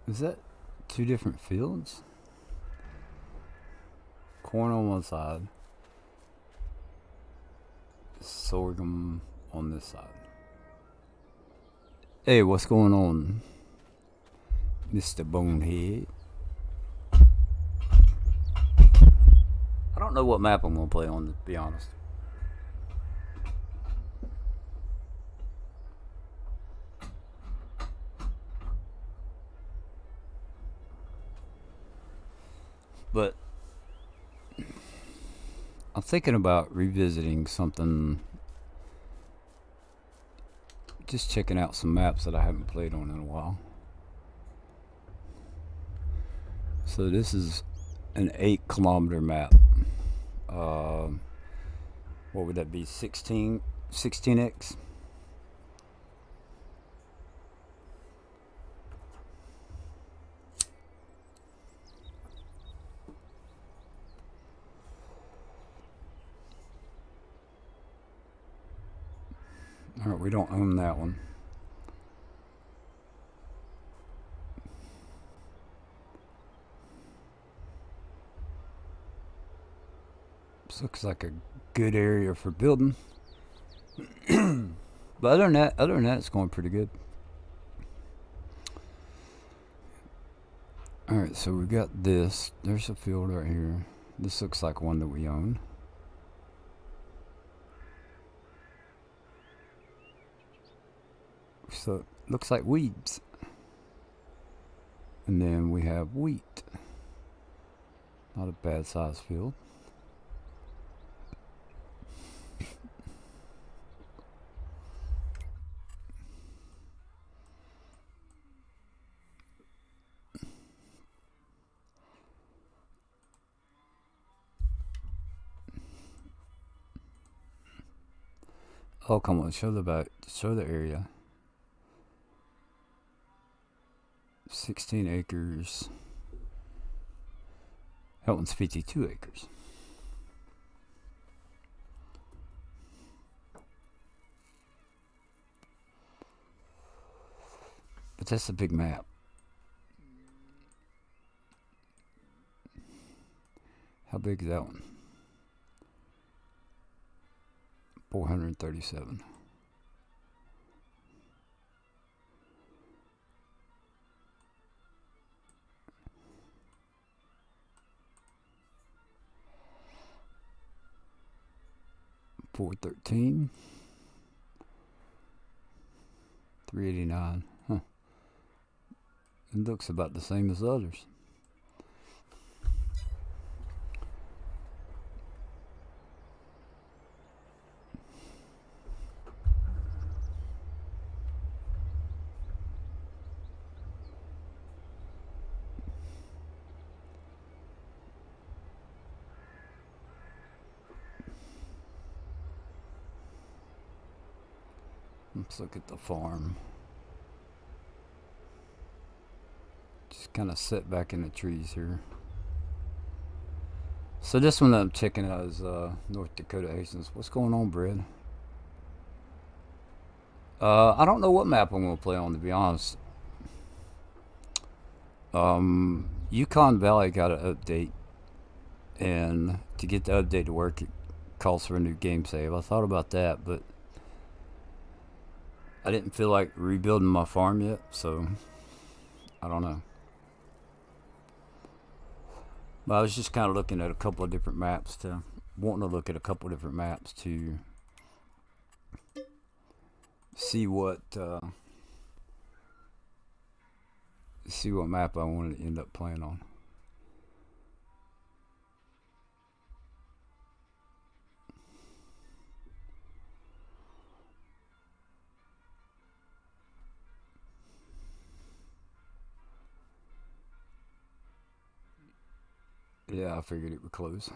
Is that two different fields? Corn on one side, sorghum on this side. Hey, what's going on, Mr. Bonehead? I don't know what map I'm gonna play on, to be honest. But I'm thinking about revisiting something, just checking out some maps that I haven't played on in a while. So this is an 8-kilometer map. What would that be? 16x? Alright, we don't own that one. This looks like a good area for building. But other than that, it's going pretty good. Alright, so we got this. There's a field right here. This looks like one that we own. So it looks like weeds. And then we have wheat. Not a bad sized field. Oh, come on, show the area. 16 acres. That one's 52 acres. But that's a big map. How big is that one? 437. $413. 389. Huh. It looks about the same as others. Let's look at the farm. Just kind of set back in the trees here. So this one that I'm checking out is North Dakota Hastings. What's going on, Brad? I don't know what map I'm going to play on, to be honest. Yukon Valley got an update, and to get the update to work, it calls for a new game save. I thought about that, but I didn't feel like rebuilding my farm yet, so I don't know. But I was just kind of looking at a couple of different maps to see what map I wanted to end up playing on. Yeah, I figured it would close.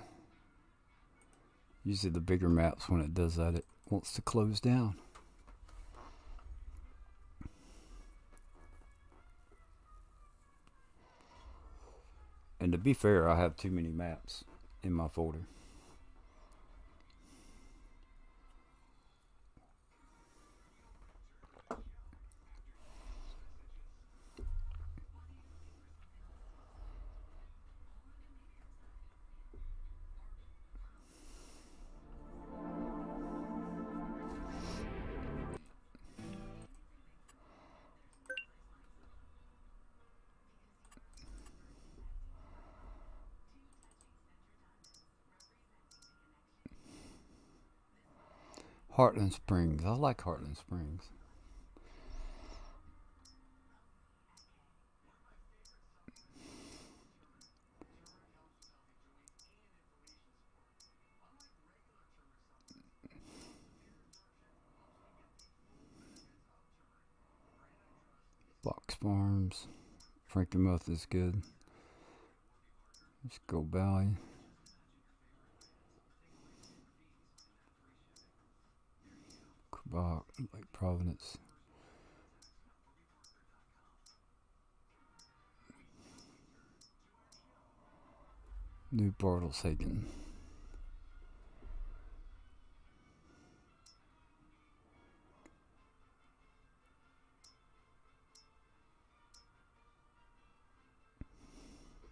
Usually the bigger maps, when it does that, it wants to close down. And to be fair, I have too many maps in my folder. Heartland Springs. I like Heartland Springs. Box Farms. Frankenmuth is good. Let's go Valley. Quebec, Lake Providence. New Bartleshagen.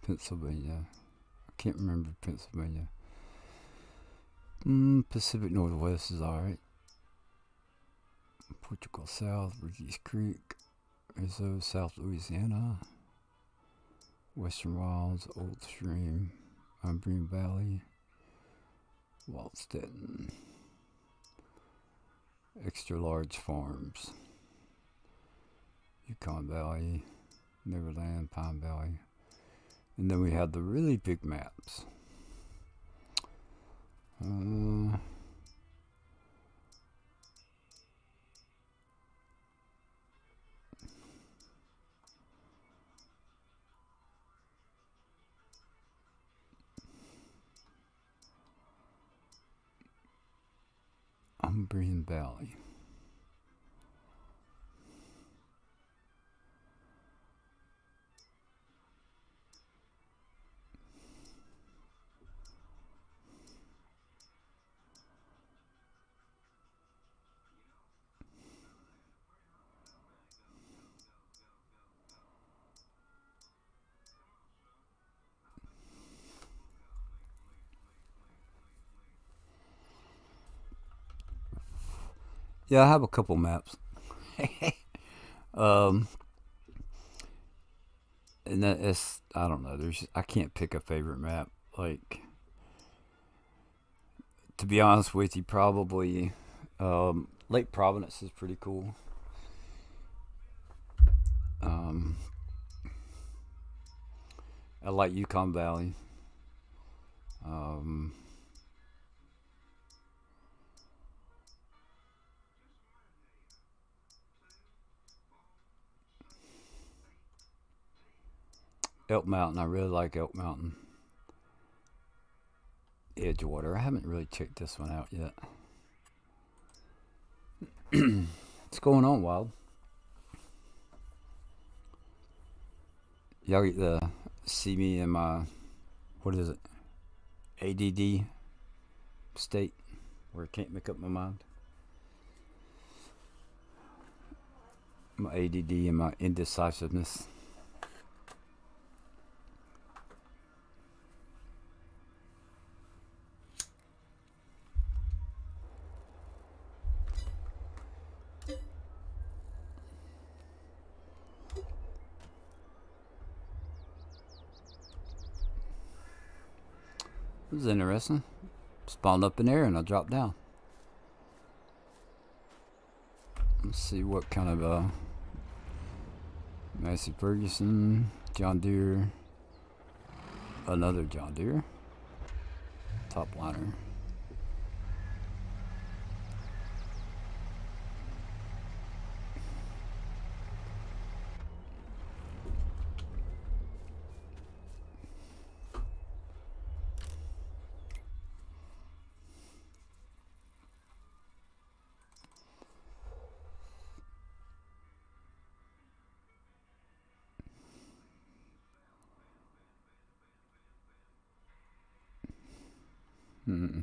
Pennsylvania. I can't remember Pennsylvania. Pacific Northwest is alright. Portugal South, Bridges Creek, Rizzo, South Louisiana, Western Wilds, Old Stream, Green Valley, Walston, Extra Large Farms, Yukon Valley, Neverland, Pine Valley, and then we have the really big maps. Green Valley. Yeah, I have a couple maps. And that is, I don't know. I can't pick a favorite map. Like, to be honest with you, probably Lake Providence is pretty cool. I like Yukon Valley. Elk Mountain, I really like Elk Mountain. Edgewater, I haven't really checked this one out yet. What's going on, Wild? Y'all get to see me in my, what is it, ADD state, where I can't make up my mind. My ADD and my indecisiveness. This is interesting. Spawned up in there and I dropped down. Let's see what kind of Massey Ferguson, John Deere, another John Deere, top liner. Hmm.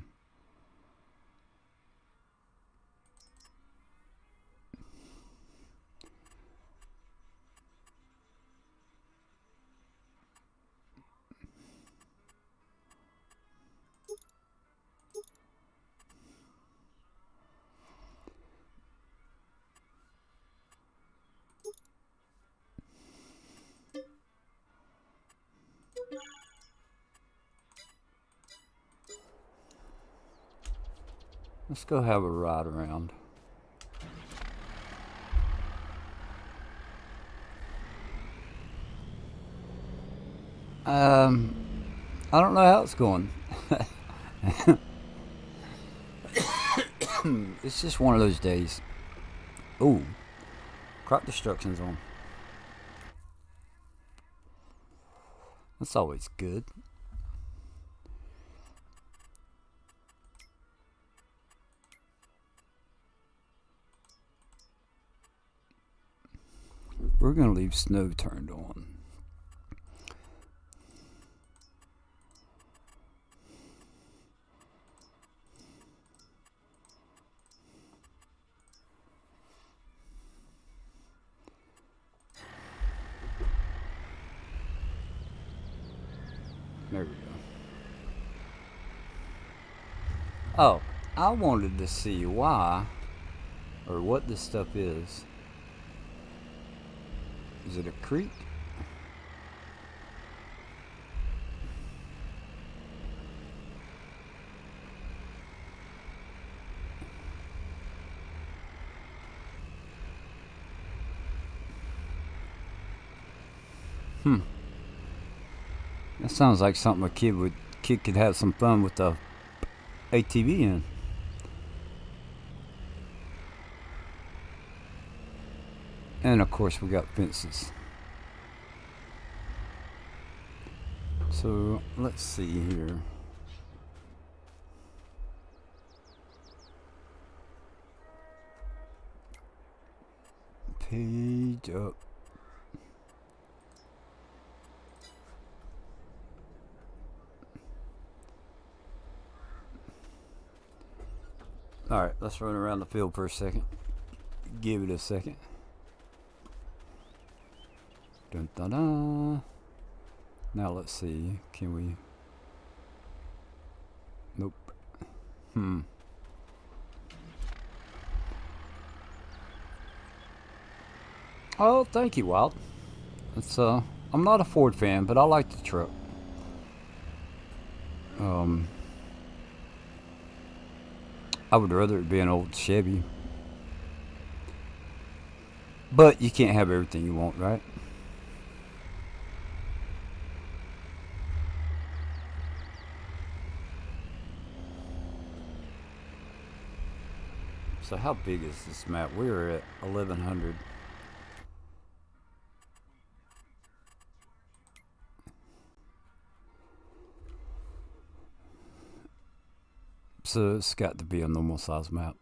Let's go have a ride around. I don't know how it's going. It's just one of those days. Ooh, crop destruction's on. That's always good. We're gonna leave snow turned on. There we go. Oh, I wanted to see why or what this stuff is. Is it a creek? Hmm. That sounds like something a kid could have some fun with the ATV in. And of course we got fences. So let's see here. Page up. Alright, let's run around the field for a second. Give it a second. Dun dun dun. Now let's see. Can we? Nope. Oh, thank you, Wild. It's I'm not a Ford fan, but I like the truck. I would rather it be an old Chevy. But you can't have everything you want, right? So how big is this map? We're at 1100. So it's got to be a normal size map.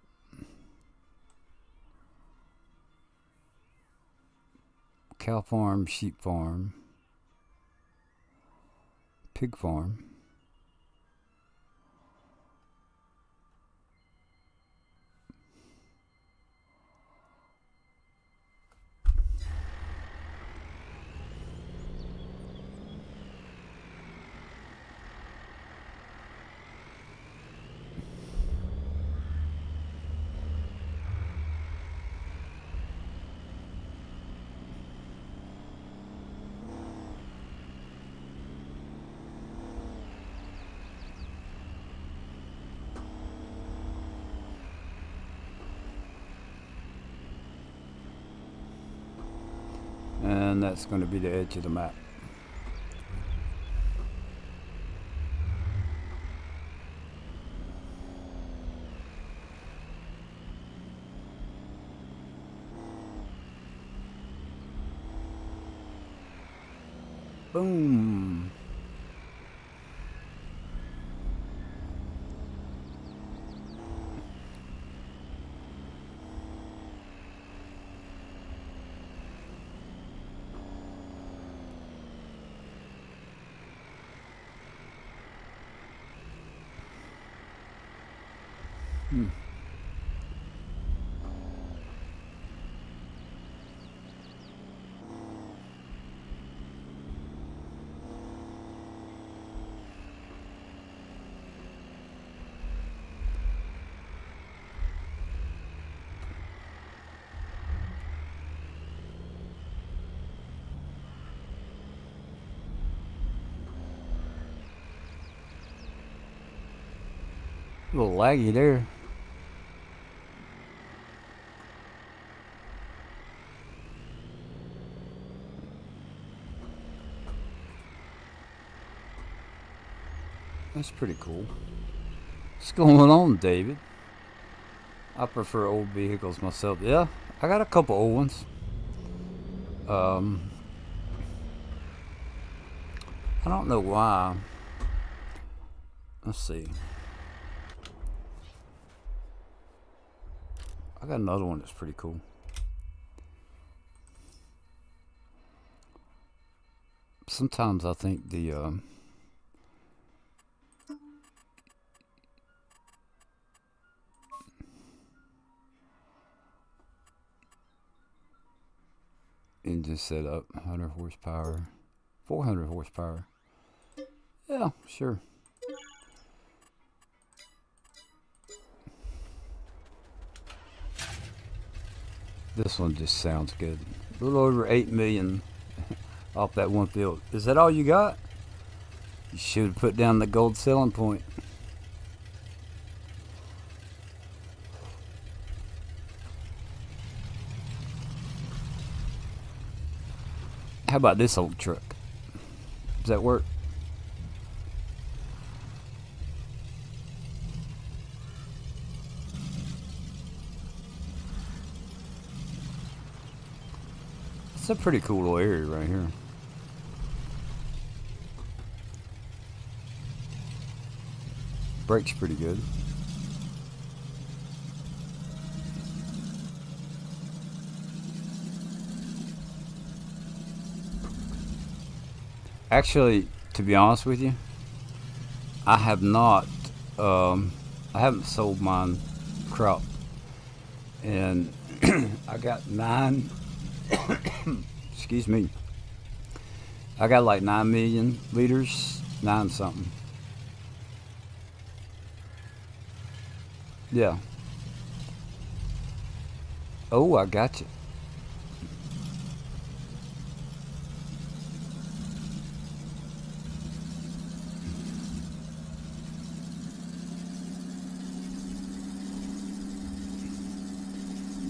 Cow farm, sheep farm, pig farm. And that's going to be the edge of the map. Boom. A little laggy there. That's pretty cool. What's going on, David? I prefer old vehicles myself. Yeah, I got a couple old ones. I don't know why. Let's see. I got another one that's pretty cool. Sometimes I think the engine setup, 100 horsepower, 400 horsepower. Yeah, sure. This one just sounds good. A little over 8 million off that one field. Is that all you got? You should have put down the gold selling point. How about this old truck? Does that work? It's a pretty cool little area right here. Brakes pretty good. Actually, to be honest with you, I have not. I haven't sold mine crop, and I got 9. Excuse me. I got like 9 million liters, 9 something. Yeah. Oh, I got you.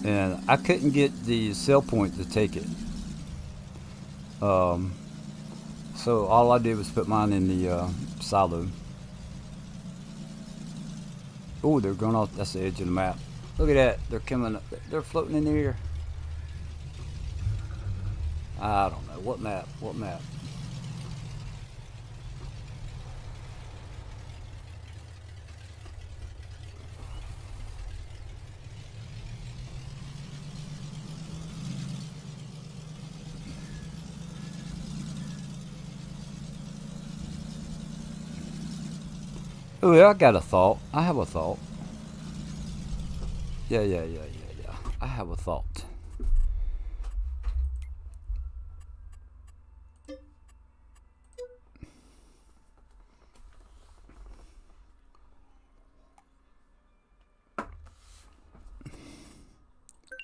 And I couldn't get the sell point to take it. Um, so all I did was put mine in the silo. Oh, they're going off. That's the edge of the map. Look at that. They're coming up. They're floating in the air. I don't know. What map? What map? Oh, yeah, I got a thought. I have a thought. Yeah. I have a thought.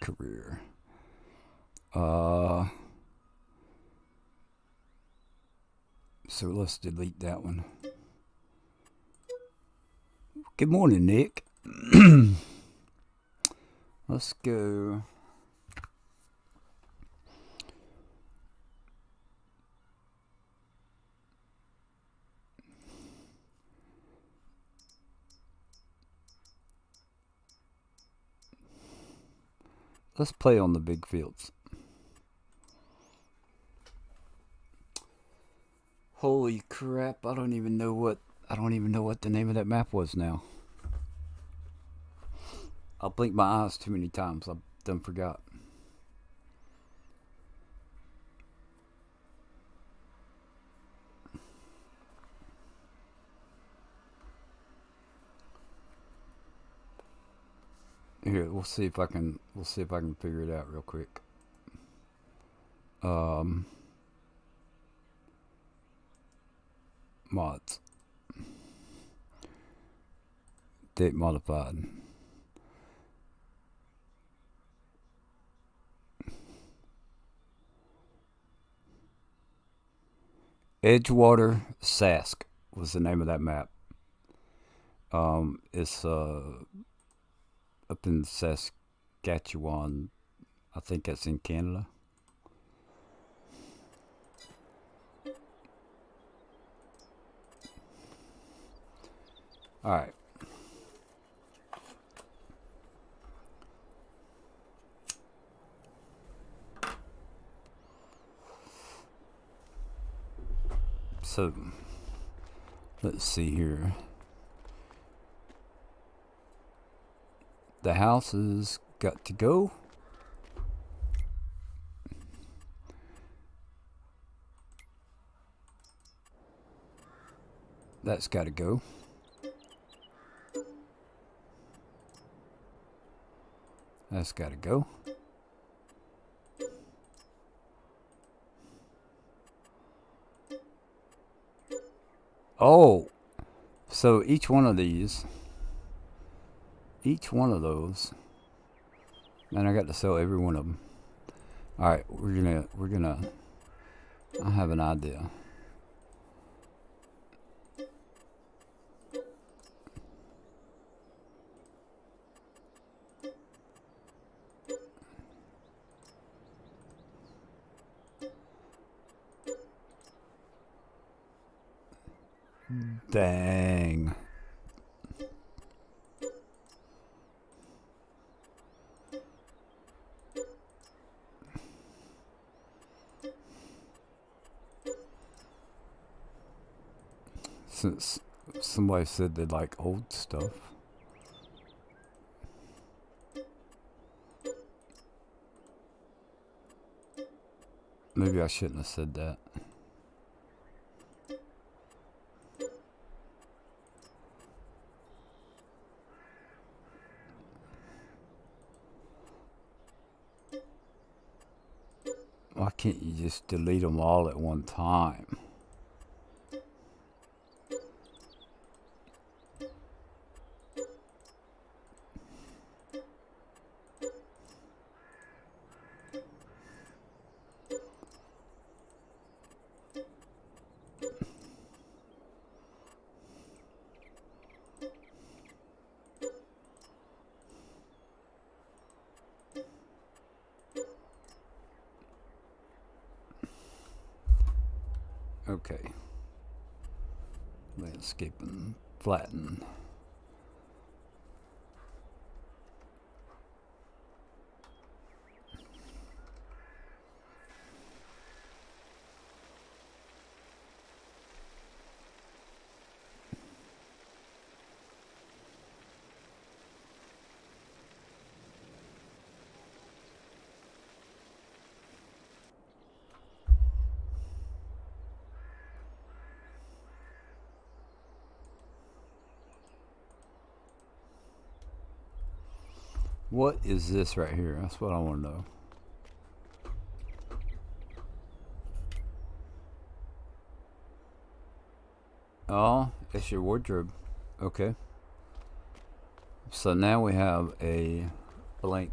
Career. So let's delete that one. Good morning, Nick. Let's go. Let's play on the big fields. Holy crap, I don't even know what the name of that map was now. I'll blink my eyes too many times. I done forgot. Here, we'll see if I can. We'll see if I can figure it out real quick. Mods. Date modified. Edgewater Sask was the name of that map. It's up in Saskatchewan. I think that's in Canada. All right. So, let's see here. The house has got to go. That's got to go. That's got to go. Oh, so each one of those, man, I got to sell every one of them. All right, we're gonna. I have an idea. Dang. Since somebody said they like old stuff. Maybe I shouldn't have said that. Why can't you just delete them all at one time? Okay. Landscape and flatten. What is this right here? That's what I want to know. Oh, it's your wardrobe. Okay. So now we have a blank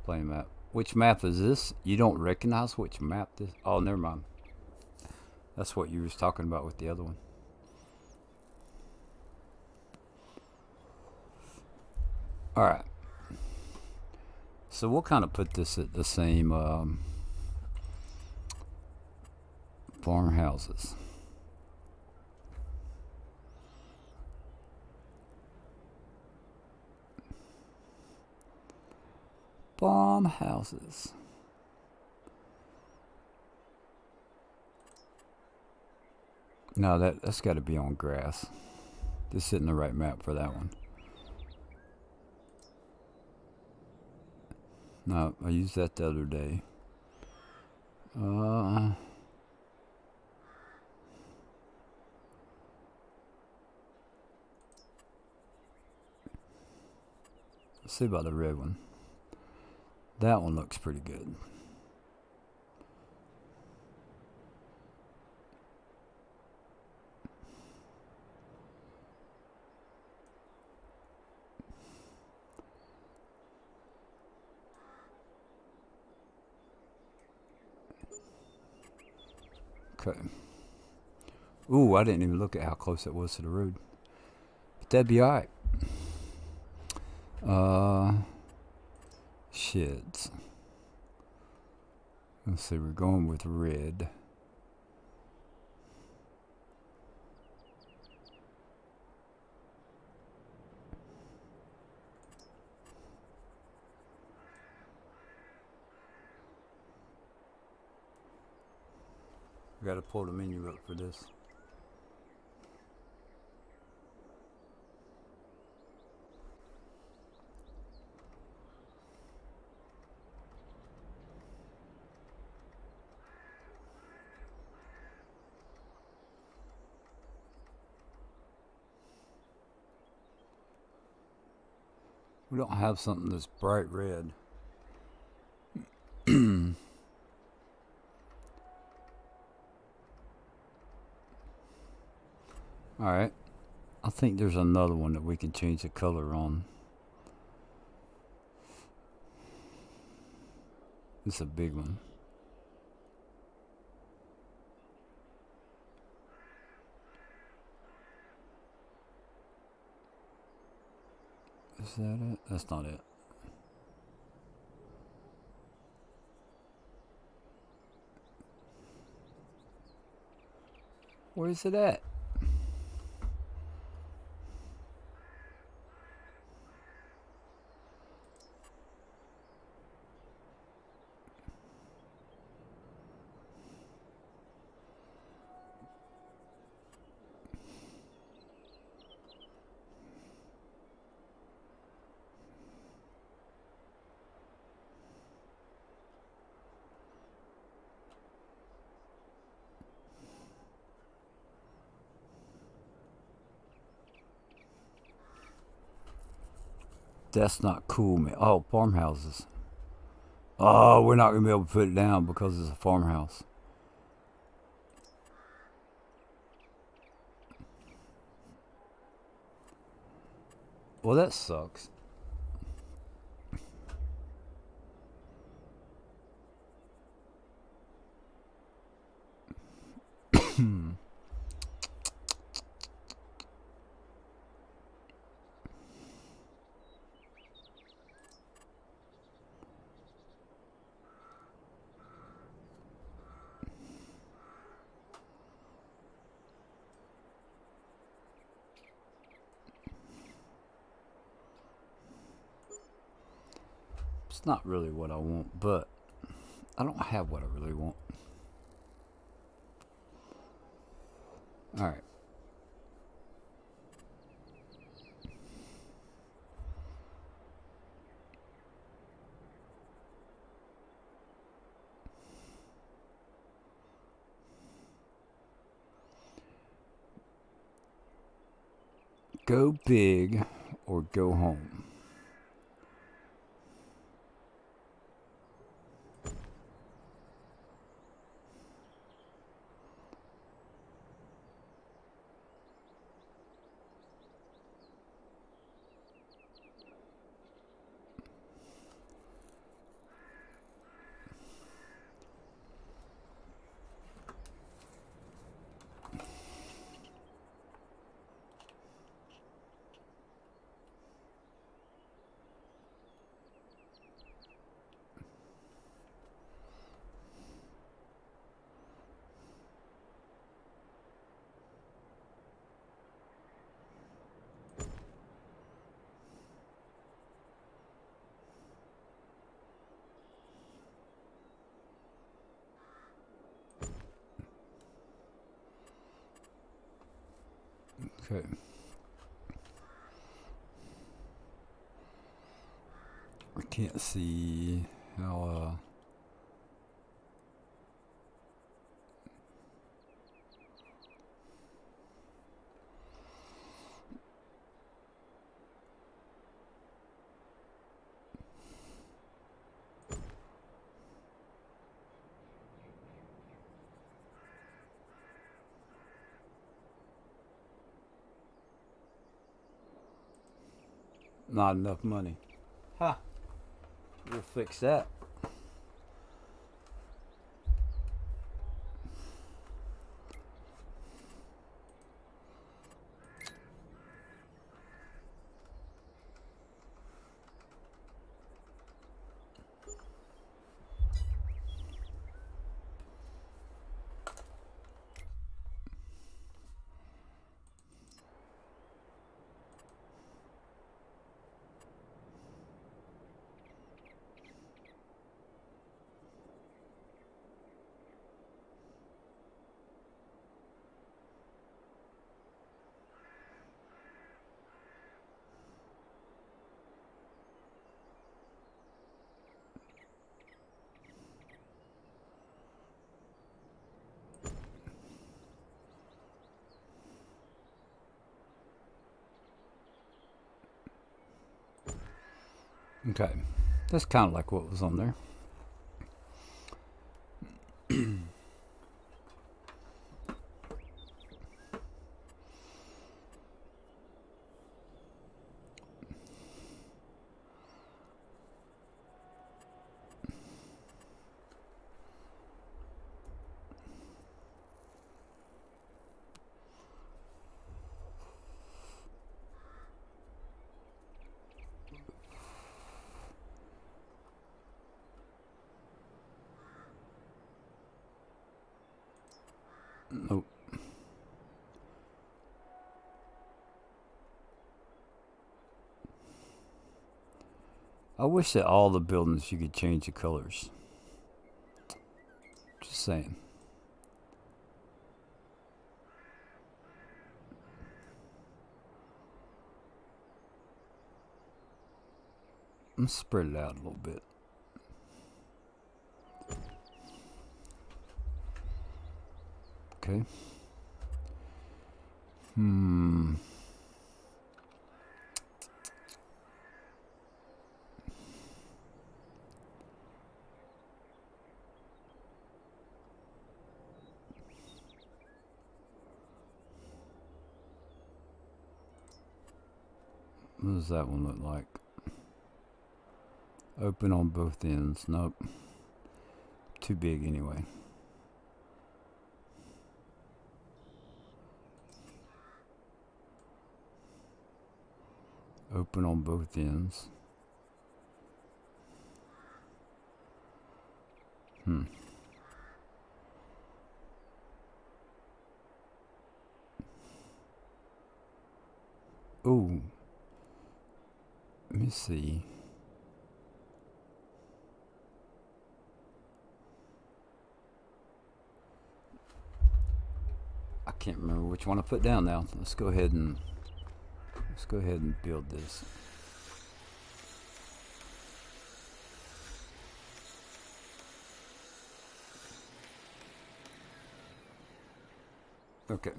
playing map. Which map is this? You don't recognize which map this? Oh, never mind. That's what you was talking about with the other one. All right. So we'll kind of put this at the same farmhouses. Farmhouses. No, that's got to be on grass. This isn't the right map for that one. No, I used that the other day. Let's see about the red one. That one looks pretty good. Okay. Ooh, I didn't even look at how close it was to the road. But that'd be alright. Shit. Let's see, we're going with red. I gotta pull the menu up for this. We don't have something that's bright red. Alright. I think there's another one that we can change the color on. It's a big one. Is that it? That's not it. Where is it at? That's not cool, man. Oh, farmhouses. Oh, we're not going to be able to put it down because it's a farmhouse. Well, that sucks. It's not really what I want, but I don't have what I really want. Alright. Go big or go home. Okay. I can't see how Not enough money. Ha! We'll fix that. Okay. That's kind of like what was on there. Nope. I wish that all the buildings you could change the colors. Just saying. Let's spread it out a little bit. Okay. What does that one look like? Open on both ends. Nope. Too big anyway. Open on both ends. Ooh. Let me see. I can't remember which one I put down now. Let's go ahead and build this. Okay.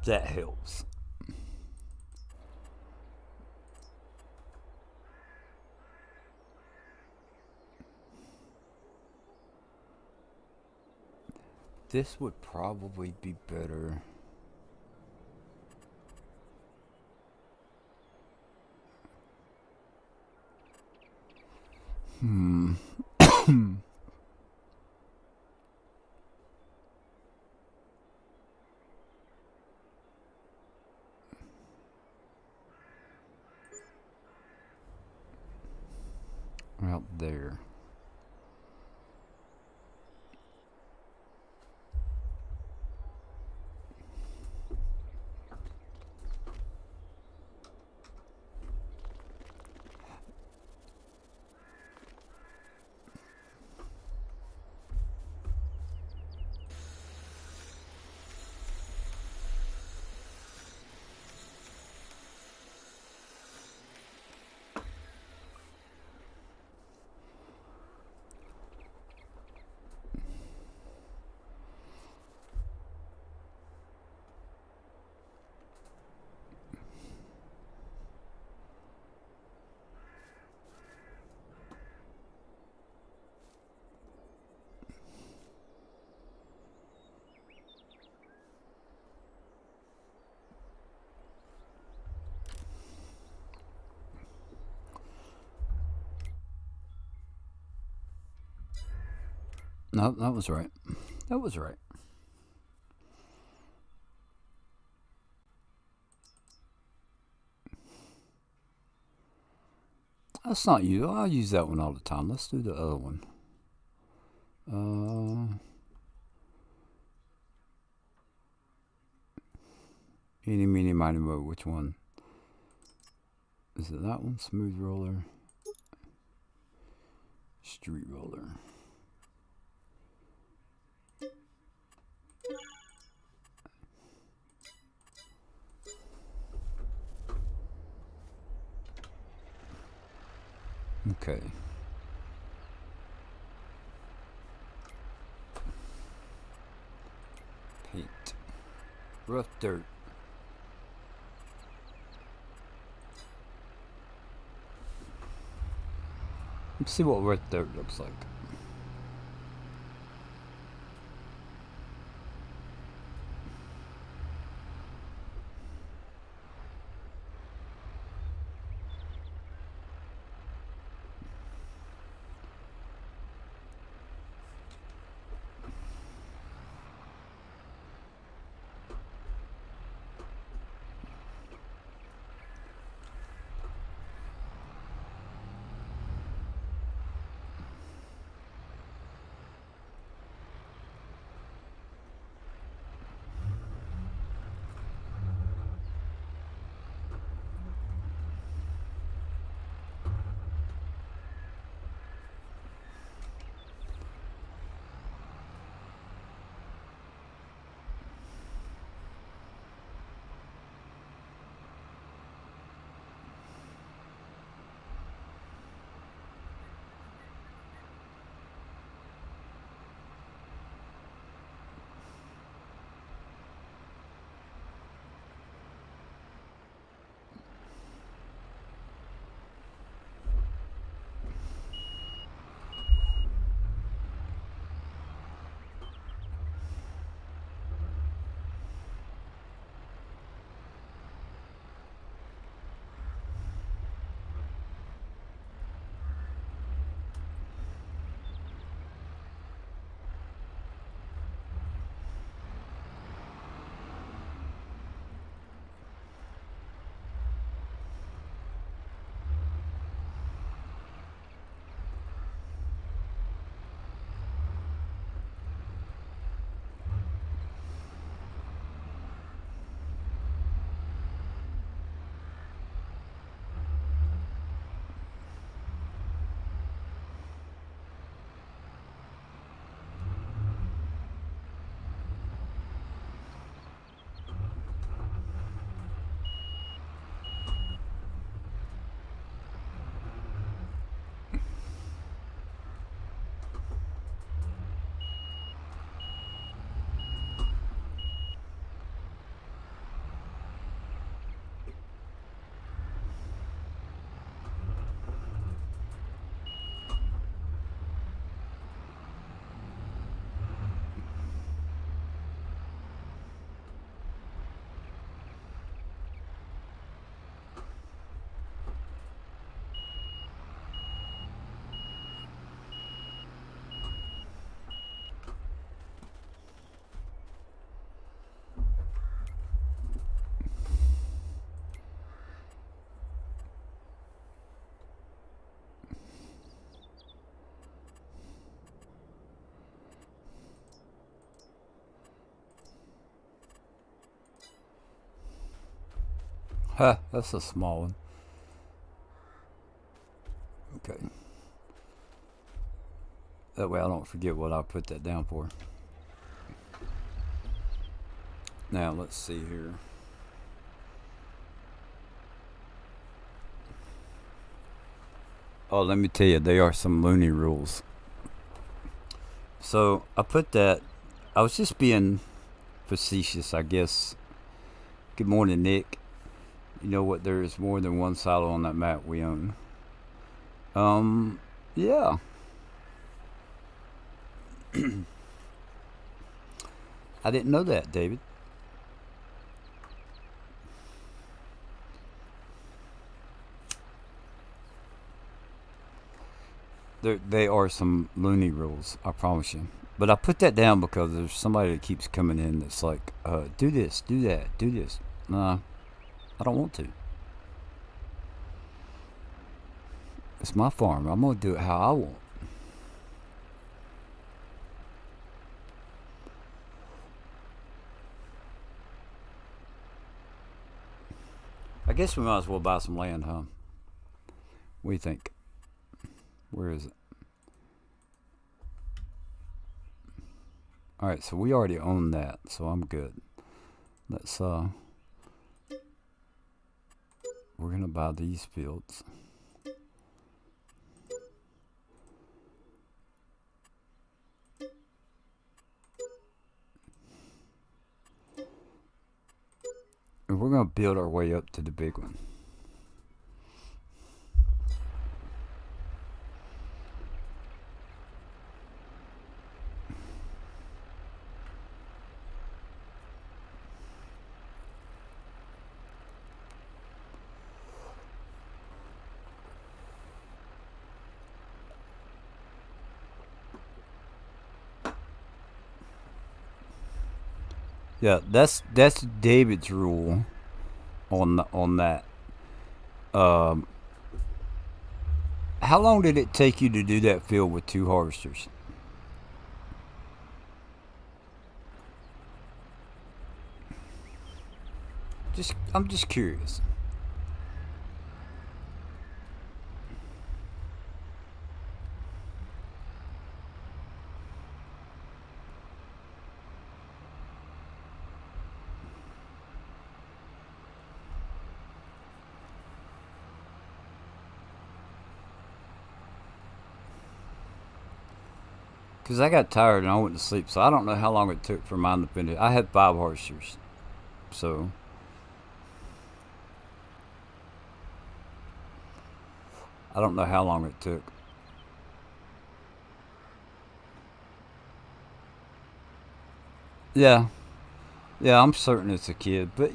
That helps. This would probably be better. Out there. No, that was right. That was right. That's not you. I'll use that one all the time. Let's do the other one. Uh, Eeny, meeny, miny, mo. Which one? Is it that one? Smooth roller. Street roller. Okay. Paint. Rough dirt. Let's see what rough dirt looks like. Huh, that's a small one. Okay. That way I don't forget what I put that down for. Now, let's see here. Oh, let me tell you, there are some loony rules. So, I put that, I was just being facetious, I guess. Good morning, Nick. You know what? There is more than one silo on that map we own. Yeah. I didn't know that, David. They are some loony rules, I promise you. But I put that down because there's somebody that keeps coming in that's like, do this, do that, do this. Nah, I don't want to. It's my farm. I'm gonna do it how I want. I guess we might as well buy some land, huh? What do you think? Where is it? All right, so we already own that, so I'm good. Let's we're gonna buy these fields. And we're gonna build our way up to the big one. Yeah, that's David's rule on that. Um, how long did it take you to do that field with 2 harvesters? I'm just curious. Because I got tired and I went to sleep, so I don't know how long it took for mine to finish. I had 5 harvesters, so I don't know how long it took. Yeah, yeah, I'm certain it's a kid, but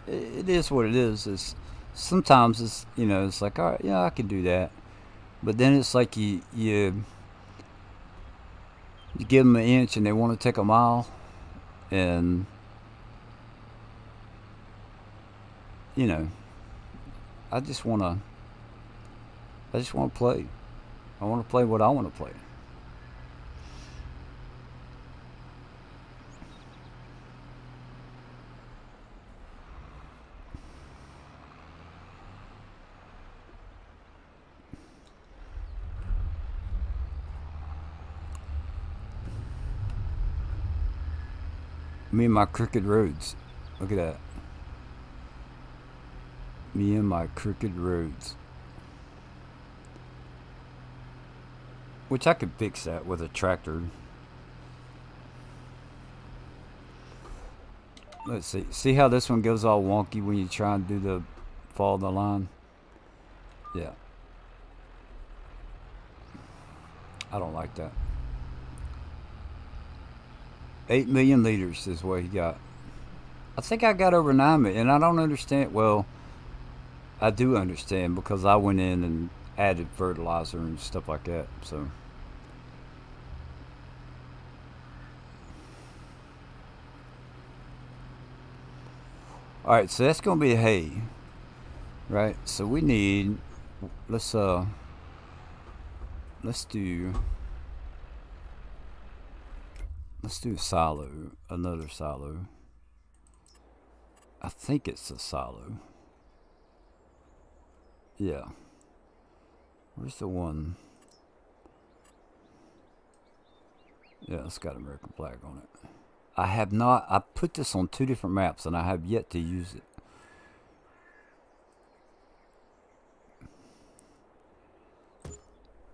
it is what it is. It's sometimes it's like, all right, yeah, I can do that, but then it's like you give them an inch and they want to take a mile, and you know, I just wanna I just want to play. I want to play what I want to play. Me and my crooked roads. Look at that. Me and my crooked roads. Which I could fix that with a tractor. Let's see. See how this one goes all wonky when you try and do the follow the line? Yeah. I don't like that. 8 million liters is what he got. I think I got over 9 million, and I don't understand. Well, I do understand because I went in and added fertilizer and stuff like that. So, all right. So that's gonna be hay, right? So we need. Let's let's do let's do a silo, another silo. I think it's a silo. Yeah. Where's the one? Yeah, it's got American flag on it. I have not. I put this on 2 different maps, and I have yet to use it.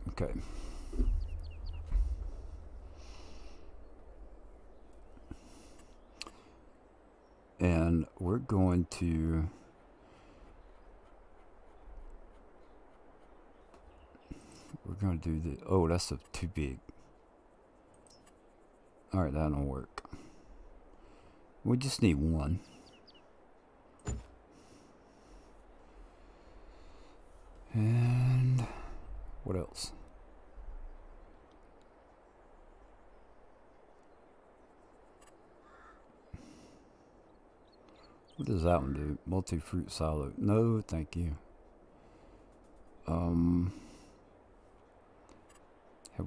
Okay. And we're going to. We're going to do the. Oh, that's too big. All right, that don't work. We just need one. And what else? What does that one do? Multi-fruit silo. No, thank you. Have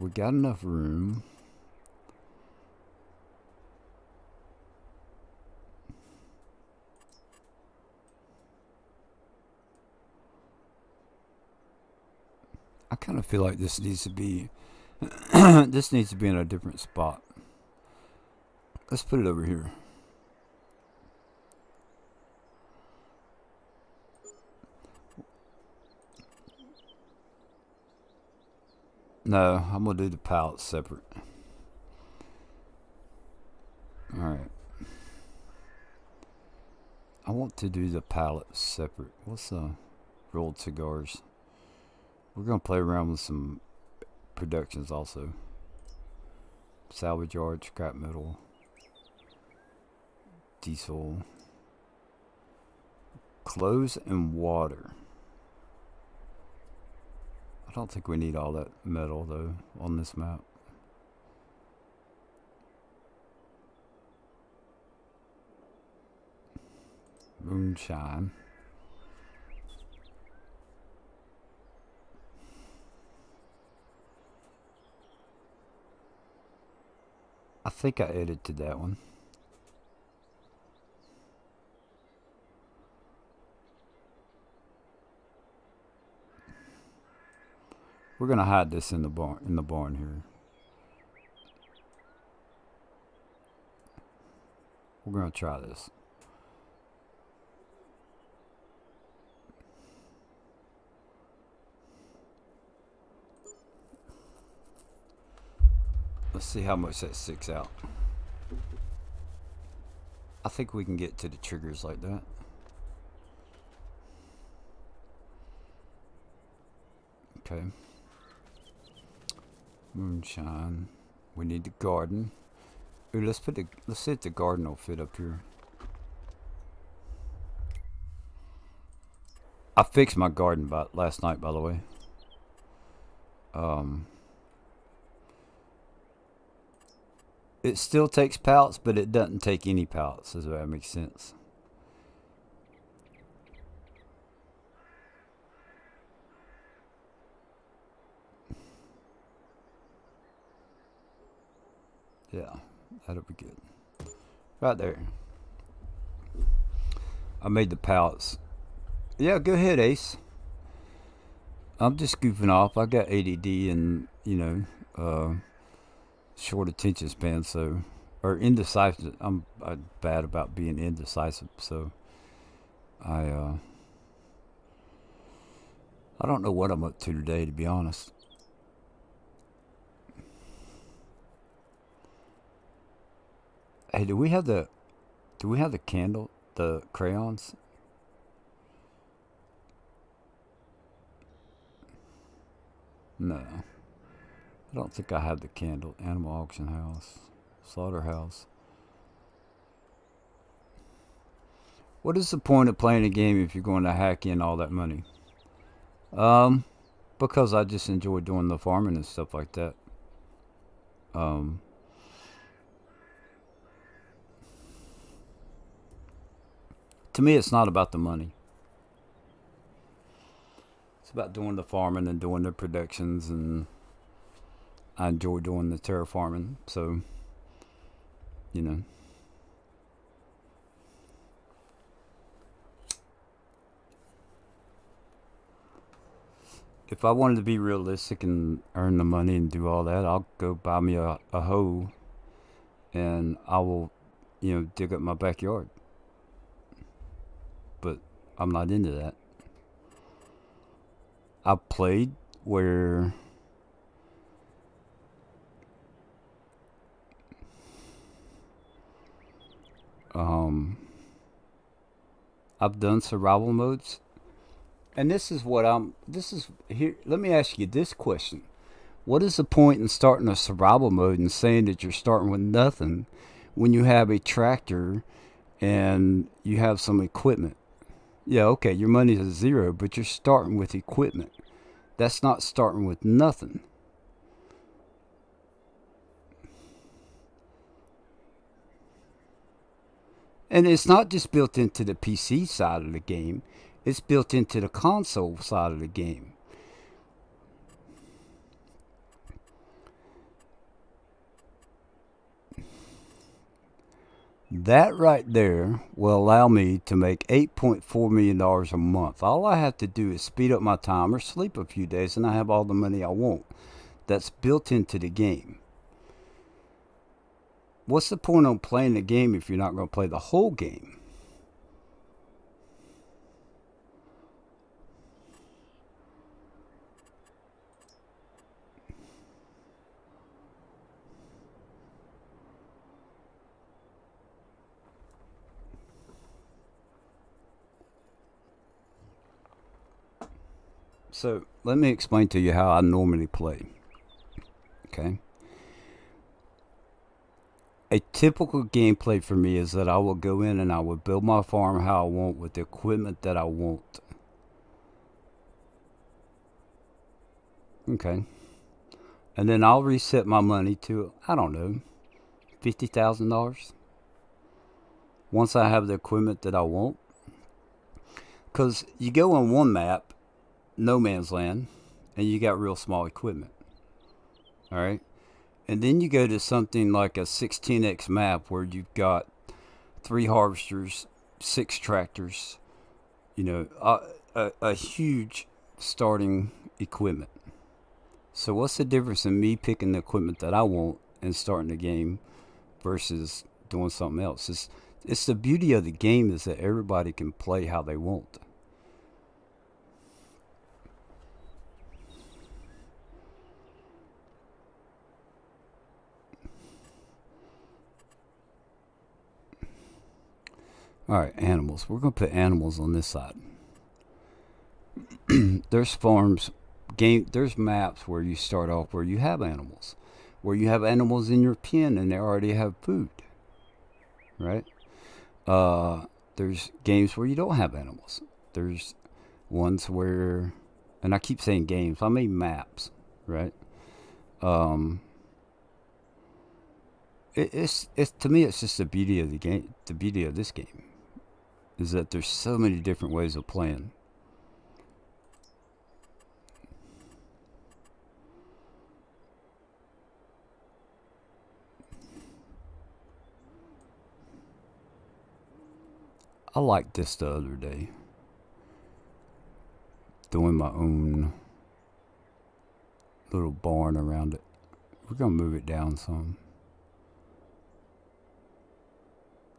we got enough room? I kind of feel like this needs to be this needs to be in a different spot. Let's put it over here. No, I'm gonna do the pallets separate. Alright. I want to do the pallets separate. What's rolled cigars? We're gonna play around with some productions also. Salvage yard, scrap metal, diesel, clothes and water. I don't think we need all that metal though on this map. Moonshine. I think I edited that one. We're gonna hide this in the barn here. We're gonna try this. Let's see how much that sticks out. I think we can get to the triggers like that. Okay. Moonshine. We need the garden. Ooh, let's see if the garden will fit up here. I fixed my garden last night, by the way. It still takes pallets, but it doesn't take any pallets, if that makes sense. Yeah, that'll be good. Right there. I made the pallets. Yeah, go ahead, Ace. I'm just goofing off. I got ADD and, short attention span, so, or indecisive. I'm bad about being indecisive, so I don't know what I'm up to today, to be honest. Hey, do we have the candle, the crayons? No. I don't think I have the candle. Animal auction house. Slaughterhouse. What is the point of playing a game if you're going to hack in all that money? Because I just enjoy doing the farming and stuff like that. To me, it's not about the money. It's about doing the farming and doing the productions, and I enjoy doing the terraforming, so, If I wanted to be realistic and earn the money and do all that, I'll go buy me a hoe, and I will, dig up my backyard. But I'm not into that. I've played where I've done survival modes, and this is here. Let me ask you this question: what is the point in starting a survival mode and saying that you're starting with nothing when you have a tractor and you have some equipment? Yeah, okay, your money is zero, but you're starting with equipment. That's not starting with nothing. And it's not just built into the PC side of the game, it's built into the console side of the game. That right there will allow me to make $8.4 million a month. All I have to do is speed up my time or sleep a few days, and I have all the money I want. That's built into the game. What's the point of playing the game if you're not going to play the whole game? So let me explain to you how I normally play. Okay. A typical gameplay for me is that I will go in and I will build my farm how I want with the equipment that I want. Okay. And then I'll reset my money to, I don't know, $50,000 once I have the equipment that I want. Because you go on one map, no man's land, and you got real small equipment. All right. And then you go to something like a 16x map where you've got 3 harvesters, 6 tractors, a huge starting equipment. So what's the difference in me picking the equipment that I want and starting the game versus doing something else? It's the beauty of the game is that everybody can play how they want. All right, animals. We're going to put animals on this side. There's farms, there's maps where you start off where you have animals, where you have animals in your pen and they already have food, right? There's games where you don't have animals. There's ones where, and I keep saying games, I mean maps, right? Um, it's to me, it's just the beauty of the game. The beauty of this game is that there's so many different ways of playing. I liked this the other day, doing my own little barn around it. We're gonna move it down some.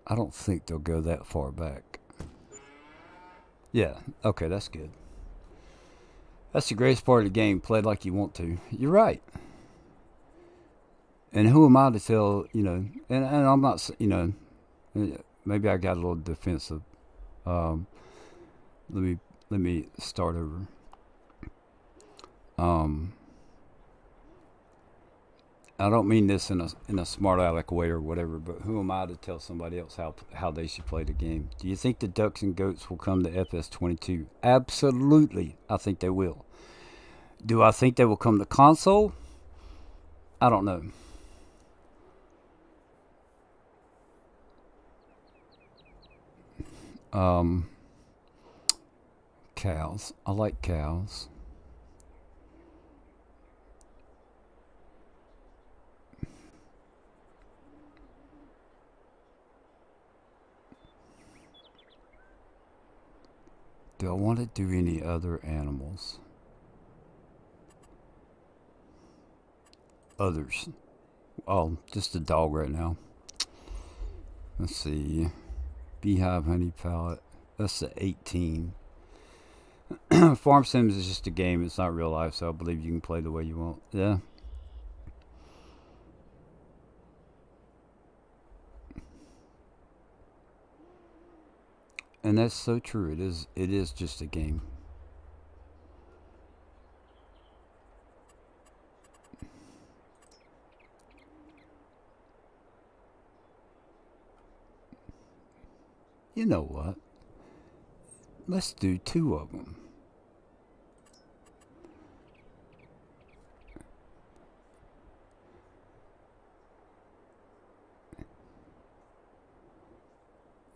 I don't think they'll go that far back. Yeah, okay, that's good. That's the greatest part of the game. Play like you want to. You're right. And who am I to tell, and I'm not, maybe I got a little defensive. Um, let me start over. Um, I don't mean this in a smart aleck way or whatever, but who am I to tell somebody else how they should play the game? Do you think the ducks and goats will come to FS22? Absolutely, I think they will. Do I think they will come to console? I don't know. Um, Cows. I like cows. Do I want to do any other animals? Others. Oh, just a dog right now. Let's see. Beehive honey palette. That's the 18. Farm Sims is just a game. It's not real life, so I believe you can play the way you want. Yeah. And that's so true. It is just a game. You know what? Let's do 2 of them.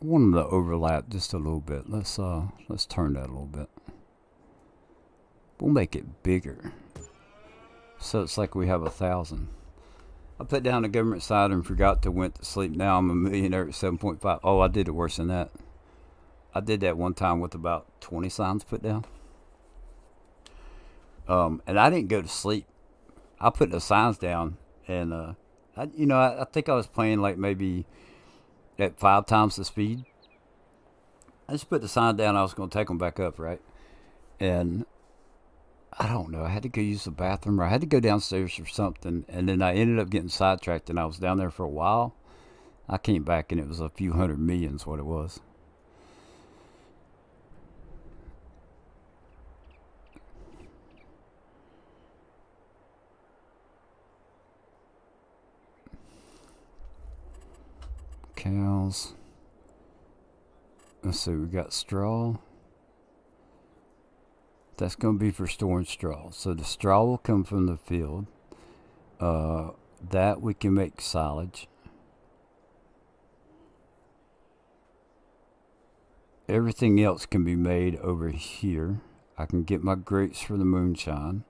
I want them to overlap just a little bit. Let's turn that a little bit. We'll make it bigger, so it's like we have 1,000. I put down the government side and forgot to went to sleep. Now I'm a millionaire at 7.5. Oh, I did it worse than that. I did that one time with about 20 signs put down. And I didn't go to sleep. I put the signs down, and I think I was playing like maybe at 5 times the speed. I just put the sign down. I was going to take them back up, right? And I don't know. I had to go use the bathroom, or I had to go downstairs or something. And then I ended up getting sidetracked, and I was down there for a while. I came back, and it was a few hundred millions what it was. Cows. Let's see, we got straw. That's going to be for storing straw. So the straw will come from the field. That we can make silage. Everything else can be made over here. I can get my grapes for the moonshine.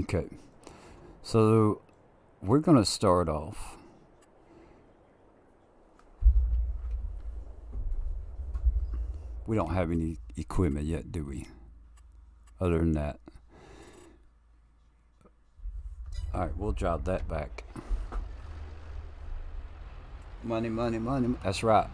Okay. So we're going to start off. We don't have any equipment yet, do we? Other than that. Alright, we'll drop that back. Money, money, money. That's right.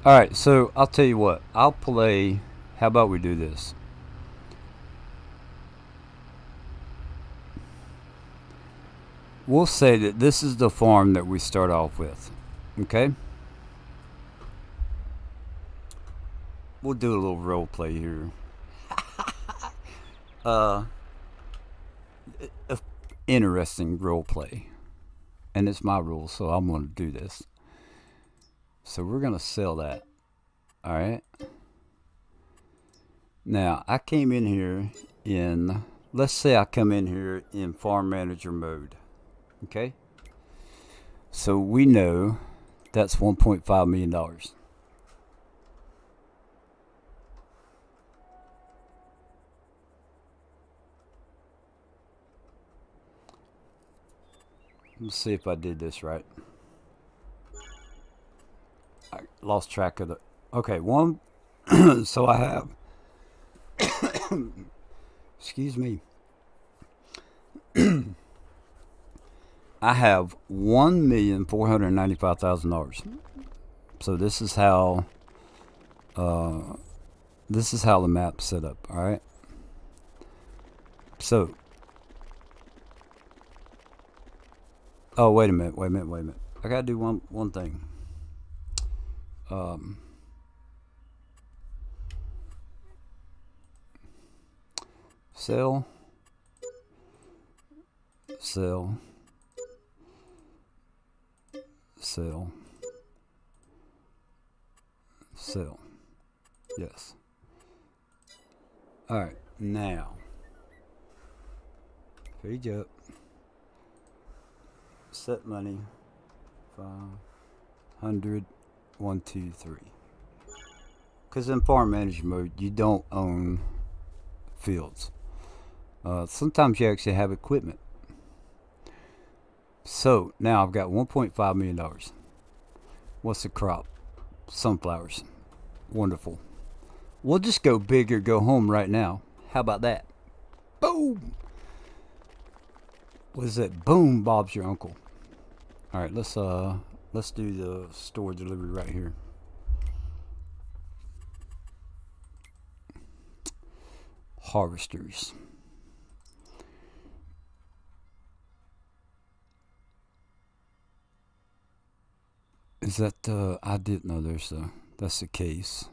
Alright, so I'll tell you what. I'll play. How about we do this? We'll say that this is the farm that we start off with. Okay? We'll do a little role play here. Interesting role play. And it's my rule, so I'm going to do this. So we're going to sell that. Alright? Now, I came in here in, let's say I come in here in farm manager mode. Okay? So we know that's $1.5 million. Let's see if I did this right. I lost track of the. Okay, one. So I have. Excuse me. I have $1,495,000. So this is how. This is how the map's set up. All right. So. Oh, wait a minute. I gotta do one thing. Sell. Yes. All right. Now. Page up. Set money. 500. 1, 2, 3. Because in farm management mode, you don't own fields. Sometimes you actually have equipment. So now I've got $1.5 million. What's the crop? Sunflowers. Wonderful. We'll just go big or go home right now. How about that? Boom! What is that? Boom, Bob's your uncle. All right, let's do the store delivery right here. Harvesters. Is that I didn't know that's the case.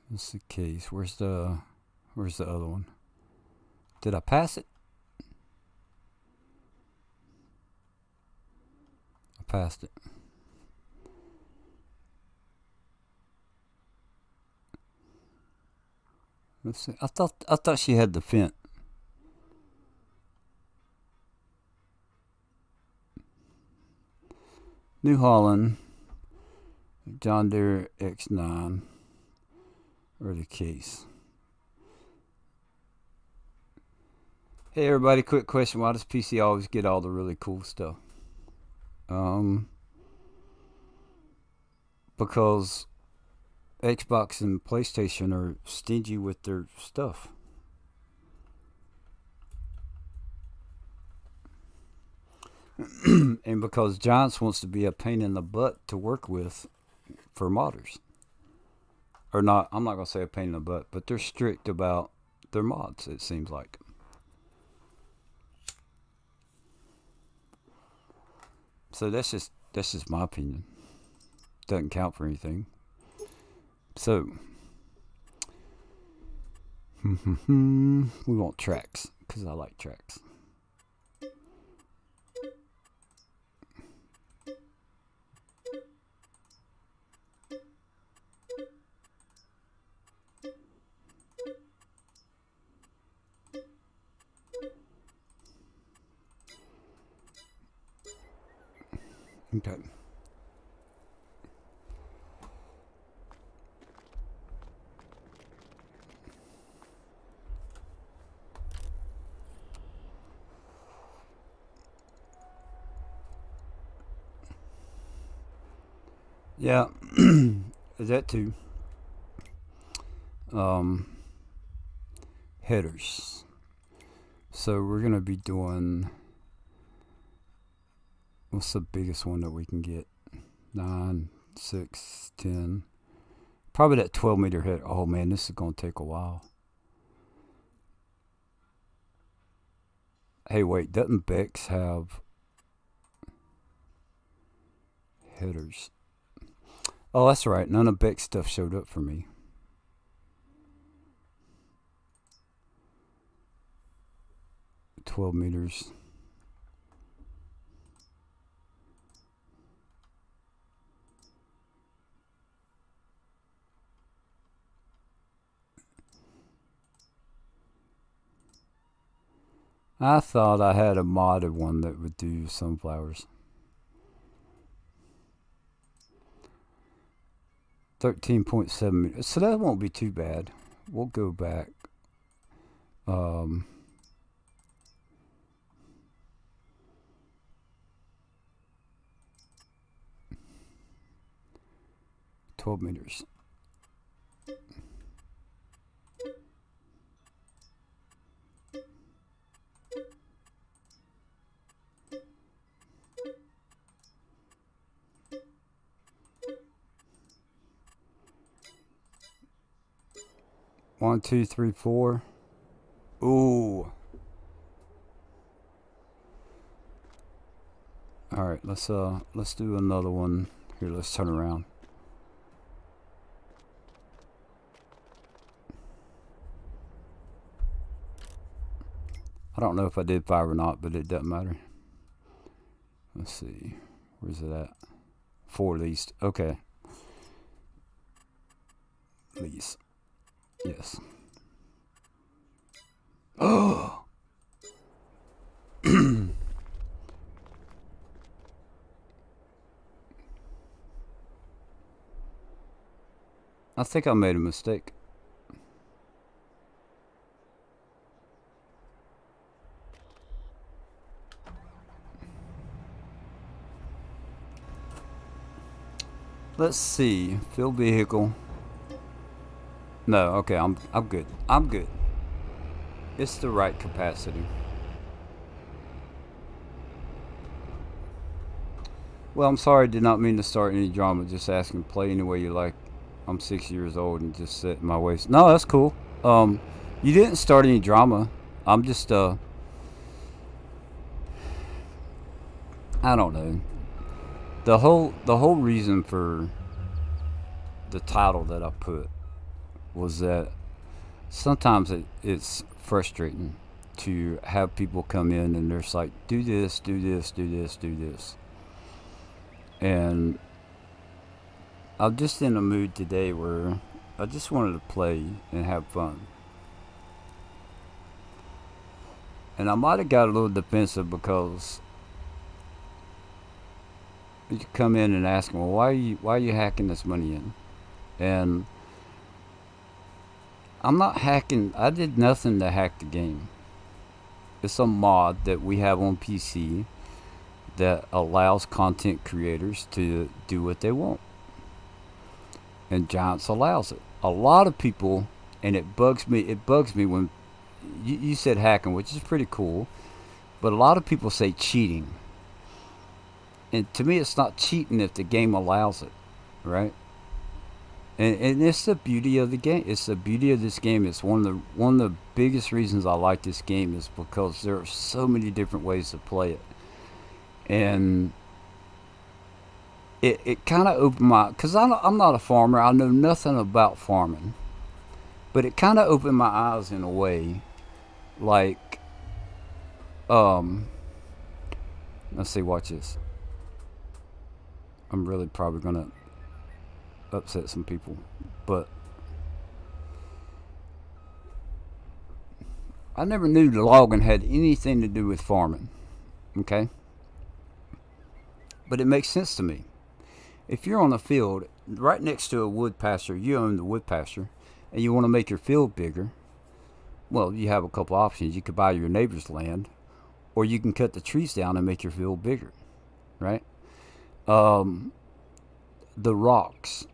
That's the case. Where's the other one? Did I pass it? I passed it. Let's see. I thought she had the Fent. New Holland, John Deere X9, or the case. Hey everybody, quick question. Why does PC always get all the really cool stuff? Because Xbox and PlayStation are stingy with their stuff. And because Giants wants to be a pain in the butt to work with for modders. Or not, I'm not going to say a pain in the butt, but they're strict about their mods, it seems like. So that's just my opinion. Doesn't count for anything. So we want tracks because I like tracks. Okay. Yeah, that too. Headers. So we're gonna be doing. What's the biggest one that we can get? 9, 6, 10. Probably that 12-meter head. Oh man, this is gonna take a while. Hey, wait, doesn't Bex have headers? Oh, that's right. None of Beck's stuff showed up for me. $12 meters. I thought I had a modded one that would do sunflowers. 13.7 meters. So that won't be too bad. We'll go back. 12 meters. One, two, three, four. Ooh. All right, let's do another one. Here, let's turn around. I don't know if I did 5 or not, but it doesn't matter. Let's see. Where's it at? 4 least. Okay. Lease. Yes. Oh! I think I made a mistake. Let's see. Fill vehicle. No, okay, I'm good. I'm good. It's the right capacity. Well, I'm sorry, did not mean to start any drama. Just asking, play any way you like. I'm 6 years old and just set my waist. No, that's cool. You didn't start any drama. I'm just I don't know. The whole reason for the title that I put was that sometimes it's frustrating to have people come in and they're just like, do this, do this, do this, do this. And I'm just in a mood today where I just wanted to play and have fun. And I might have got a little defensive because you come in and ask them, well, why are you hacking this money in? And I'm not hacking. I did nothing to hack the game. It's a mod that we have on PC that allows content creators to do what they want. And Giants allows it. A lot of people, and it bugs me when you said hacking, which is pretty cool, but a lot of people say cheating. And to me, it's not cheating if the game allows it, right? And it's the beauty of the game. It's the beauty of this game. It's one of the biggest reasons I like this game is because there are so many different ways to play it, and it kind of opened my, because I'm not a farmer. I know nothing about farming, but it kind of opened my eyes in a way, like, let's see, watch this. I'm really probably gonna upset some people, but I never knew the logging had anything to do with farming. Okay, but it makes sense to me. If you're on a field right next to a wood pasture, you own the wood pasture, and you want to make your field bigger, well, you have a couple options. You could buy your neighbor's land, or you can cut the trees down and make your field bigger, right? The rocks.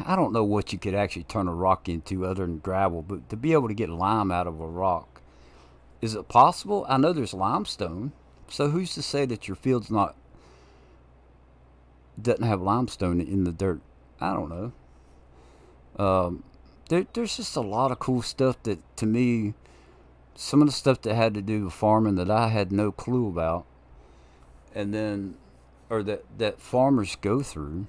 I don't know what you could actually turn a rock into other than gravel, but to be able to get lime out of a rock, is it possible? I know there's limestone, so who's to say that your field's not doesn't have limestone in the dirt? I don't know. There's just a lot of cool stuff that, to me, some of the stuff that had to do with farming that I had no clue about, and then, or that farmers go through.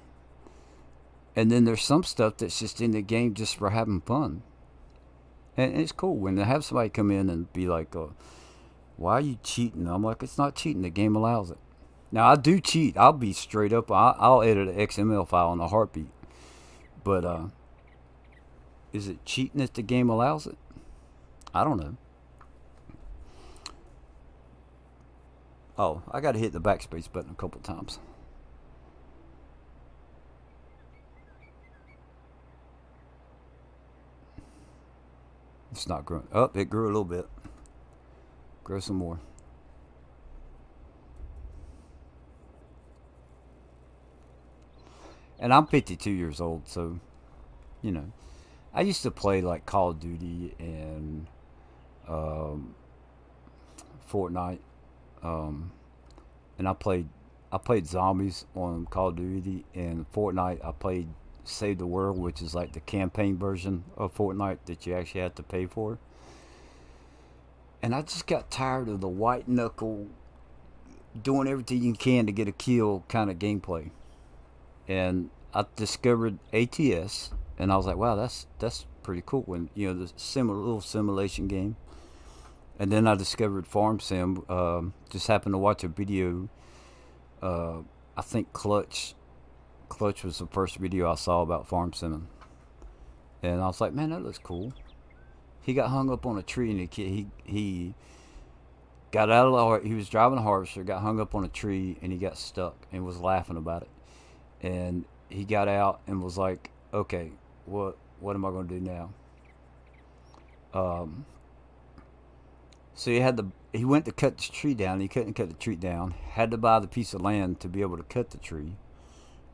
And then there's some stuff that's just in the game just for having fun. And it's cool when they have somebody come in and be like, why are you cheating? I'm like, it's not cheating. The game allows it. Now, I do cheat. I'll be straight up. I'll edit an XML file in a heartbeat. But is it cheating if the game allows it? I don't know. Oh, I got to hit the backspace button a couple times. It's not growing. Oh, it grew a little bit. Grow some more. And I'm 52 years old, so, you know, I used to play like Call of Duty and um, Fortnite, um, and I played zombies on Call of Duty, and Fortnite I played Save the World, which is like the campaign version of Fortnite that you actually have to pay for. And I just got tired of the white knuckle doing everything you can to get a kill kind of gameplay. And I discovered ATS, and I was like, wow, that's pretty cool. When the similar little simulation game. And then I discovered Farm Sim. Just happened to watch a video. I think Clutch was the first video I saw about farm simming, and I was like, man, that looks cool. He got hung up on a tree, and he got out of he was driving a harvester, got hung up on a tree, and he got stuck and was laughing about it. And he got out and was like, okay, what am I going to do now? Um, so he went to cut the tree down. He couldn't cut the tree down. Had to buy the piece of land to be able to cut the tree.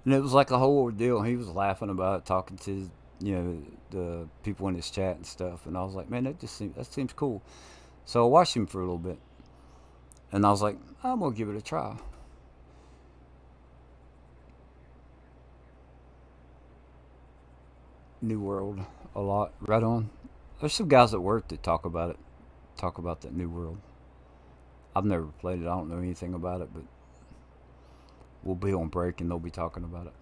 And it was like a whole ordeal. He was laughing about it, talking to the people in his chat and stuff. And I was like, man, that seems cool. So I watched him for a little bit, and I was like, I'm gonna give it a try. New World a lot, right on. There's some guys at work that talk about that New World. I've never played it. I don't know anything about it, but we'll be on break and they'll be talking about it.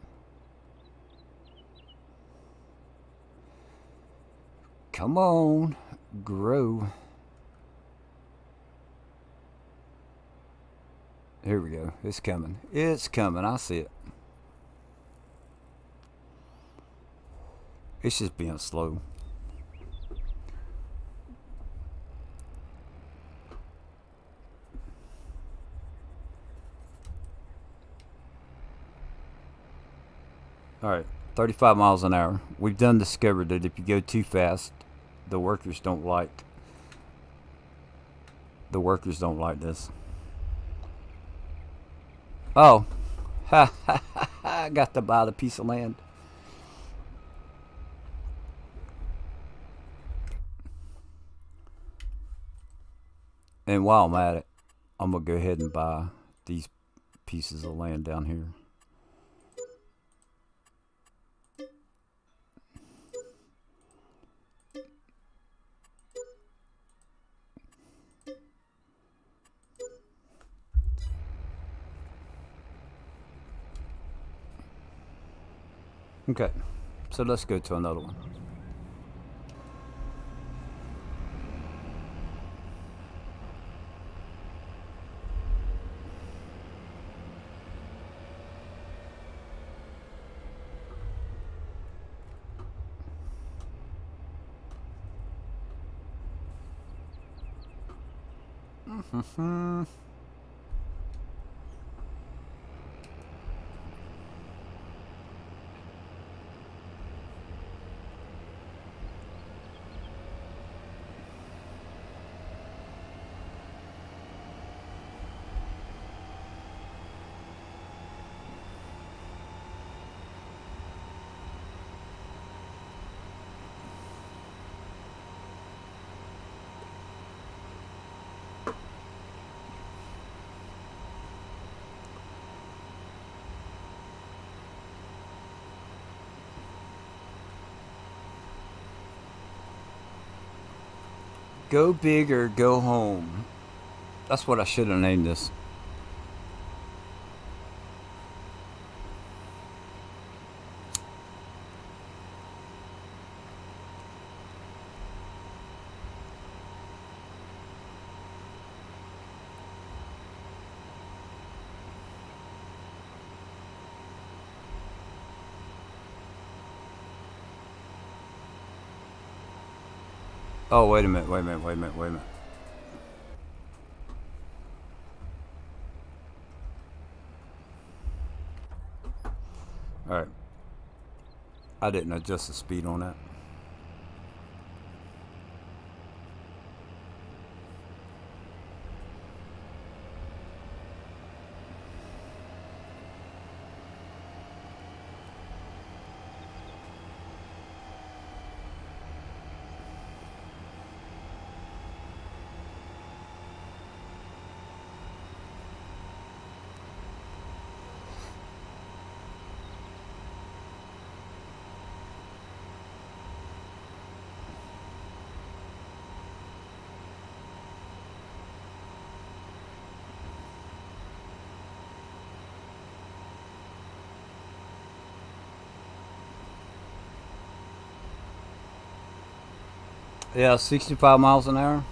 Come on, grow. Here we go. It's coming. It's coming. I see it. It's just being slow. Alright, 35 miles an hour. We've discovered that if you go too fast, the workers don't like this. Oh. Ha ha ha. I got to buy the piece of land. And while I'm at it, I'm going to go ahead and buy these pieces of land down here. Okay, so let's go to another one. Go big or go home. That's what I should have named this. Oh, wait a minute. Alright. I didn't adjust the speed on that. Yeah, 65 miles an hour.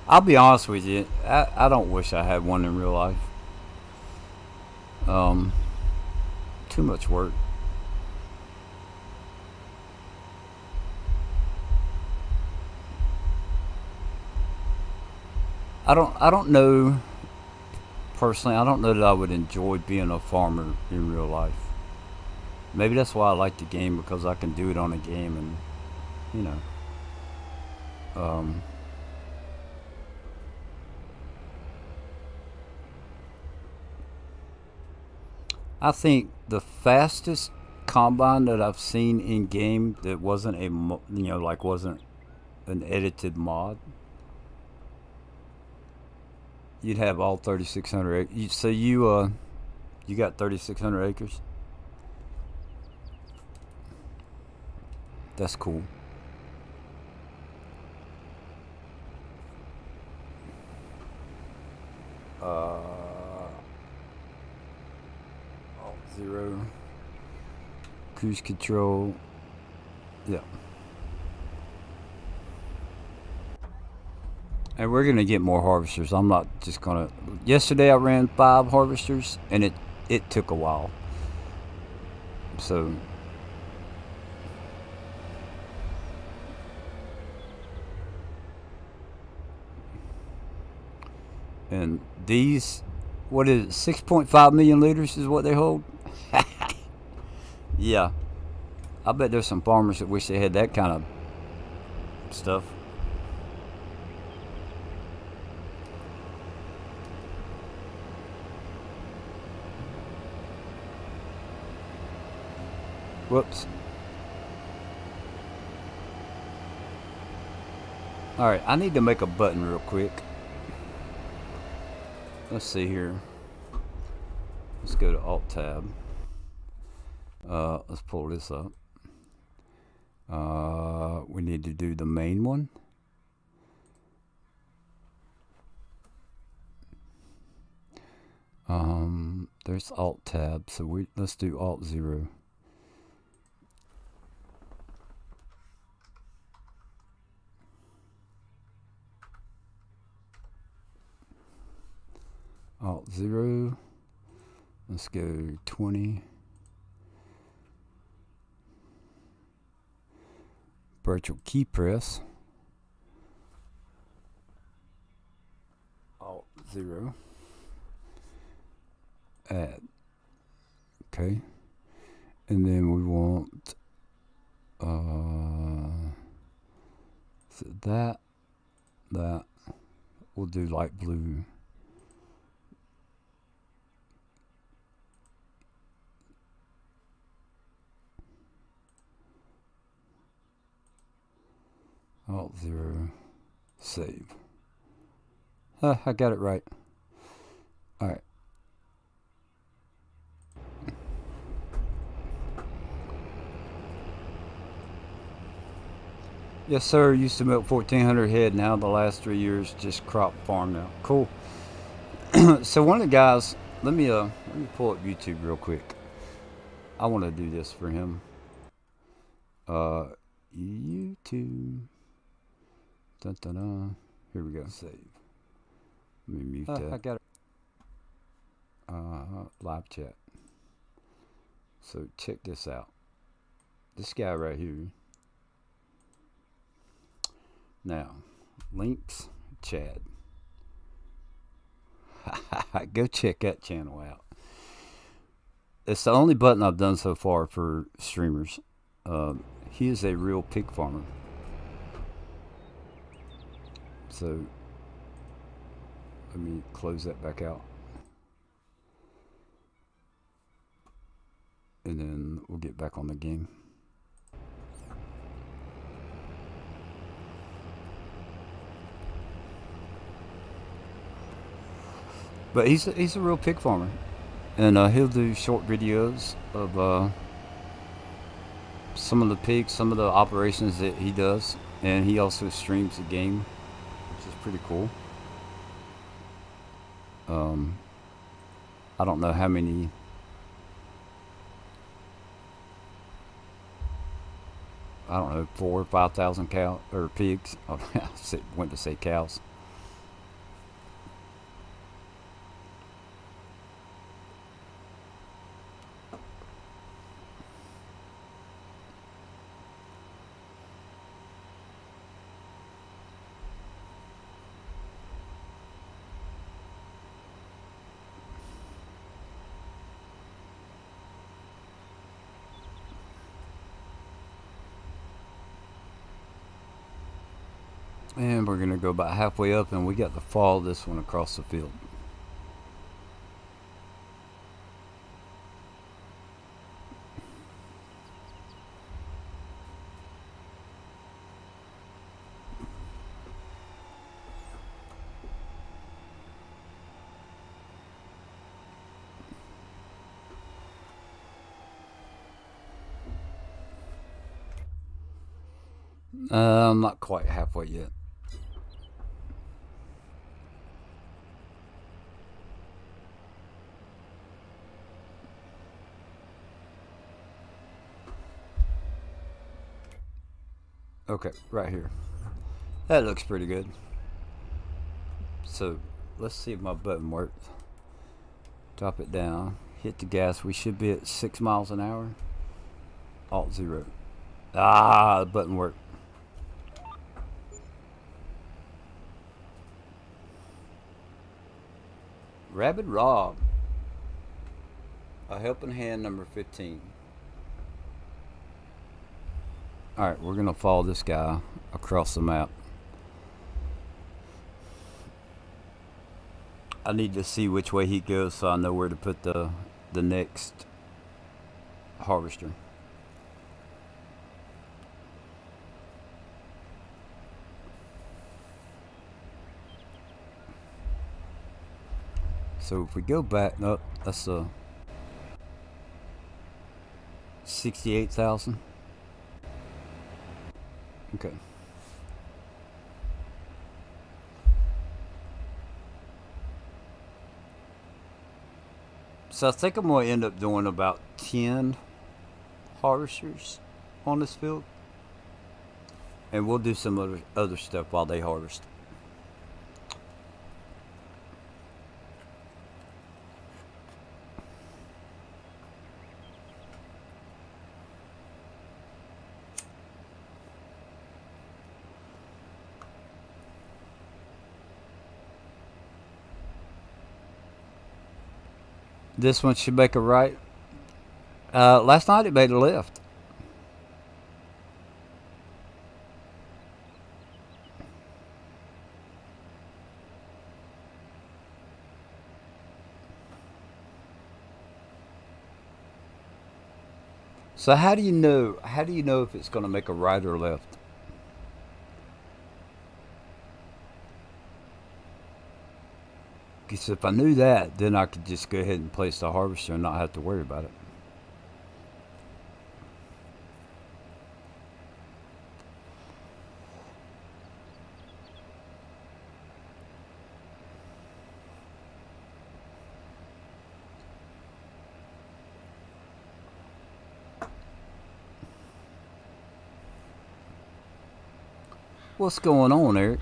I'll be honest with you. I don't wish I had one in real life. Um, Too much work. I don't know personally. I don't know that I would enjoy being a farmer in real life. Maybe that's why I like the game, because I can do it on a game, and you know. Um, I think the fastest combine that I've seen in game that wasn't like wasn't an edited mod, you'd have all 3,600 acres. So you got 3,600 acres. That's cool. Alt zero. Cruise control. Yeah. And we're gonna get more harvesters. I'm not just gonna. Yesterday I ran 5 harvesters, and it took a while. So and these, what is it? 6.5 million liters is what they hold. Yeah, I bet there's some farmers that wish they had that kind of stuff. Whoops. Alright, I need to make a button real quick. Let's see here. Let's go to Alt Tab. Let's pull this up. We need to do the main one. There's Alt Tab, so let's do Alt 0. Alt 0. Let's go 20. Virtual key press. Alt 0. Add. Okay. And then we want so that we'll do light blue. Alt 0, save. I got it right. Alright. Yes, sir. Used to milk 1,400 head. Now the last 3 years, just crop farm now. Cool. So one of the guys, let me pull up YouTube real quick. I want to do this for him. YouTube. Dun, dun, dun. Here we go. Save. Let me mute that. I got it. Live chat. So check this out. This guy right here. Now, links, Chad. Go check that channel out. It's the only button I've done so far for streamers. He is a real pig farmer. So let me close that back out. And then we'll get back on the game. But he's a real pig farmer. And he'll do short videos of some of the pigs, some of the operations that he does. And he also streams the game, which is pretty cool. I don't know how many. I don't know, 4,000 or 5,000 cow or pigs. I went to say cows. And we're going to go about halfway up, and we got to follow this one across the field. I'm not quite halfway yet. Okay, right here. That looks pretty good. So let's see if my button works. Drop it down. Hit the gas. We should be at 6 miles an hour. Alt 0. Ah, the button worked. Rabid Rob. A helping hand number 15. Alright, we're going to follow this guy across the map. I need to see which way he goes so I know where to put the next harvester. So if we go back, no, that's 68,000. Okay. So I think I'm going to end up doing about 10 harvesters on this field. And we'll do some other stuff while they harvest. This one should make a right. Last night it made a left. So how do you know? How do you know if it's going to make a right or left? Because if I knew that, then I could just go ahead and place the harvester and not have to worry about it. What's going on, Eric?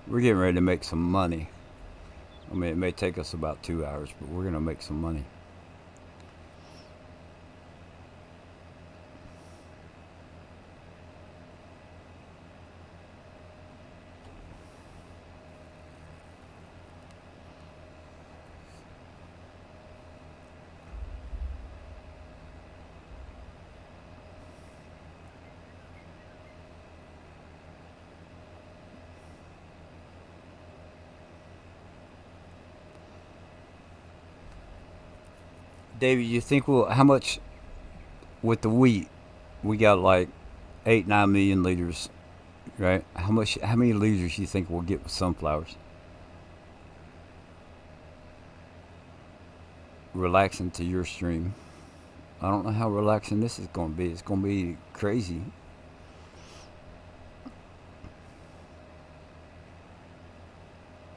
We're getting ready to make some money. I mean, it may take us about 2 hours, but we're going to make some money. David, you think how much with the wheat? We got like 8-9 million liters, right? How many liters do you think we'll get with sunflowers? Relaxing to your stream. I don't know how relaxing this is going to be. It's going to be crazy.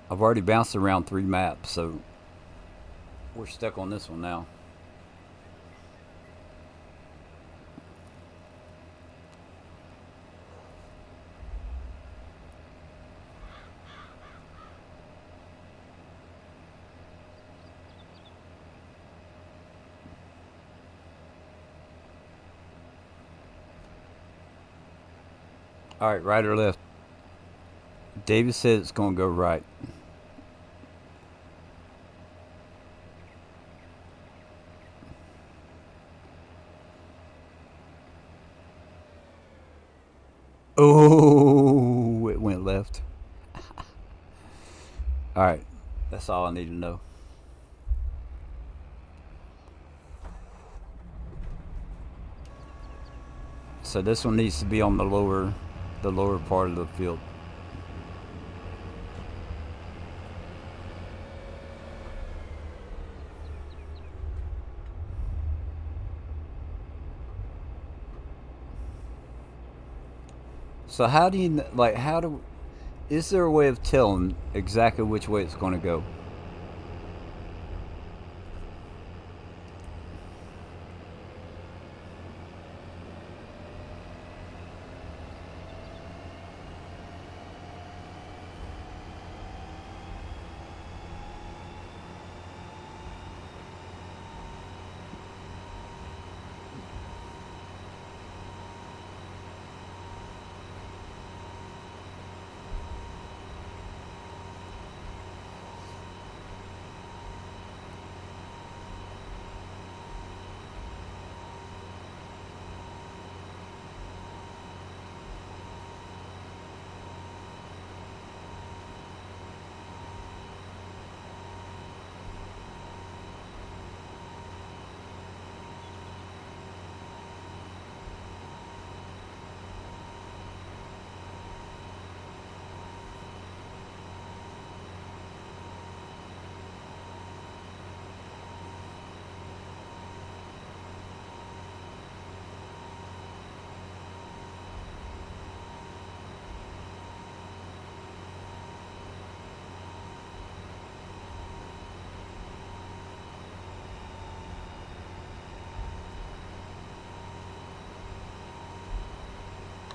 I've already bounced around 3 maps, so we're stuck on this one now. All right, right or left? David said it's going to go right. Oh, it went left. All right, that's all I need to know. So this one needs to be on the lower part of the field. So how do you like? How do? Is there a way of telling exactly which way it's going to go?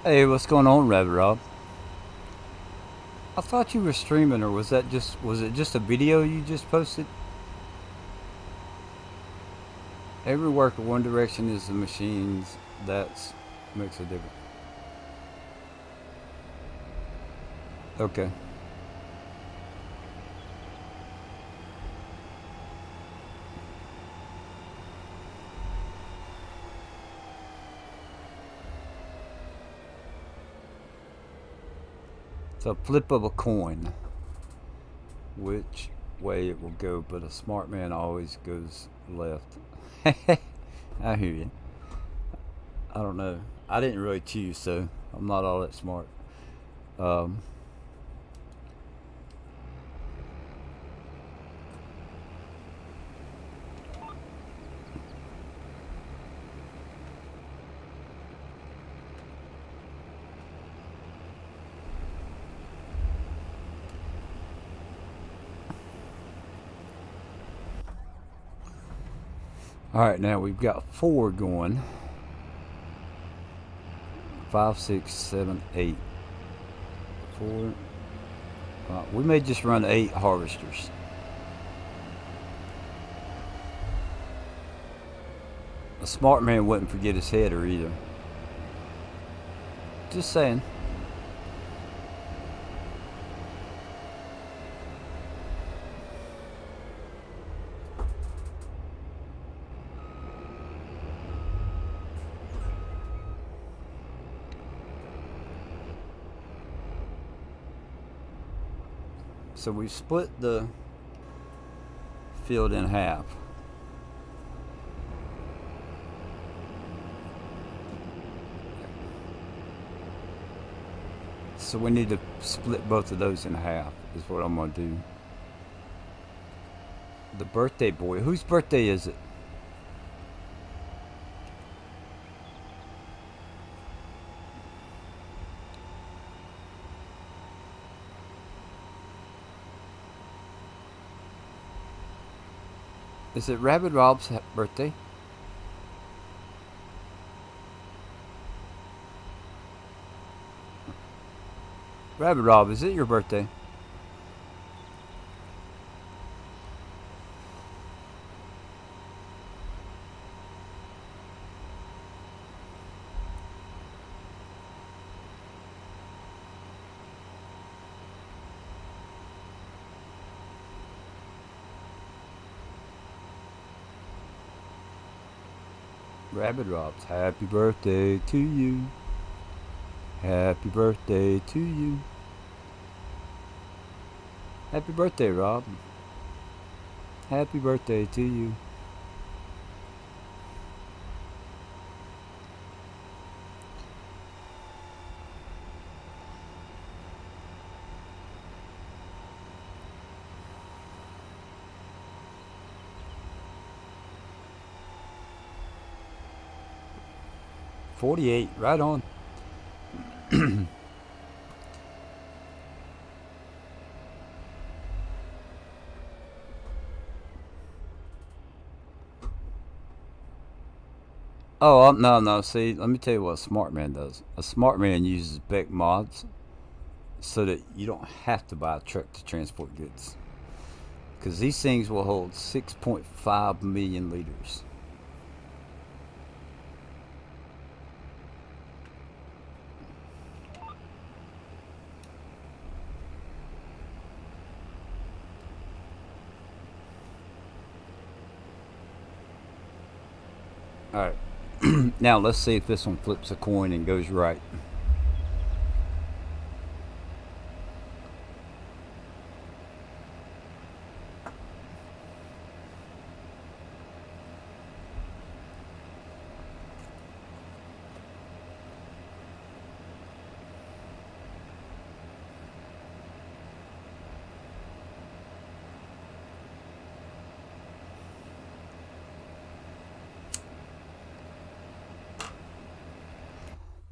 Hey, what's going on, Rabbit Rob? I thought you were streaming, or was it just a video you just posted? Every work of One Direction is the machines. That's makes a difference. Okay. It's a flip of a coin, which way it will go, but a smart man always goes left. I hear you. I don't know. I didn't really choose, so I'm not all that smart. Um, all right, now we've got four going. 5, 6, 7, 8. Four. We may just run 8 harvesters. A smart man wouldn't forget his header either. Just saying. So we split the field in half. So we need to split both of those in half is what I'm going to do. The birthday boy. Whose birthday is it? Is it Rabbit Rob's birthday? Rabbit Rob, is it your birthday? Rabbit Rob's happy birthday to you. Happy birthday to you. Happy birthday, Rob. Happy birthday to you. $48, right on. Oh, no, no. See, let me tell you what a smart man does. A smart man uses Beck mods so that you don't have to buy a truck to transport goods. Because these things will hold 6.5 million liters. Alright. Now let's see if this one flips a coin and goes right.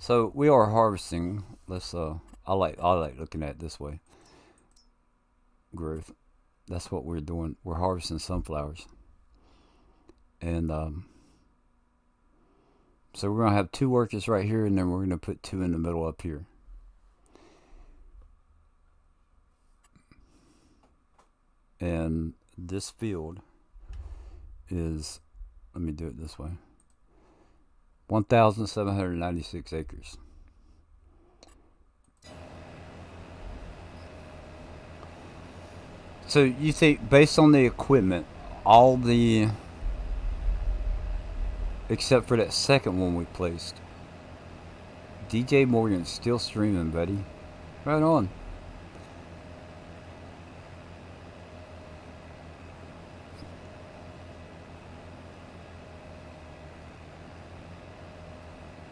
So we are harvesting. I like looking at it this way. Growth. That's what we're doing. We're harvesting sunflowers. And so we're gonna have 2 workers right here, and then we're gonna put 2 in the middle up here. And this field is, let me do it this way, 1,796 acres. So you think, based on the equipment, all the, except for that second one we placed, DJ Morgan's still streaming, buddy. Right on.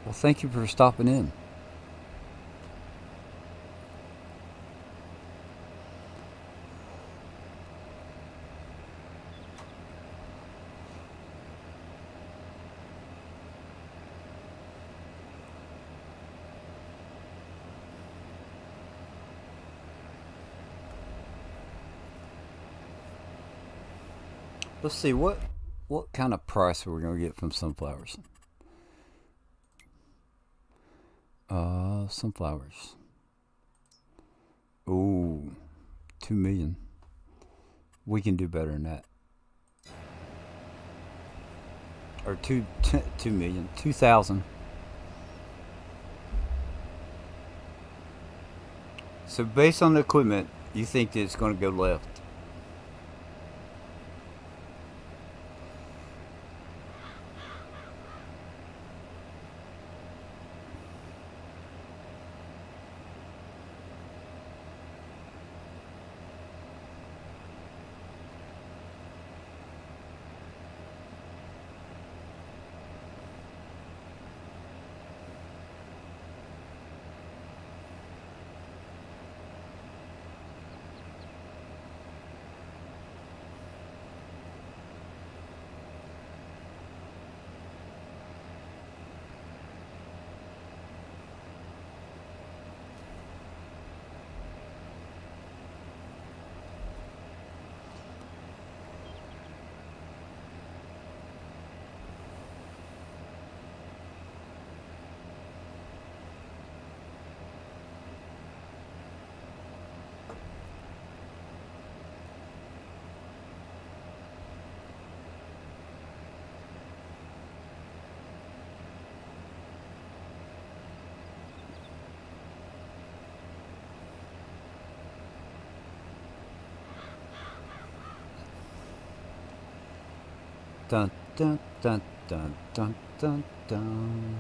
Well, thank you for stopping in. Let's see what kind of price are we gonna get from sunflowers. Sunflowers. Ooh, 2 million. We can do better than that. Or 2 million, 2,000. So based on the equipment, you think that it's going to go left? Dun dun dun dun dun dun dun.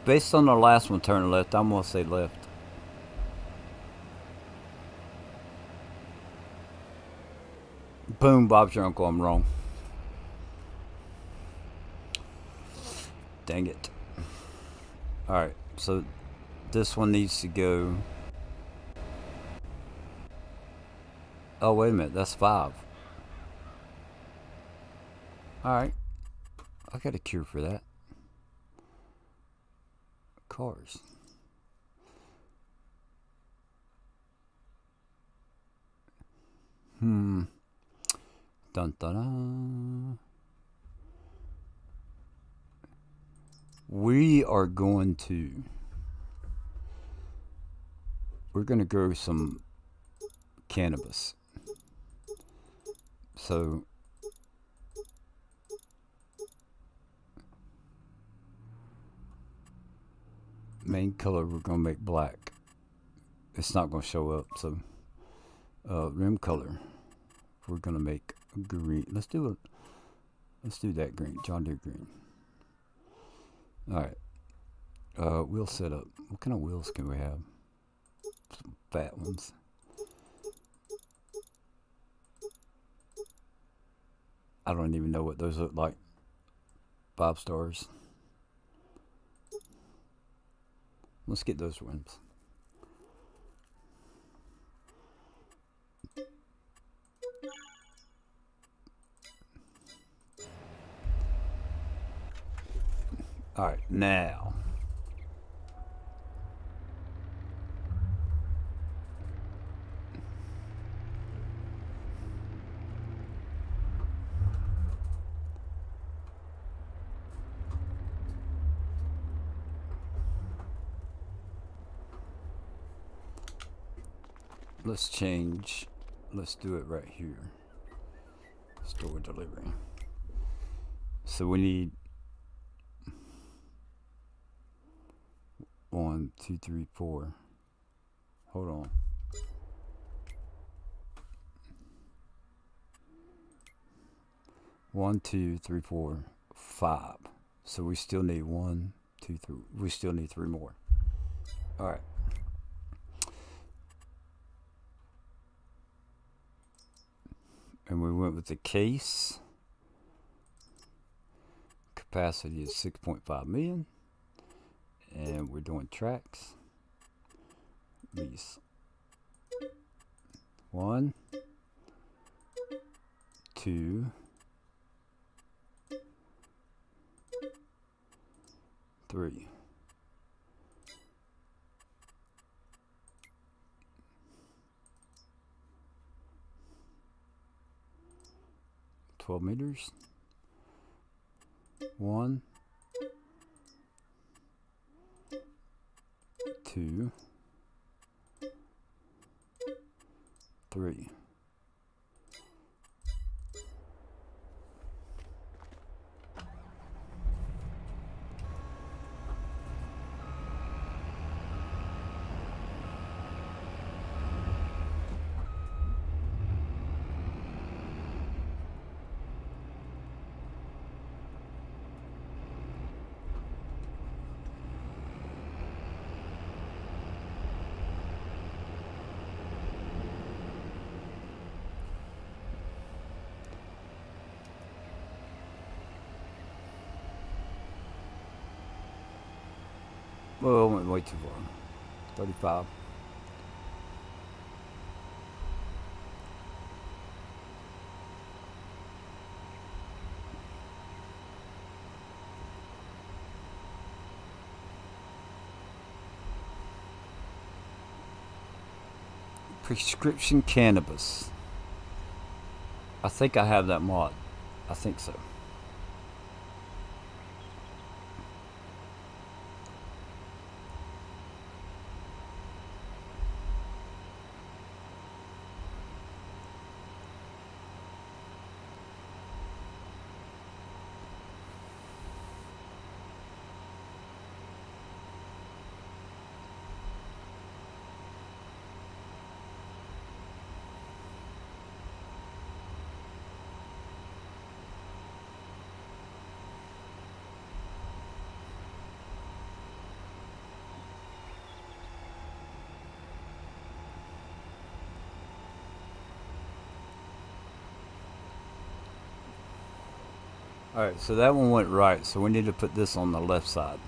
Based on the last one, turn left. I'm gonna say left. Boom, Bob's your uncle. I'm wrong. Dang it. Alright, so this one needs to go. Oh, wait a minute. That's 5. Alright. I got a cure for that. Cars. Dun dun dun. We are going to. We're going to grow some cannabis. So main color we're going to make black. It's not going to show up. So rim color we're going to make green. Let's do that green, John Deere green. All right. Wheel setup. What kind of wheels can we have? Some fat ones. I don't even know what those look like. 5 stars. Let's get those rims. All right, now. Let's change. Let's do it right here. Store delivery. So we need 1, 2, 3, 4. Hold on. One, 2, 3, 4, 5. So we still need 1, 2, 3. We still need 3 more. All right. And we went with the case. Capacity is 6.5 million. And we're doing tracks. These. 1, 2, 3. $12 meters. 1, 2, 3. Well, I went way too far. 35. Prescription cannabis. I think I have that mod. I think so. Alright, so that one went right, so we need to put this on the left side.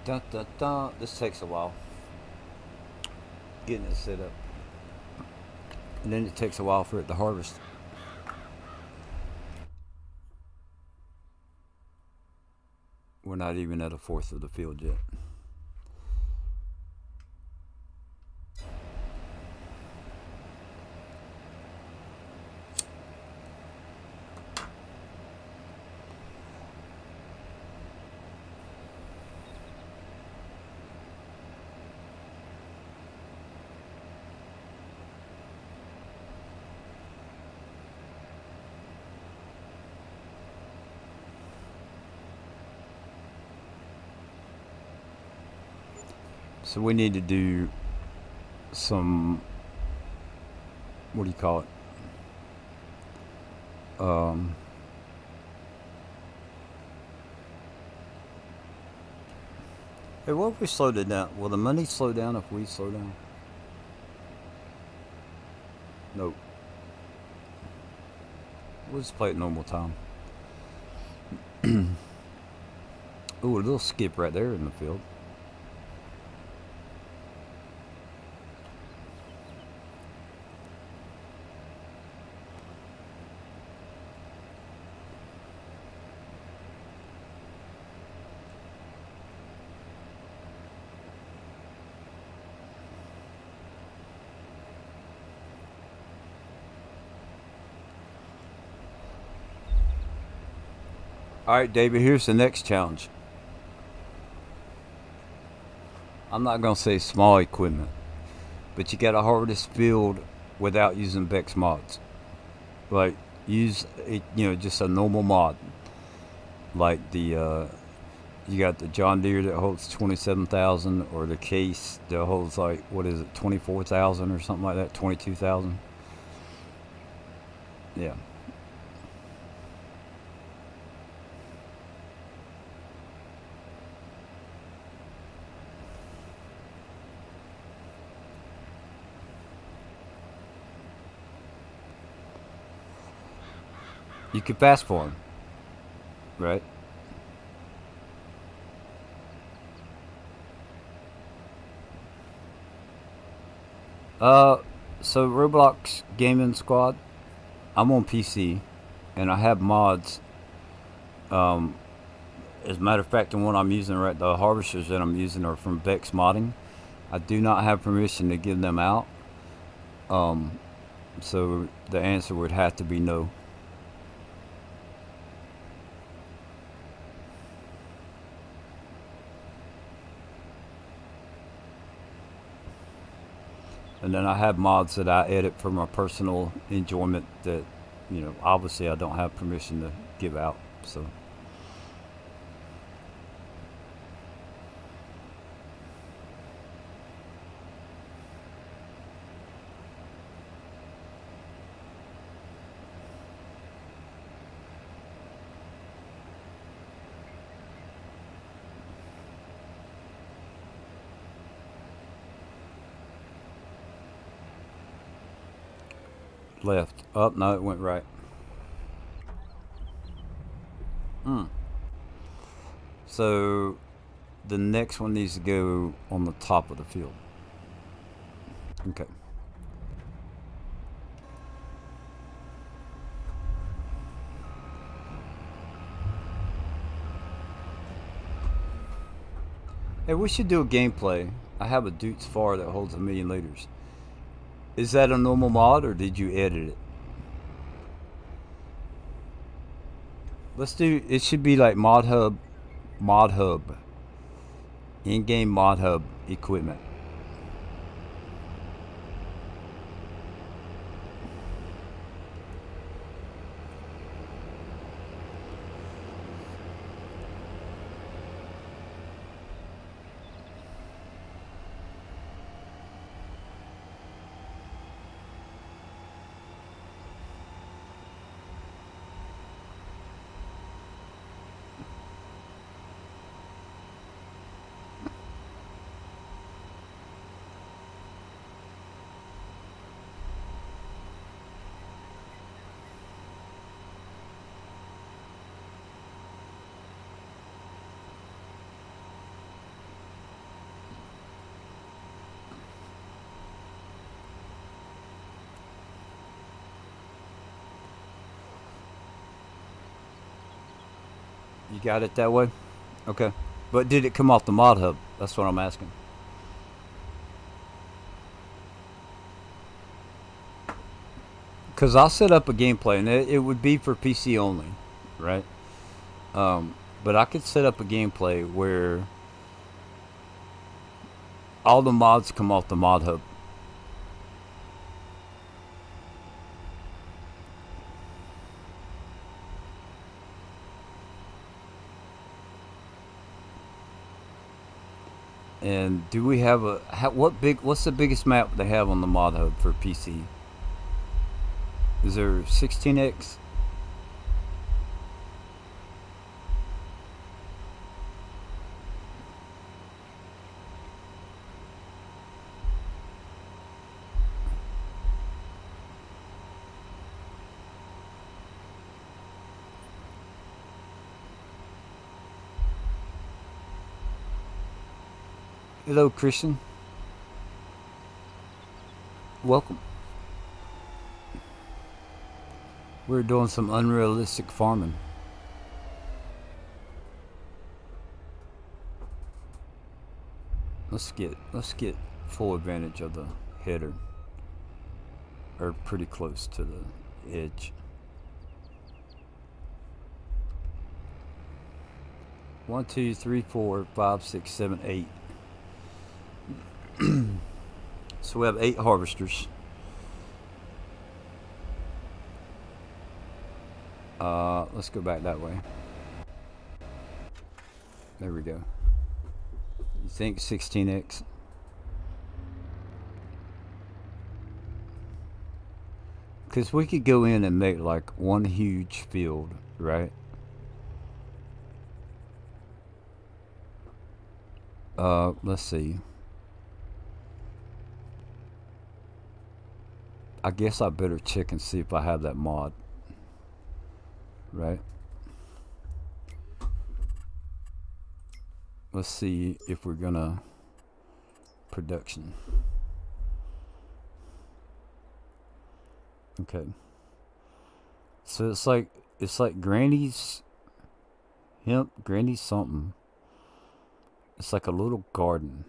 Dun, dun, dun. This takes a while getting it set up, and then it takes a while for it to harvest. We're not even at a fourth of the field yet. So we need to do some, what do you call it? Hey, what if we slowed it down? Will the money slow down if we slow down? Nope. We'll just play at normal time. Ooh, a little skip right there in the field. All right, David, here's the next challenge. I'm not going to say small equipment, but you got to harvest field without using Bex mods. Like, use, just a normal mod. Like you got the John Deere that holds 27,000, or the case that holds, like, what is it, 24,000 or something like that, 22,000. Yeah. You could fast forward, right? Uh, so Roblox Gaming Squad, I'm on PC, and I have mods. Um, as a matter of fact, the one I'm using, right, the harvesters that I'm using are from Bex Modding. I do not have permission to give them out. Um, so the answer would have to be no. And then I have mods that I edit for my personal enjoyment that, obviously I don't have permission to give out. So left. Oh, no, it went right. Mm. So the next one needs to go on the top of the field. Okay. Hey, we should do a gameplay. I have a Dukes Far that holds 1,000,000 liters. Is that a normal mod, or did you edit it? Let's do. It should be like Mod Hub, in-game Mod Hub equipment. You got it that way? Okay. But did it come off the mod hub? That's what I'm asking. Because I'll set up a gameplay, and it would be for PC only, right? But I could set up a gameplay where all the mods come off the mod hub. And do we have what's the biggest map they have on the mod hub for PC? Is there 16x? Hello, Christian. Welcome. We're doing some unrealistic farming. Let's get full advantage of the header, or pretty close to the edge. 1, 2, 3, 4, 5, 6, 7, 8. So we have 8 harvesters. Let's go back that way. There we go. You think 16x? Because we could go in and make like one huge field, right? Let's see. I guess I better check and see if I have that mod. Right? Let's see if we're gonna production. Okay. So it's like Granny's hemp, Granny's something. It's like a little garden.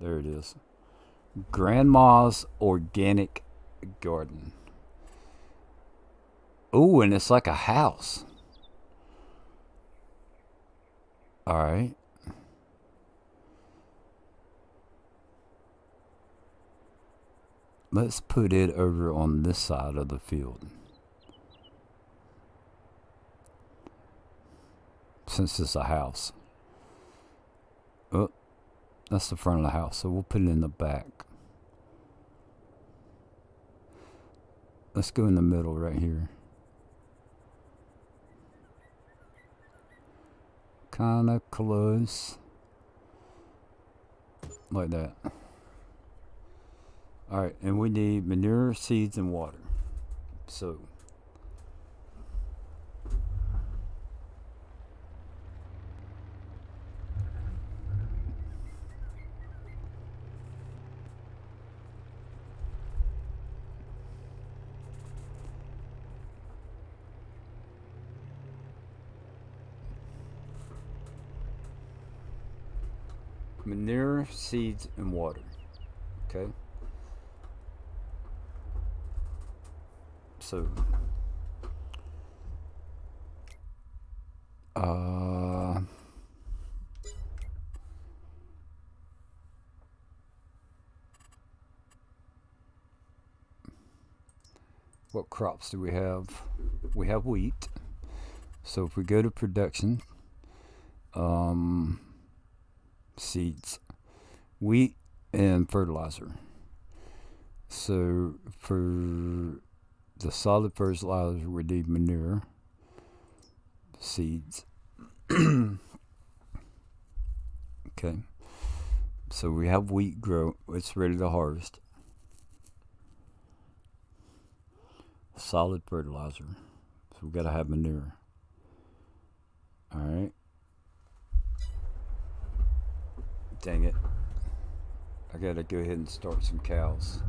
There it is. Grandma's Organic Garden. Oh, and it's like a house. Alright. Let's put it over on this side of the field. Since it's a house. Oh, that's the front of the house, so we'll put it in the back. Let's go in the middle right here. Kinda close. Like that. Alright, and we need manure, seeds, and water. So manure, seeds, and water. Okay. So what crops do we have? We have wheat. So if we go to production, seeds, wheat, and fertilizer. So for the solid fertilizer, we need manure, seeds. Okay. So we have wheat grow. It's ready to harvest. Solid fertilizer. So we gotta have manure. Alright. Dang it. I gotta go ahead and start some cows.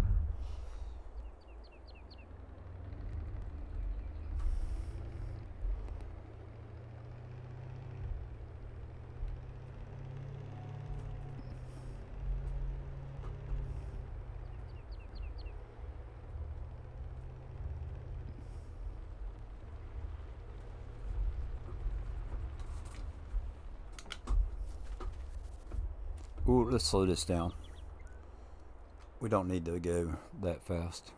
Ooh, let's slow this down. We don't need to go that fast.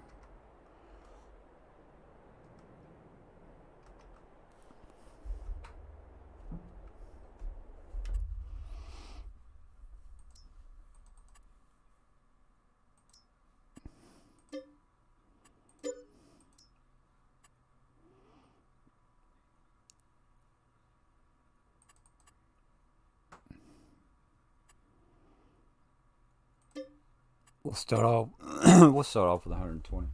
We'll start off. We'll start off with 120.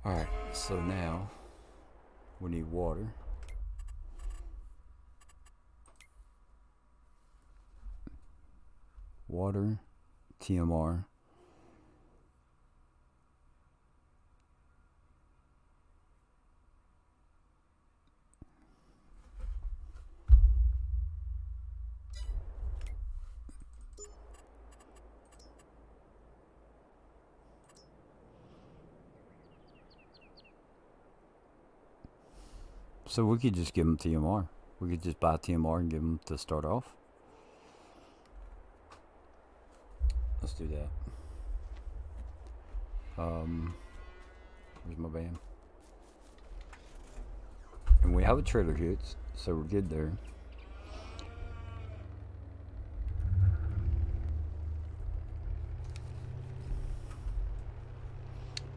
All right. So now we need water. Water, TMR. So we could just give them TMR. We could just buy TMR and give them to start off. Let's do that. Where's my band? And we have a trailer hits, so we're good there.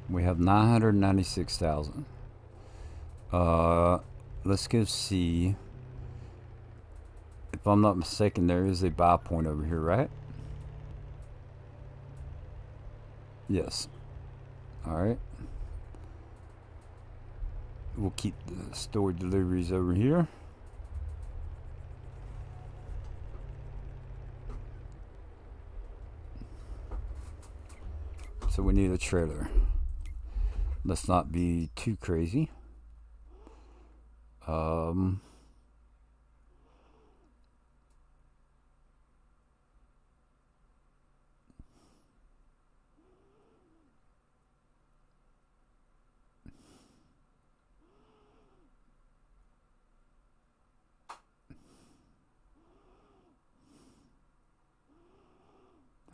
We have 996,000. Let's go see. If I'm not mistaken, there is a buy point over here, right? Yes. Alright. We'll keep the stored deliveries over here. So we need a trailer. Let's not be too crazy.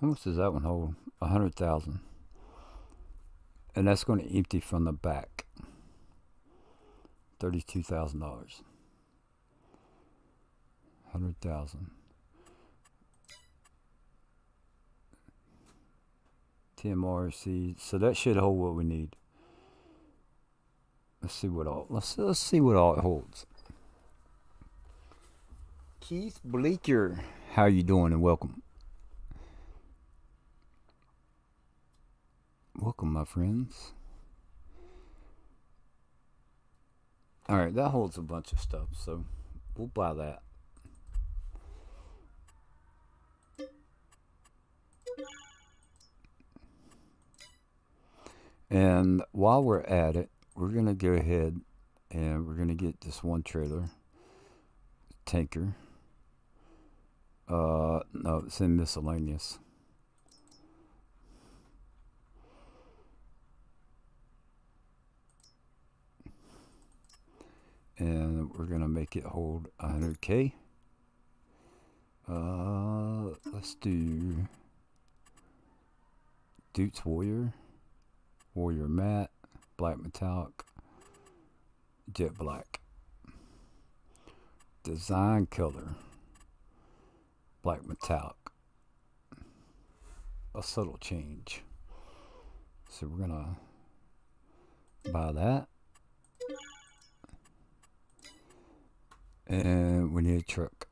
How much does that one hold? 100,000. And that's going to empty from the back. $32,000. 100,000. TMRC. So that should hold what we need. Let's see what all. Let's see what all it holds. Keith Bleeker, how are you doing? And welcome. Welcome, my friends. Alright, that holds a bunch of stuff, so we'll buy that. And while we're at it, we're going to go ahead and we're going to get this one trailer. Tanker. No, it's in miscellaneous. And we're gonna make it hold 100K. Let's do Duke's Warrior, Warrior Matte, Black Metallic, Jet Black. Design color, Black Metallic. A subtle change. So we're gonna buy that. And we need a truck.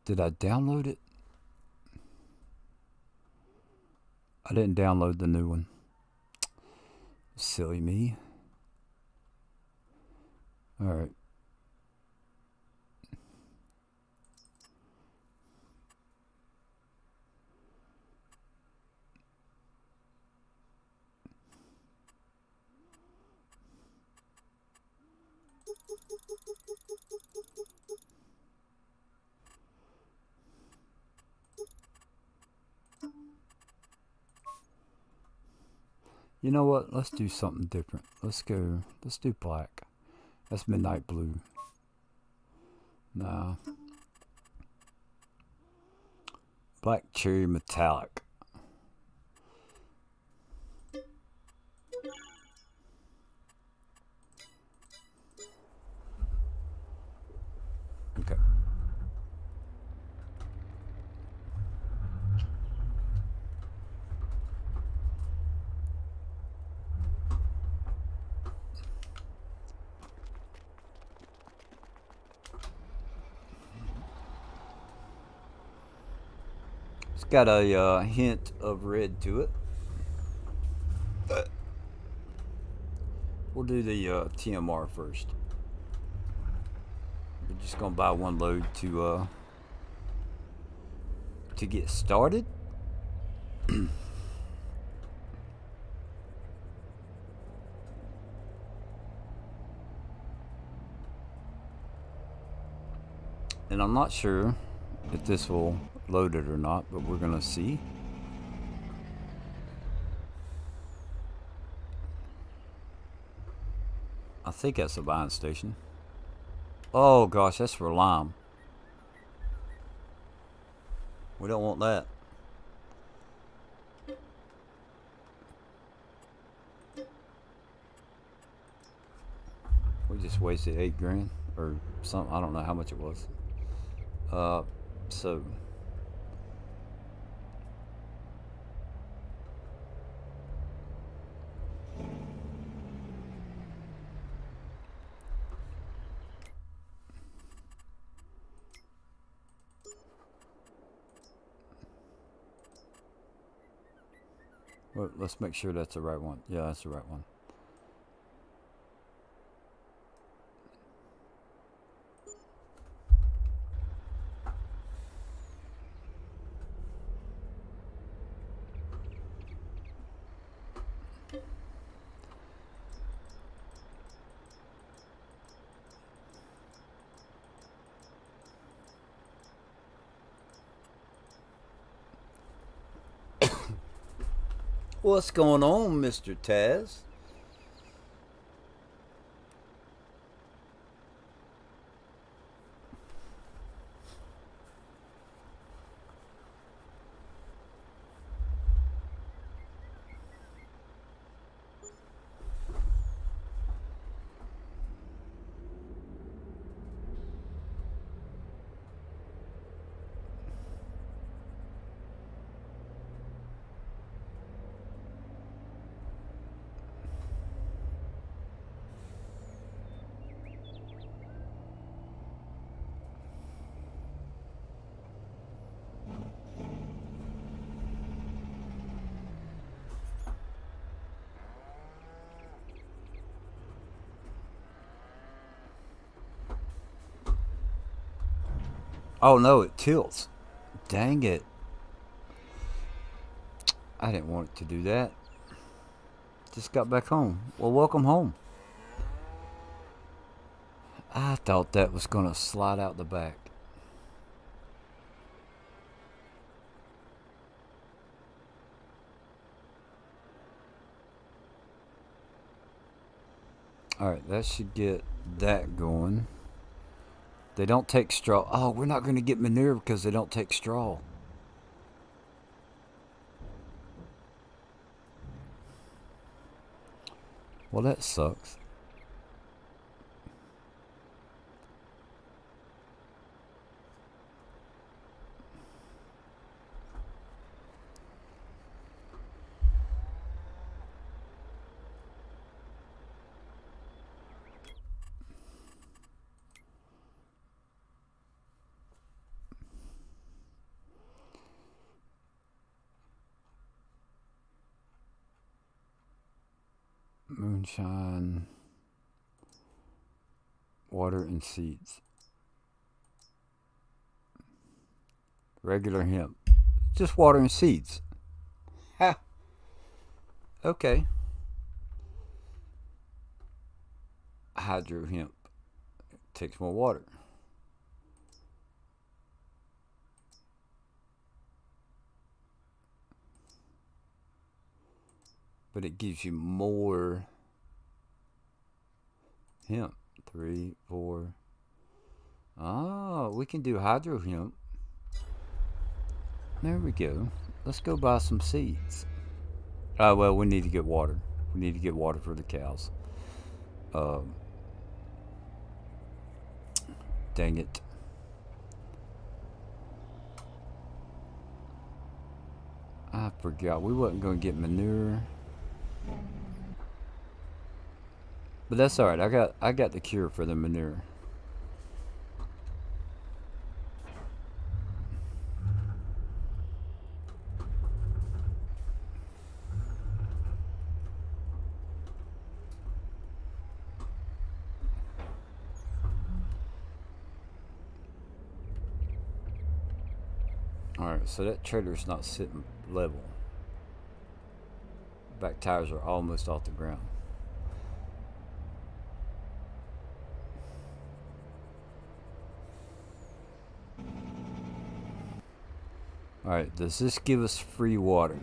Did I download it? I didn't download the new one. Silly me. Alright. You know what? Let's do something different. Let's do black. That's midnight blue. Nah. Black cherry metallic. Okay. It's got a hint of red to it. We'll do the TMR first. We're just gonna buy one load to get started. And I'm not sure if this will load it or not, but we're gonna see. I think that's a buying station. Oh gosh, that's for lime. We don't want that. We just wasted $8 grand or something. I don't know how much it was. So well, let's make sure that's the right one. Yeah, that's the right one. What's going on, Mr. Taz? Oh no, it tilts. Dang it. I didn't want it to do that. Just got back home. Well, welcome home. I thought that was gonna slide out the back. Alright, that should get that going. They don't take straw. Oh, we're not going to get manure because they don't take straw. Well, that sucks. Moonshine, water and seeds. Regular hemp. Just water and seeds. Ha! Okay. Hydro hemp. Takes more water. but it gives you more hemp. 3, 4. Oh, we can do hydro hemp. There we go. Let's go buy some seeds. Well, we need to get water. We need to get water for the cows. Dang it. I forgot. We wasn't going to get manure. But that's alright. I got the cure for the manure. Alright, so that trailer's not sitting level. Back tires are almost off the ground. Alright, does this give us free water?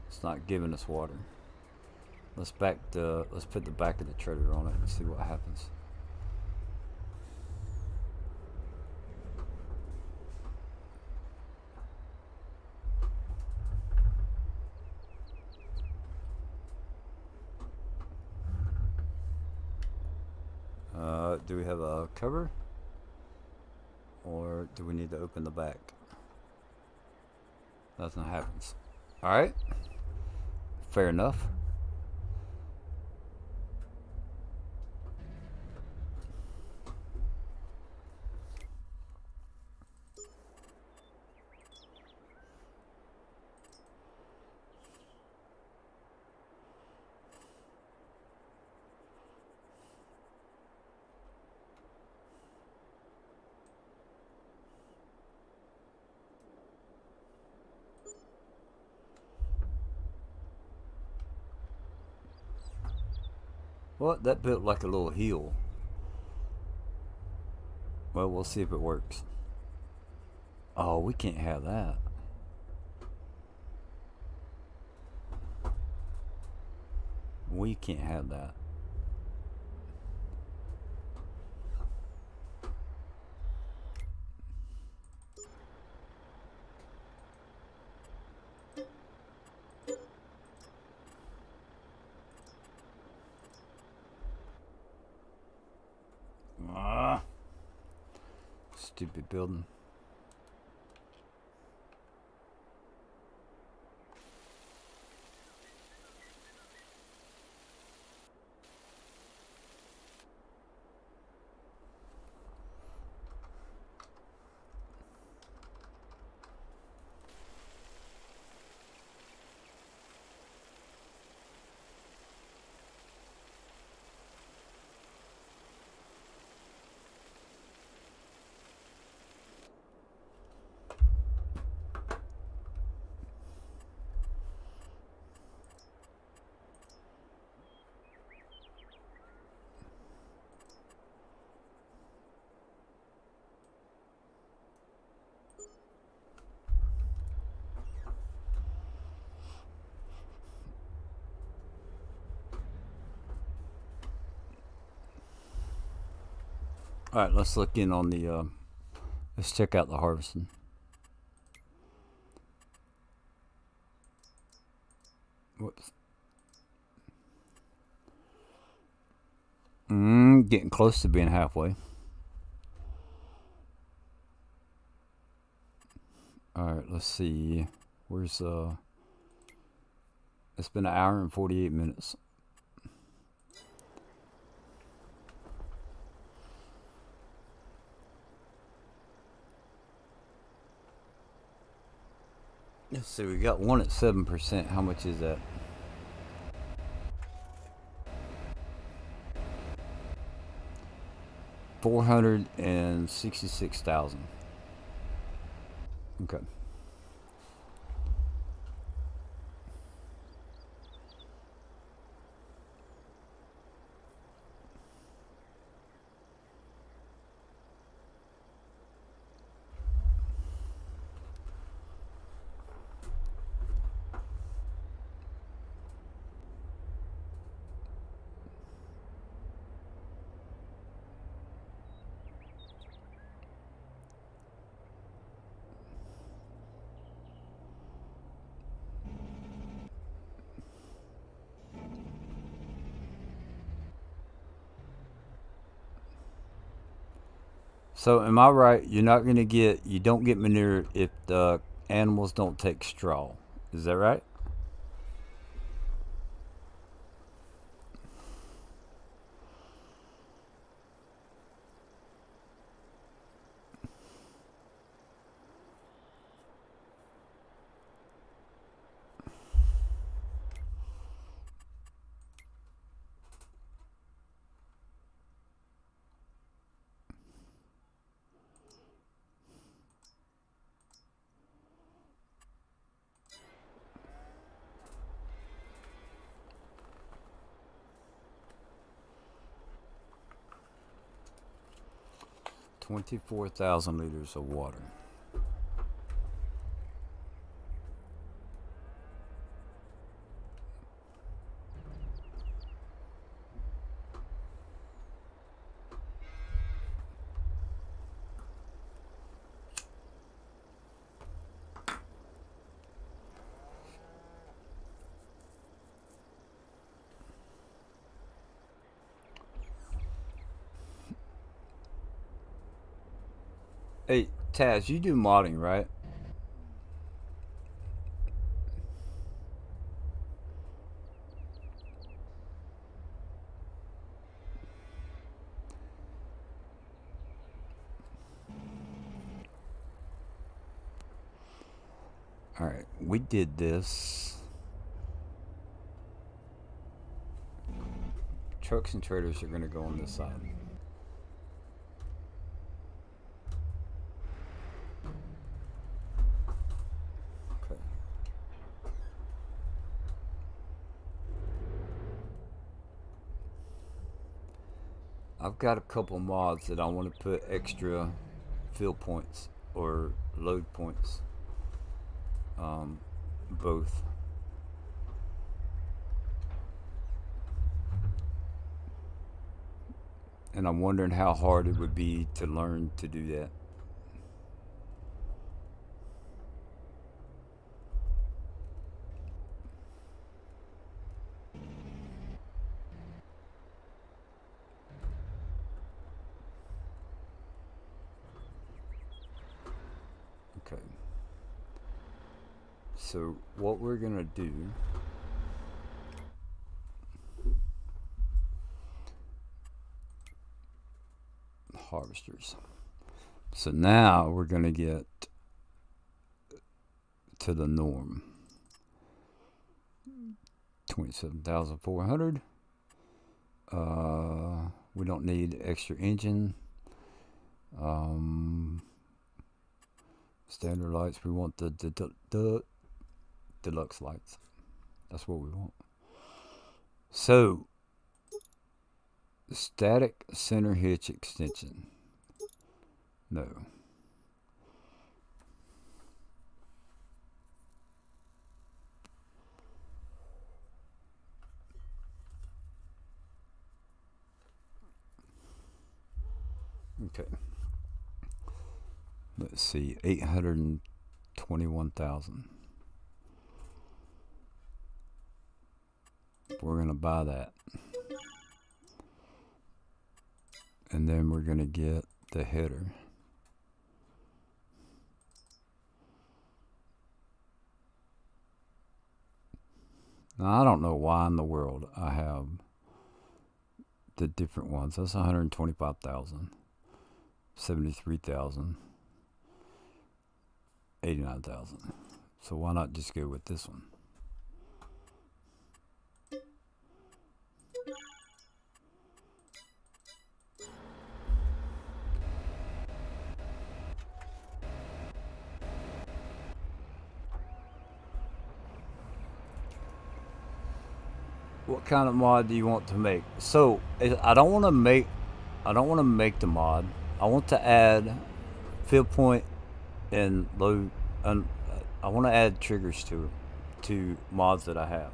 It's not giving us water. Let's put the back of the trailer on it and see what happens. Do we have a cover? Or do we need to open the back? Nothing happens. Alright. Fair enough. What? That built like a little hill. Well, we'll see if it works. Oh, we can't have that. We can't have that. Stupid building. All right, let's look in on the. Let's check out the harvesting. Whoops. Getting close to being halfway. All right, let's see. Where's It's been 1 hour and 48 minutes. Let's see, we got one at 7%. How much is that? $466,000. Okay. So am I right? You don't get manure if the animals don't take straw. Is that right? $24,000 of water. Hey, Taz, you do modding, right? All right, we did this. Trucks and trailers are going to go on this side. Okay. I've got a couple mods that I want to put extra fill points or load points. Both. And I'm wondering how hard it would be to learn to do that. Okay. So what we're gonna do, harvesters. So now we're gonna get to the norm. 27,400. We don't need extra engine. Standard lights. We want the deluxe lights. That's what we want. So, static center hitch extension. No. Okay. Let's see. 821,000. We're going to buy that. And then we're going to get the header. Now, I don't know why in the world I have the different ones. That's 125,000, 73,000, 89,000. So why not just go with this one? What kind of mod do you want to make? So I don't want to make the mod. I want to add fill point and load. I want to add triggers to it, to mods that I have.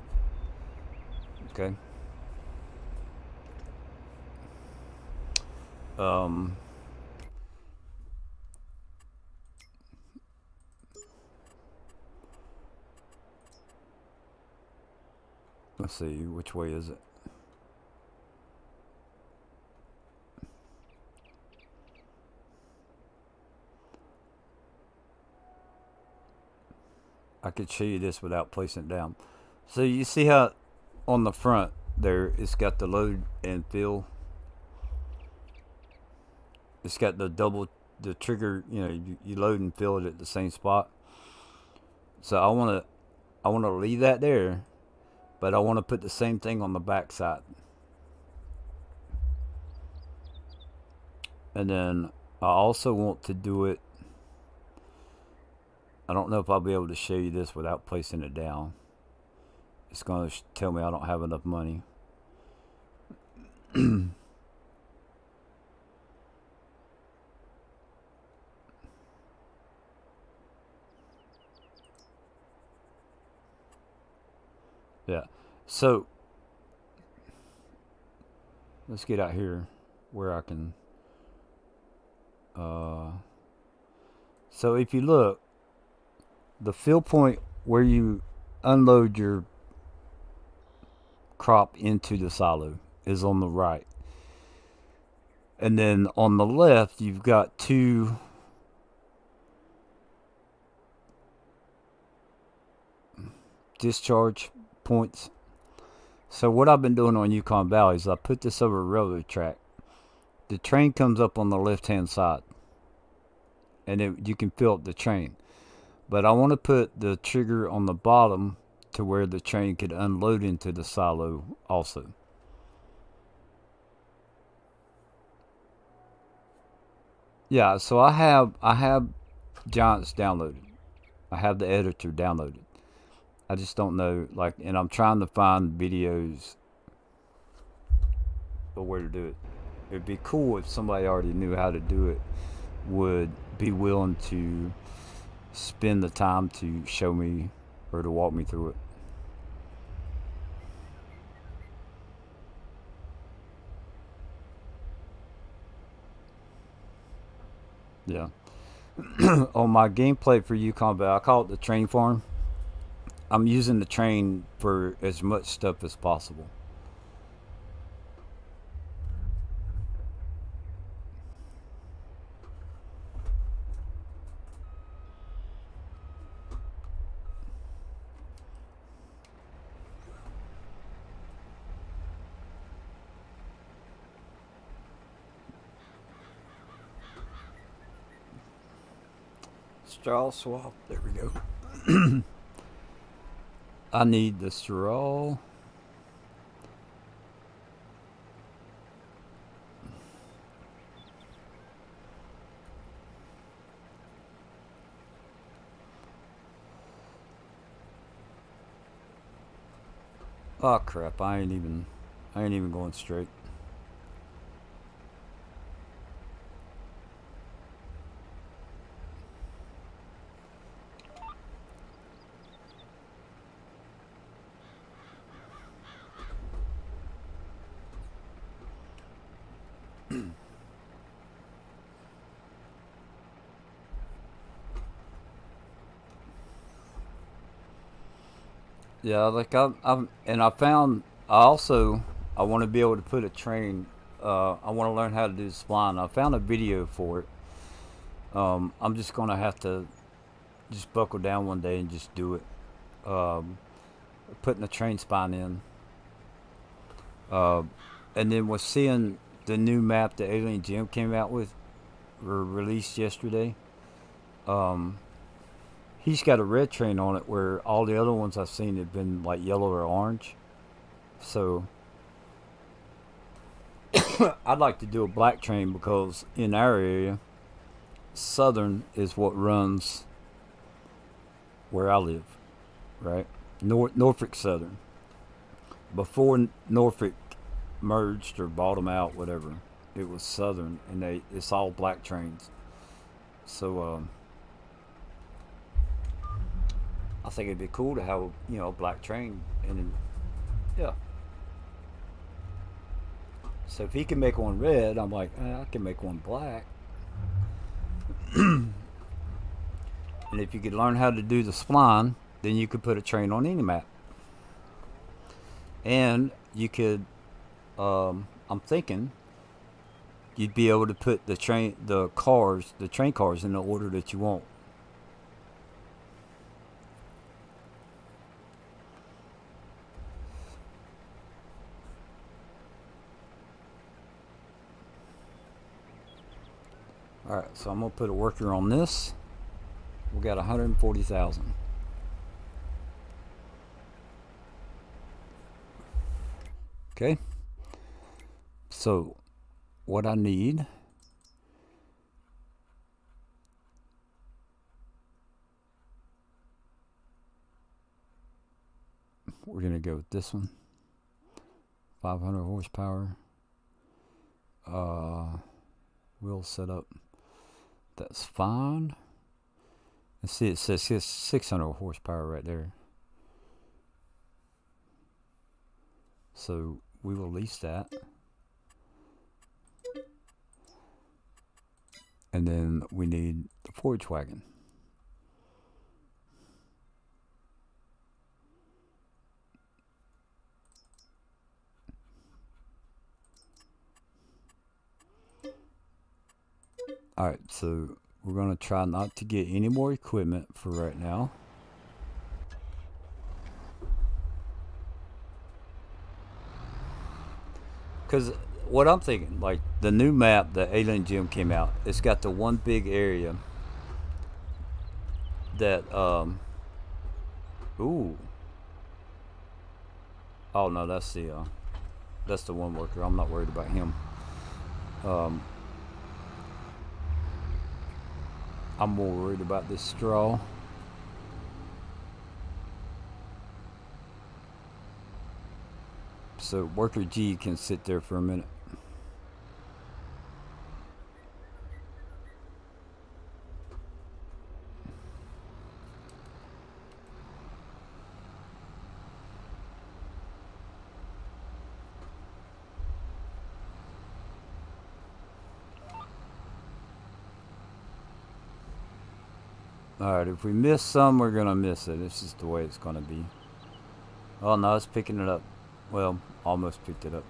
Okay. Um, let's see, which way is it? I could show you this without placing it down. So you see how on the front there it's got the load and fill. It's got the trigger. You know, you load and fill it at the same spot. So I want to leave that there, but I want to put the same thing on the back side. And then I also want to do it. I don't know if I'll be able to show you this without placing it down. It's going to tell me I don't have enough money. Yeah. So let's get out here where I can. So if you look, the fill point where you unload your crop into the silo is on the right. And then on the left, you've got two discharge points. So what I've been doing on Yukon Valley is I put this over a railroad track. The train comes up on the left-hand side, and you can fill up the train. But I want to put the trigger on the bottom to where the train could unload into the silo also. Yeah, so I have Giants downloaded. I have the editor downloaded. I just don't know, like, and I'm trying to find videos of where to do it. It'd be cool if somebody already knew how to do it, would be willing to spend the time to show me or to walk me through it. Yeah. On my gameplay for Yukon Valley, I call it the train farm. I'm using the train for as much stuff as possible. Straw swap. There we go. I need the straw. Oh crap! I ain't even going straight. Yeah, like and I found I also I want to be able to put a train. I want to learn how to do the spline. I found a video for it. I'm just gonna have to just buckle down one day and just do it. Um, Putting a train spine in, uh, and then was seeing the new map that Alien Jim came out with, or released yesterday. Um, he's got a red train on it, where all the other ones I've seen have been like yellow or orange. So I'd like to do a black train because in our area, Southern is what runs where I live, right? Norfolk Southern. Before Norfolk merged or bought them out, whatever, it was Southern, and it's all black trains. So I think it'd be cool to have a black train, and yeah. So if he can make one red, I'm like, I can make one black. And if you could learn how to do the spline, then you could put a train on any map. And you could, I'm thinking, you'd be able to put the train cars in the order that you want. Alright, so I'm going to put a worker on this. We got 140,000. Okay. So what I need, we're going to go with this one. 500 horsepower. Wheel setup. That's fine. Let's see, it says 600 horsepower right there. So we will lease that. And then we need the forage wagon. Alright, so we're going to try not to get any more equipment for right now. Because what I'm thinking, like the new map that Alien Gym came out, it's got the one big area that, ooh. Oh no, that's the one worker. I'm not worried about him. I'm more worried about this straw. So worker G can sit there for a minute. Alright, if we miss some, we're going to miss it. This is the way it's going to be. Oh no, it's picking it up. Well, almost picked it up.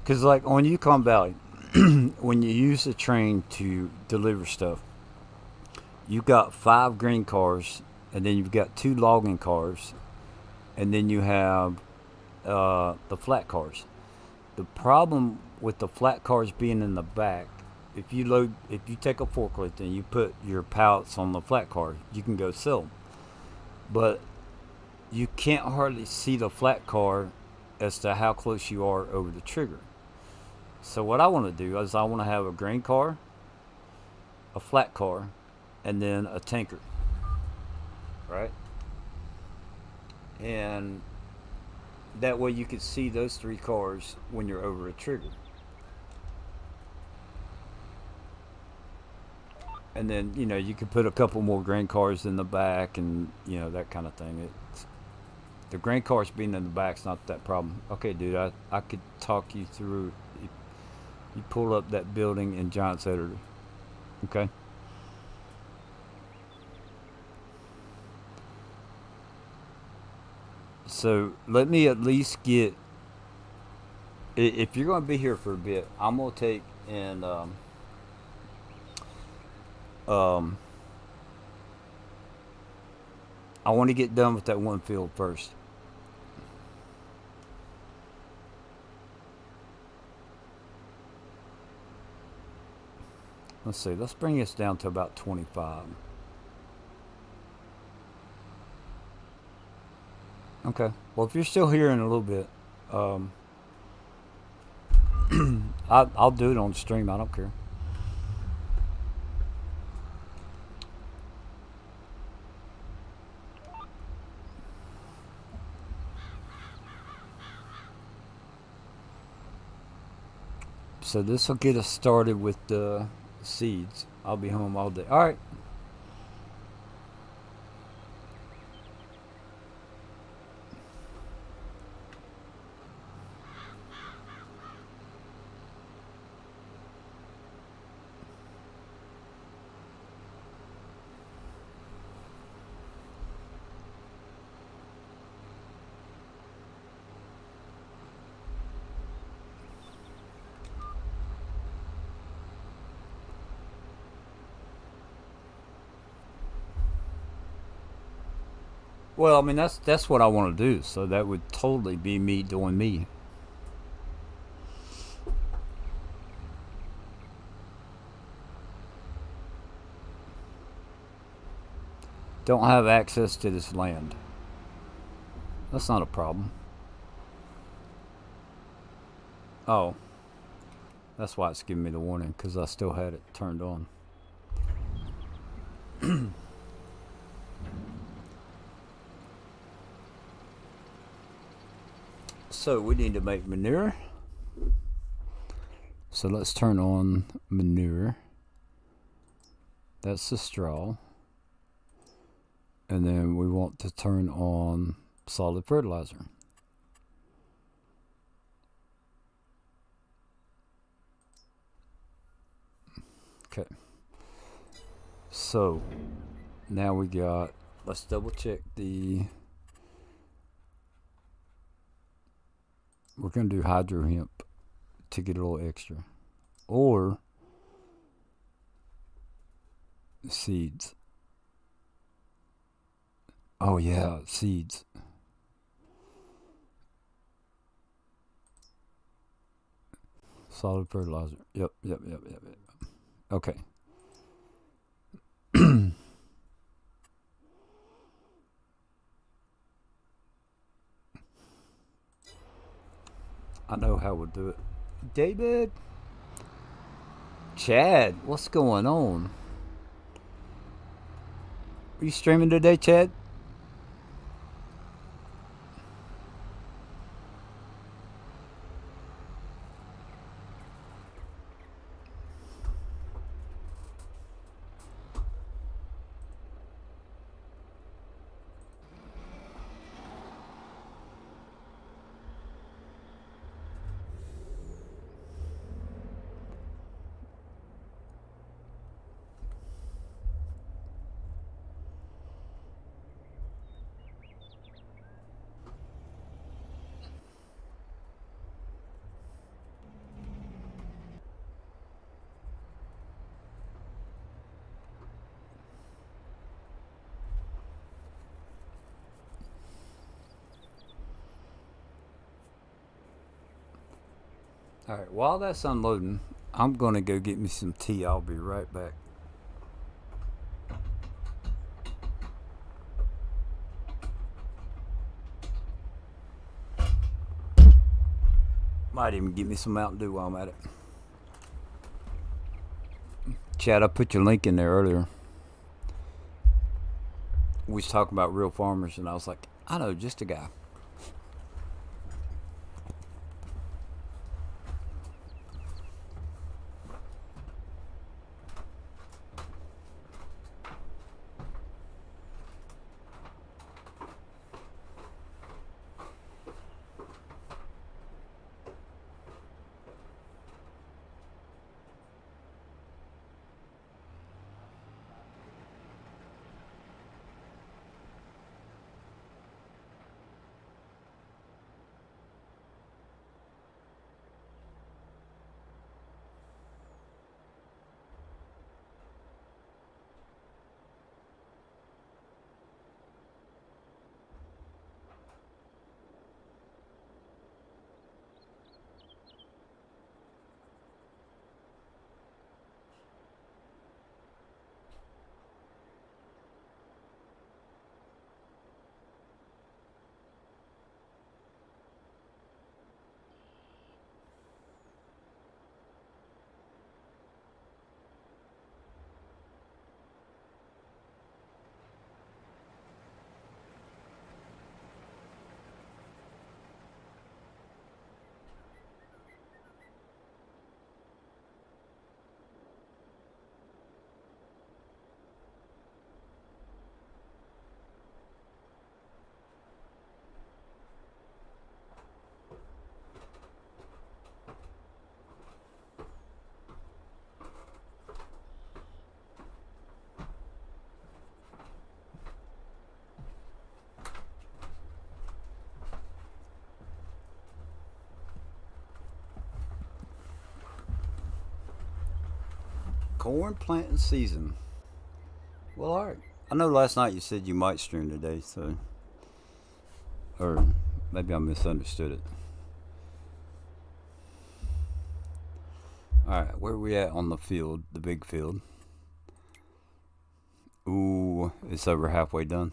Because like on Yukon Valley, when you use the train to deliver stuff, you've got 5 green cars, and then you've got 2 logging cars, and then you have the flat cars. The problem with the flat cars being in the back, if you take a forklift and you put your pallets on the flat car, you can go sell them. But you can't hardly see the flat car as to how close you are over the trigger. So what I want to do is I want to have a grain car, a flat car, and then a tanker. Right? And that way you can see those 3 cars when you're over a trigger. And then, you can put a couple more grain cars in the back and, that kind of thing. The grain cars being in the back's not that problem. Okay, dude, I could talk you through. You pull up that building in Giants Editor. Okay? So let me at least get. If you're going to be here for a bit, I'm going to take and I want to get done with that one field first. Let's see. Let's bring this down to about 25. Okay. Well, if you're still here in a little bit, I'll do it on stream. I don't care. So this will get us started with the seeds. I'll be home all day. All right. Well, I mean that's what I want to do. So that would totally be me doing me. Don't have access to this land. That's not a problem. Oh, that's why it's giving me the warning, because I still had it turned on. So we need to make manure. So let's turn on manure. That's the straw. And then we want to turn on solid fertilizer. Okay. So now we got, let's double check the, we're going to do hydro hemp to get a little extra. Or seeds. Oh yeah, seeds. Solid fertilizer. Yep. Okay. I know how we'll do it. David. Chad, what's going on? Are you streaming today, Chad? Alright, while that's unloading, I'm going to go get me some tea. I'll be right back. Might even get me some Mountain Dew while I'm at it. Chad, I put your link in there earlier. We was talking about real farmers, and I was like, I know just a guy. Corn planting season. Well, alright. I know last night you said you might stream today, so Or maybe I misunderstood it. Alright, where are we at on the field, the big field? Ooh, it's over halfway done.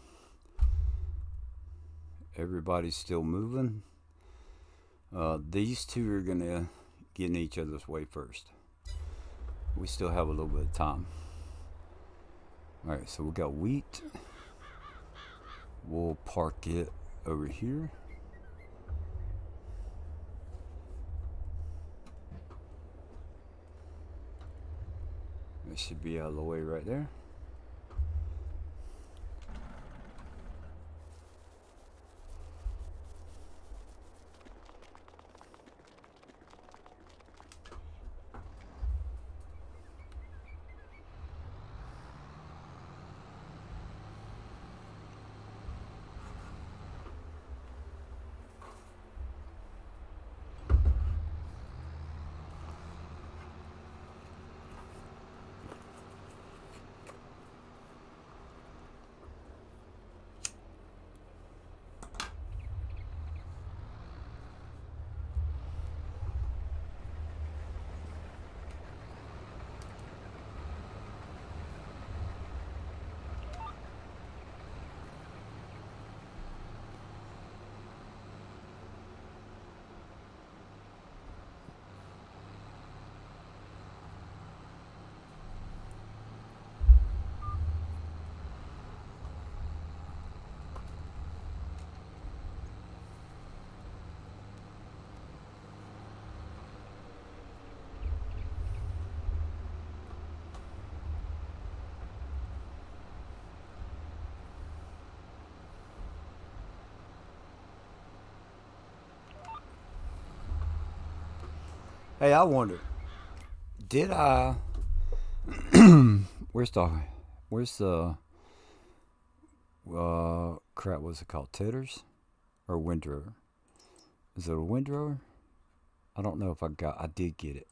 Everybody's still moving. These two are going to get in each other's way first. We still have a little bit of time. Alright, so we got wheat. We'll park it over here. It should be out of the way right there. Hey, I wonder, did I? where's the, where's the, crap? What's it called? Titters or windrower? Is it a windrower? I don't know if I did get it.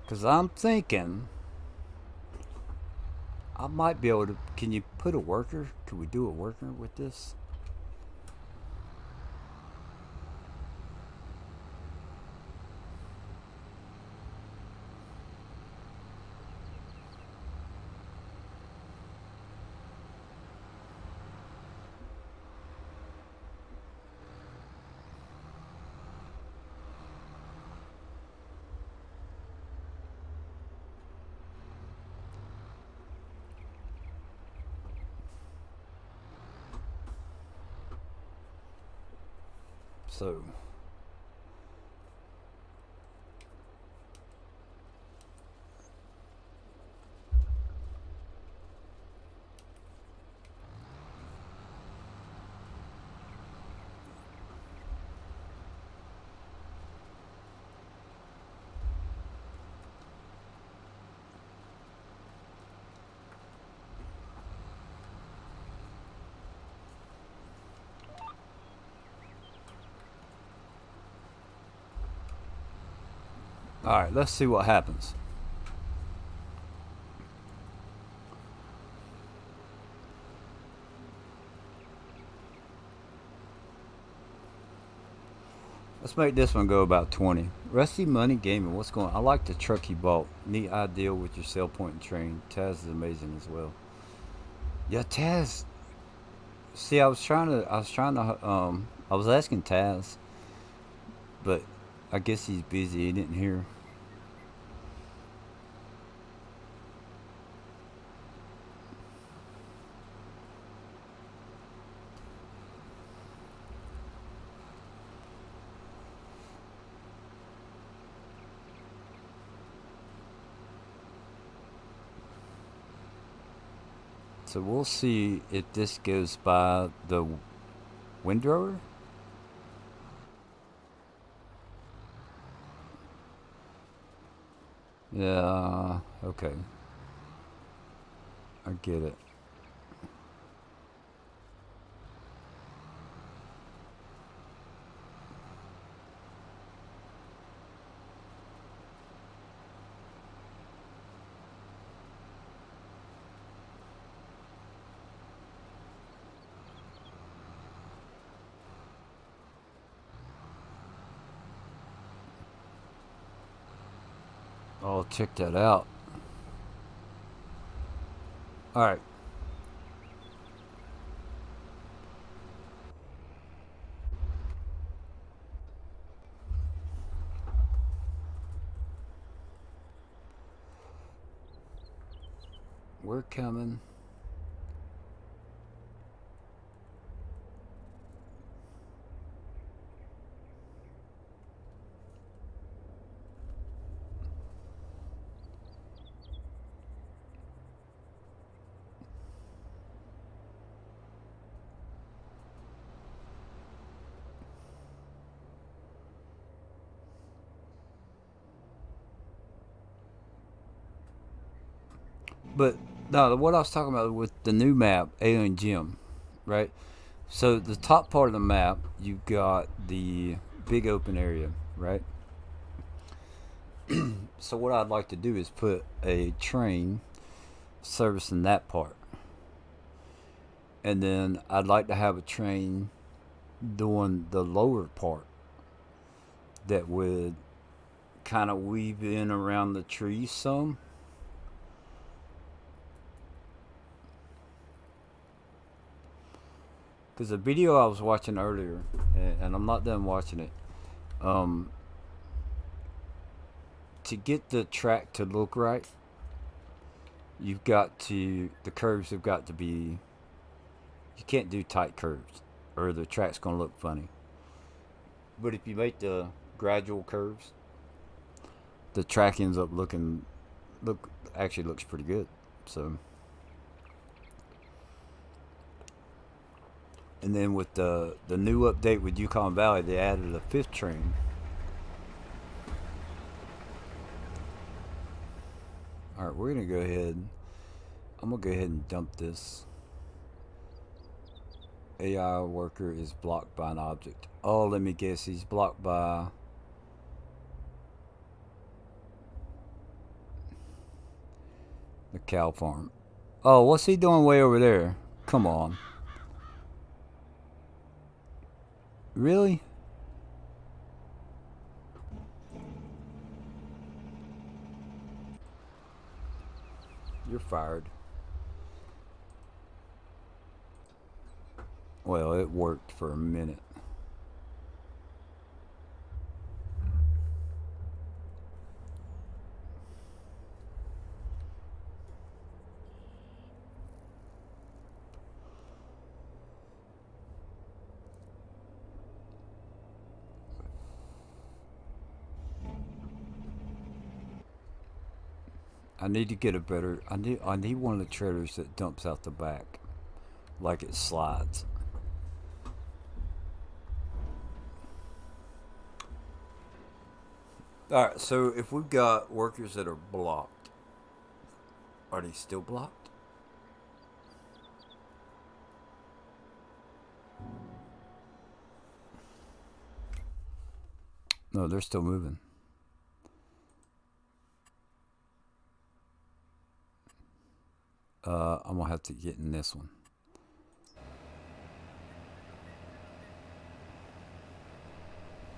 Because I'm thinking I might be able to. Can you put a worker? Can we do a worker with this? So. Alright, let's see what happens. Let's make this one go about 20. Rusty Money Gaming, what's going on? I like the truck he bought. Neat idea with your sail point and train. Taz is amazing as well. Yeah, Taz. See, I was asking Taz, but I guess he's busy. He didn't hear. So we'll see if this goes by the Windrower? Yeah, okay. I get it. Oh, check that out. All right. We're coming. But no, what I was talking about with the new map, Alien Gym, right? So the top part of the map, you've got the big open area, right? So what I'd like to do is put a train servicing that part, and then I'd like to have a train doing the lower part that would kind of weave in around the trees some. Because the video I was watching earlier, and I'm not done watching it, um, to get the track to look right, the curves have got to be, you can't do tight curves or the track's going to look funny. But if you make the gradual curves, the track ends up actually looks pretty good. So, and then with the new update with Yukon Valley, they added a fifth train. All right, we're gonna go ahead. I'm gonna go ahead and dump this. AI worker is blocked by an object. Oh, let me guess. He's blocked by the cow farm. Oh, what's he doing way over there? Come on. Really? You're fired. Well, it worked for a minute. I need to get a better. I need one of the trailers that dumps out the back, like it slides. All right. So if we've got workers that are blocked, are they still blocked? No, they're still moving. I'm gonna have to get in this one.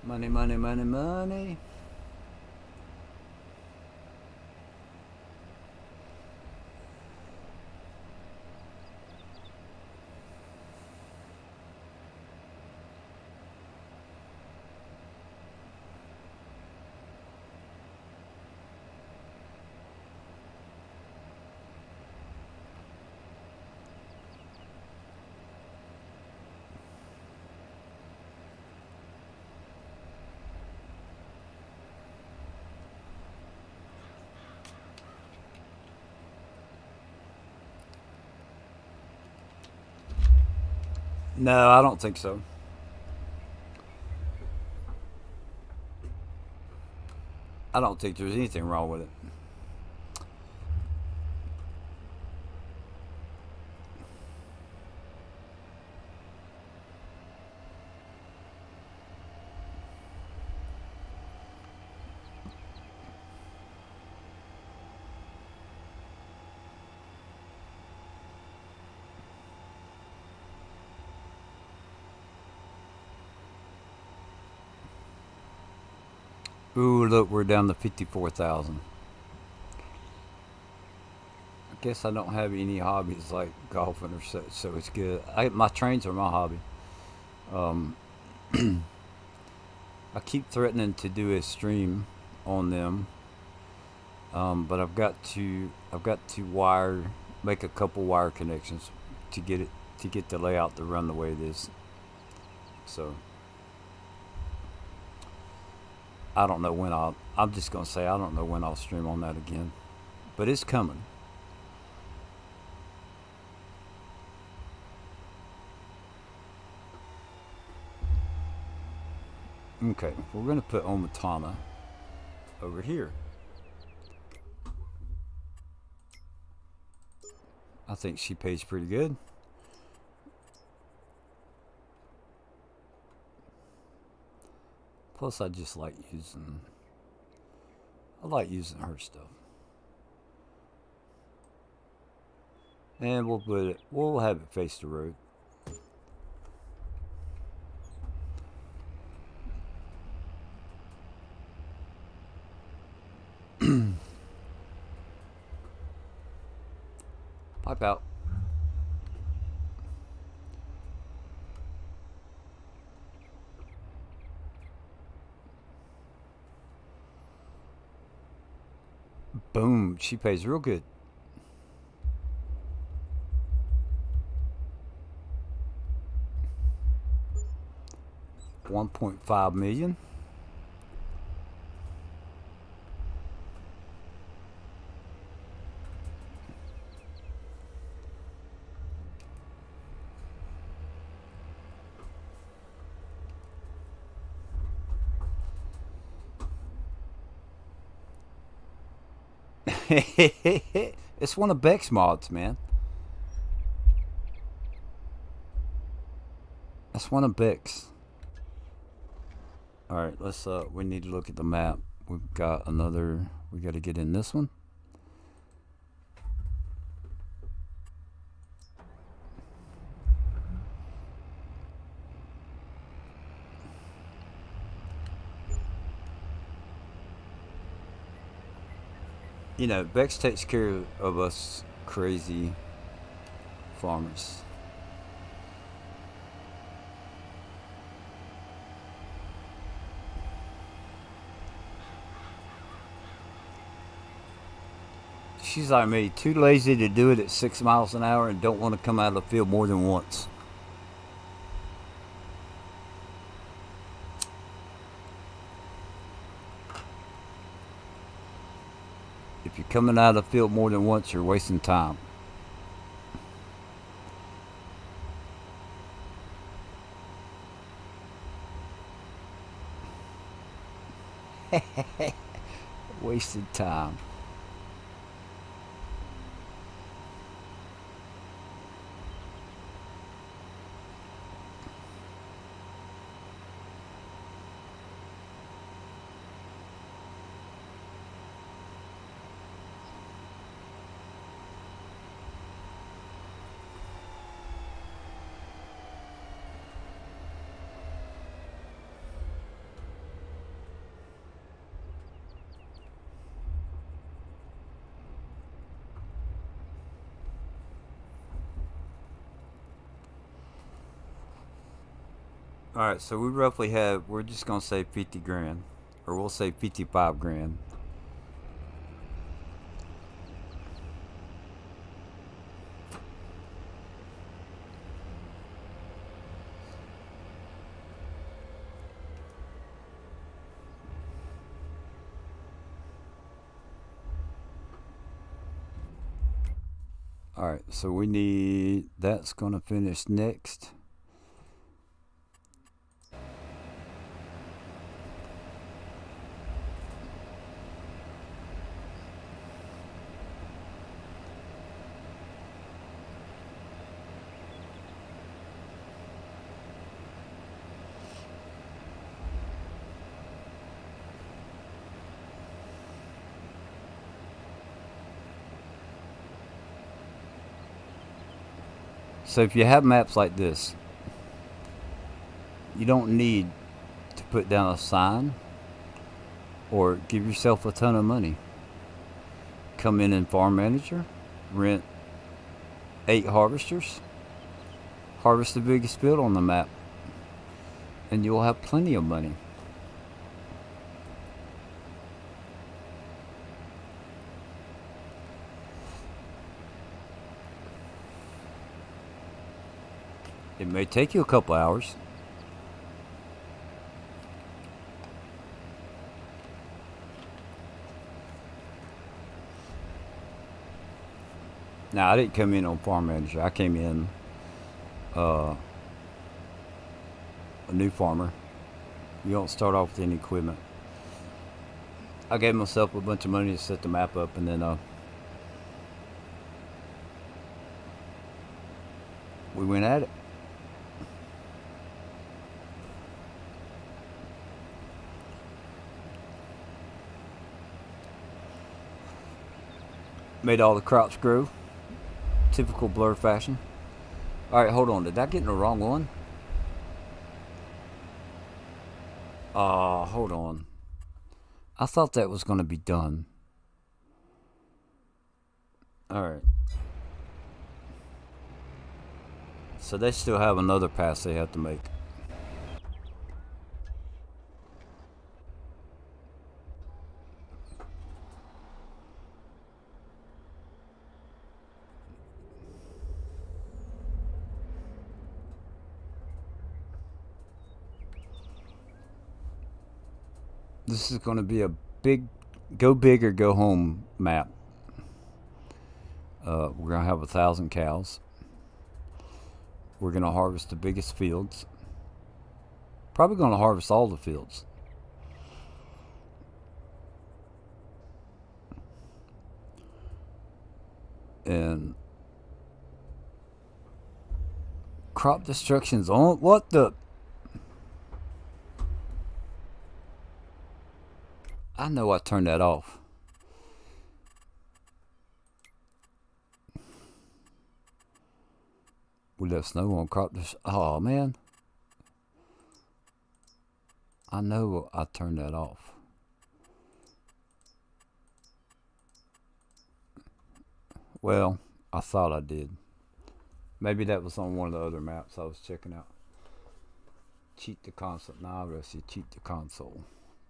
Money, money, money, money. No, I don't think so. I don't think there's anything wrong with it. Ooh, look, we're down to 54,000. I guess I don't have any hobbies like golfing or such, so it's good. My trains are my hobby. Um, I keep threatening to do a stream on them, but I've got to make a couple wire connections to get the layout to run the way it is. So I don't know when I'll. I'm just gonna say I don't know when I'll stream on that again, but it's coming. Okay, we're gonna put Omatana over here. I think she pays pretty good. Plus, I like using her stuff. And we'll have it face the road. Pipe out. Boom, she pays real good. 1.5 million. It's one of Beck's mods, man. That's one of Beck's. All right, let's. We need to look at the map. We've got another. We got to get in this one. You know, Bex takes care of us crazy farmers. She's like me, too lazy to do it at 6 miles an hour and don't want to come out of the field more than once. If you're coming out of the field more than once, you're wasting time. Wasted time. All right, so we roughly have. We're just gonna say 50 grand, or we'll say 55 grand. All right, so we need. That's gonna finish next. So if you have maps like this, you don't need to put down a sign or give yourself a ton of money. Come in Farm Manager, rent 8 harvesters, harvest the biggest field on the map, and you'll have plenty of money. It may take you a couple hours. Now, I didn't come in on Farm Manager. I came in a new farmer. You don't start off with any equipment. I gave myself a bunch of money to set the map up, and then we went at it. Made all the crops grow. Typical blur fashion. Alright, hold on. Did I get in the wrong one? Hold on. I thought that was going to be done. Alright. So they still have another pass they have to make. This is going to be a big, go big or go home map. We're going to have 1,000 cows. We're going to harvest the biggest fields. Probably going to harvest all the fields. And crop destruction's on. What the? I know I turned that off. We left snow on crop destruction. Oh, man. I know I turned that off. Well, I thought I did. Maybe that was on one of the other maps I was checking out. Cheat the console. Nah, Rusty, cheat the console.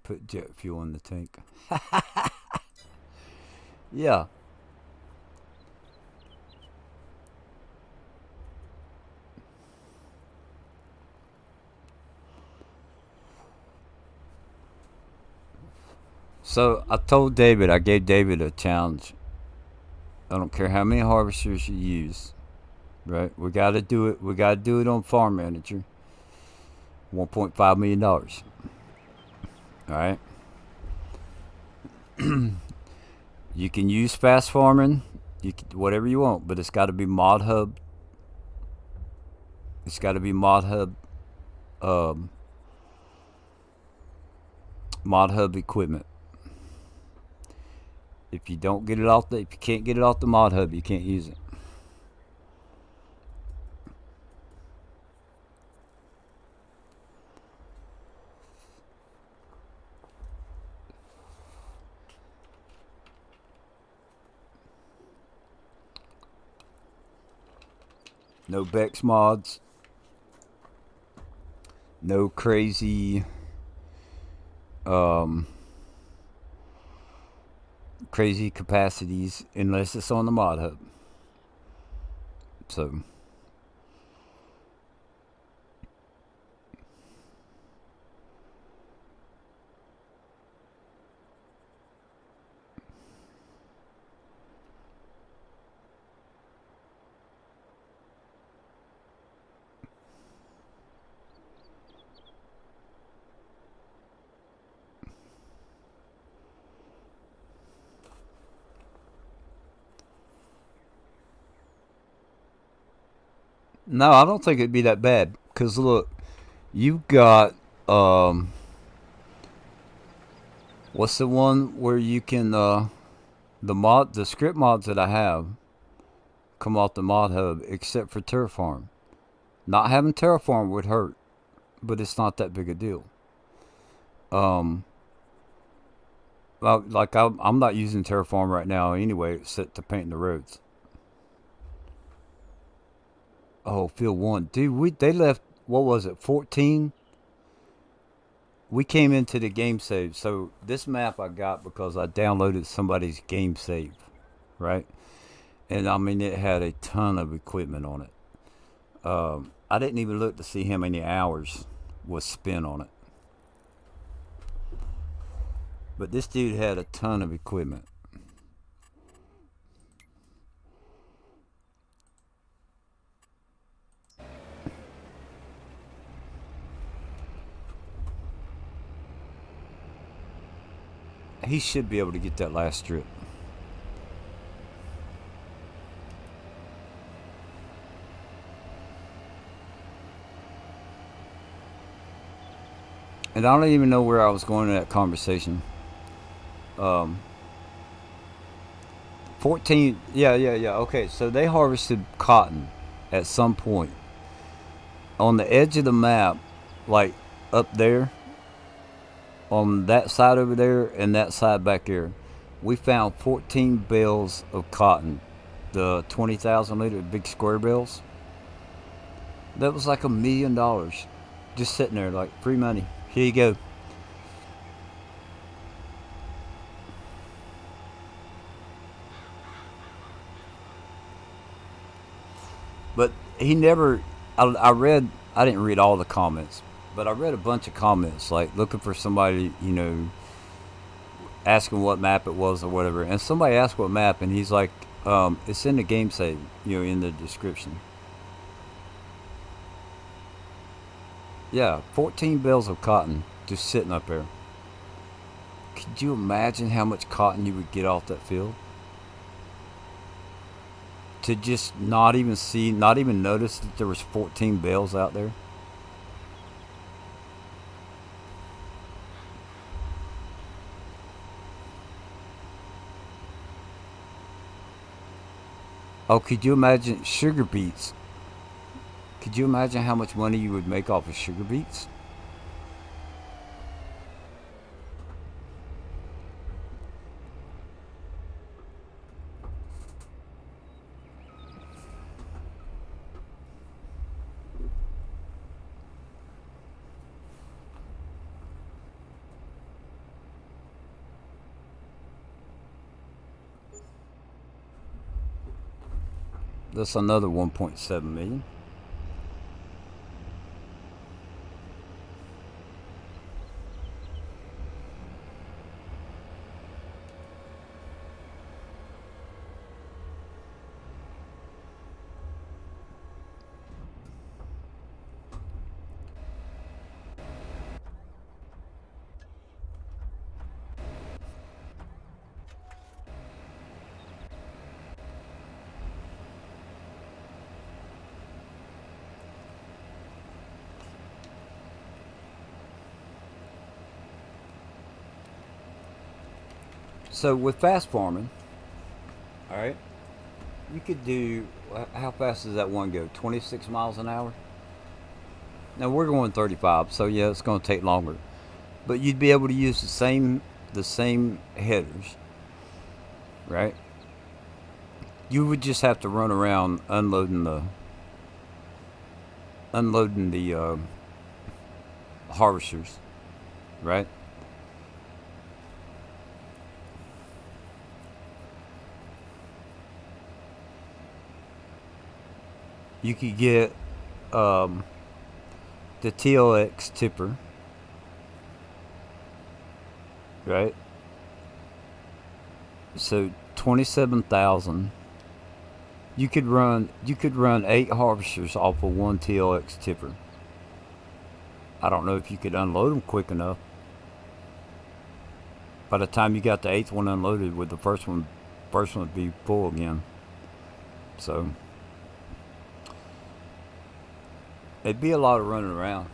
Put jet fuel in the tank. Yeah. So I told David, I gave David a challenge. I don't care how many harvesters you use. Right? We got to do it. We got to do it on Farm Manager. $1.5 million. All right. You can use fast farming, you can, whatever you want, but it's got to be mod hub. It's got to be mod hub equipment. If you don't get it off the, if you can't get it off the mod hub, you can't use it. No Bex mods. No crazy crazy capacities unless it's on the mod hub. So no, I don't think it'd be that bad. Cause look, you've got what's the one where you can the script mods that I have come off the mod hub except for Terraform. Not having Terraform would hurt, but it's not that big a deal. Well, like I'm not using Terraform right now anyway, except to paint the roads. Oh, field 1, dude. They left. What was it? 14. We came into the game save. So this map I got because I downloaded somebody's game save, right? And I mean it had a ton of equipment on it. I didn't even look to see how many hours was spent on it. But this dude had a ton of equipment. He should be able to get that last strip. And I don't even know where I was going in that conversation. 14, yeah. Okay, so they harvested cotton at some point. On the edge of the map, like up there, on that side over there and that side back there, we found 14 bales of cotton. The 20,000 liter big square bales. That was like $1 million. Just sitting there like free money. Here you go. But he never. I didn't read all the comments, but I read a bunch of comments like looking for somebody, asking what map it was or whatever. And somebody asked what map, and he's like, it's in the game save, in the description. Yeah, 14 bales of cotton just sitting up there. Could you imagine how much cotton you would get off that field? To just not even see, not even notice that there was 14 bales out there. Oh, could you imagine sugar beets? Could you imagine how much money you would make off of sugar beets? That's another 1.7 million. So with fast farming, all right, you could do. How fast does that one go? 26 miles an hour. Now we're going 35, so yeah, it's going to take longer. But you'd be able to use the same headers, right? You would just have to run around unloading the harvesters, right? You could get um, the TLX tipper, right? So 27,000. You could run 8 harvesters off of one TLX tipper. I don't know if you could unload them quick enough. By the time you got the eighth one unloaded, with the first one would be full again. So it'd be a lot of running around.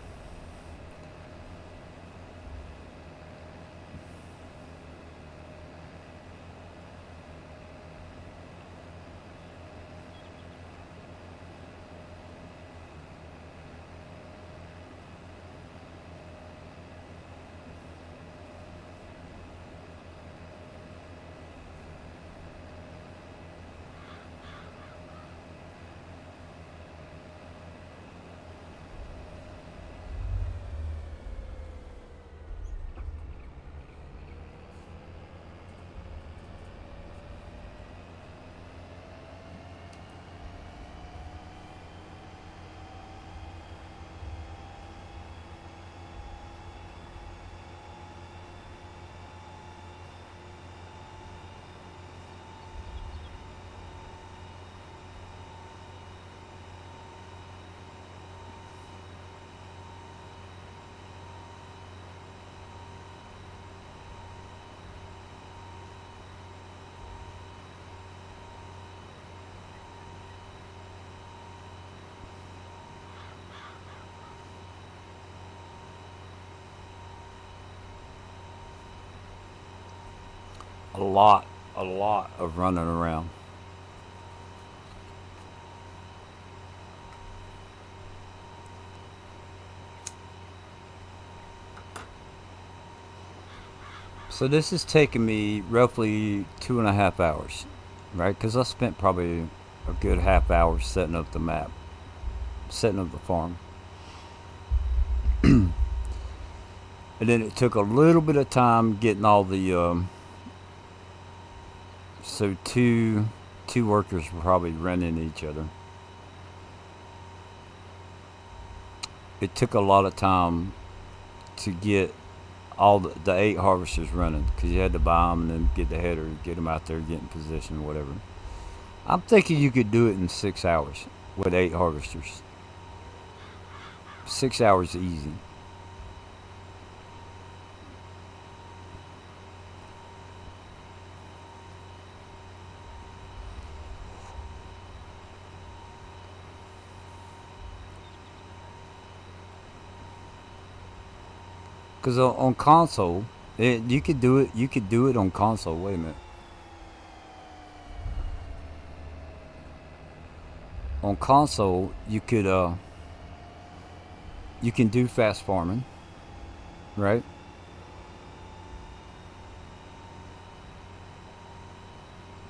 a lot, a lot of running around. So this has taken me roughly 2.5 hours, right? Because I spent probably a good half hour setting up the map, setting up the farm. And then it took a little bit of time getting all the so two workers were probably running each other. It took a lot of time to get all the 8 harvesters running because you had to buy them and then get the header, get them out there, get in position, whatever. I'm thinking you could do it in 6 hours with 8 harvesters. 6 hours easy. Because on console, you could do it. You could do it on console. Wait a minute. On console, you can do fast farming, right?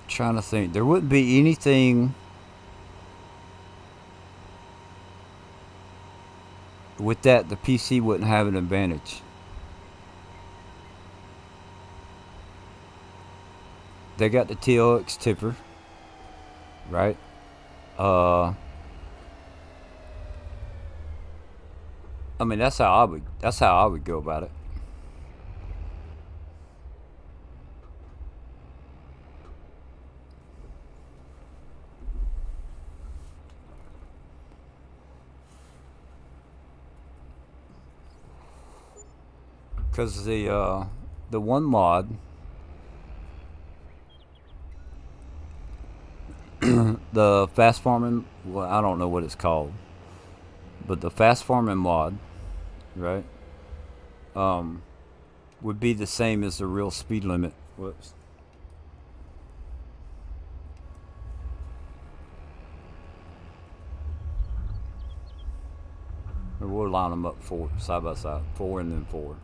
Trying to think, there wouldn't be anything with that. The PC wouldn't have an advantage. They got the TLX tipper, right? Uh, I mean that's how I would go about it. Because the one mod, the fast farming, well, I don't know what it's called, but the fast farming mod, right? Um, would be the same as the real speed limit. Whoops. Or we'll line them up four side by side, four and then four.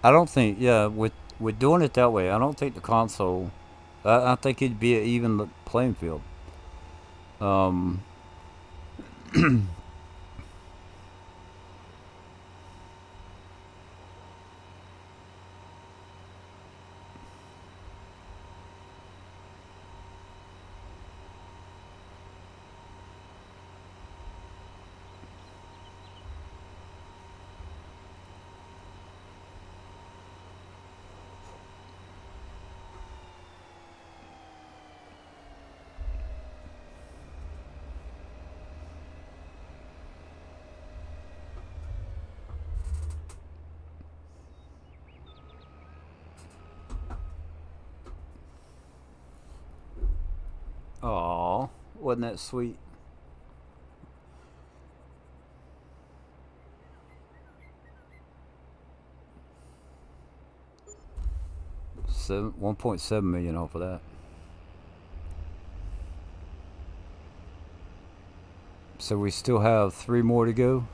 I don't think, yeah, with doing it that way, I don't think the console. I think it'd be an even playing field. Um, oh, wasn't that sweet? 1.7 million off of that. So we still have 3 more to go.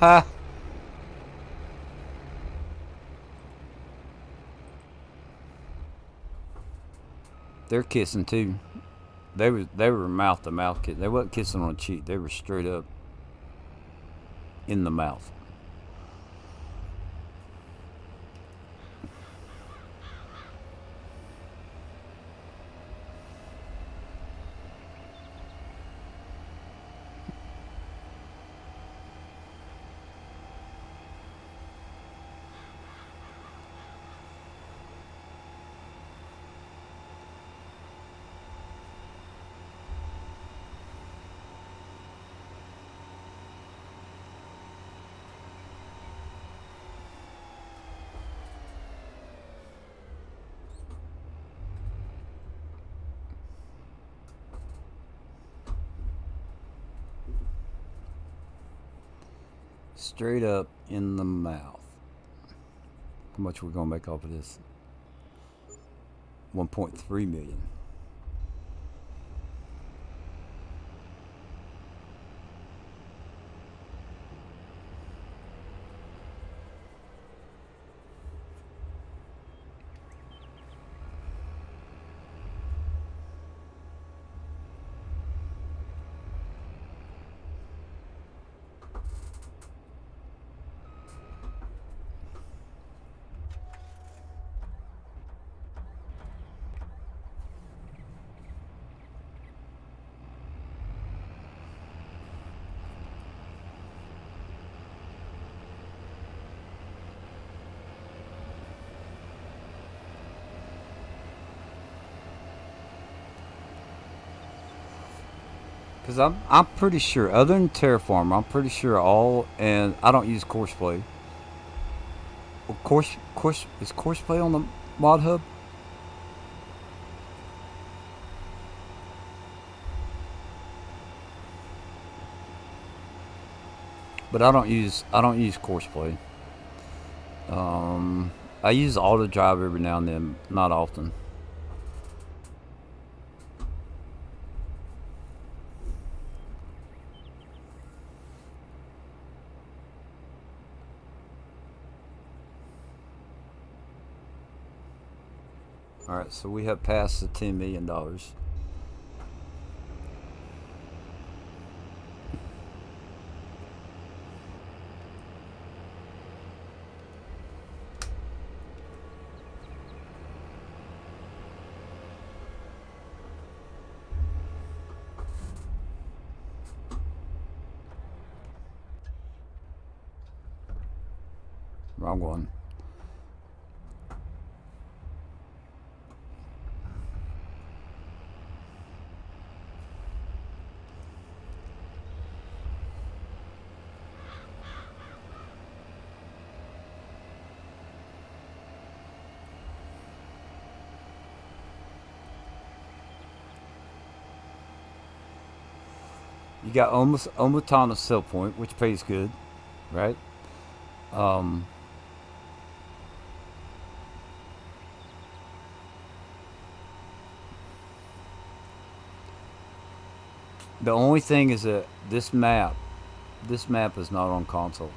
Ha! They're kissing too. They were mouth to mouth kiss. They wasn't kissing on the cheek. They were straight up in the mouth. Straight up in the mouth. How much we're gonna make off of this? 1.3 million. Because I'm pretty sure, other than Terraform, I'm pretty sure all, and I don't use Courseplay. Well, is Courseplay on the Mod Hub? But I don't use Courseplay. I use Auto Drive every now and then, not often. All right, so we have passed the $10 million. Wrong one. You got almost Omutana Sell Point, which pays good, right? Um, the only thing is that this map is not on console.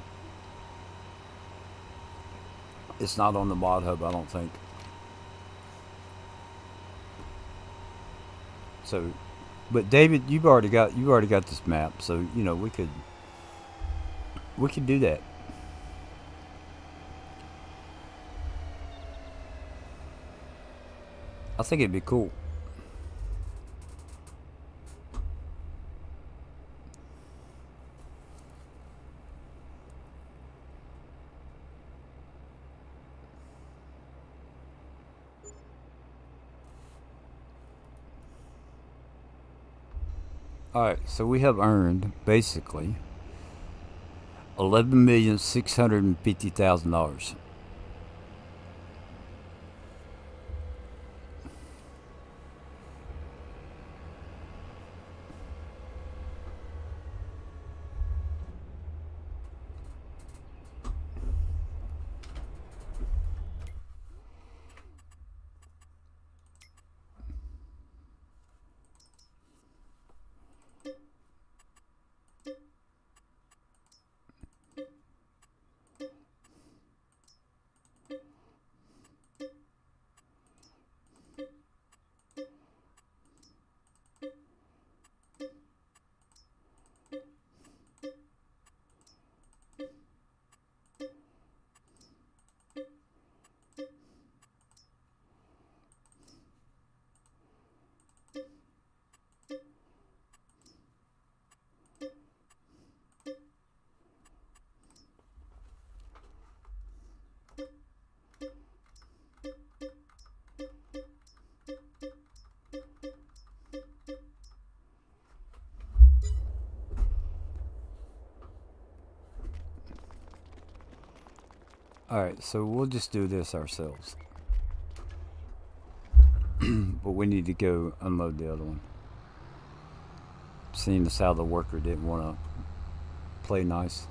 It's not on the Mod Hub, I don't think. So, but David, you've already got this map, so we could do that. I think it'd be cool. All right, so we have earned basically $11,650,000. Alright, so we'll just do this ourselves. But we need to go unload the other one. Seeing as how the worker didn't want to play nice.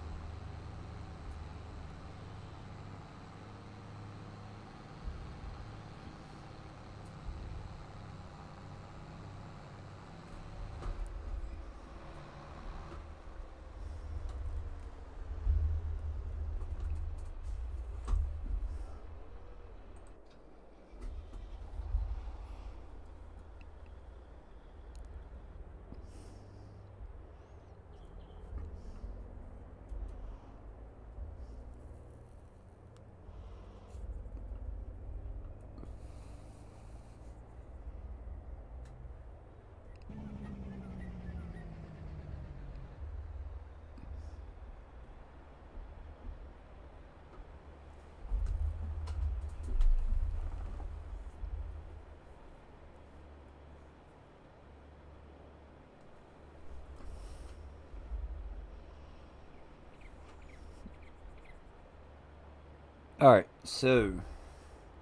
Alright, so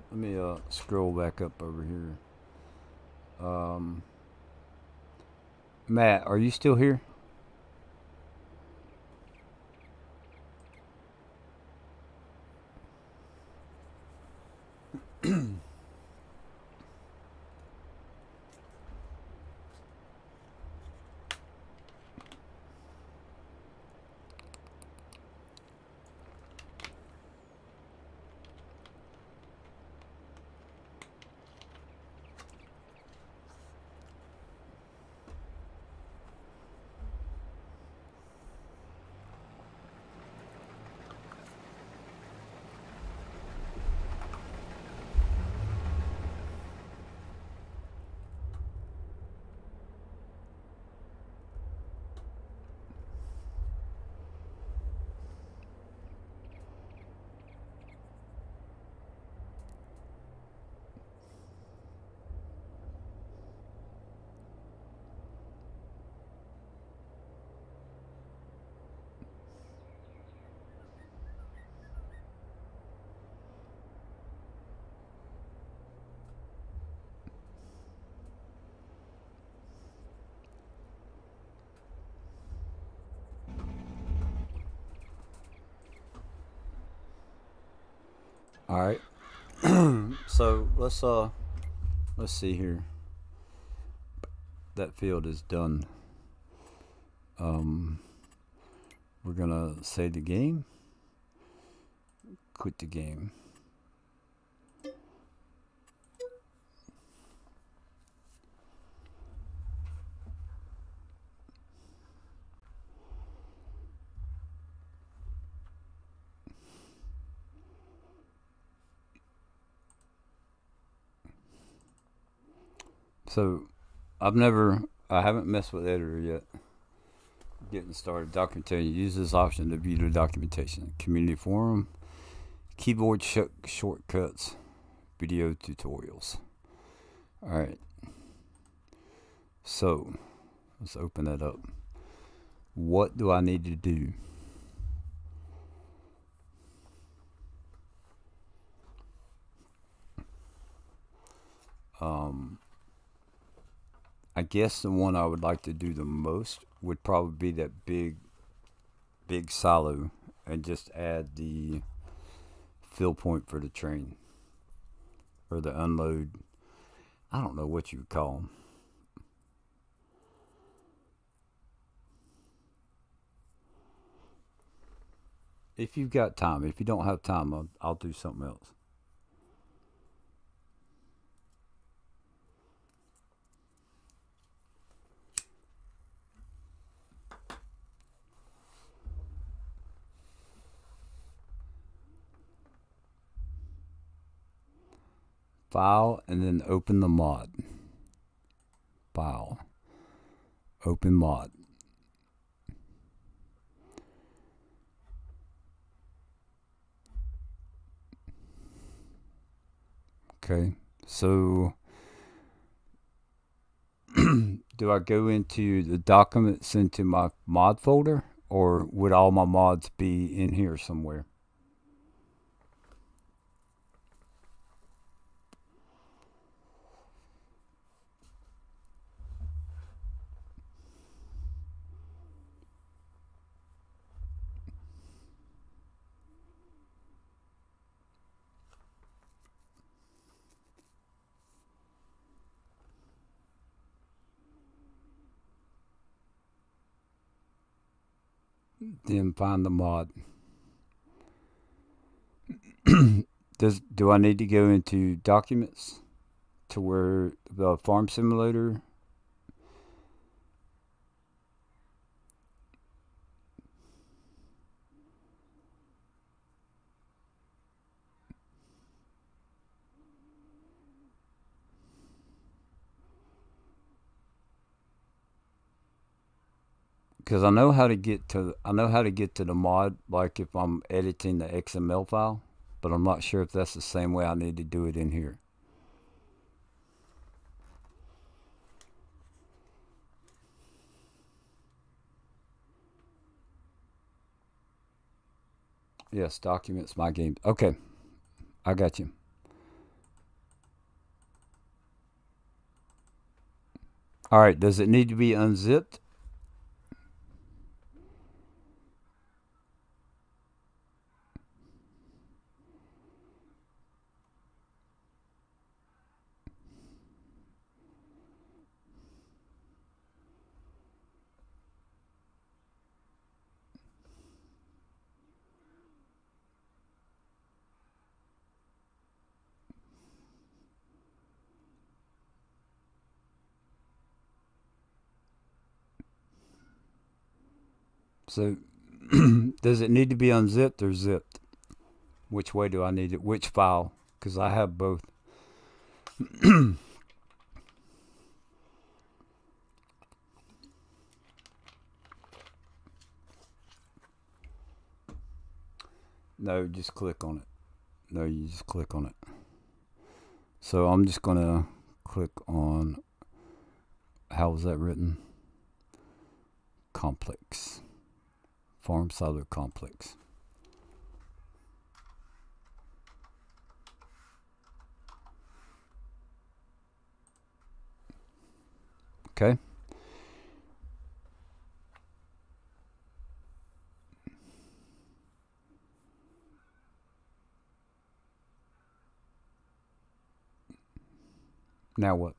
let me scroll back up over here. Matt, are you still here? Alright. So let's see here. That field is done. We're gonna save the game. Quit the game. So I haven't messed with editor yet. Getting started. Documentation. Use this option to view the documentation. Community forum. Keyboard shortcuts. Video tutorials. Alright. So, let's open that up. What do I need to do? I guess the one I would like to do the most would probably be that big silo and just add the fill point for the train or the unload. I don't know what you would call them. If you've got time. If you don't have time, I'll do something else. File and then open the mod. File. Open mod. Okay, so do I go into the documents into my mod folder, or would all my mods be in here somewhere? then find the mod. Do I need to go into documents to where the farm simulator? Because I know how to get to the mod, like if I'm editing the XML file, but I'm not sure if that's the same way I need to do it in here. Yes, documents, my game. Okay, I got you. All right, does it need to be unzipped? So, does it need to be unzipped or zipped? Which way do I need it? Which file? Because I have both. No, just click on it. No, you just click on it. So I'm just going to click on, how was that written? Complex. Farm silo complex. Okay. Now what?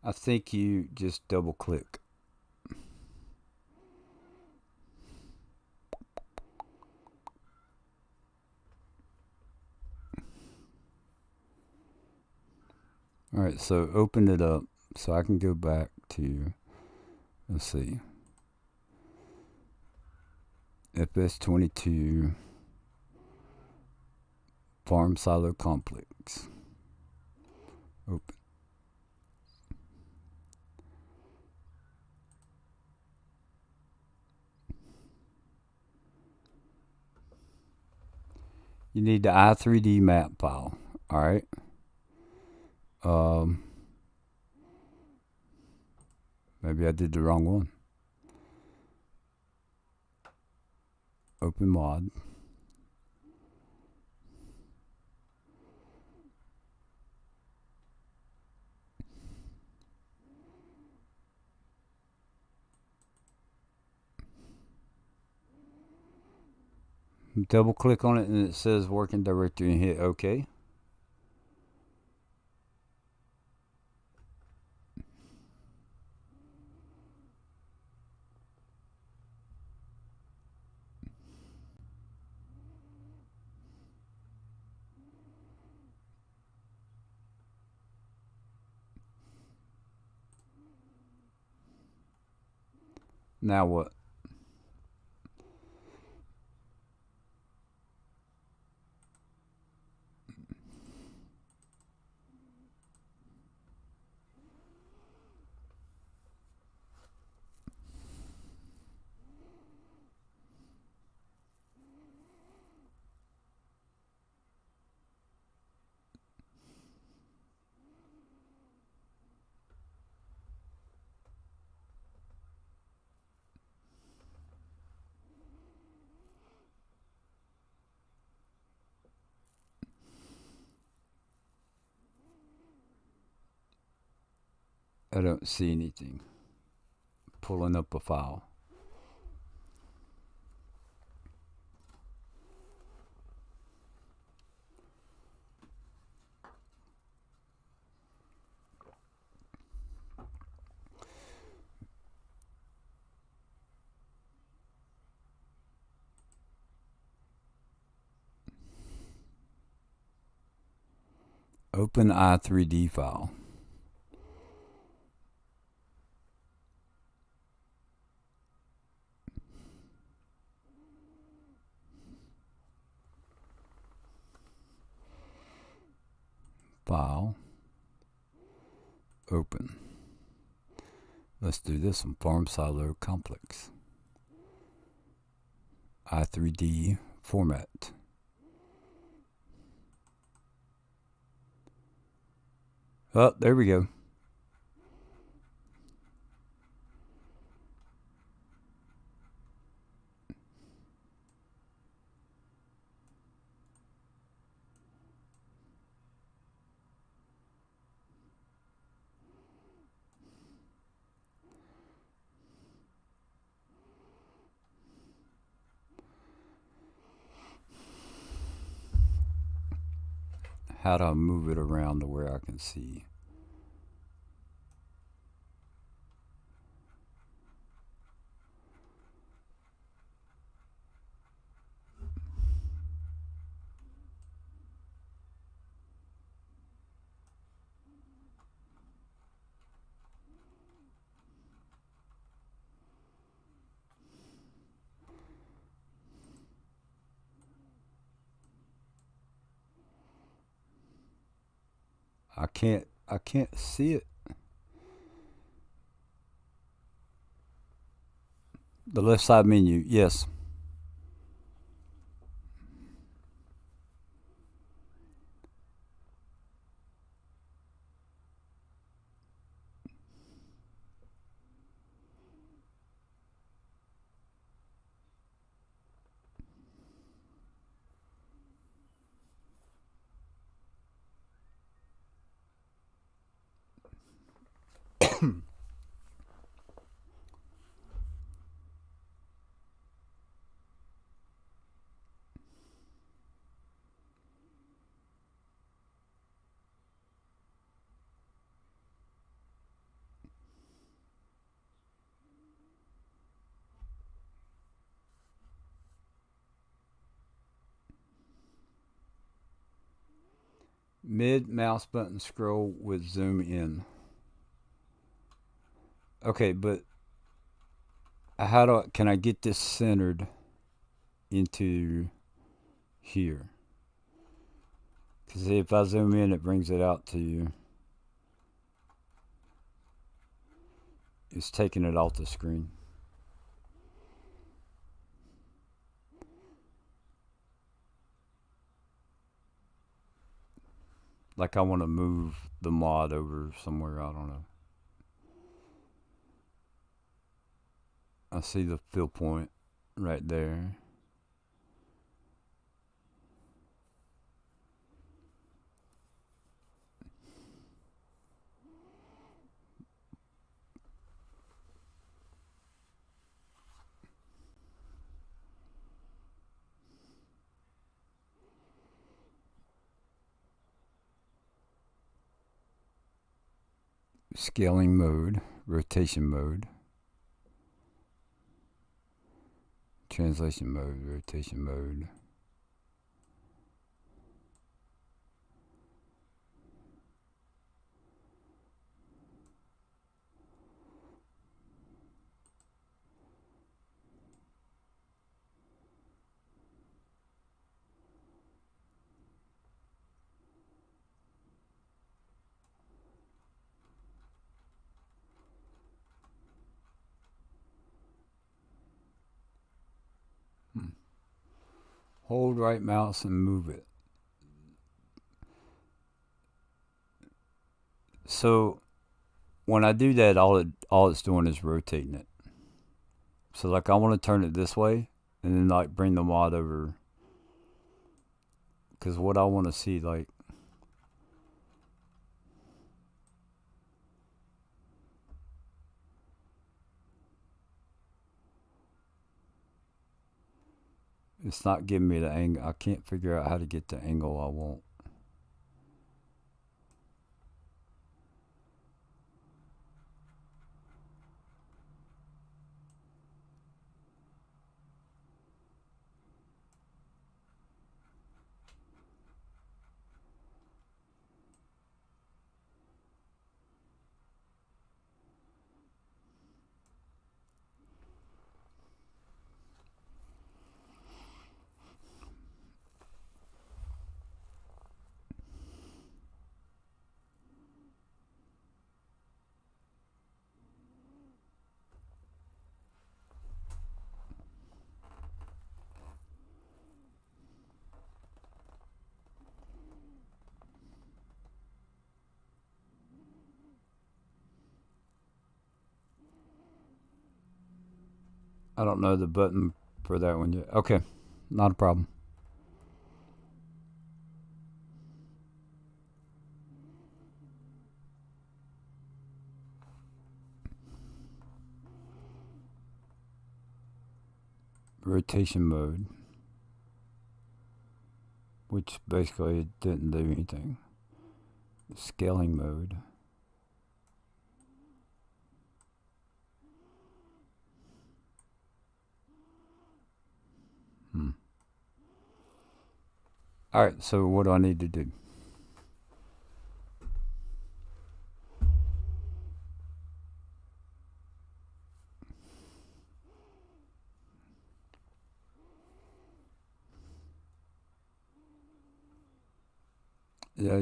I think you just double click. All right, so open it up so I can go back to, let's see, FS22 Farm Silo Complex. Open. You need the i3D map file. All right. Maybe I did the wrong one. Open mod. Double click on it and it says working directory and hit OK. Now what? I don't see anything. Pulling up a file. Open i3D file. File. Open. Let's do this one. Farm Silo Complex. i3D format. Oh, there we go. How do I move it around to where I can see? I can't see it. The left side menu, yes. Mid mouse button scroll with zoom in. Okay, but how do can I get this centered into here? Because if I zoom in, it brings it out to you. It's taking it off the screen. Like I want to move the mod over somewhere, I don't know. I see the fill point right there. Scaling mode, rotation mode, translation mode, rotation mode. Hold right mouse and move it. So when I do that, all it's doing is rotating it. So like I want to turn it this way, and then like bring the mod over. Because what I want to see, like, it's not giving me the angle. I can't figure out how to get the angle I want. I don't know the button for that one yet. Okay, not a problem. Rotation mode, which basically didn't do anything. Scaling mode. Alright, so what do I need to do? Yeah.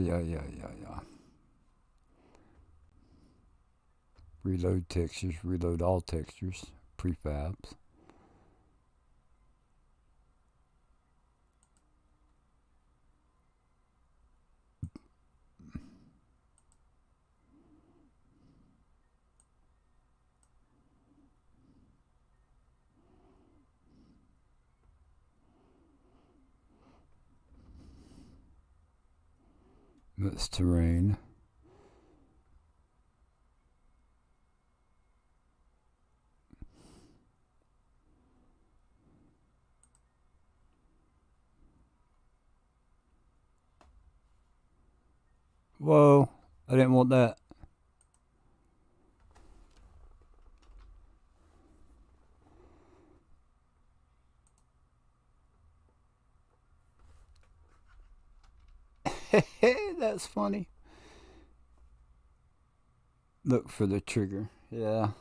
Reload textures, reload all textures, prefabs. That's terrain. Whoa, I didn't want that. That's funny. Look for the trigger. Yeah,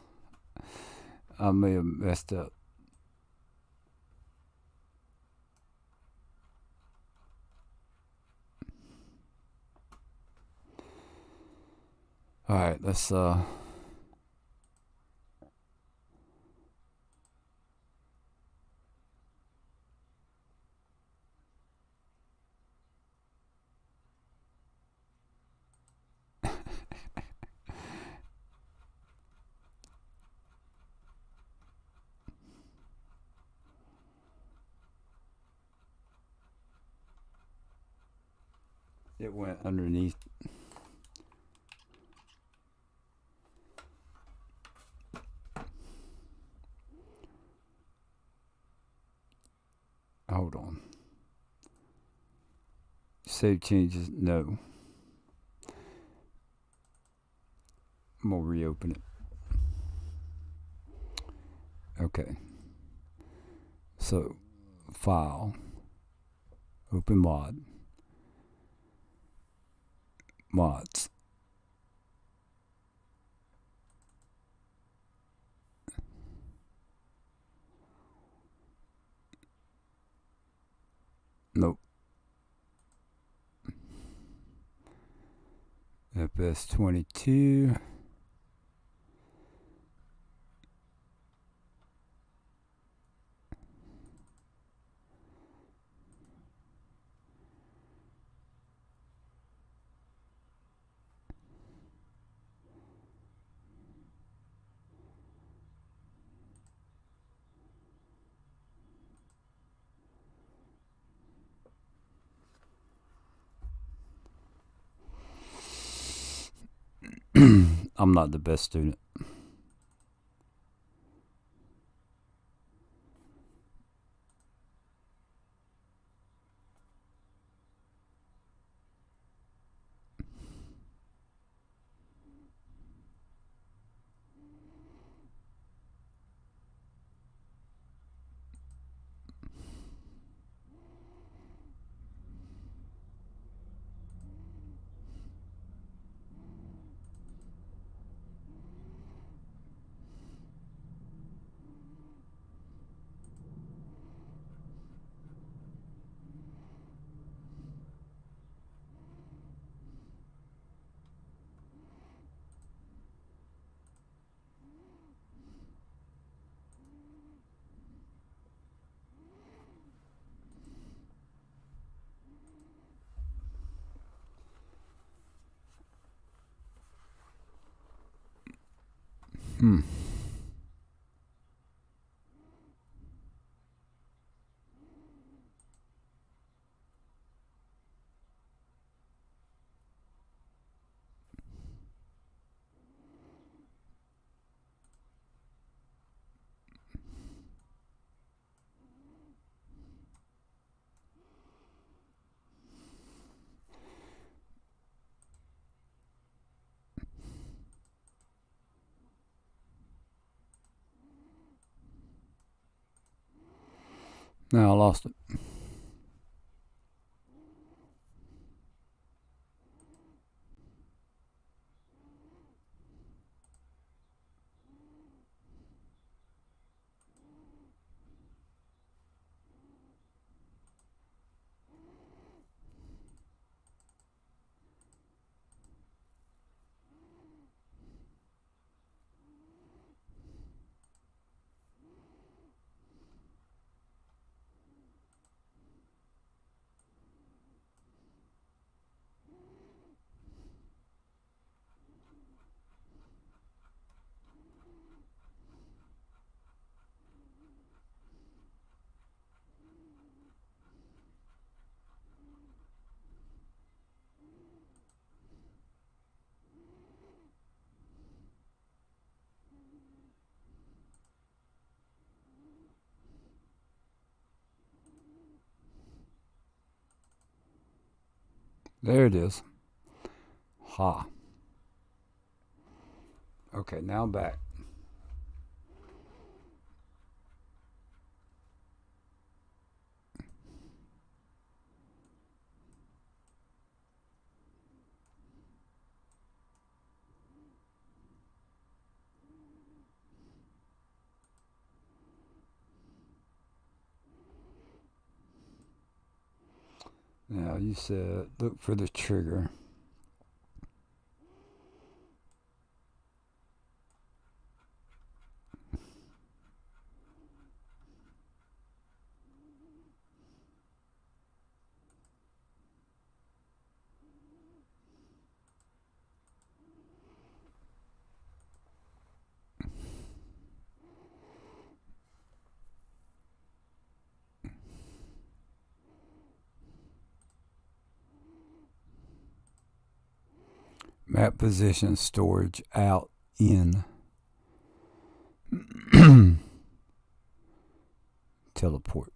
I may have messed up. Alright, let's it went underneath. Hold on. Save changes. No. I'm gonna reopen it. Okay. So, file, open mod, mods. Nope. FS22. I'm not the best student. No, I lost it. There it is. Ha. Okay, now back. Now you said look for the trigger. Map position, storage, out, in. Teleport.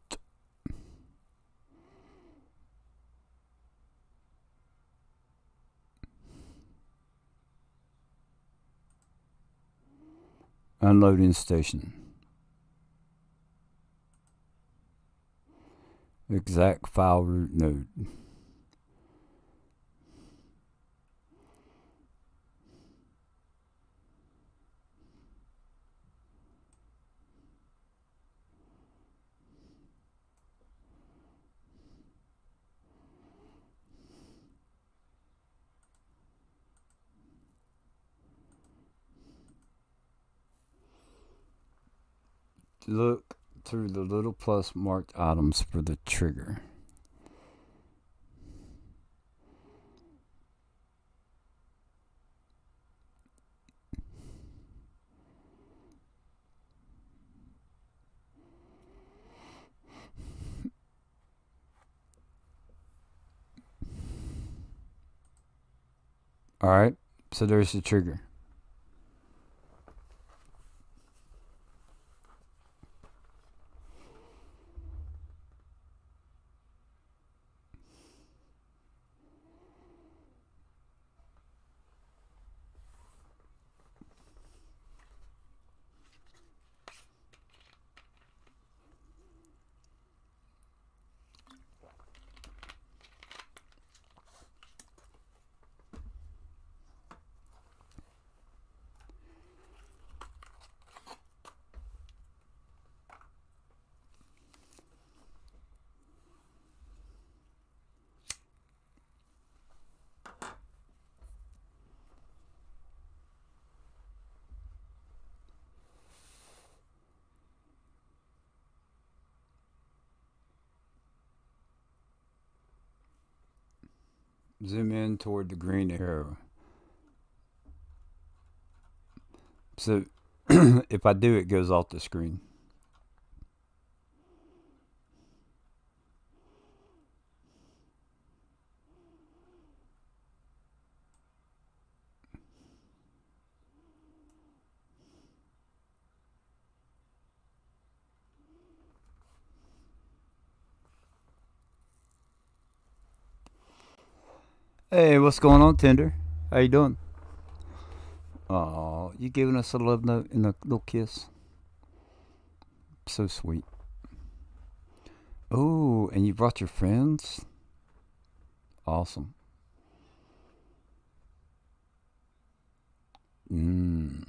Unloading station. Exact file root node. Look through the little plus marked items for the trigger. Alright, so there's the trigger. Zoom in toward the green arrow. So if I do, it goes off the screen. Hey, what's going on, Tinder? How you doing? Oh, you giving us a love note and a little kiss? So sweet. Oh, and you brought your friends? Awesome. Mm.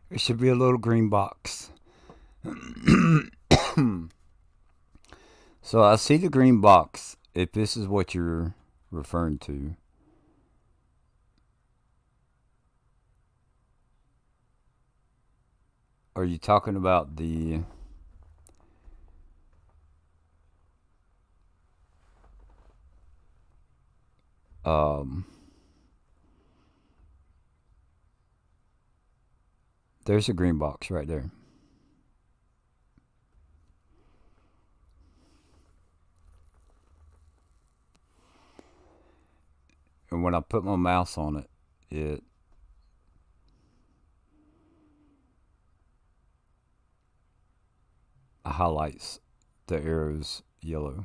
It should be a little green box. So I see the green box. If this is what you're referring to, are you talking about the um? There's a green box right there. And when I put my mouse on it, it highlights the arrows yellow.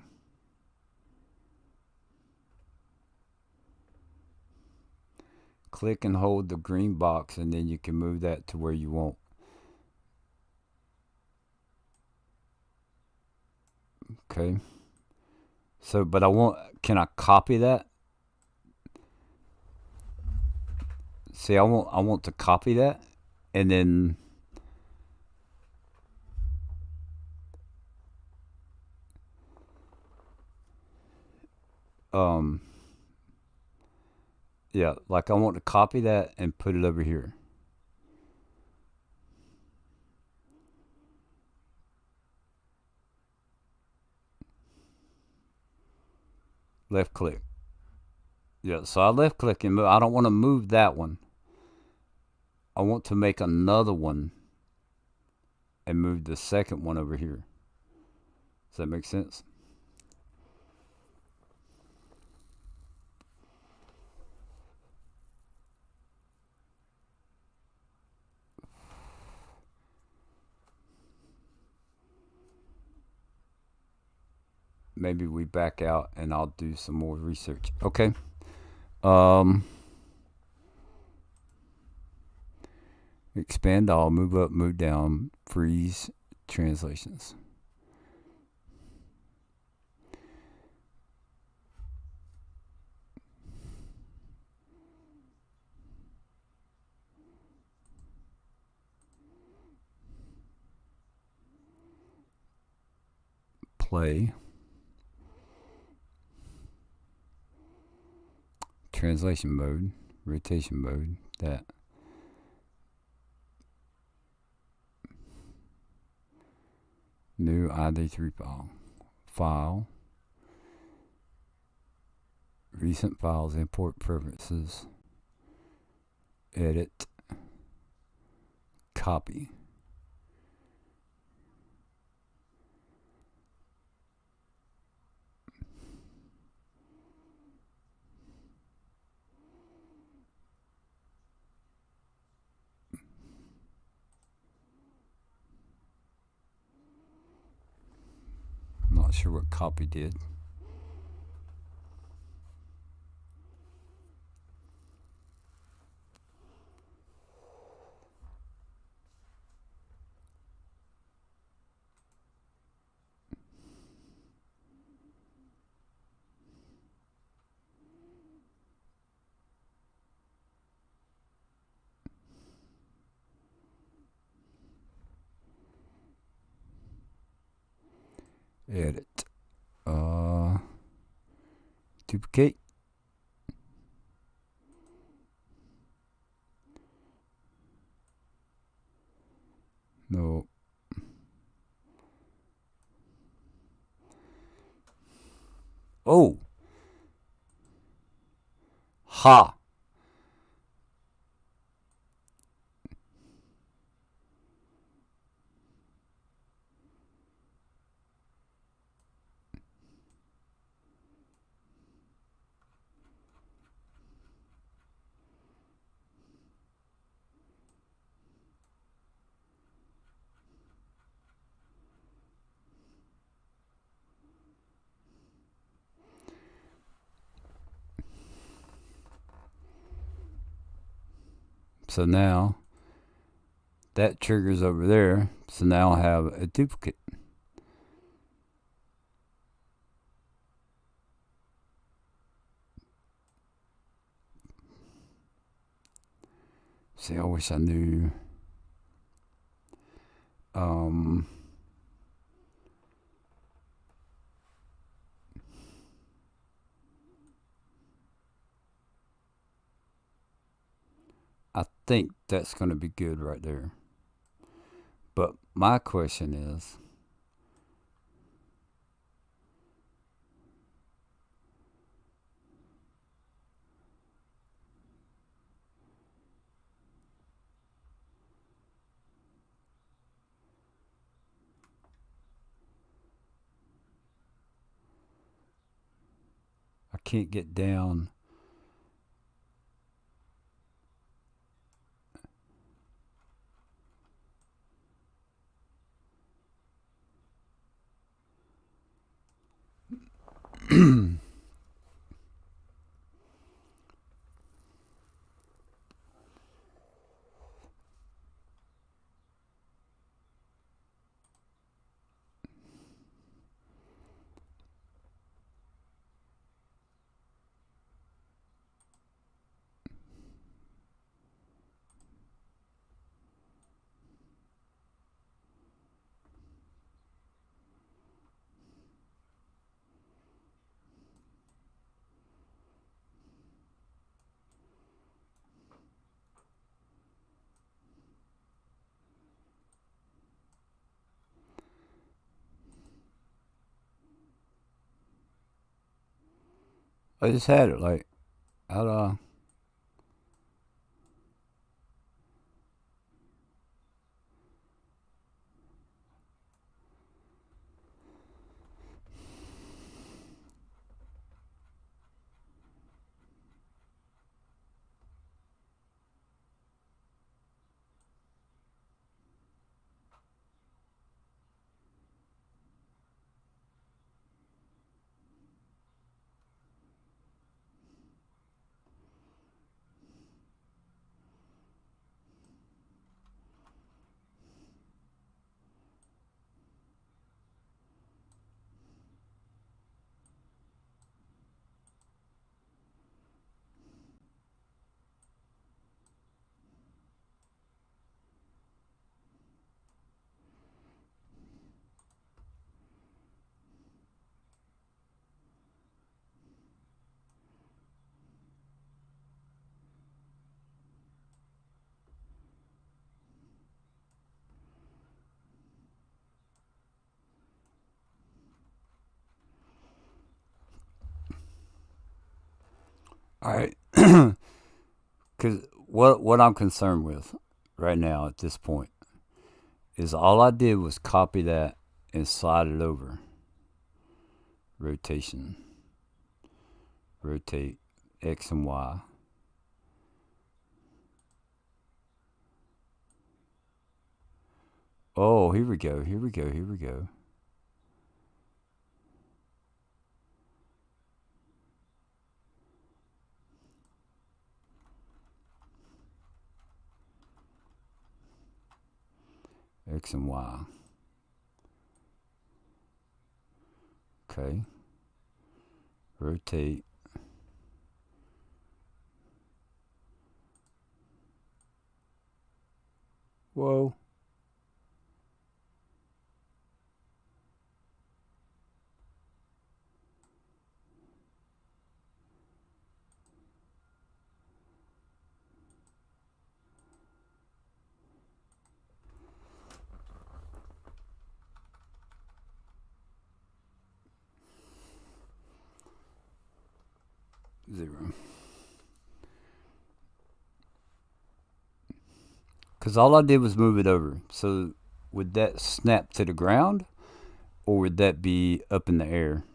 Click and hold the green box, and then you can move that to where you want. Okay. So, but I want. Can I copy that? See, I want to copy that, and then um, yeah, like I want to copy that and put it over here. Left click. Yeah, so I left click and move. I don't want to move that one. I want to make another one and move the second one over here. Does that make sense? Maybe we back out and I'll do some more research. Okay. Um, expand all, move up, move down, freeze translations. Play. Translation mode, rotation mode, that. New ID3 file. File. Recent files, import preferences. Edit. Copy. Not sure what copy did. Edit. Duplicate. No. Oh. Ha. So now That triggers over there, so now I have a duplicate. See, I wish I knew. I think that's going to be good right there. But my question is, I can't get down. I just had it like out of. 'All right, because what I'm concerned with right now at this point is all I did was copy that and slide it over. Rotation, rotate X and Y. Oh, here we go. Here we go. Here we go. X and Y. Okay. Rotate. Whoa. Zero. Because all I did was move it over. So would that snap to the ground or would that be up in the air?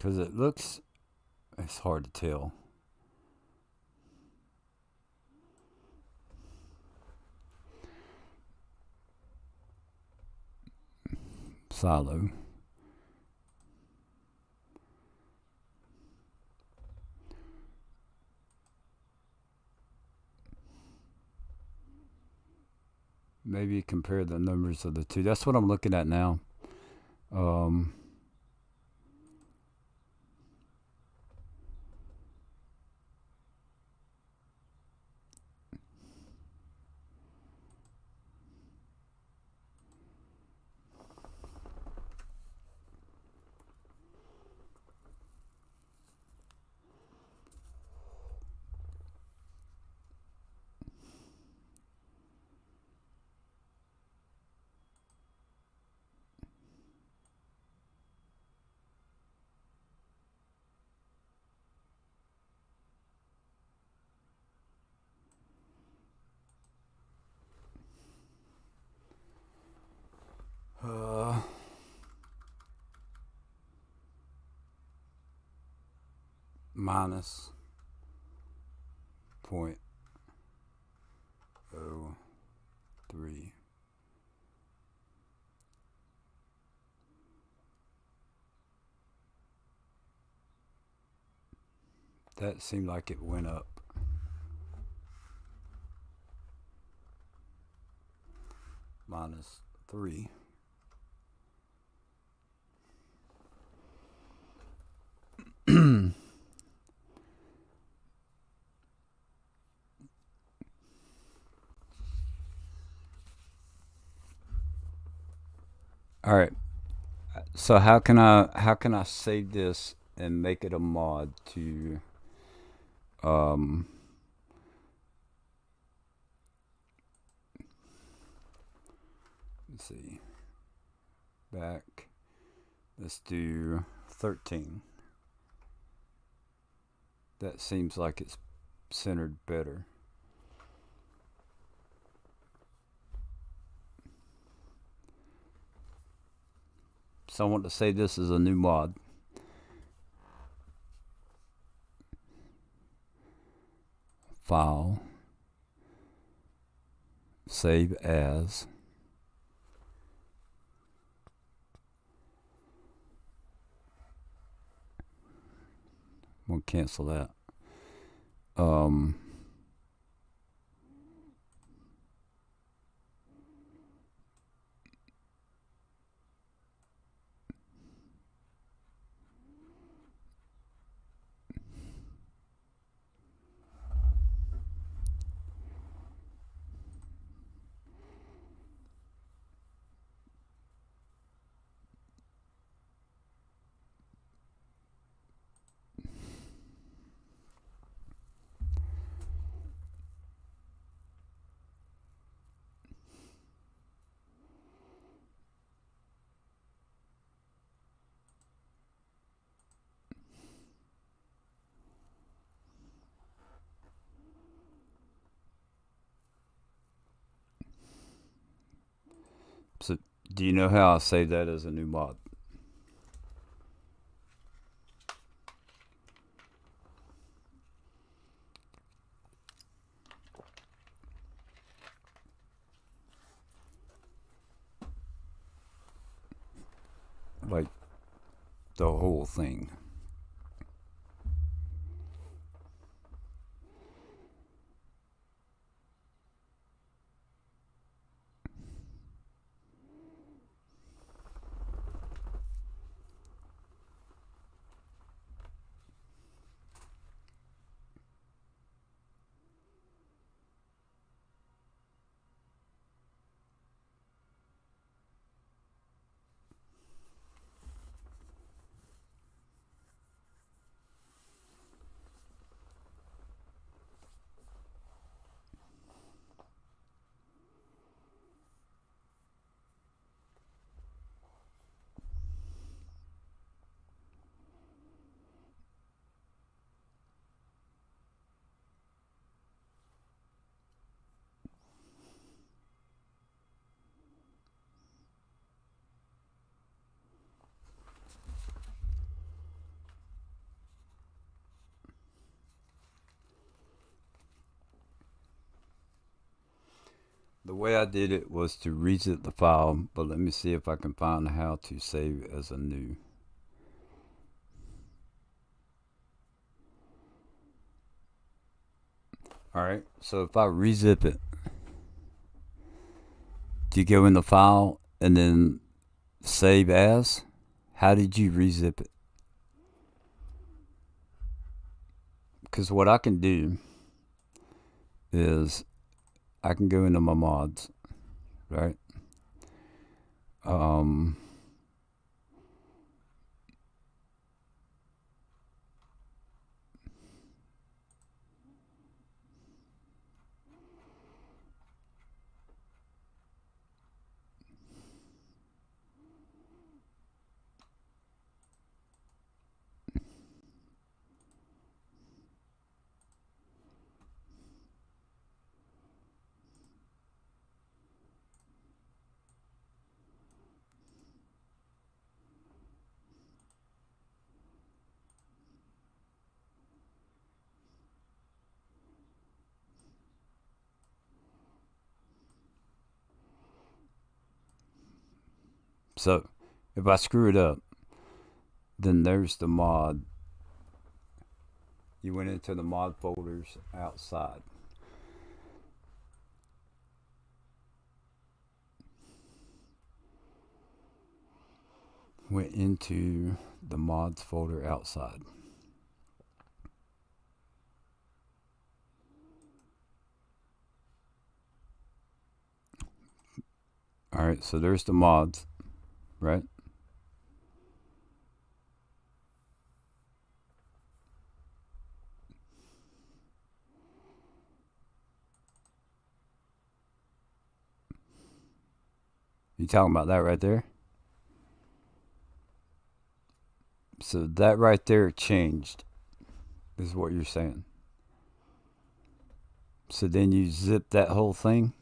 because it looks, it's hard to tell. Silo. Maybe compare the numbers of the two. That's what I'm looking at now. Um, uh, minus 0.03. That seemed like it went up. Minus 3. All right. So how can I save this and make it a mod to um let's see. Back. Let's do 13. That seems like it's centered better. So I want to say this is a new mod. File. Save as. We'll cancel that. Um, so do you know how I save that as a new mod? Like the whole thing. the way I did it was to rezip the file, but let me see if I can find how to save as a new. Alright, so if I rezip it, do you go in the file and then save as? How did you rezip it? Because what I can do is I can go into my mods, right? So if I screw it up, then there's the mod. You went into the mod folders outside. Went into the mods folder outside. Alright, so there's the mods, right? You talking about that right there? So that right there changed, is what you're saying. So then you zip that whole thing.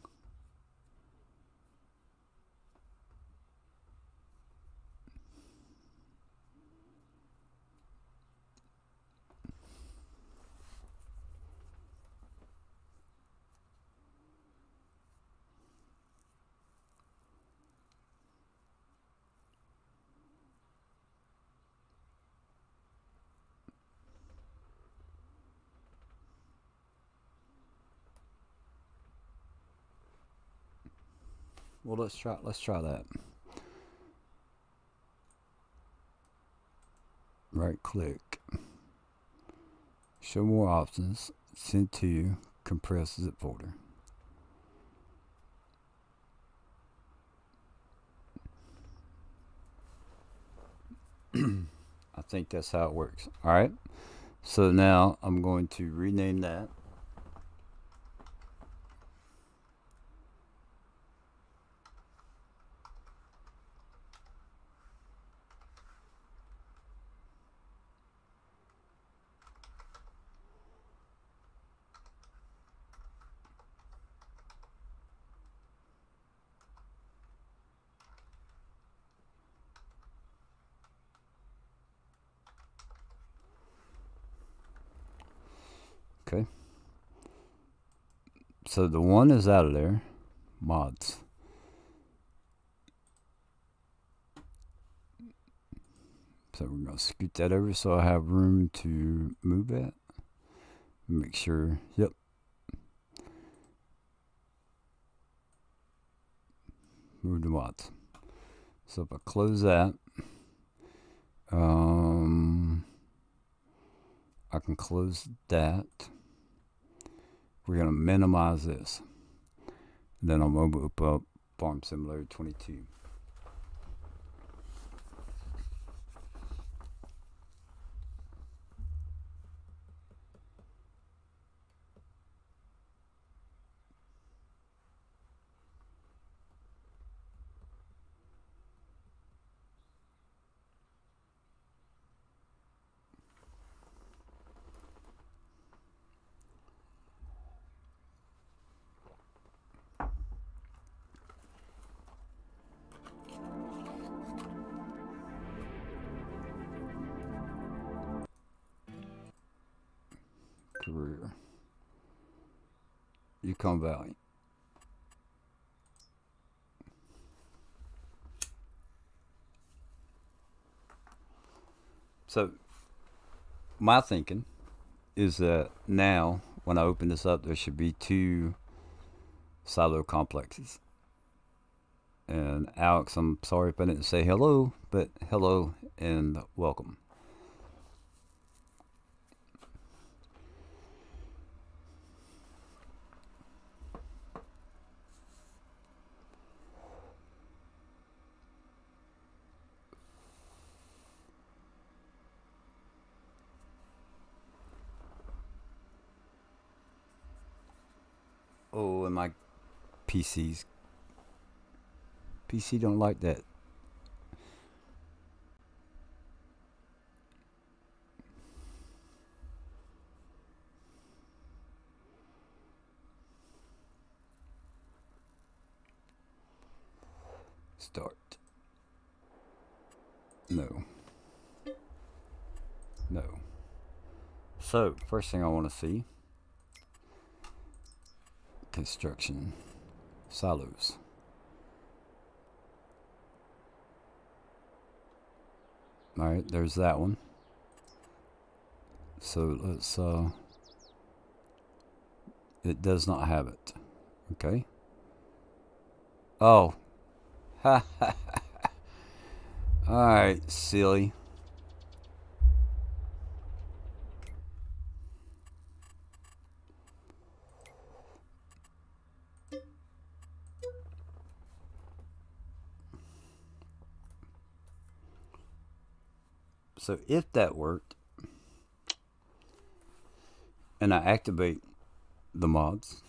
Well, let's try that. Right click. Show more options. Send to compressed zip folder. I think that's how it works. Alright. So now I'm going to rename that. Okay. So the one is out of there. Mods. So we're going to scoot that over so I have room to move that. Make sure, yep. Move the mods. So if I close that, I can close that. We're going to minimize this. Then I'm going to open up Farm Simulator 22. Career. Yukon Valley. So my thinking is that now when I open this up, there should be 2 silo complexes. And Alex, I'm sorry if I didn't say hello, but hello and welcome. Oh, and my PC don't like that. Start. No. No. So, first thing I want to see, construction silos. Alright, there's that one. So let's, it does not have it. Okay. Oh. Ha ha. Alright, silly. So if that worked, and I activate the mods,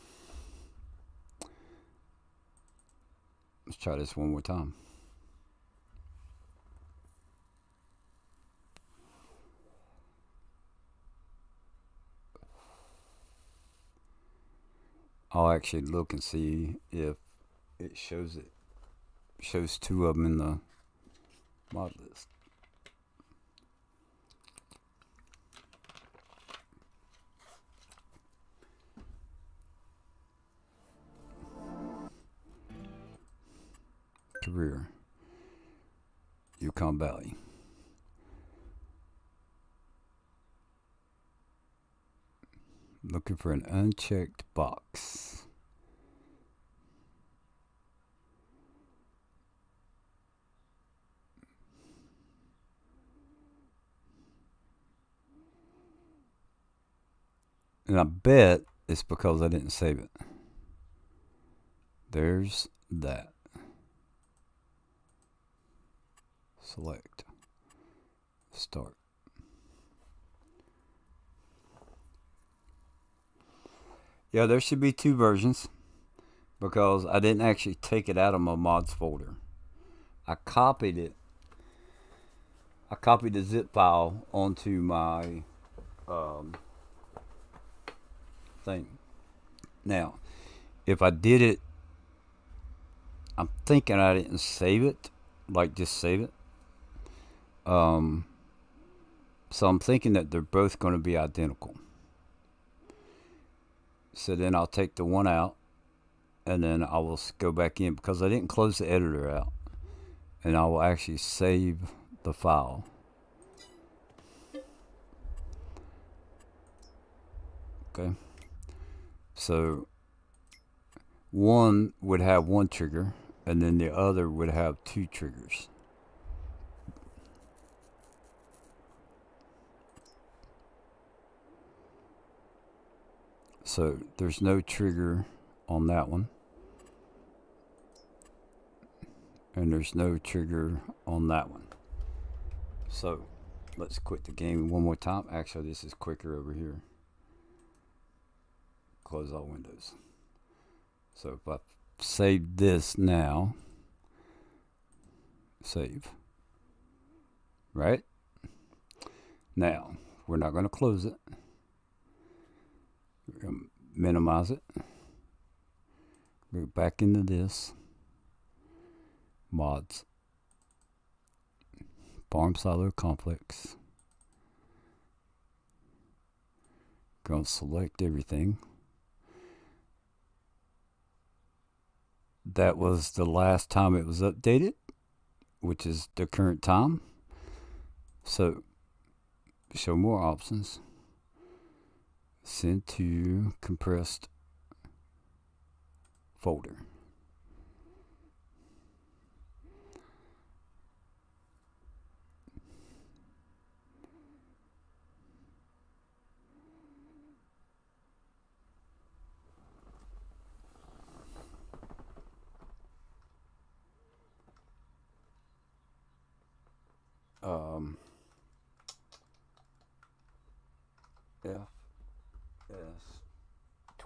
let's try this one more time. I'll actually look and see if it shows 2 of them in the mod list. Career, Yukon Valley. Looking for an unchecked box. And I bet it's because I didn't save it. There's that. Select. Start. Yeah, there should be 2 versions because I didn't actually take it out of my mods folder. I copied it. I copied the zip file onto my thing. Now, if I did it, I'm thinking I didn't save it, like just save it. So I'm thinking that they're both going to be identical. So then I'll take the one out, and then I will go back in because I didn't close the editor out, and I will actually save the file. Okay. So one would have 1 trigger, and then the other would have 2 triggers. So there's no trigger on that one, and there's no trigger on that one. So let's quit the game one more time. Actually, this is quicker over here. Close all windows. So if I save this now, save. Right? Now, we're not going to close it. We're going to minimize it. Go back into this. Mods. Farm silo complex. Going to select everything. That was the last time it was updated, which is the current time. So Show more options. Send to compressed folder.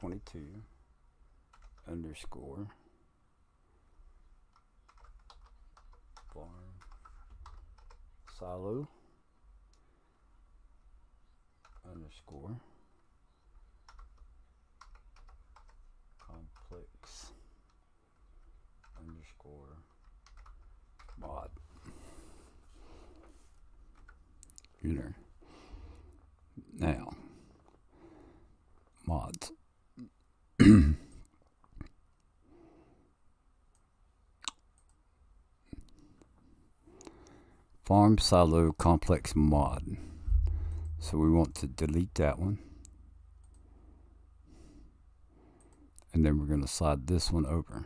FS22 underscore farm silo underscore complex underscore mod. Enter. Now, mods. Farm silo complex mod. So we want to delete that one. And then we're going to slide this one over.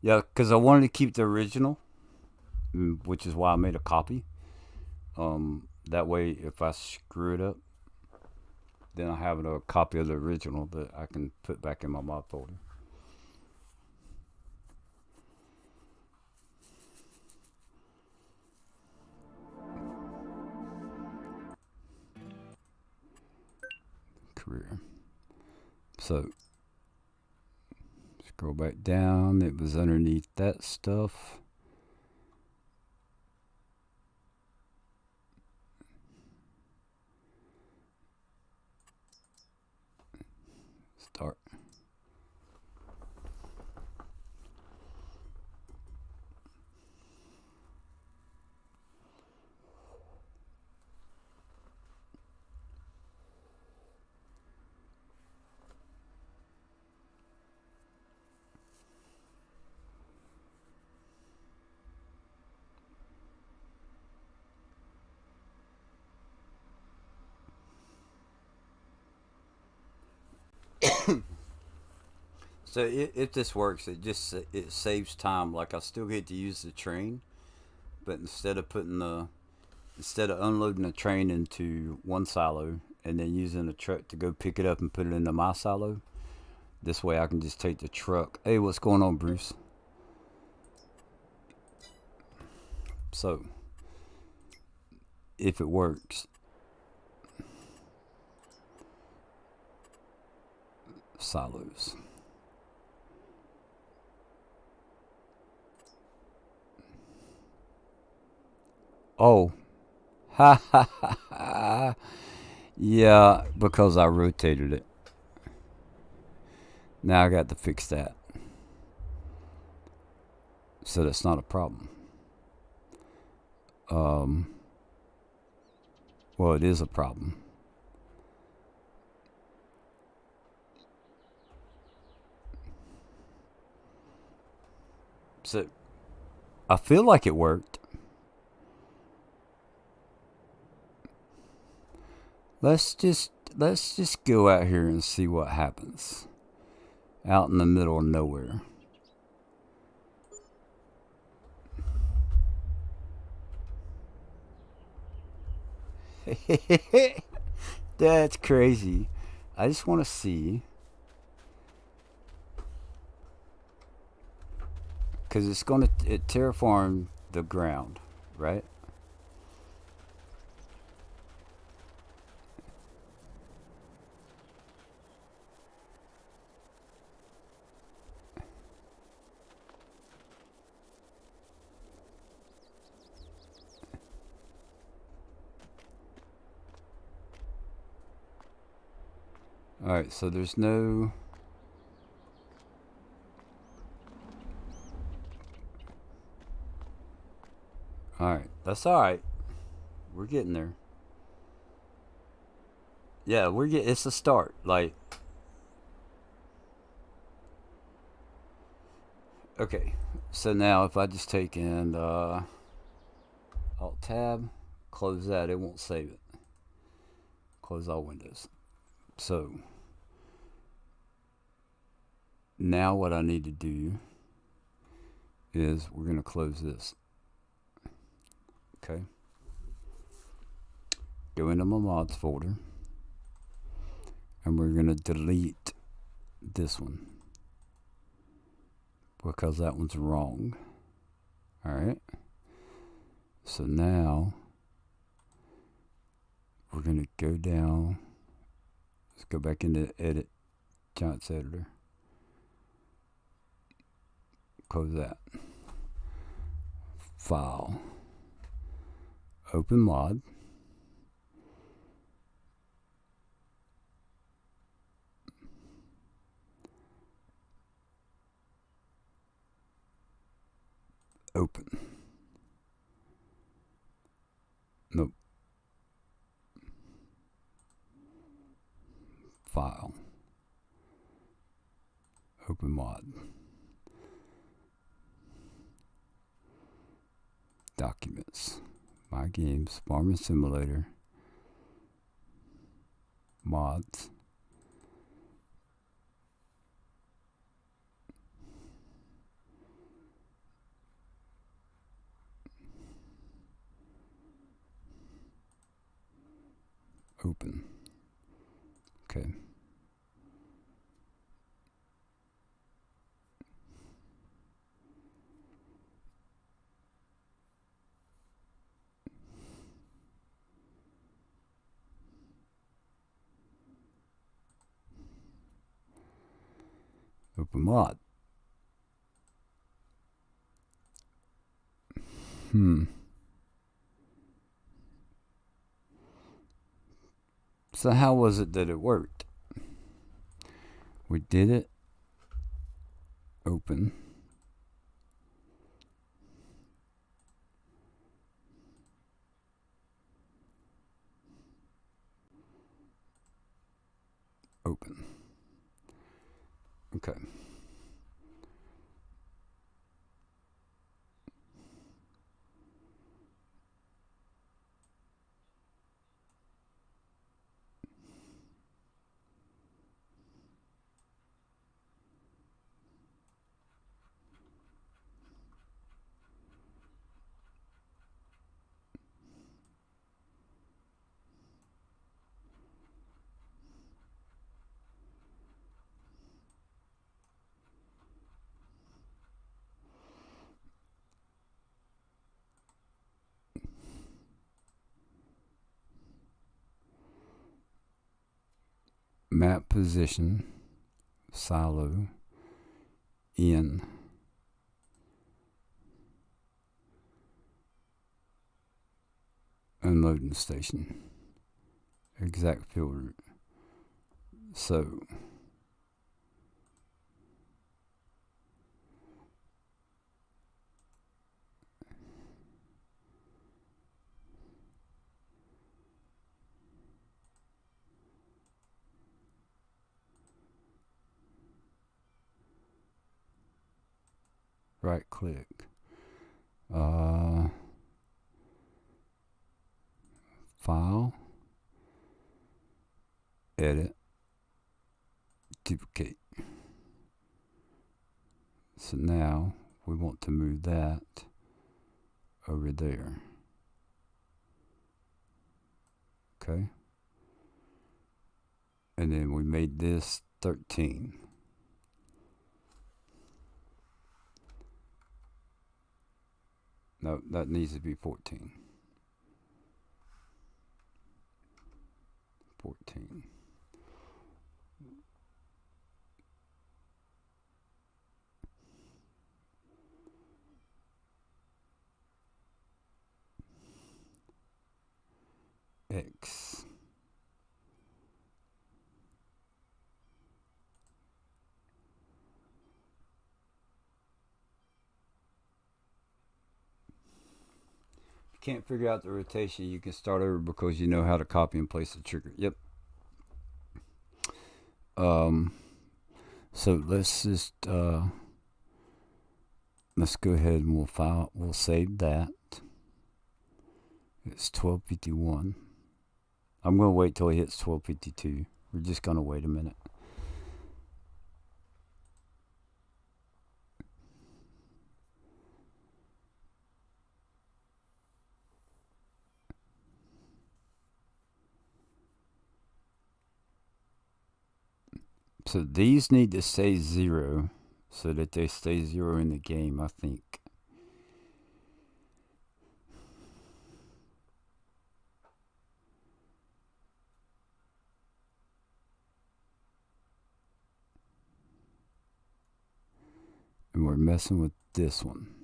Yeah, because I wanted to keep the original, which is why I made a copy. That way, if I screw it up, then I have a copy of the original that I can put back in my mod folder. Career. So, scroll back down. It was underneath that stuff. Start. So if this works, it saves time. Like I still get to use the train, but instead of unloading the train into one silo and then using the truck to go pick it up and put it into my silo, this way I can just take the truck. Hey, what's going on, Bruce? So if it works, silos. Oh, ha ha ha ha. Yeah, because I rotated it. Now I got to fix that. So that's not a problem. Well, it is a problem. So I feel like it worked. Let's just go out here and see what happens. Out in the middle of nowhere. That's crazy. I just want to see, because it's going to terraform the ground, right? Alright, so there's no... Alright, that's alright. We're getting there. Yeah, it's a start. Like, okay. So now if I just take and Alt Tab, close that, it won't save it. Close all windows. So now what I need to do is we're going to close this. Okay. Go into my mods folder and we're going to delete this one because that one's wrong. All right. So now we're going to go down. Let's go back into Edit, Giants Editor. Close that. File. Open mod. Open. Nope. File. Open mod. Documents. My games. Farming Simulator. Mods. Open. Okay. Open mod. So how was it that it worked? We did it. Open. Open. Okay. Map position. Silo. In. Unloading station. Exact field route. So right click. File. Edit. Duplicate. So now we want to move that over there. Okay. And then we made this 13. No, that needs to be 14. 14. X. If you can't figure out the rotation, you can start over because you know how to copy and paste the trigger. Yep. So let's just let's go ahead and we'll save that. It's 12:51. I'm gonna wait till it hits 12:52. We're just gonna wait a minute. So these need to stay 0 so that they stay 0 in the game, I think. And we're messing with this one.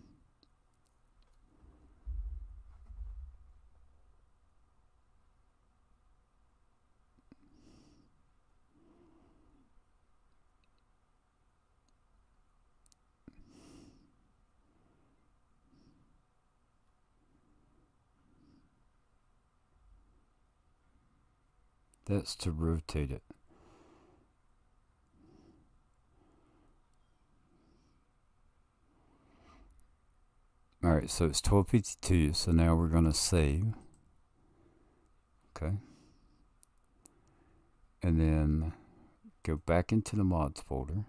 That's to rotate it. Alright, so it's 12:52, so now we're going to save. Okay. And then go back into the mods folder.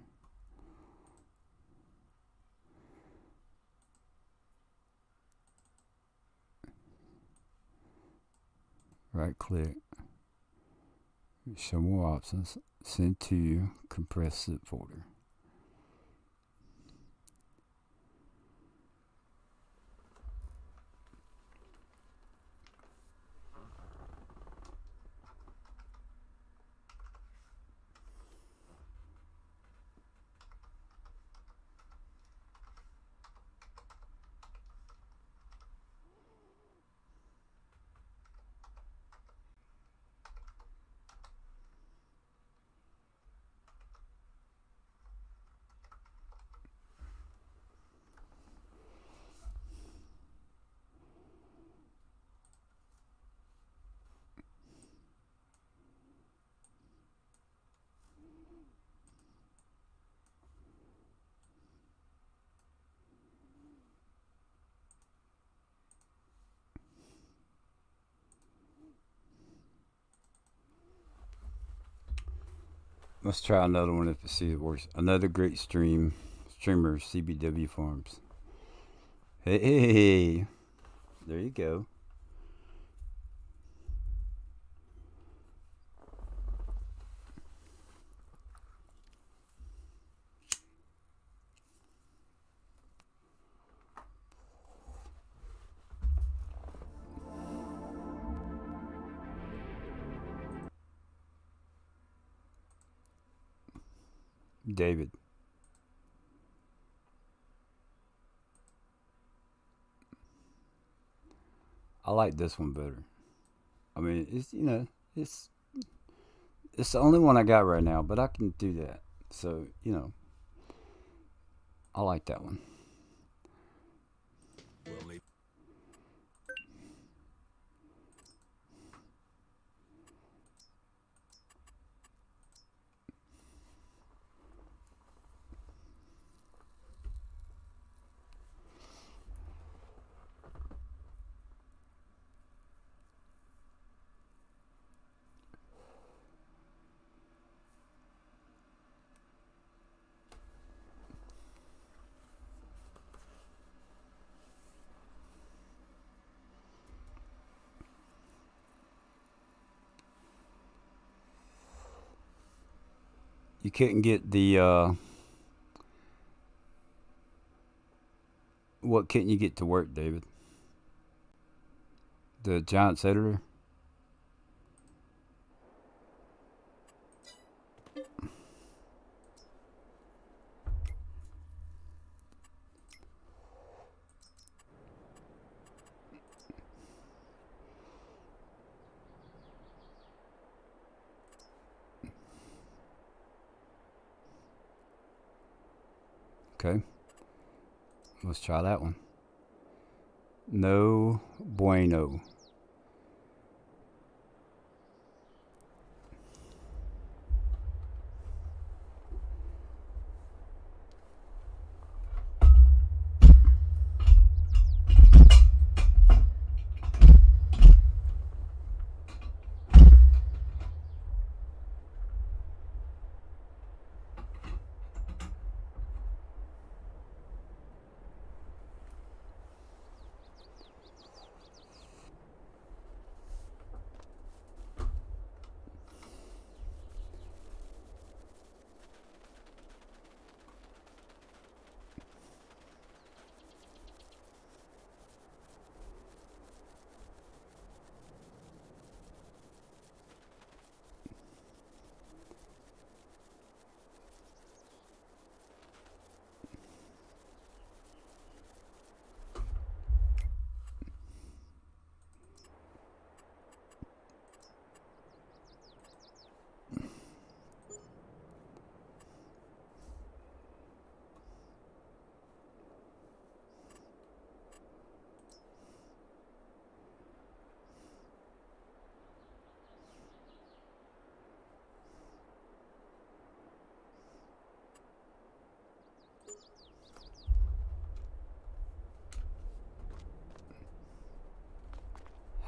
Right click. Show more options. Send to compressed zip folder. Let's try another one if it see it works. Another great streamer, CBW Farms. Hey, there you go. David. I like this one better. I mean, it's it's the only one I got right now, but I can do that. So I like that one. You couldn't get the what couldn't you get to work, David? The Giants editor? Okay. Let's try that one. No bueno.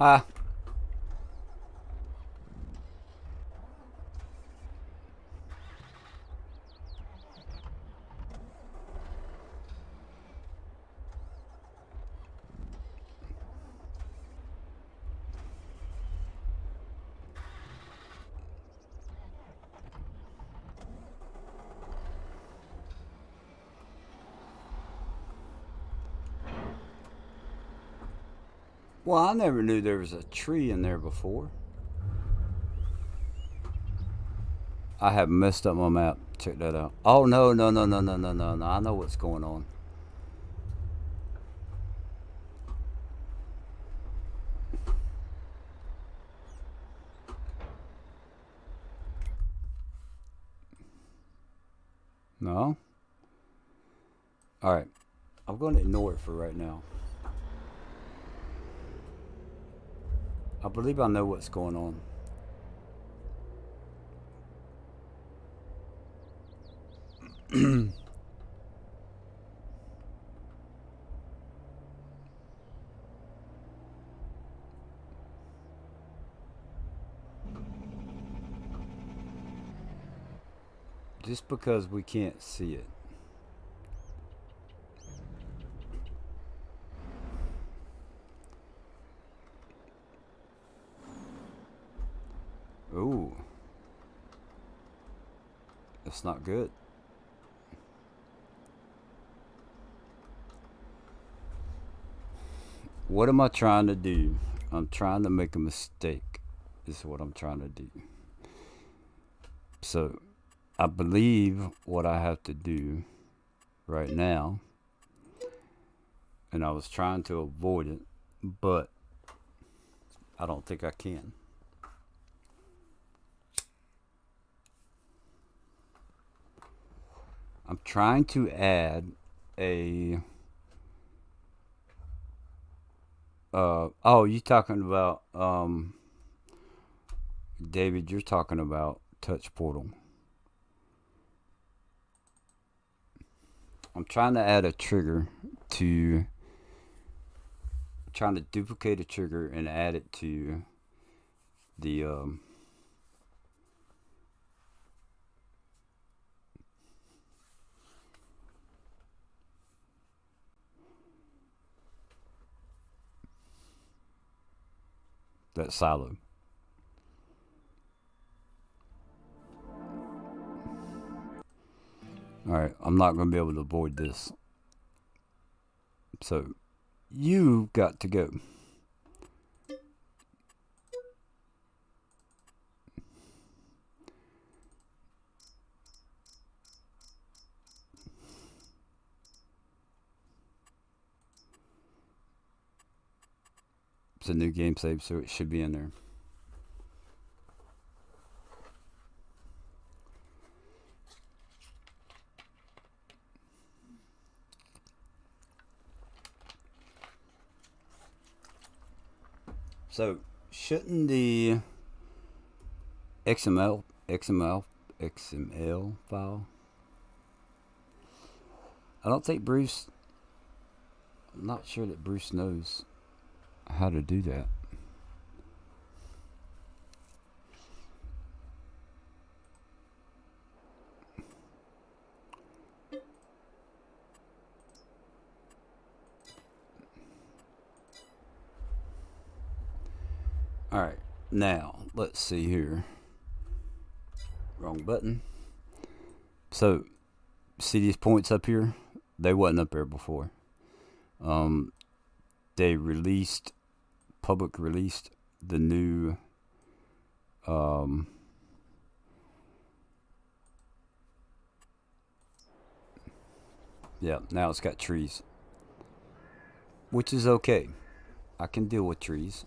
Hi. Well, I never knew there was a tree in there before. I have messed up my map. Check that out. Oh no, no, no, no, no, no, no, no. I know what's going on. No? Alright. I'm going to ignore it for right now. I believe I know what's going on. Just because we can't see it. Ooh. That's not good. What am I trying to do? I'm trying to make a mistake. Is what I'm trying to do. So, I believe what I have to do right now, and I was trying to avoid it, but I don't think I can. I'm trying to add a oh, you talking about David, you're talking about touch portal. I'm trying to add a trigger to trying to duplicate a trigger and add it to the that silo. Alright, I'm not going to be able to avoid this. So, you got to go. It's a new game save, so it should be in there. So, shouldn't the XML file? I don't think Bruce. I'm not sure that Bruce knows how to do that. Alright, now let's see here. Wrong button. So, see these points up here? They wasn't up there before. They public released the new yeah, now it's got trees, which is okay. I can deal with trees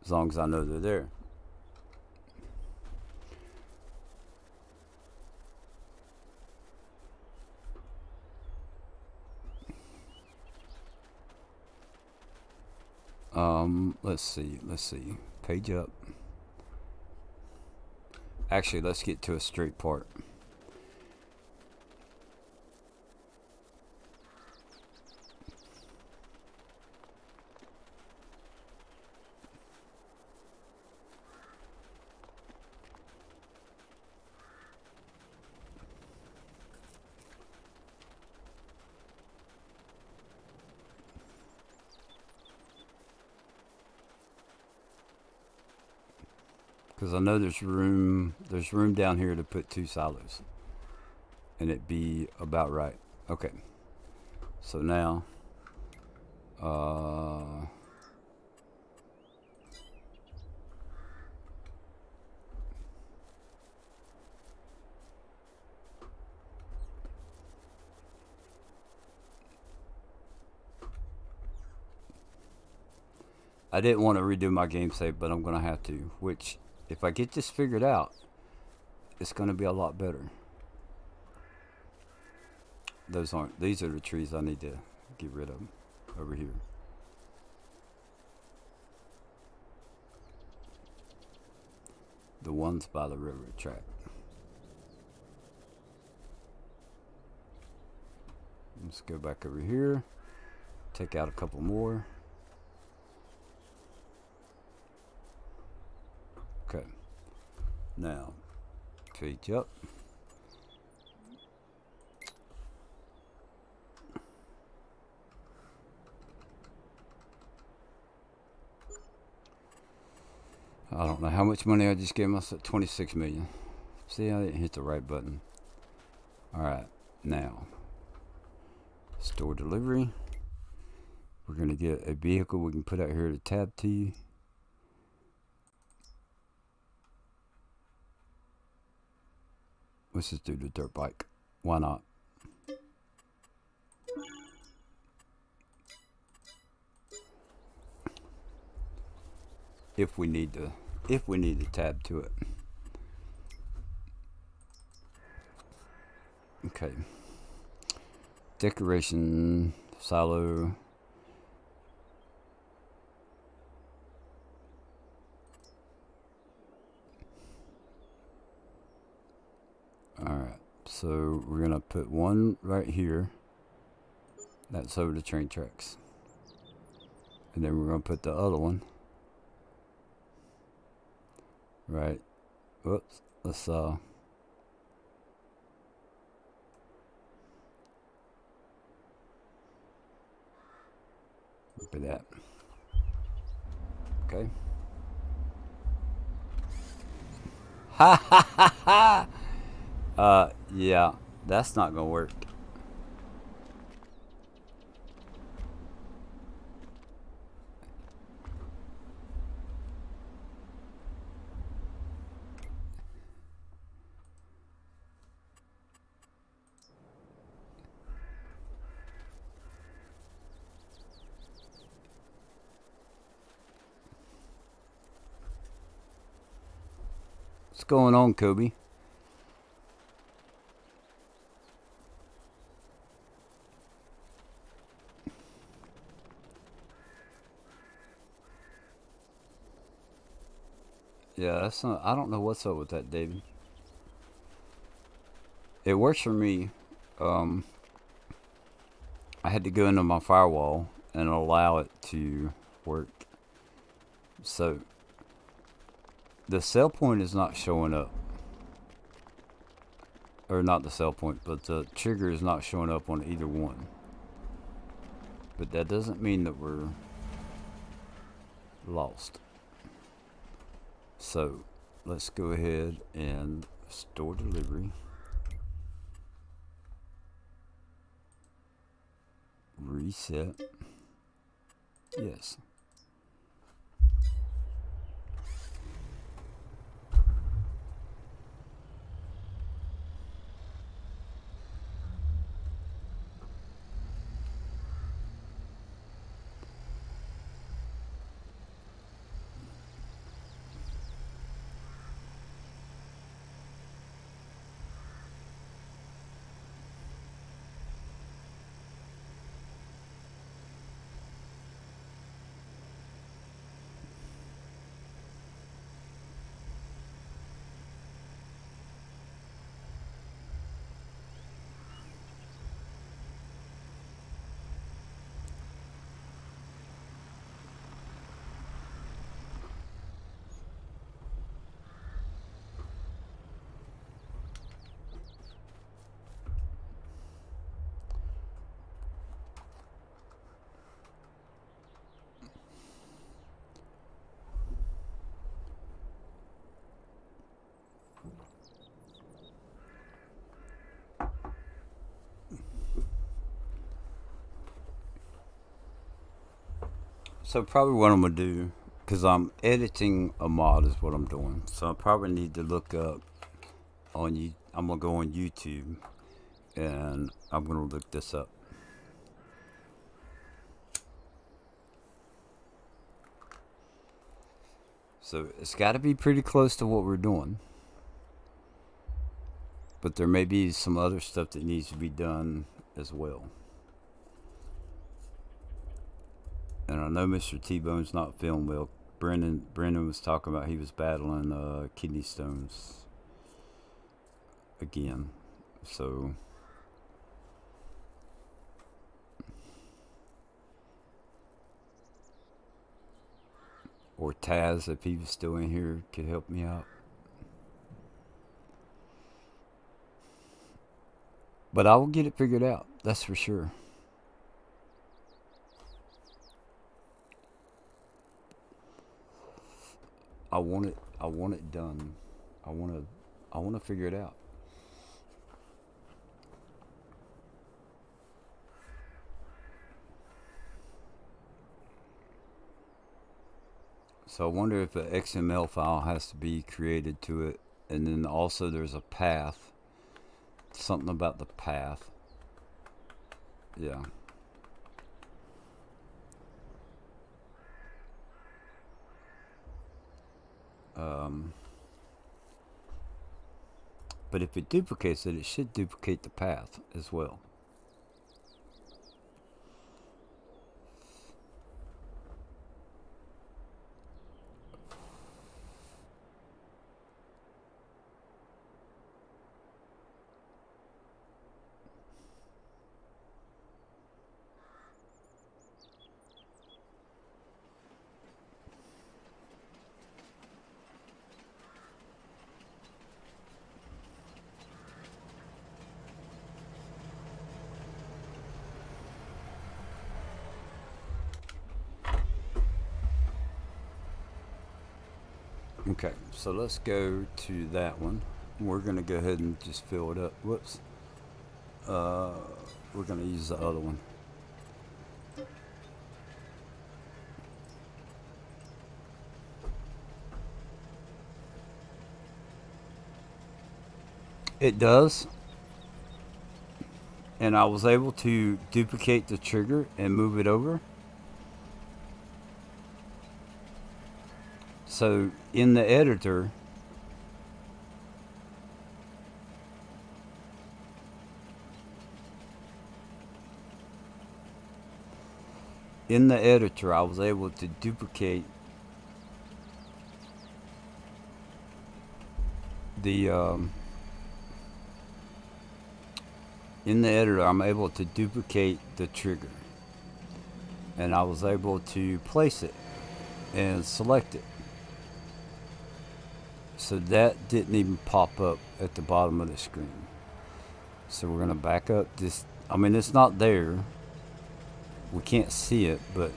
as long as I know they're there. Let's see. Page up. Actually, let's get to a straight part. Because I know there's room. There's room down here to put 2 silos, and it'd be about right. Okay. So now, I didn't want to redo my game save, but I'm gonna have to. Which, if I get this figured out, it's gonna be a lot better. Those aren't. These are the trees I need to get rid of over here. The ones by the railroad track. Let's go back over here. Take out a couple more. Okay. Now, feet up. I don't know how much money I just gave myself. 26 million. See, I didn't hit the right button. Alright, now. Store delivery. We're going to get a vehicle we can put out here to tab T. Let's just do the dirt bike. Why not? If we need to tab to it. Okay. Decoration silo. Alright, so we're gonna put one right here. That's over the train tracks. And then we're gonna put the other one right. Whoops. Let's copy that. Okay. Ha ha ha ha. Yeah, that's not gonna work. What's going on, Kobe? Yeah, that's not, I don't know what's up with that, David. It works for me. I had to go into my firewall and allow it to work. So the sell point is not showing up. Or not the sell point, but the trigger is not showing up on either one. But that doesn't mean that we're lost. So let's go ahead and store delivery. Reset. Yes. So probably what I'm gonna do, because I'm editing a mod, is what I'm doing. So I probably need to look up on you. I'm gonna go on YouTube and I'm gonna look this up. So it's got to be pretty close to what we're doing, but there may be some other stuff that needs to be done as well. And I know Mr. T-Bone's not feeling well. Brendan was talking about he was battling kidney stones again. So or Taz, if he was still in here, could help me out. But I will get it figured out. That's for sure. I want it. I want it done. I want to. I want to figure it out. So I wonder if an XML file has to be created to it, and then also there's a path. Something about the path. Yeah. Um, but if it duplicates it, it should duplicate the path as well. Okay, so let's go to that one. We're going to go ahead and just fill it up. Whoops. Uh, we're going to use the other one. It does. And I was able to duplicate the trigger and move it over. So in the editor, I was able to duplicate the in the editor, I'm able to duplicate the trigger, and I was able to place it and select it. So that didn't even pop up at the bottom of the screen. So we're gonna back up this. I mean, it's not there. We can't see it, but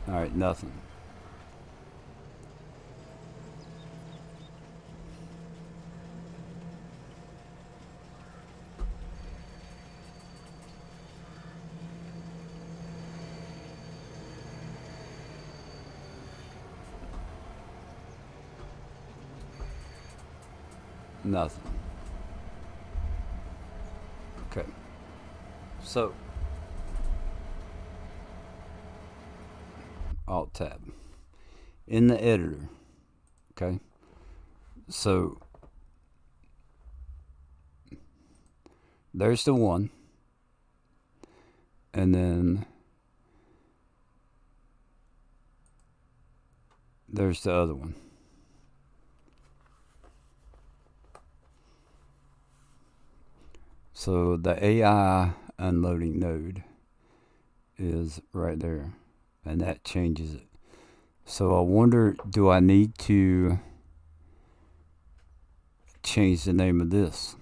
all right, nothing. Nothing. Okay. So Alt tab in the editor. Okay. So there's the one, and then there's the other one. So the AI unloading node is right there, and that changes it. So I wonder, do I need to change the name of this?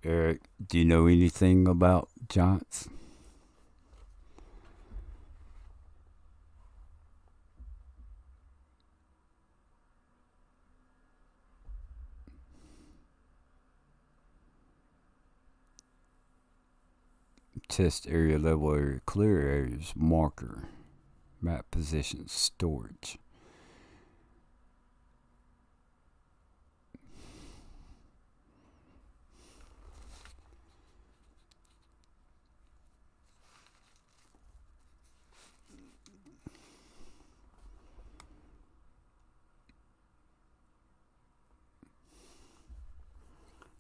Eric, do you know anything about giants? Test area, level area, clear areas, marker, map position, storage.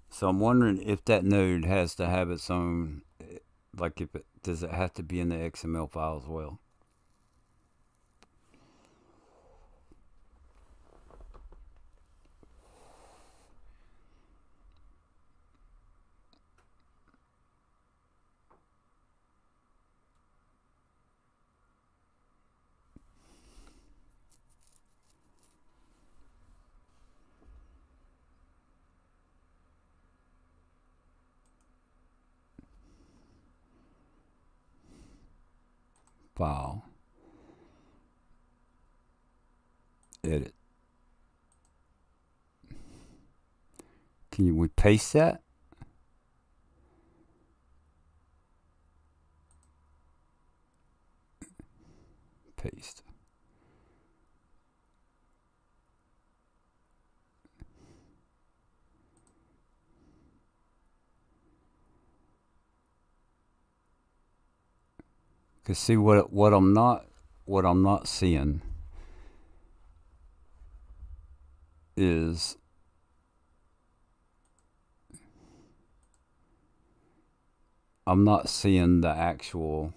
So I'm wondering if that node has to have its own, like if it does it have to be in the XML file as well? File, edit. Can we paste that? Paste. Cause see what I'm not seeing is I'm not seeing the actual.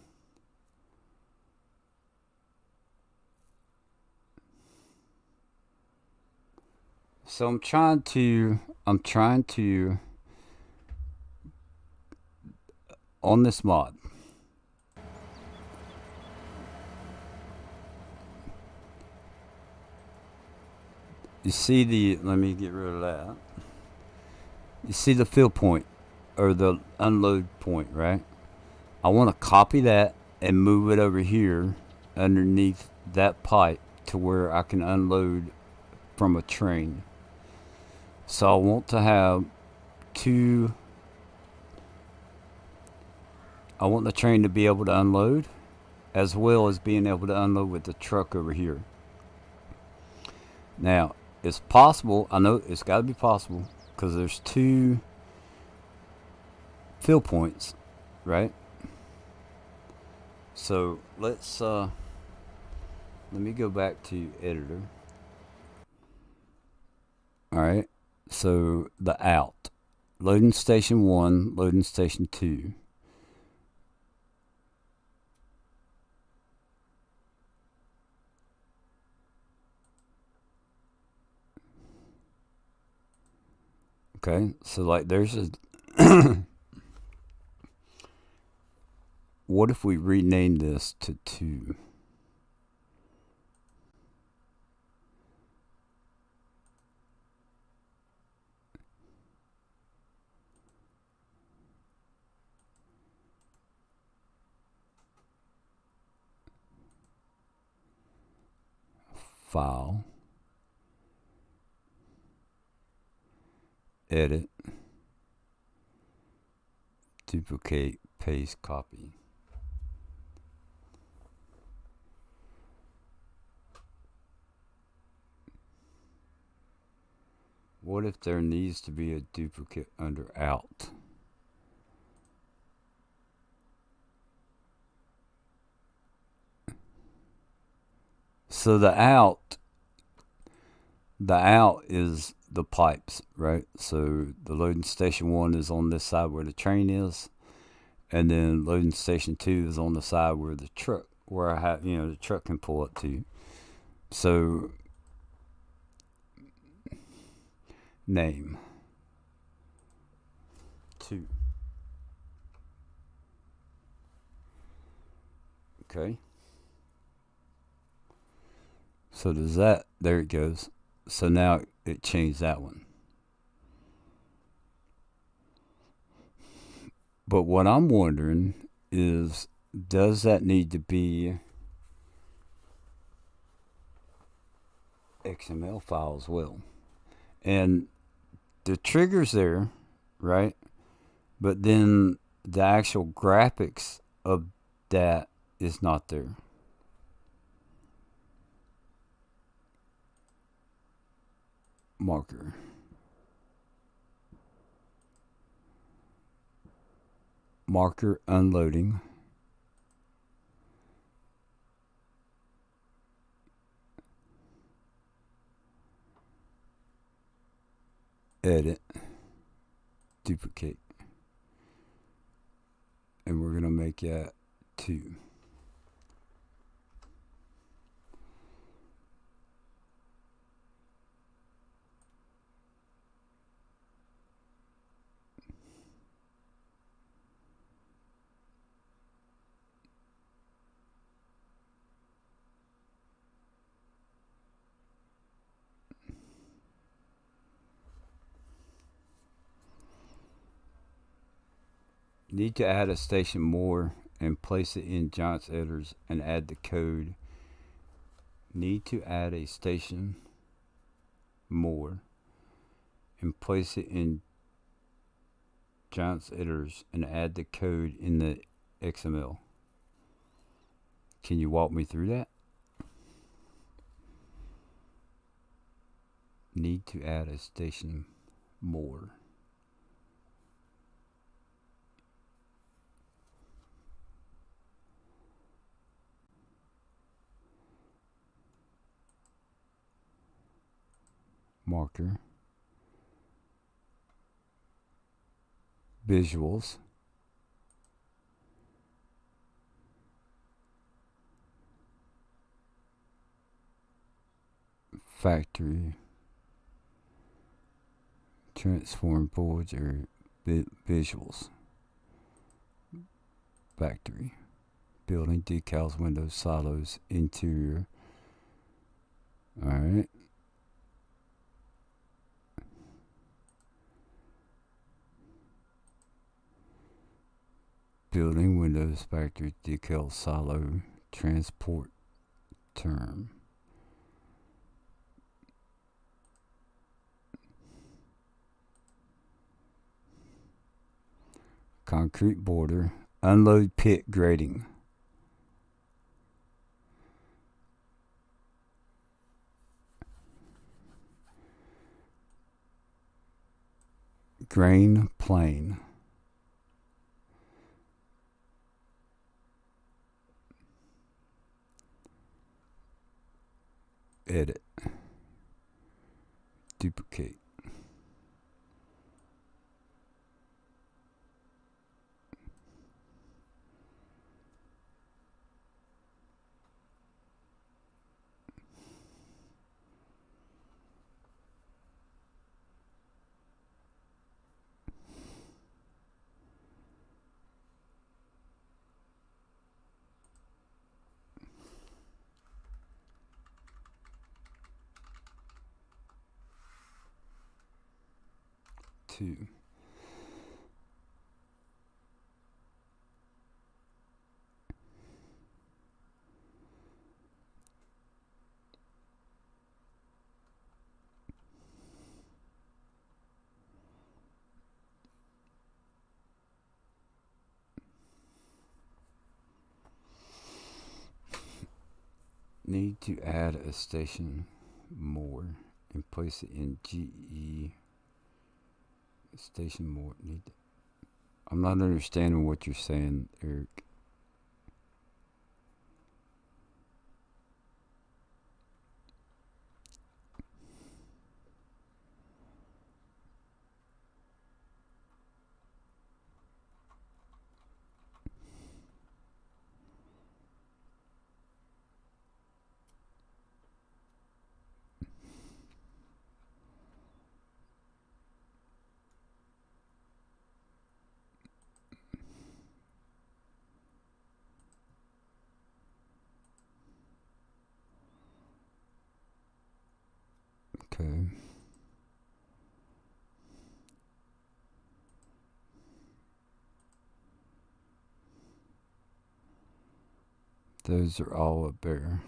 So I'm trying to on this mod. You see the, let me get rid of that. You see the fill point or the unload point, right? I want to copy that and move it over here underneath that pipe to where I can unload from a train. So I want to have two. I want the train to be able to unload as well as being able to unload with the truck over here. Now, it's possible, I know it's got to be possible because there's two fill points, right? So let's let me go back to editor. All right, so the out, loading station 1, loading station 2. Okay, so like there's a what if we rename this to 2? File, edit, duplicate, paste, copy. What if there needs to be a duplicate under out? So the out is the pipes, right? So the loading station 1 is on this side where the train is, and then loading station 2 is on the side where the truck, where I have, the truck can pull up to. So name 2. Okay. So does that, there it goes. So now it changed that one. But what I'm wondering is, does that need to be XML file as well? And the trigger's there, right? But then the actual graphics of that is not there. Marker. Marker unloading. Edit. Duplicate. And we're going to make that 2. Need to add a station more and place it in Giants editors and add the code. Need to add a station more and place it in Giants editors and add the code in the XML. Can you walk me through that? Need to add a station more. Marker. Visuals. Factory. Transform boards or visuals. Factory. Building, decals, windows, silos, interior. Alright. Building, windows, factory, decal, silo, transport term. Concrete border, unload pit grading. Grain plane. Edit. Duplicate. Two. Need to add a station more and place it in GE. Station more. I'm not understanding what you're saying, Eric. Okay. Those are all up there.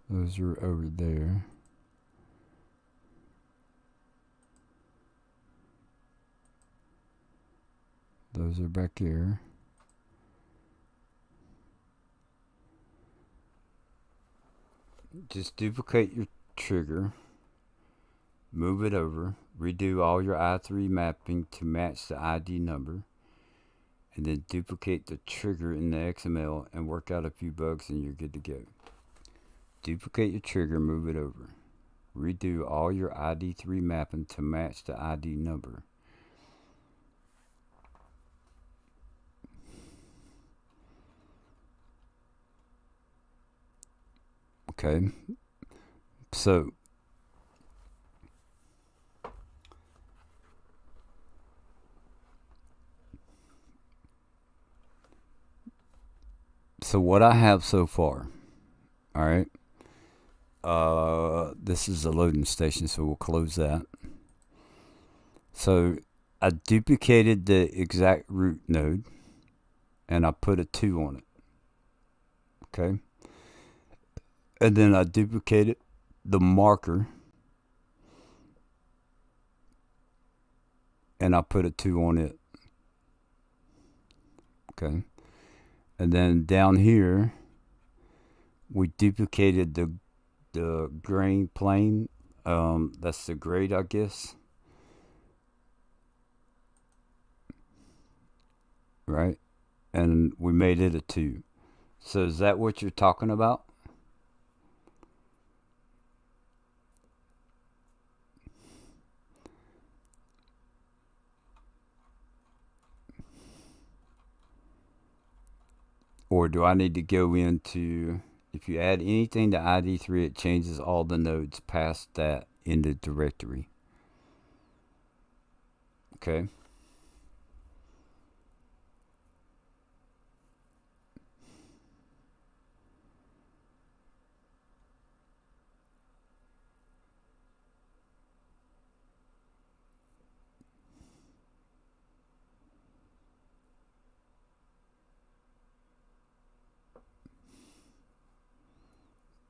Those are over there. Those are back here. Just duplicate your trigger, move it over, redo all your I3 mapping to match the ID number, and then duplicate the trigger in the XML and work out a few bugs and you're good to go. Duplicate your trigger, move it over, redo all your ID3 mapping to match the ID number. Okay, so what I have so far, all right, this is a loading station, so we'll close that. So I duplicated the exact root node and I put a 2 on it, okay, and then I duplicated the marker and I put a 2 on it, okay, and then down here we duplicated the grain plane, that's the grade, I guess, right, and we made it a 2. So is that what you're talking about? Or do I need to go into, if you add anything to ID3, it changes all the nodes past that in the directory. Okay.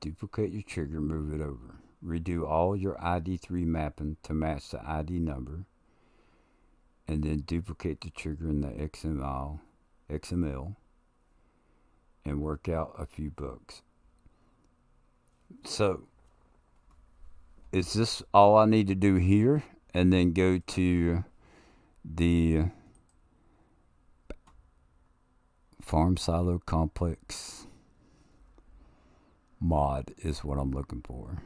Duplicate your trigger, move it over. Redo all your ID3 mapping to match the ID number. And then duplicate the trigger in the XML and work out a few bugs. So, is this all I need to do here? And then go to the farm silo complex mod is what I'm looking for.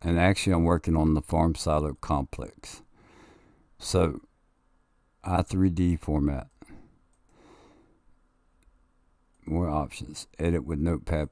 And actually I'm working on the farm silo complex. So I3D format, more options, edit with Notepad++.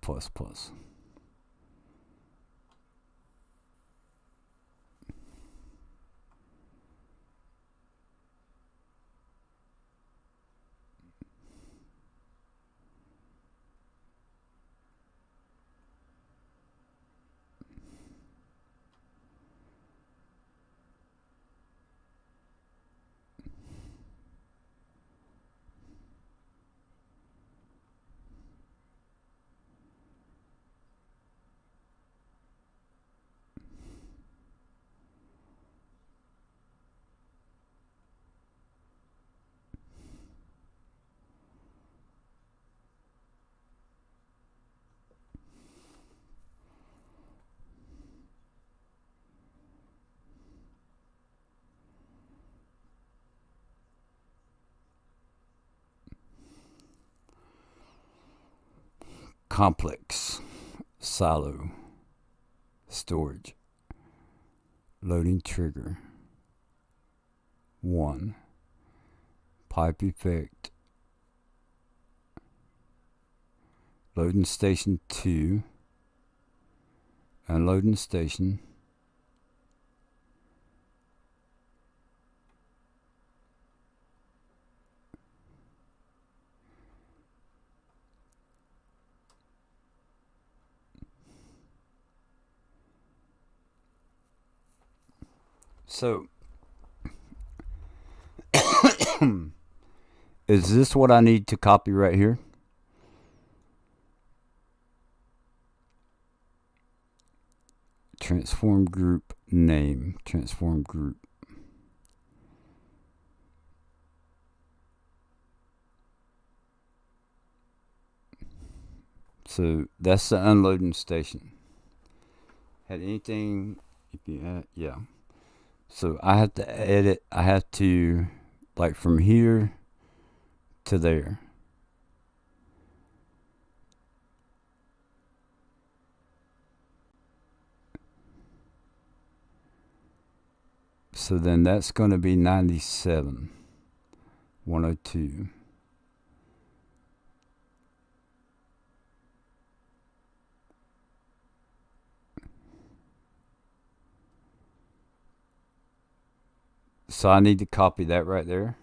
Complex silo storage loading trigger 1 pipe effect, loading station 2, unloading station, so is this what I need to copy right here? Transform group name, transform group. So that's the unloading station. Had anything, yeah. So I have to edit, I have to, like from here to there. So then that's going to be 97, 102. So I need to copy that right there.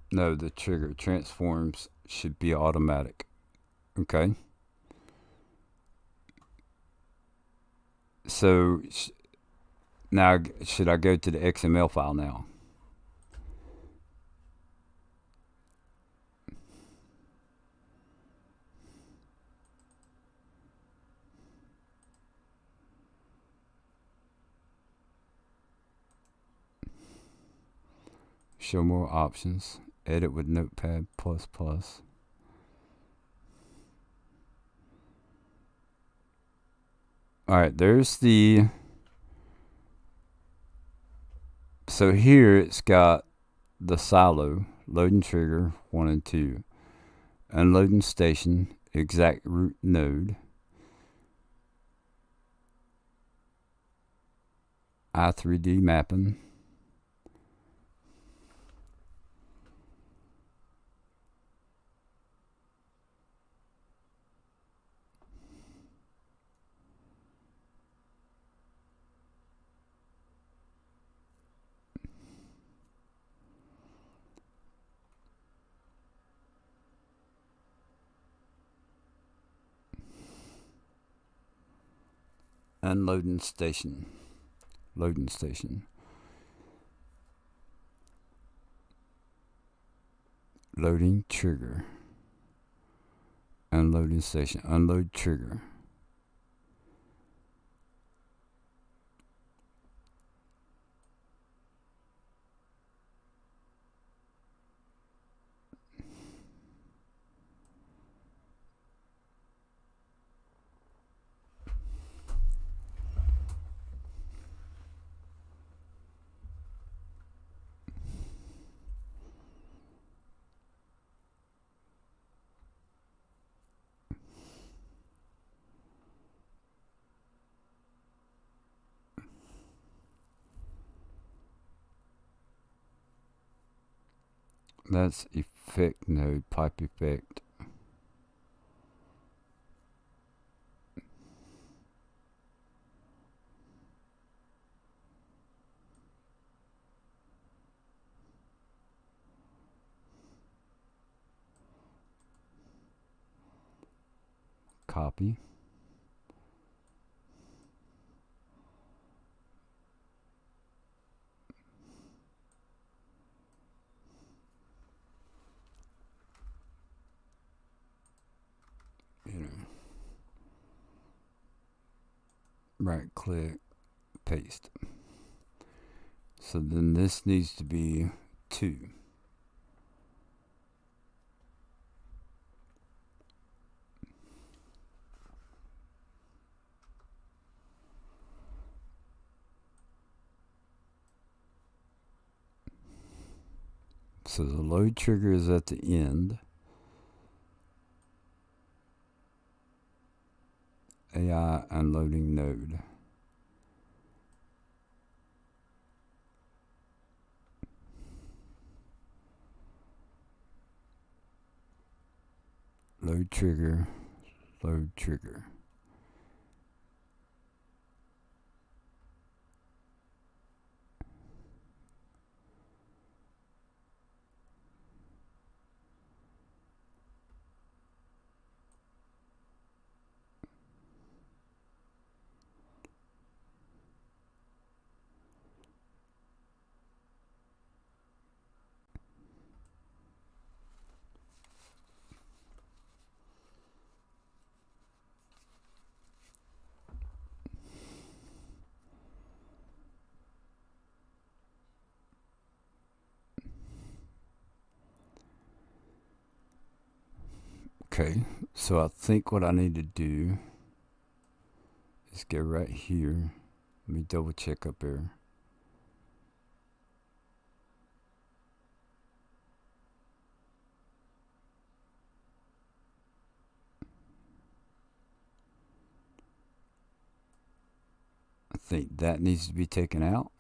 No, the trigger transforms should be automatic. Okay. So now should I go to the XML file now? Show more options. Edit with Notepad++. Alright, there's the... So here it's got the silo, loading trigger 1 and 2, unloading station, exact root node, I3D mapping, unloading station, loading station, loading trigger, unloading station, unload trigger. That's effect node, pipe effect. Copy. Right click, paste. So then this needs to be 2. So the load trigger is at the end. AI unloading node. Load trigger, load trigger. Okay, so I think what I need to do is go right here. Let me double check up there. I think that needs to be taken out.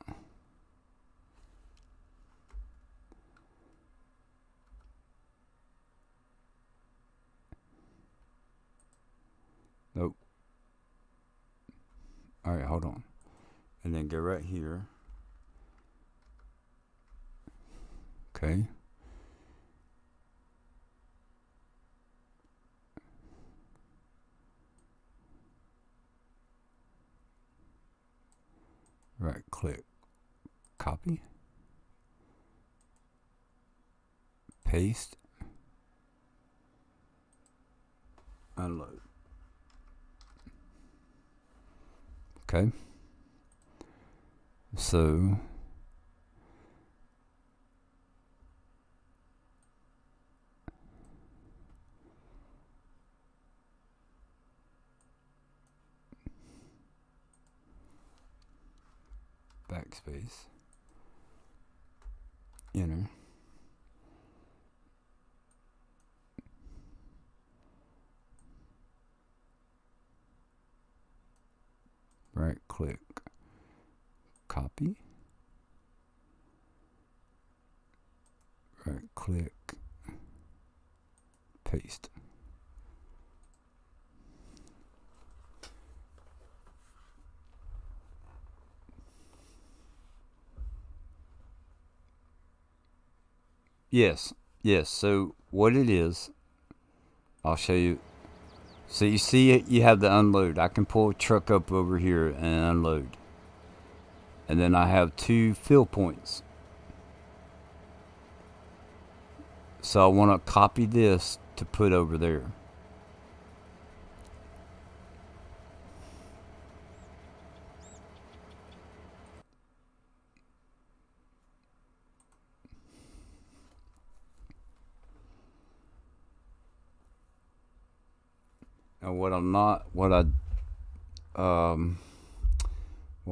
Nope. All right, hold on. And then go right here. Okay. Right click, copy, paste, unload. Okay. So backspace, enter. Right click, copy, right click, paste. Yes, yes. So what it is, I'll show you. So you see it, you have the unload. I can pull a truck up over here and unload. And then I have 2 fill points. So I want to copy this to put over there. And what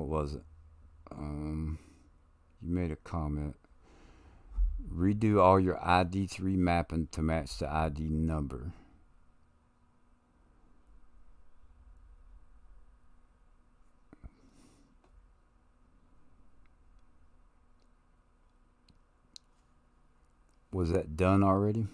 was it? You made a comment. Redo all your ID3 mapping to match the ID number. Was that done already?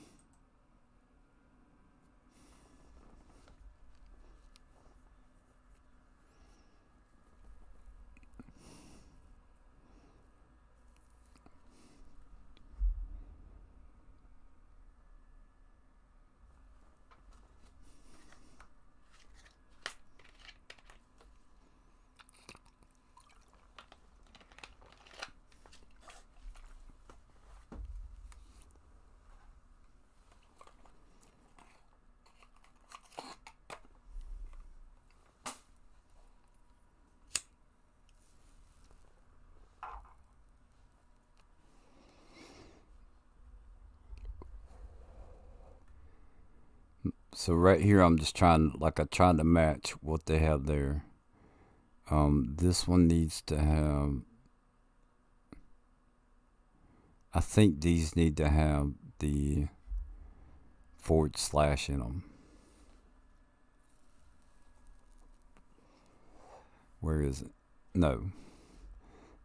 So right here, I'm just trying to match what they have there. This one needs to have I think these need to have the / in them. Where is it? No.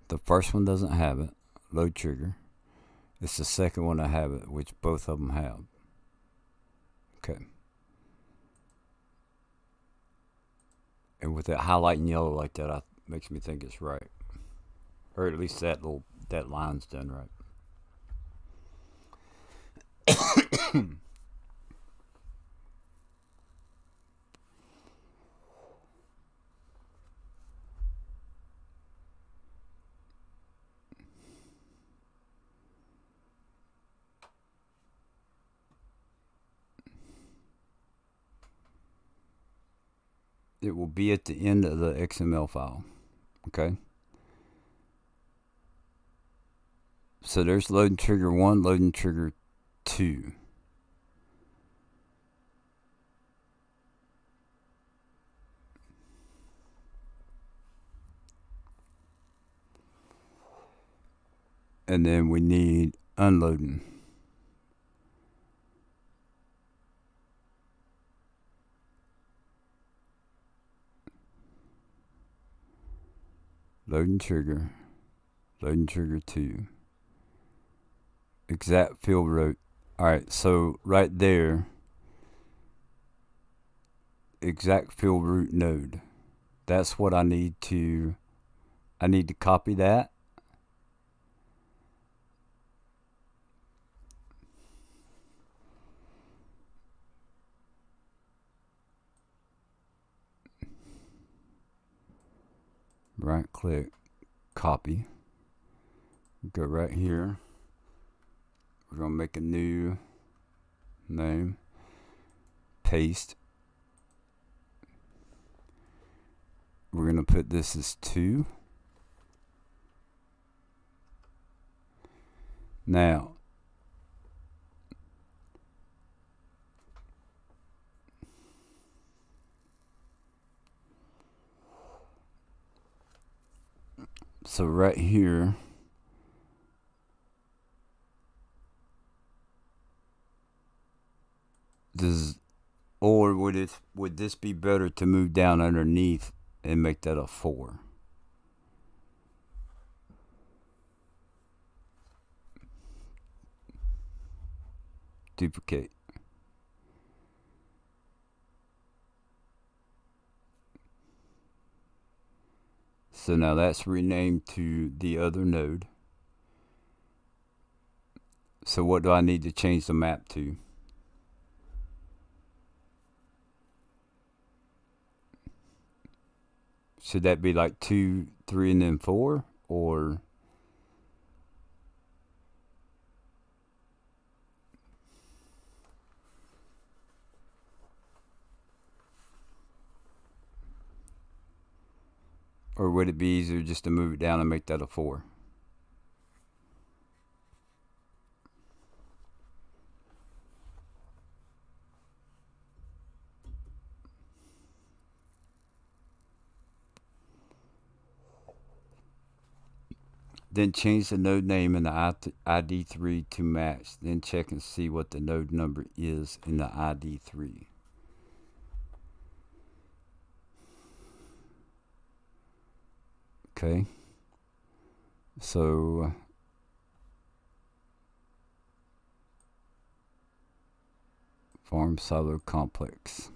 The first one doesn't have it. Load trigger. It's the second one I have it, which both of them have. Okay. And with it highlighting yellow like that, makes me think it's right. Or at least that line's done right. It will be at the end of the XML file. Okay. So there's loading trigger 1, loading trigger 2. And then we need unloading. Loading trigger 2. Exact field route. Alright, so right there, exact field route node. That's what I need to copy that. Right click, copy. Go right here. We're going to make a new name. Paste. We're going to put this as 2. Now, so right here, would this be better to move down underneath and make that a 4? Duplicate. So now that's renamed to the other node. So what do I need to change the map to? Should that be like 2, 3, and then 4? Or would it be easier just to move it down and make that a 4? Then change the node name in the ID3 to match. Then check and see what the node number is in the ID3. Okay. So farm silo complex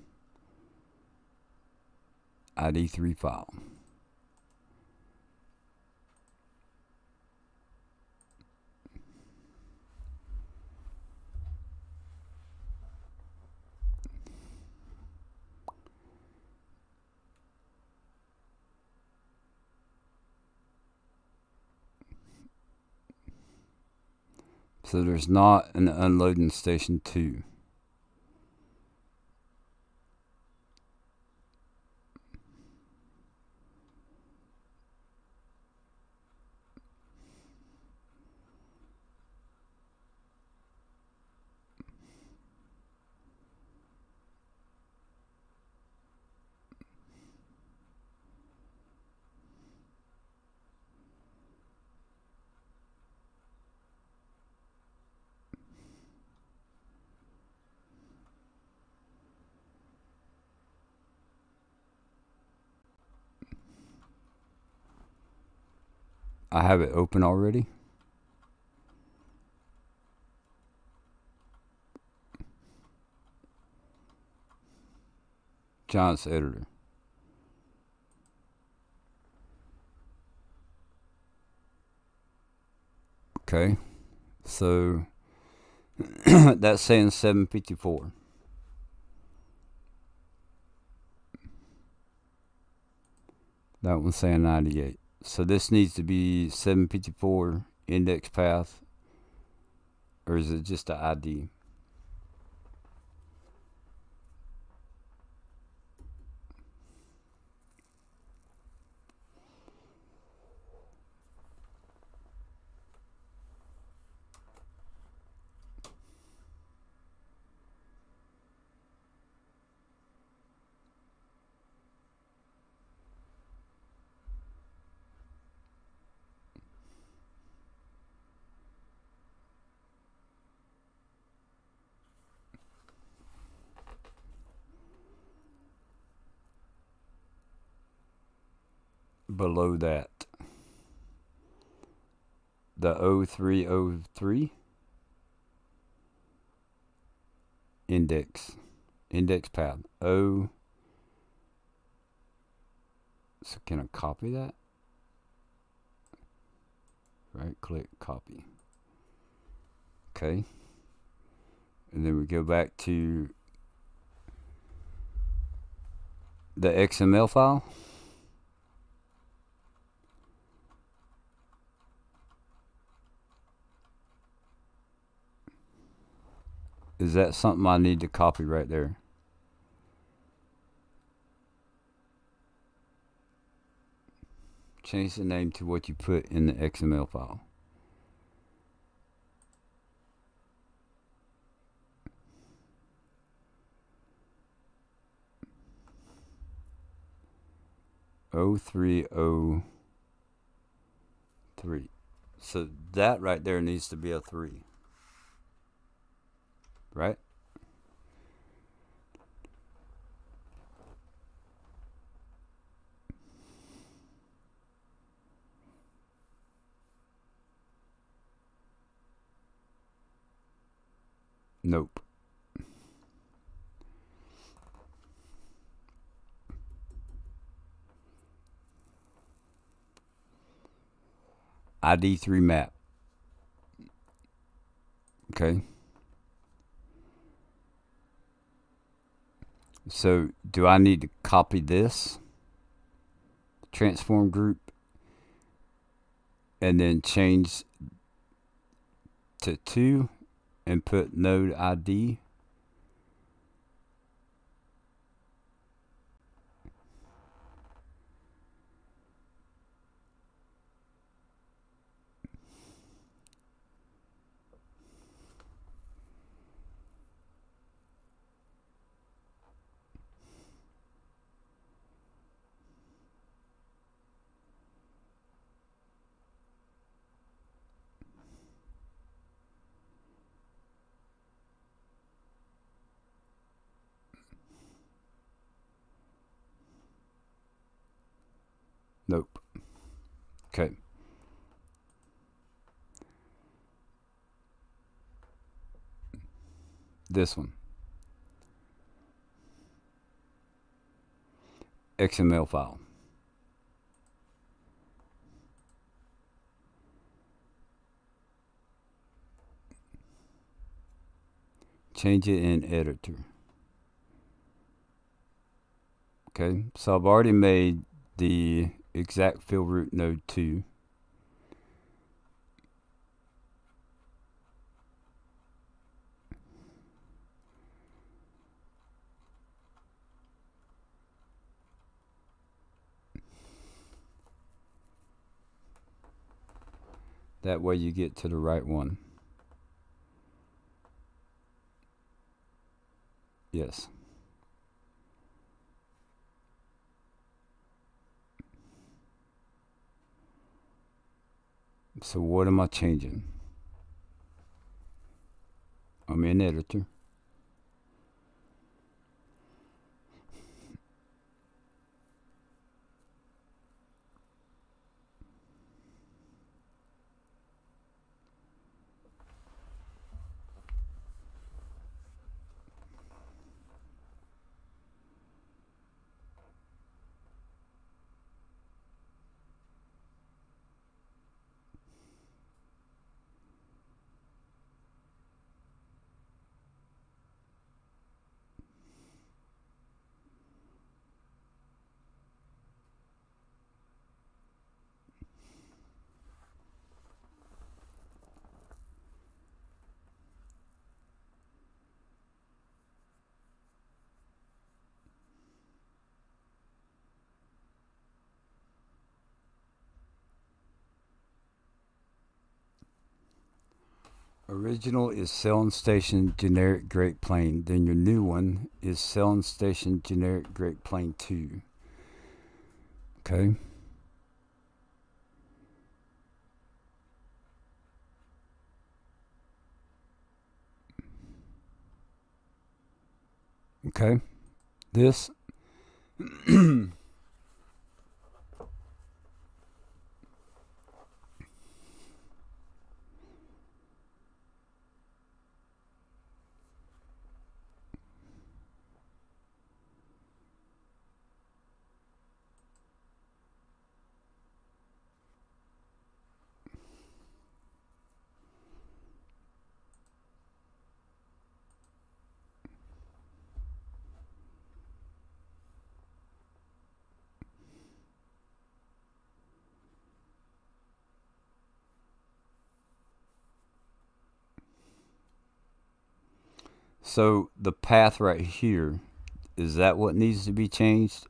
ID3 file. So there's not an unloading station 2. I have it open already. Giants editor. Okay, so that's saying 754. That one's saying 98. So this needs to be 754 index path, or is it just an ID? Below that, the 0303 index path. So can I copy that? Right click, copy. Okay, and then we go back to the XML file. Is that something I need to copy right there? Change the name to what you put in the XML file. O303. So that right there needs to be a 3. Right? Nope. ID3 map. Okay. So do I need to copy this transform group and then change to 2 and put node ID? Nope. Okay. This one. XML file. Change it in editor. Okay, so I've already made the exact fill root node 2. That way you get to the right one. Yes. So what am I changing? I'm in editor. Original is Selling Station Generic Great Plain. Then your new one is Selling Station Generic Great Plain 2. Okay. Okay. This so the path right here, is that what needs to be changed?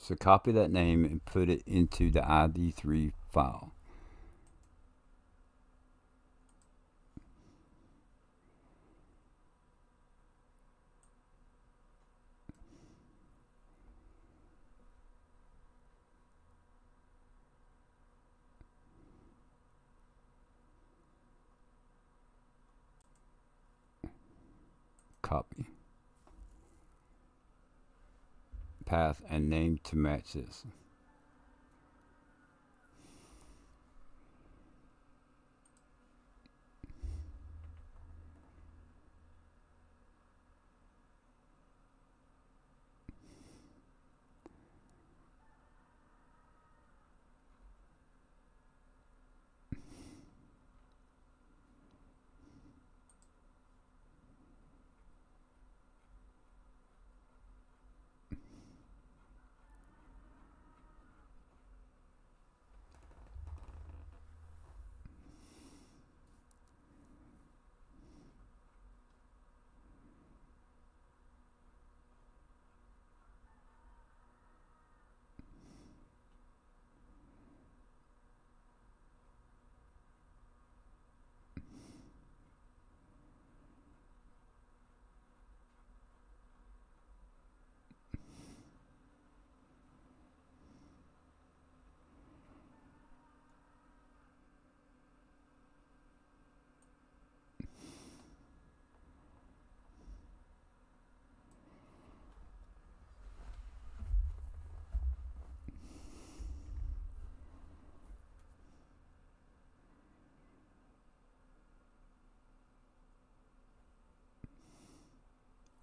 So copy that name and put it into the ID3 file. Copy. Path and name to match this.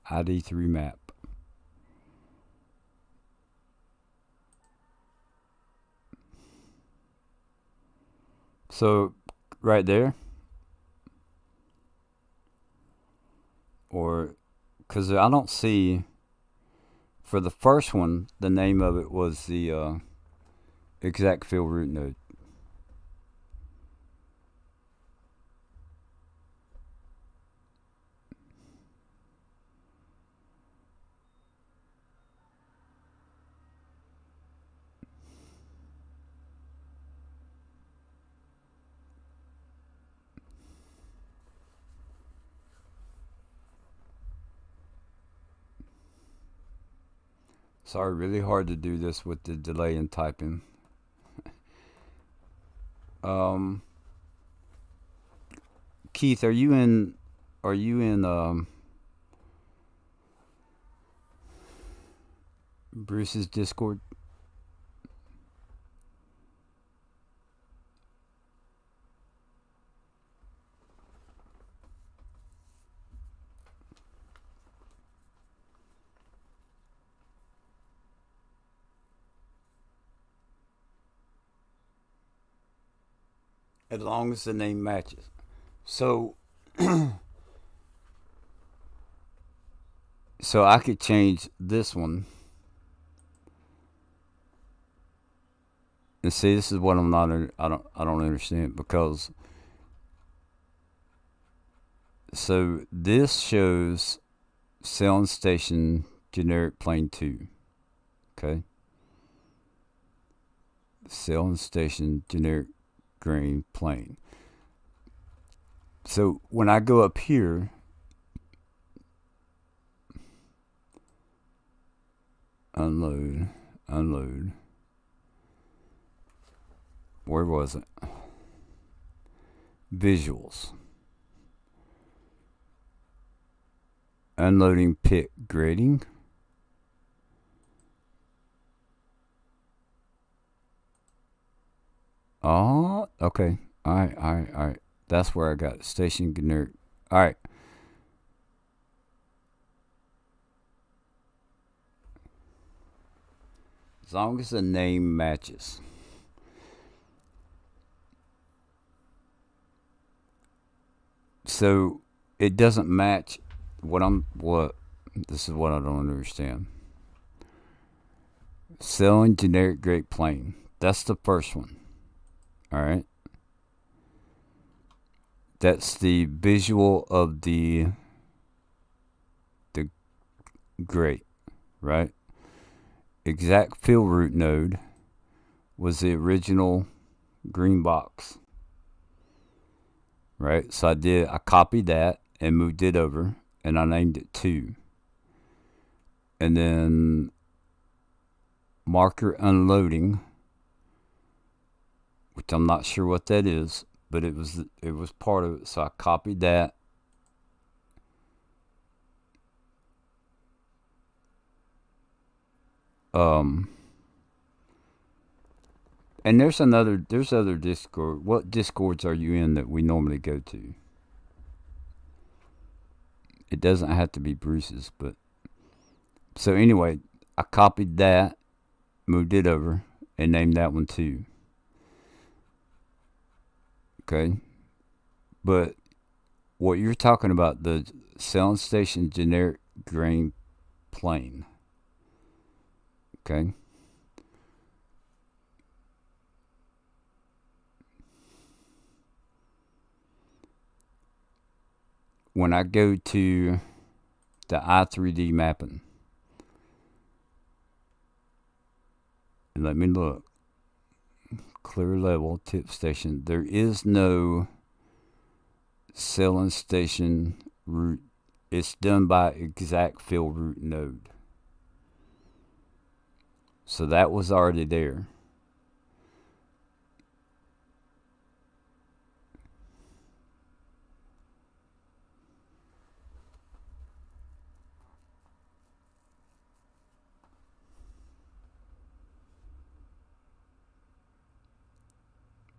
ID3 map. So right there, or because I don't see, for the first one, the name of it was the exact field root node. Sorry, really hard to do this with the delay in typing. Um, Keith, are you in? Are you in Bruce's Discord? As long as the name matches. So So I could change this one. And see, this is what I'm not. I don't understand because so this shows Selling Station generic plane 2. Okay. Selling Station generic green plane. So when I go up here, unload, unload. Where was it? Visuals. Unloading pick grading. Oh, okay. All right, all right, all right. That's where I got it. Station generic. All right. As long as the name matches. So it doesn't match what this is what I don't understand. Selling generic Great Plain. That's the first one. All right. That's the visual of the great, right? Exact fill root node was the original green box, right? So I copied that and moved it over and I named it 2. And then marker unloading, which I'm not sure what that is, but it was part of it. So I copied that. And there's other Discord. What Discords are you in that we normally go to? It doesn't have to be Bruce's, but so anyway, I copied that, moved it over, and named that one 2. Okay, but what you're talking about, the Selling Station generic grain plane. Okay. When I go to the i3D mapping, and let me look, clear level tip station, there is no Selling Station root. It's done by exact fill root node. So that was already there.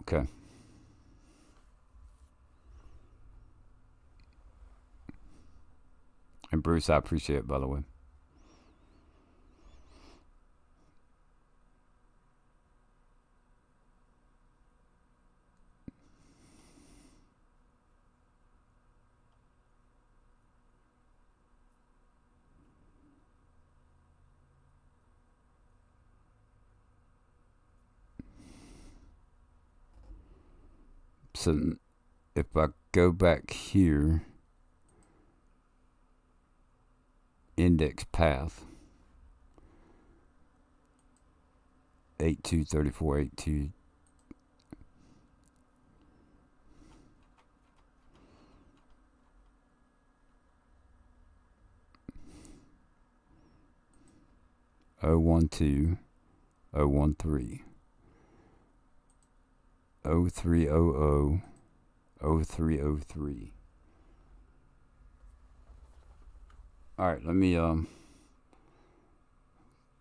Okay. And Bruce, I appreciate it, by the way. So if I go back here, index path 823482. Oh 12 013 0300 0303. All right, let me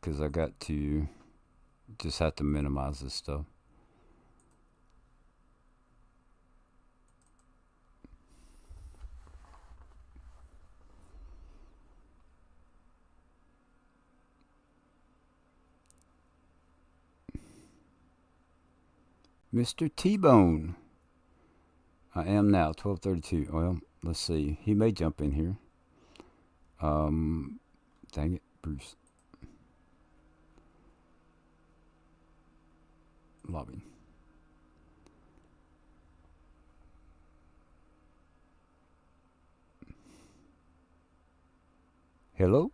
because I got to just have to minimize this stuff. Mr. T-Bone. I am now 12:32. Well, let's see. He may jump in here. Dang it, Bruce. Lobby. Hello?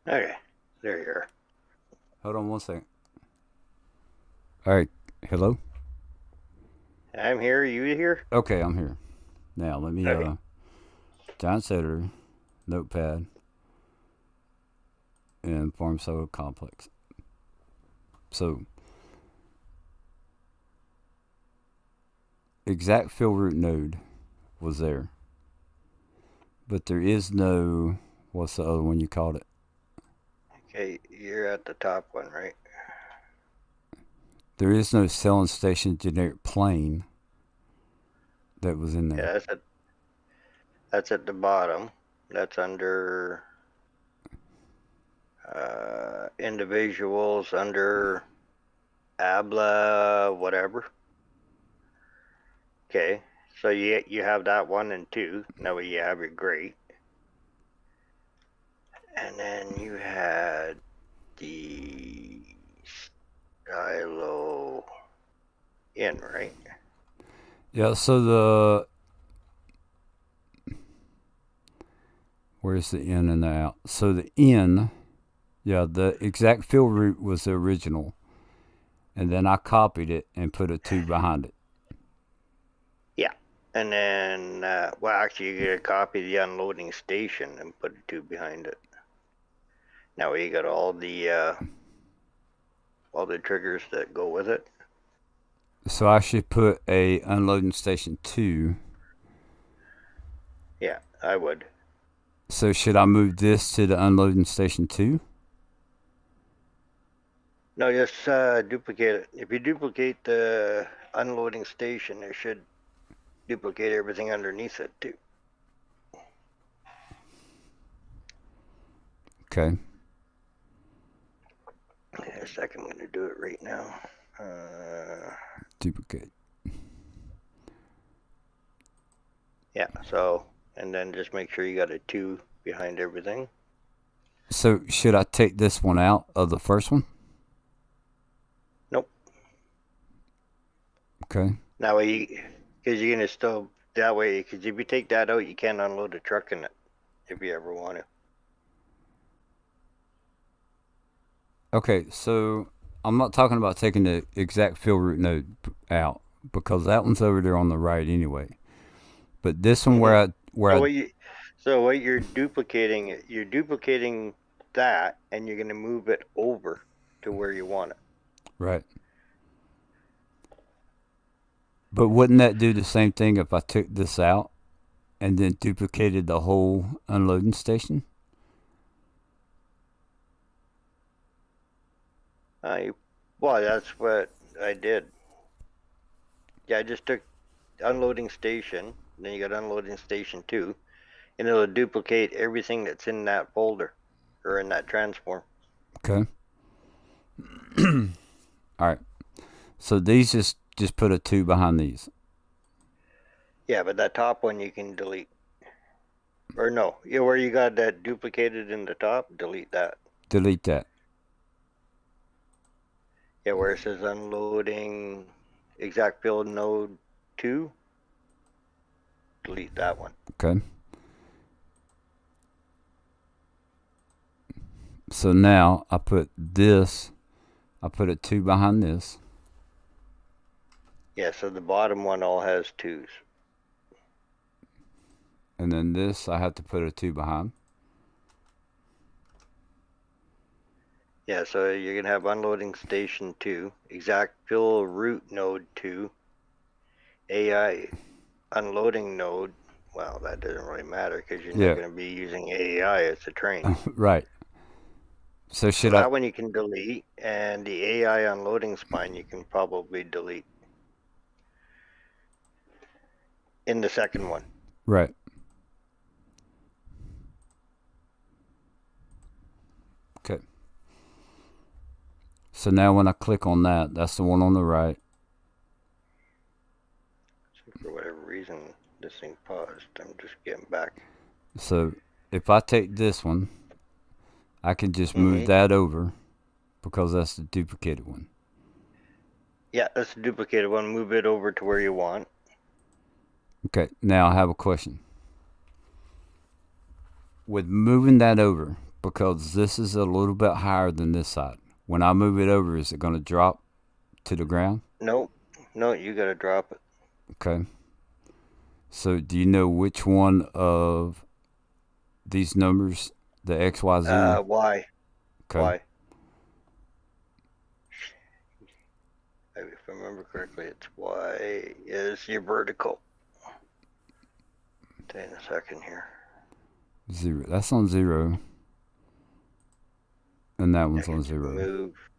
Okay, there you are. Hold on 1 second. All right. Hello? I'm here. You here? Okay, I'm here. Now, let me, Okay. Giants Editor, Notepad, and Farm Soil Complex. So, exact fill root node was there. But there is no, what's the other one you called it? Okay, you're at the top one, right? There is no selling station generic plane that was in there. Yeah, that's at the bottom. That's under individuals, under ABLA, whatever. Okay, so you have that 1 and 2. Now you have your great. And then you had the silo in, right? Yeah, so where's the in and the out? So the in, yeah, the exact fill root was the original. And then I copied it and put a 2 behind it. Yeah. And then, well, actually, you gotta copy the unloading station and put a 2 behind it. Now you got all the triggers that go with it. So I should put a unloading station 2. Yeah, I would. So should I move this to the unloading station 2? No, just duplicate it. If you duplicate the unloading station, it should duplicate everything underneath it too. Okay. In a second, I'm going to do it right now. Duplicate. Yeah, so, and then just make sure you got a 2 behind everything. So should I take this one out of the first one? Nope. Okay. That way, because you're going to still, that way, because if you take that out, you can't unload a truck in it if you ever want to. Okay, so I'm not talking about taking the exact fill root node out because that one's over there on the right anyway. But this one So what you're duplicating that, and you're going to move it over to where you want it. right. But wouldn't that do the same thing if I took this out and then duplicated the whole unloading station? Well, that's what I did. Yeah, I just took unloading station, then you got unloading station 2, and it'll duplicate everything that's in that folder or in that transform. Okay. All right. So these just put a 2 behind these. Yeah, but that top one you can delete. Or no, yeah, where you got that duplicated in the top, delete that. Delete that. Yeah, where it says unloading exact field node 2, delete that one. Okay. So now I put a 2 behind this. Yeah, so the bottom one all has 2s. And then this I have to put a 2 behind. Yeah, so you're going to have unloading station 2, exact fill root node 2, AI unloading node. Well, that doesn't really matter because you're not going to be using AI. It's a train. Right. So So should I? that one you can delete, and the AI unloading spine you can probably delete in the second one. Right. Okay. So now when I click on that, that's the one on the right. this thing paused. I'm just getting back. So if I take this one, I can just move Mhm. that over because that's the duplicated one. Yeah, that's a duplicated one. Move it over to where you want. Okay, now I have a question. With moving that over, because this is a little bit higher than this side, when I move it over, is it going to drop to the ground? No, you gotta drop it. Okay. So do you know which one of these numbers, the X, Y, Z? Why? Okay. Why? If I remember correctly, it's Y is your vertical. Stay in a second here. 0. That's on 0. And that one's I on can 0. move.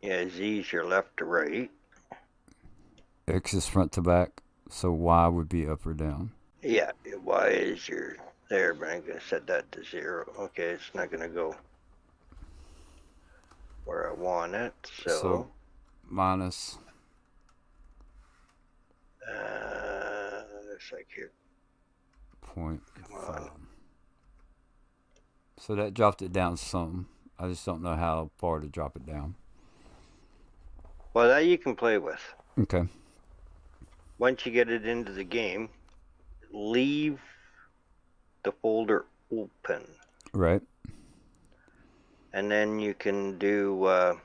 Yeah, Z is your left to right. X is front to back, so Y would be up or down. Yeah, Y is your there, but I'm gonna set that to 0. Okay, it's not gonna go where I want it. So minus. It's like here. 0.5. So that dropped it down some. I just don't know how far to drop it down. Well, that you can play with. Okay. Once you get it into the game, leave the folder open. Right. And then you can do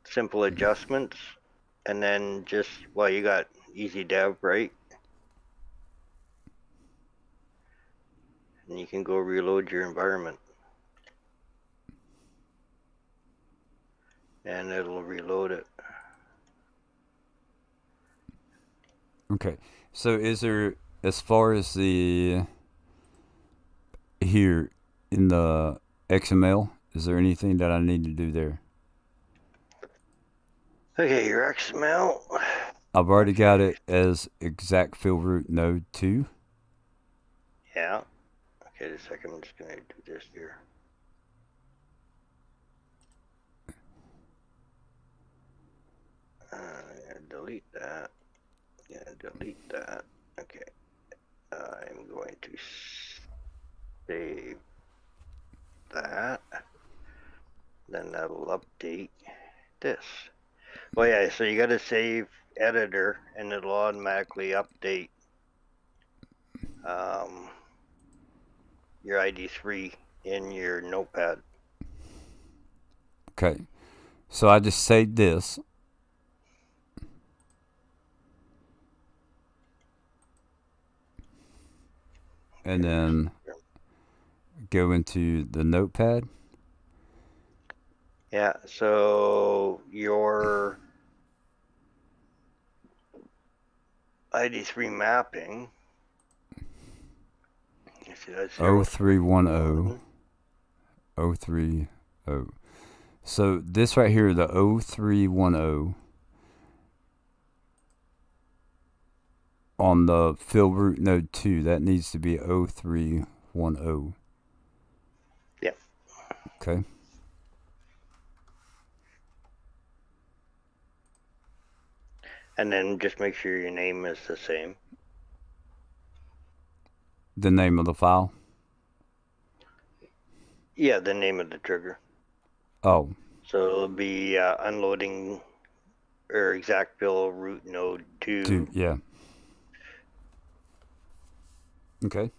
simple adjustments, and then just, well, you got easy dev, right? And you can go reload your environment. And it'll reload it. Okay. So is there, as far as the here in the XML, is there anything that I need to do there? Okay, your XML. I've already got it as exact fill root node 2. Yeah. Okay, just a second. I'm just going to do this here. Delete that. Yeah, delete that. Okay. I'm going to save that. Then that'll update this. Well, yeah, so you got to save editor, and it'll automatically update your ID3 in your notepad. Okay. So I just saved this. And then go into the notepad. Yeah, so your ID3 mapping. See, that's 0310. 030. So this right here, the 0310, on the fill root node 2, that needs to be 0310. Yeah. Okay. And then just make sure your name is the same. The name of the file? Yeah, the name of the trigger. Oh. So it'll be unloading or exact fill root node 2. Yeah. Okay.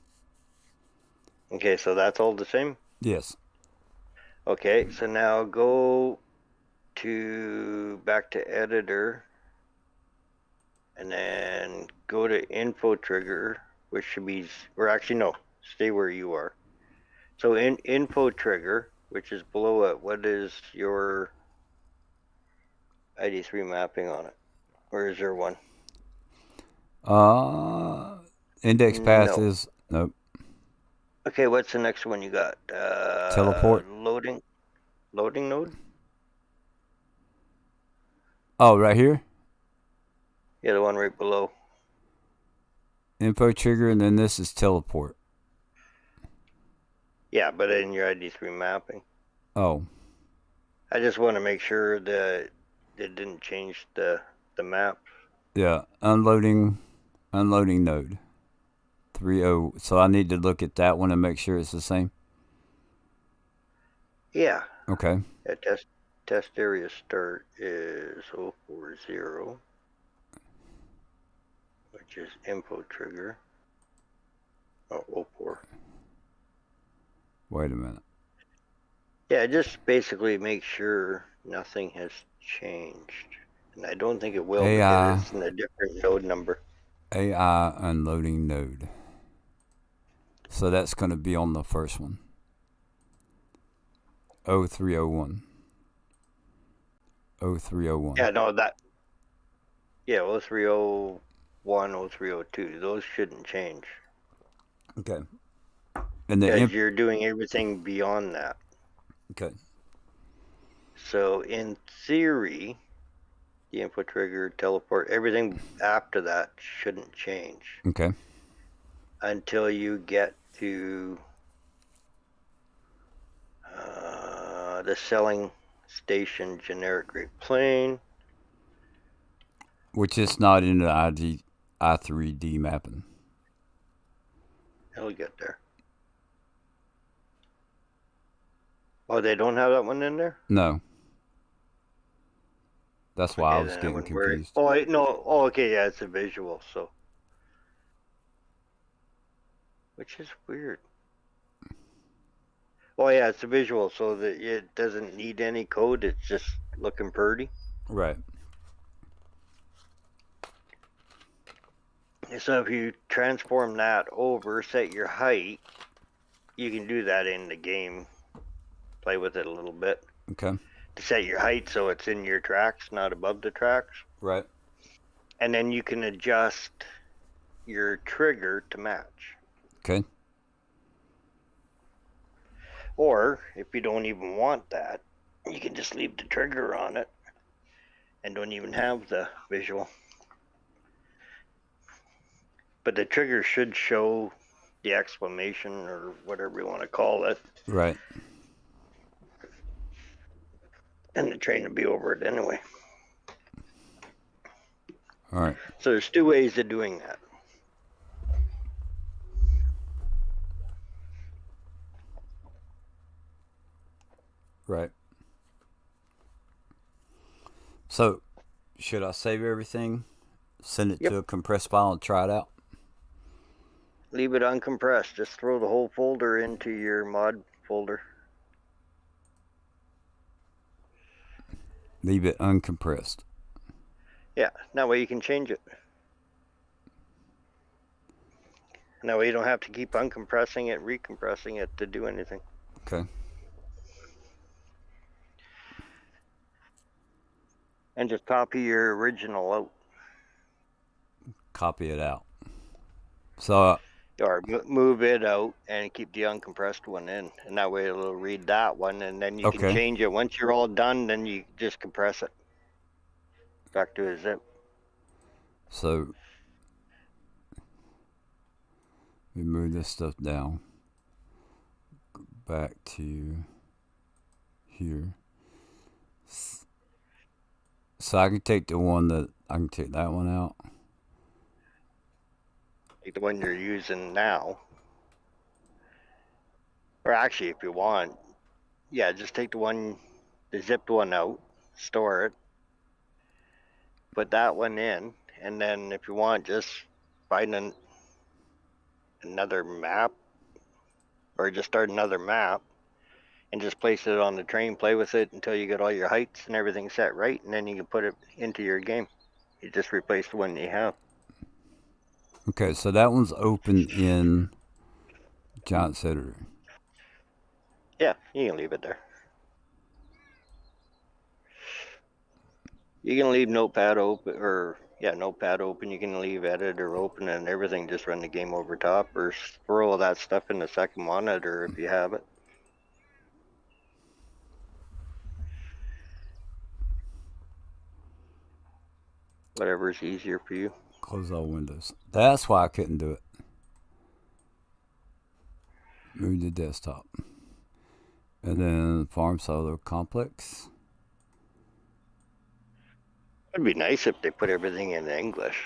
Okay, so that's all the same? Yes. Okay, so now go back to editor, and then go to info trigger, which should be, or actually no, stay where you are. So in info trigger, which is below it, what is your ID3 mapping on it? Or is there one? Index path No. is, nope. Okay, what's the next one you got? Teleport. Loading node? Oh, right here? Yeah, the one right below. Info trigger, and then this is teleport. Yeah, but in your ID3 mapping. Oh. I just want to make sure that it didn't change the the map. Yeah, unloading node 30. So I need to look at that one and make sure it's the same. Yeah. Okay. Yeah, test area start is 040, which is info trigger. Oh, 04. Wait a minute. Yeah, just basically make sure nothing has changed. And I don't think it will AI because it's in a different node number. AI unloading node. So that's going to be on the first one. 0301. 0301. Yeah, no, yeah, 0301, 0302, those shouldn't change. Okay. And Because you're doing everything beyond that. okay. So in theory, the input trigger, teleport, everything after that shouldn't change. Okay. Until you get to the selling station generic Great Plain. Which is not in the I3D mapping. It'll get there. Oh, they don't have that one in there? No. That's why I Okay, was then I getting wouldn't worry. confused. Oh, no. Oh, okay, yeah, it's a visual, so. Which is weird. Oh, yeah, it's a visual, so that it doesn't need any code. It's just looking pretty. Right. So if you transform that over, set your height, you can do that in the game. Play with it a little bit. Okay. To set your height so it's in your tracks, not above the tracks. Right. And then you can adjust your trigger to match. Okay. Or if you don't even want that, you can just leave the trigger on it and don't even have the visual. But the trigger should show the exclamation or whatever you want to call it. Right. And the train will be over it anyway. All right. So there's two ways of doing that. Right. So, should I save everything, send it Yep. to a compressed file, and try it out? Leave it uncompressed. Just throw the whole folder into your mod folder. Leave it uncompressed. Yeah, that way you can change it. And that way you don't have to keep uncompressing it, recompressing it to do anything. Okay. And just copy your original out. Copy it out. So, Or move it out and keep the uncompressed one in. And that way it'll read that one and then you can Okay. change it. Once you're all done, then you just compress it back to a zip. so we move this stuff down. Go back to here. So I can take that one out. Like the one you're using now. Or actually, if you want, yeah, just take the zipped one out, store it, put that one in, and then if you want, just find another map, or just start another map, and just place it on the train, play with it until you get all your heights and everything set right, and then you can put it into your game. You just replace the one you have. Okay, so that one's open in Giant's Editor. Yeah, you can leave it there. You can leave Notepad open, Notepad open. You can leave Editor open and everything. Just run the game over top, or throw all that stuff in the second monitor if you have it. Whatever's easier for you. Close all windows. That's why I couldn't do it. Move to desktop. And then Farm Solo Complex. It'd be nice if they put everything in English.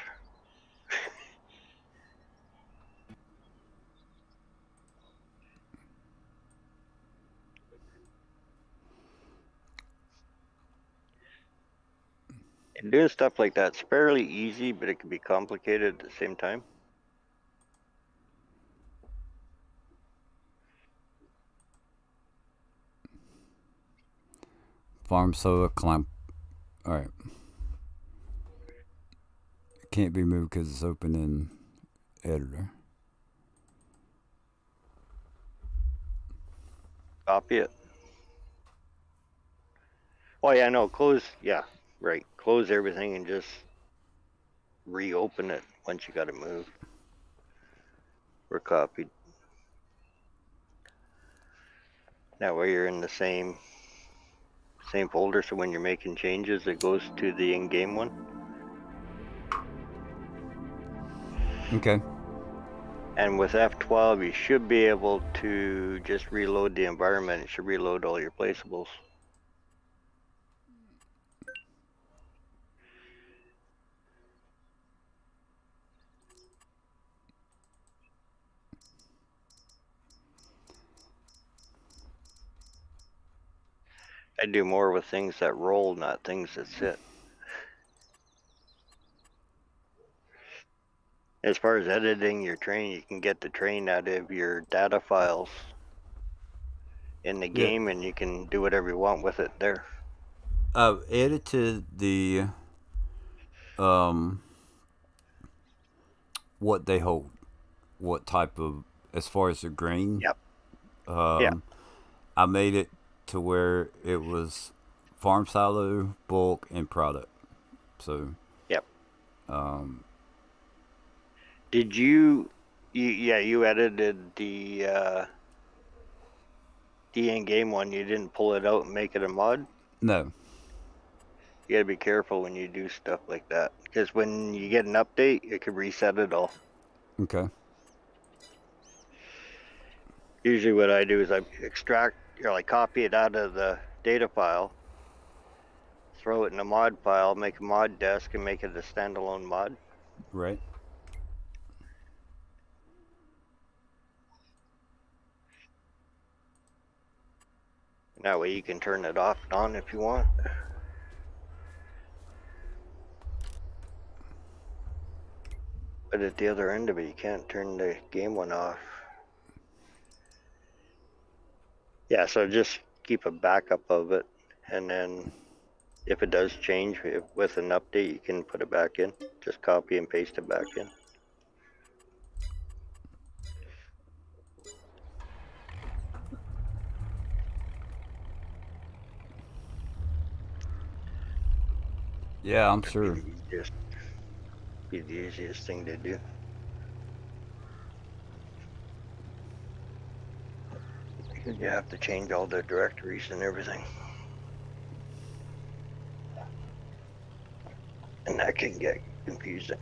And doing stuff like that's fairly easy, but it can be complicated at the same time. Farm solar clamp. All right. It can't be moved because it's open in editor. Copy it. Oh yeah, no, close. Yeah, right. Close everything and just reopen it once you got to move. Or copied. That way you're in the same folder, so when you're making changes, it goes to the in-game one. Okay. And with F12, you should be able to just reload the environment. It should reload all your placeables. I do more with things that roll, not things that sit. As far as editing your train, you can get the train out of your data files in the game, and you can do whatever you want with it there. I've edited the what they hold, what type of, as far as the grain. Yep. Yeah. I made it to where it was farm silo, bulk, and product. So. Yep. Did you edited the in-game one. You didn't pull it out and make it a mod? No. You gotta be careful when you do stuff like that, because when you get an update, it could reset it all. Okay. Usually what I do is I extract, or like copy it out of the data file, throw it in a mod file, make a mod desk, and make it a standalone mod. Right. And that way you can turn it off and on if you want. But at the other end of it, you can't turn the game one off. Yeah, so just keep a backup of it, and then if it does change with an update, you can put it back in. Just copy and paste it back in. Yeah, I'm sure. Be the easiest thing to do. Because you have to change all the directories and everything. And that can get confusing.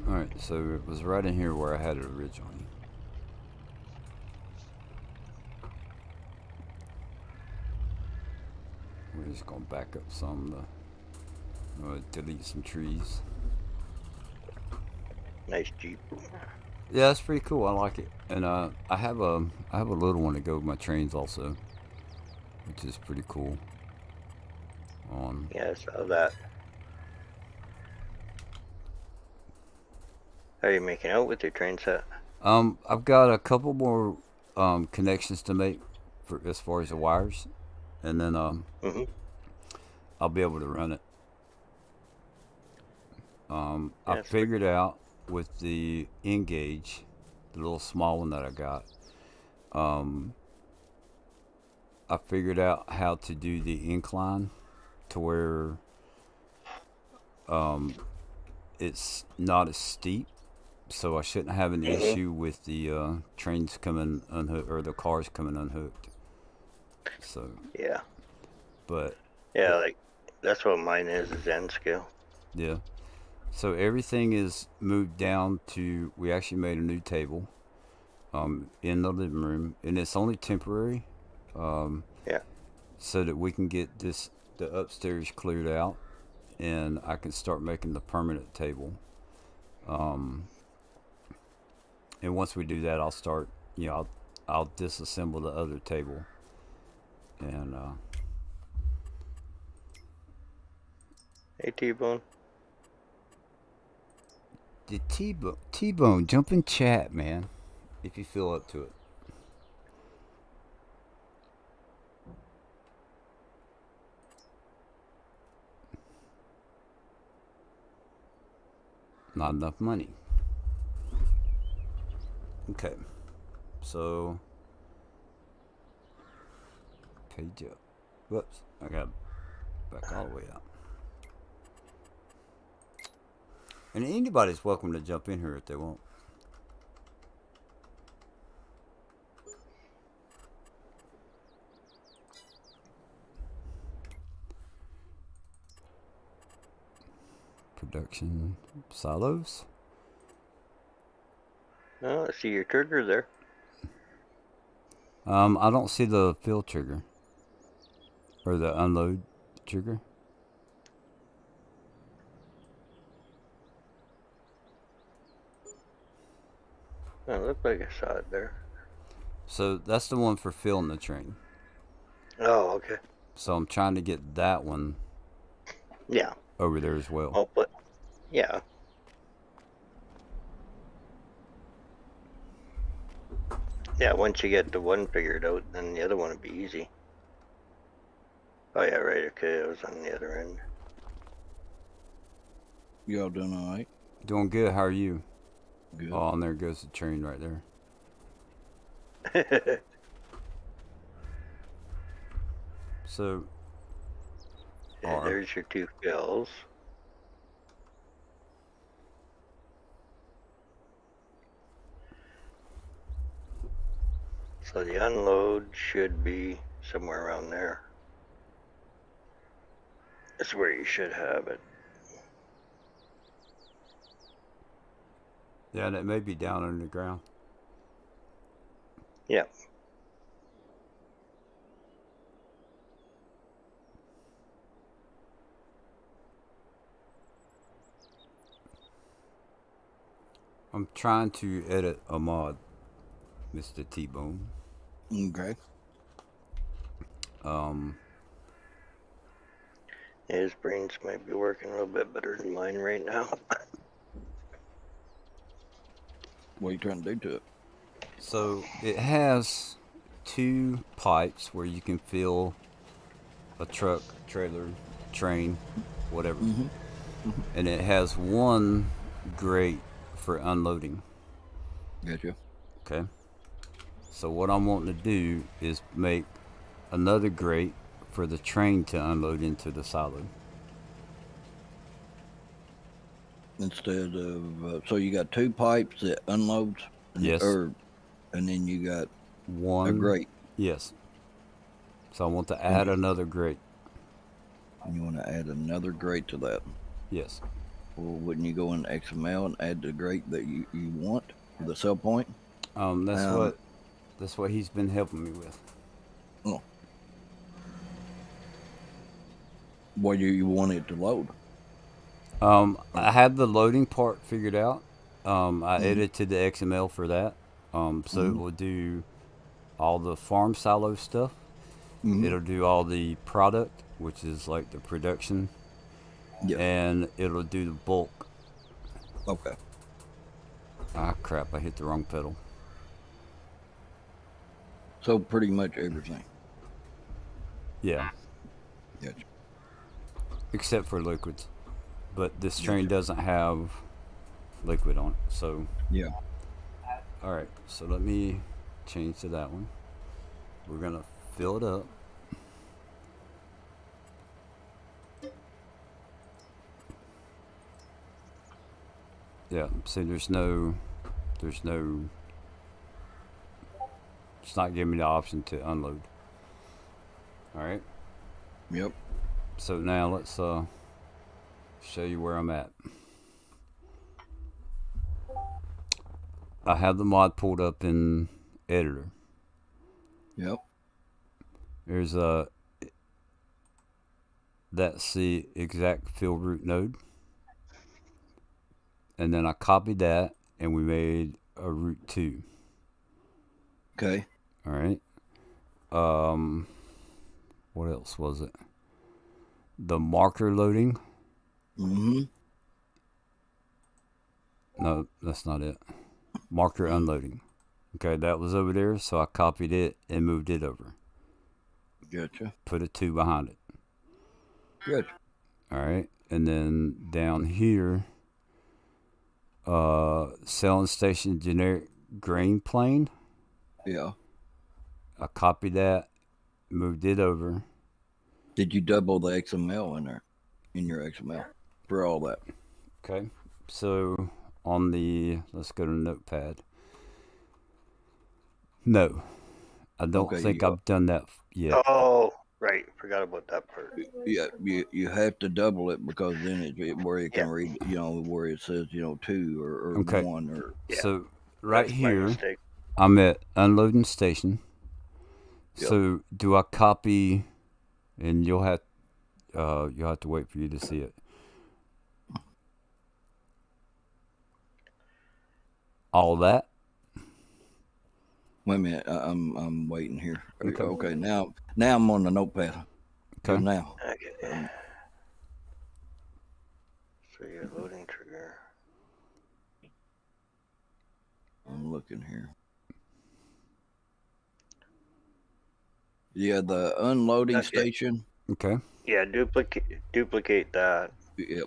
Alright, so it was right in here where I had it originally. We're just gonna back up some to delete some trees. Nice Jeep. Yeah, that's pretty cool. I like it, and I have a little one to go with my trains also, which is pretty cool. Yeah, I saw that. How are you making out with your train set? I've got a couple more connections to make for as far as the wires, and then I'll be able to run it. I figured out with the Engage, the little small one that I got. I figured out how to do the incline to where it's not as steep, so I shouldn't have an issue with the trains coming unhooked or the cars coming unhooked. So yeah, but yeah, like that's what mine is N scale. Yeah. So everything is moved down to. We actually made a new table. in the living room, and it's only temporary, Yeah. so that we can get the upstairs cleared out, and I can start making the permanent table. Um, and once we do that, I'll start. I'll disassemble the other table, and Hey, T-Bone. the T-Bone, jump in chat, man, if you feel up to it. Not enough money. Okay, so page up. Whoops, I got back all the way out. And anybody's welcome to jump in here if they want. Production silos. Oh, I see your trigger there. I don't see the fill trigger or the unload trigger. Oh, it looked like I saw it there. So that's the one for filling the train. Oh, okay. So I'm trying to get that one Yeah. over there as well. Oh, but yeah. Yeah, once you get the one figured out, then the other one would be easy. Oh yeah, right. Okay, it was on the other end. Y'all doing all right? Doing good. How are you? Good. Oh, and there goes the train right there. So, Okay, there's your two fills. So the unload should be somewhere around there. That's where you should have it. yeah, and it may be down underground. Yeah. I'm trying to edit a mod, Mr. T-Bone. Okay. His brains might be working a little bit better than mine right now. What are you trying to do to it? So it has two pipes where you can fill a truck, trailer, train, whatever. And it has one grate for unloading. Gotcha. Okay. So what I'm wanting to do is make another grate for the train to unload into the silo. Instead of so you got two pipes that unloads. Yes. And then you got One a grate. Yes. So I want to add another grate. And you want to add another grate to that. Yes. Well, wouldn't you go in XML and add the grate that you want for the sell point? That's what he's been helping me with. Oh. What do you want it to load? I had the loading part figured out. I edited the XML for that. So it will do all the farm silo stuff. It'll do all the product, which is like the production. Yeah. And it'll do the bulk. Okay. Ah, crap, I hit the wrong pedal. So pretty much everything. Yeah. Gotcha. Except for liquids. But this train doesn't have liquid on it, so... Yeah. Alright, so let me change to that one. We're gonna fill it up. Yeah, see there's no... It's not giving me the option to unload. Alright. Yep. So now let's show you where I'm at. I have the mod pulled up in editor. Yep. There's that's the exact field root node. And then I copied that and we made a root 2. Okay. All right. What else was it? The marker loading. Mm-hmm. No, that's not it. Marker unloading. Okay, that was over there, so I copied it and moved it over. Gotcha. Put a 2 behind it. Good. All right, and then down here, selling station generic grain plane. Yeah. I copied that, moved it over. Did you double the XML in there, in your XML for all that? Okay, so on the, let's go to Notepad. No, I don't Okay, think you- I've done that yet. Oh, right. Forgot about that part. Yeah, you have to double it because then where it can Yeah. read, where it says, 2 or Okay. 1 or Yeah. So right That's my here, mistake. I'm at unloading station. Yep. So do I copy? And you'll have to wait for you to see it. All that. Wait a minute, I'm waiting here. Okay. Okay, now I'm on the notepad. Okay. Good now. Okay. So your loading trigger. I'm looking here. Yeah, the unloading Okay. station. Okay. Yeah, duplicate that, Yep.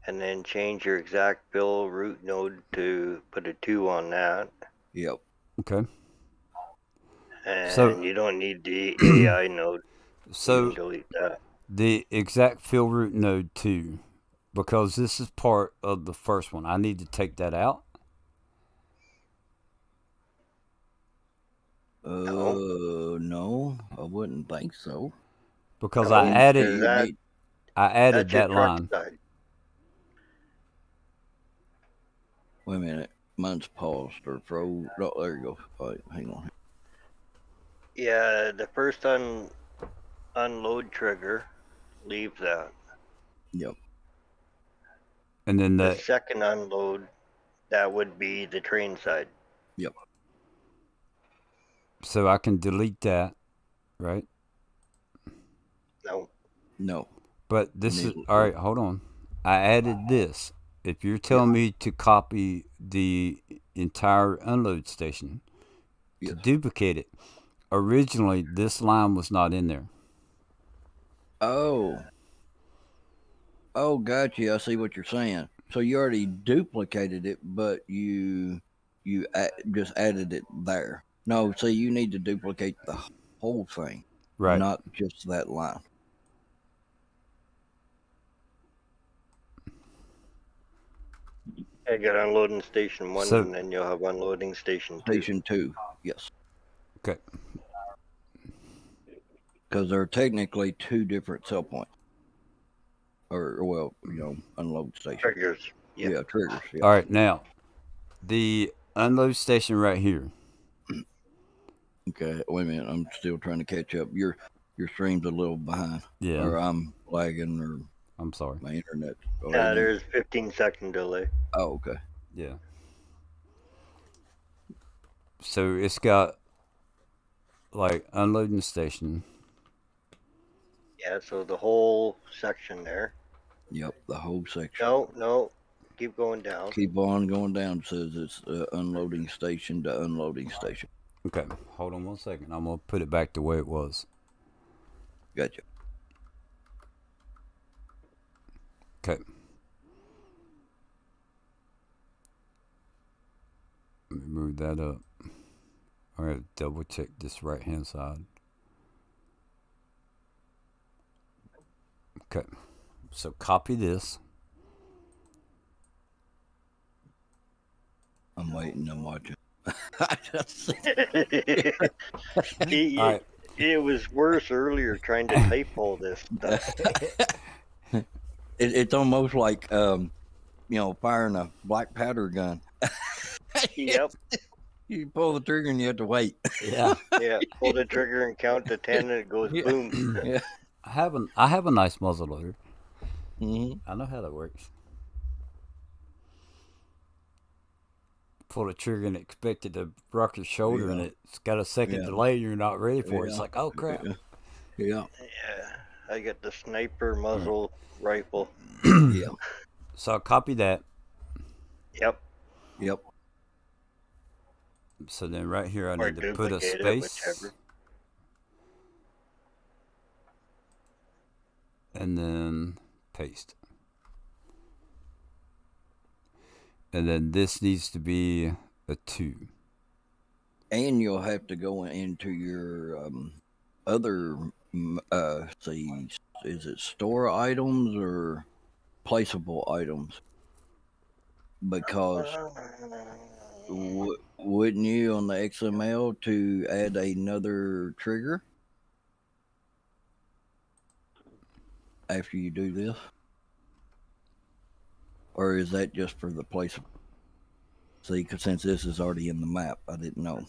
and then change your exact fill root node to put a 2 on that. Yep. Okay. And So- you don't need the AI node. You So can delete that. the exact fill root node 2, because this is part of the first one, I need to take that out. No, I wouldn't think so. Because No, I added is that- that That's your line. truck side. Wait a minute, mine's paused or froze. Oh, there you go. All right, hang on. Yeah, the first unload trigger, leave that. Yep. And then The the second unload, that would be the train side. Yep. so I can delete that, right? No. No. But this is Need- all right. Hold on. I added this. If you're telling me to copy the entire unload station Yes. to duplicate it, originally this line was not in there. Oh, gotcha. I see what you're saying. So you already duplicated it, but you just added it there. No, see, you need to duplicate the whole thing, Right. not just that line. I got unloading station 1, So- and then you'll have unloading station 2. Station 2, yes, Okay. because they're technically 2 different cell points, or well, unload station. Triggers. Yeah, Yeah. triggers. Yeah. All right. Now, the unload station right here. Okay, wait a minute. I'm still trying to catch up. Your stream's a little behind, Yeah. or I'm lagging, or I'm sorry. my internet. Yeah, there's 15-second delay. Oh, okay. Yeah. So it's got like unloading station. Yeah, so the whole section there. Yep, the whole section. No, keep going down. Keep on going down. It says it's unloading station to unloading station. Okay. Hold on one second. I'm gonna put it back the way it was. Gotcha. Okay. Let me move that up. All right. Double check this right hand side. Okay. So copy this. I'm waiting. I'm watching. I just it, All right. it was worse earlier trying to type all this stuff. it's almost like firing a black powder gun. Yep. You pull the trigger and you have to wait. Yeah. Yeah. Pull the trigger and count to 10, and it goes Yeah. boom. Yeah. I have a nice muzzle loader. Mm-hmm. I know how that works. Pull the trigger and expect it to rock your shoulder, and Yeah. it's got a second Yeah. delay. You're not ready for it. It's Yeah. like, oh crap. Yeah. Yeah. Yeah. I got the sniper muzzle rifle. Yeah. So I'll copy that. Yep. Yep. So then right here, I Or need to put a duplicate it, space, whichever. and then paste. And then this needs to be a 2. And you'll have to go into your other see, is it store items or placeable items? Because wouldn't you on the XML to add another trigger after you do this? Or is that just for the placeable? See, because since this is already in the map, I didn't know.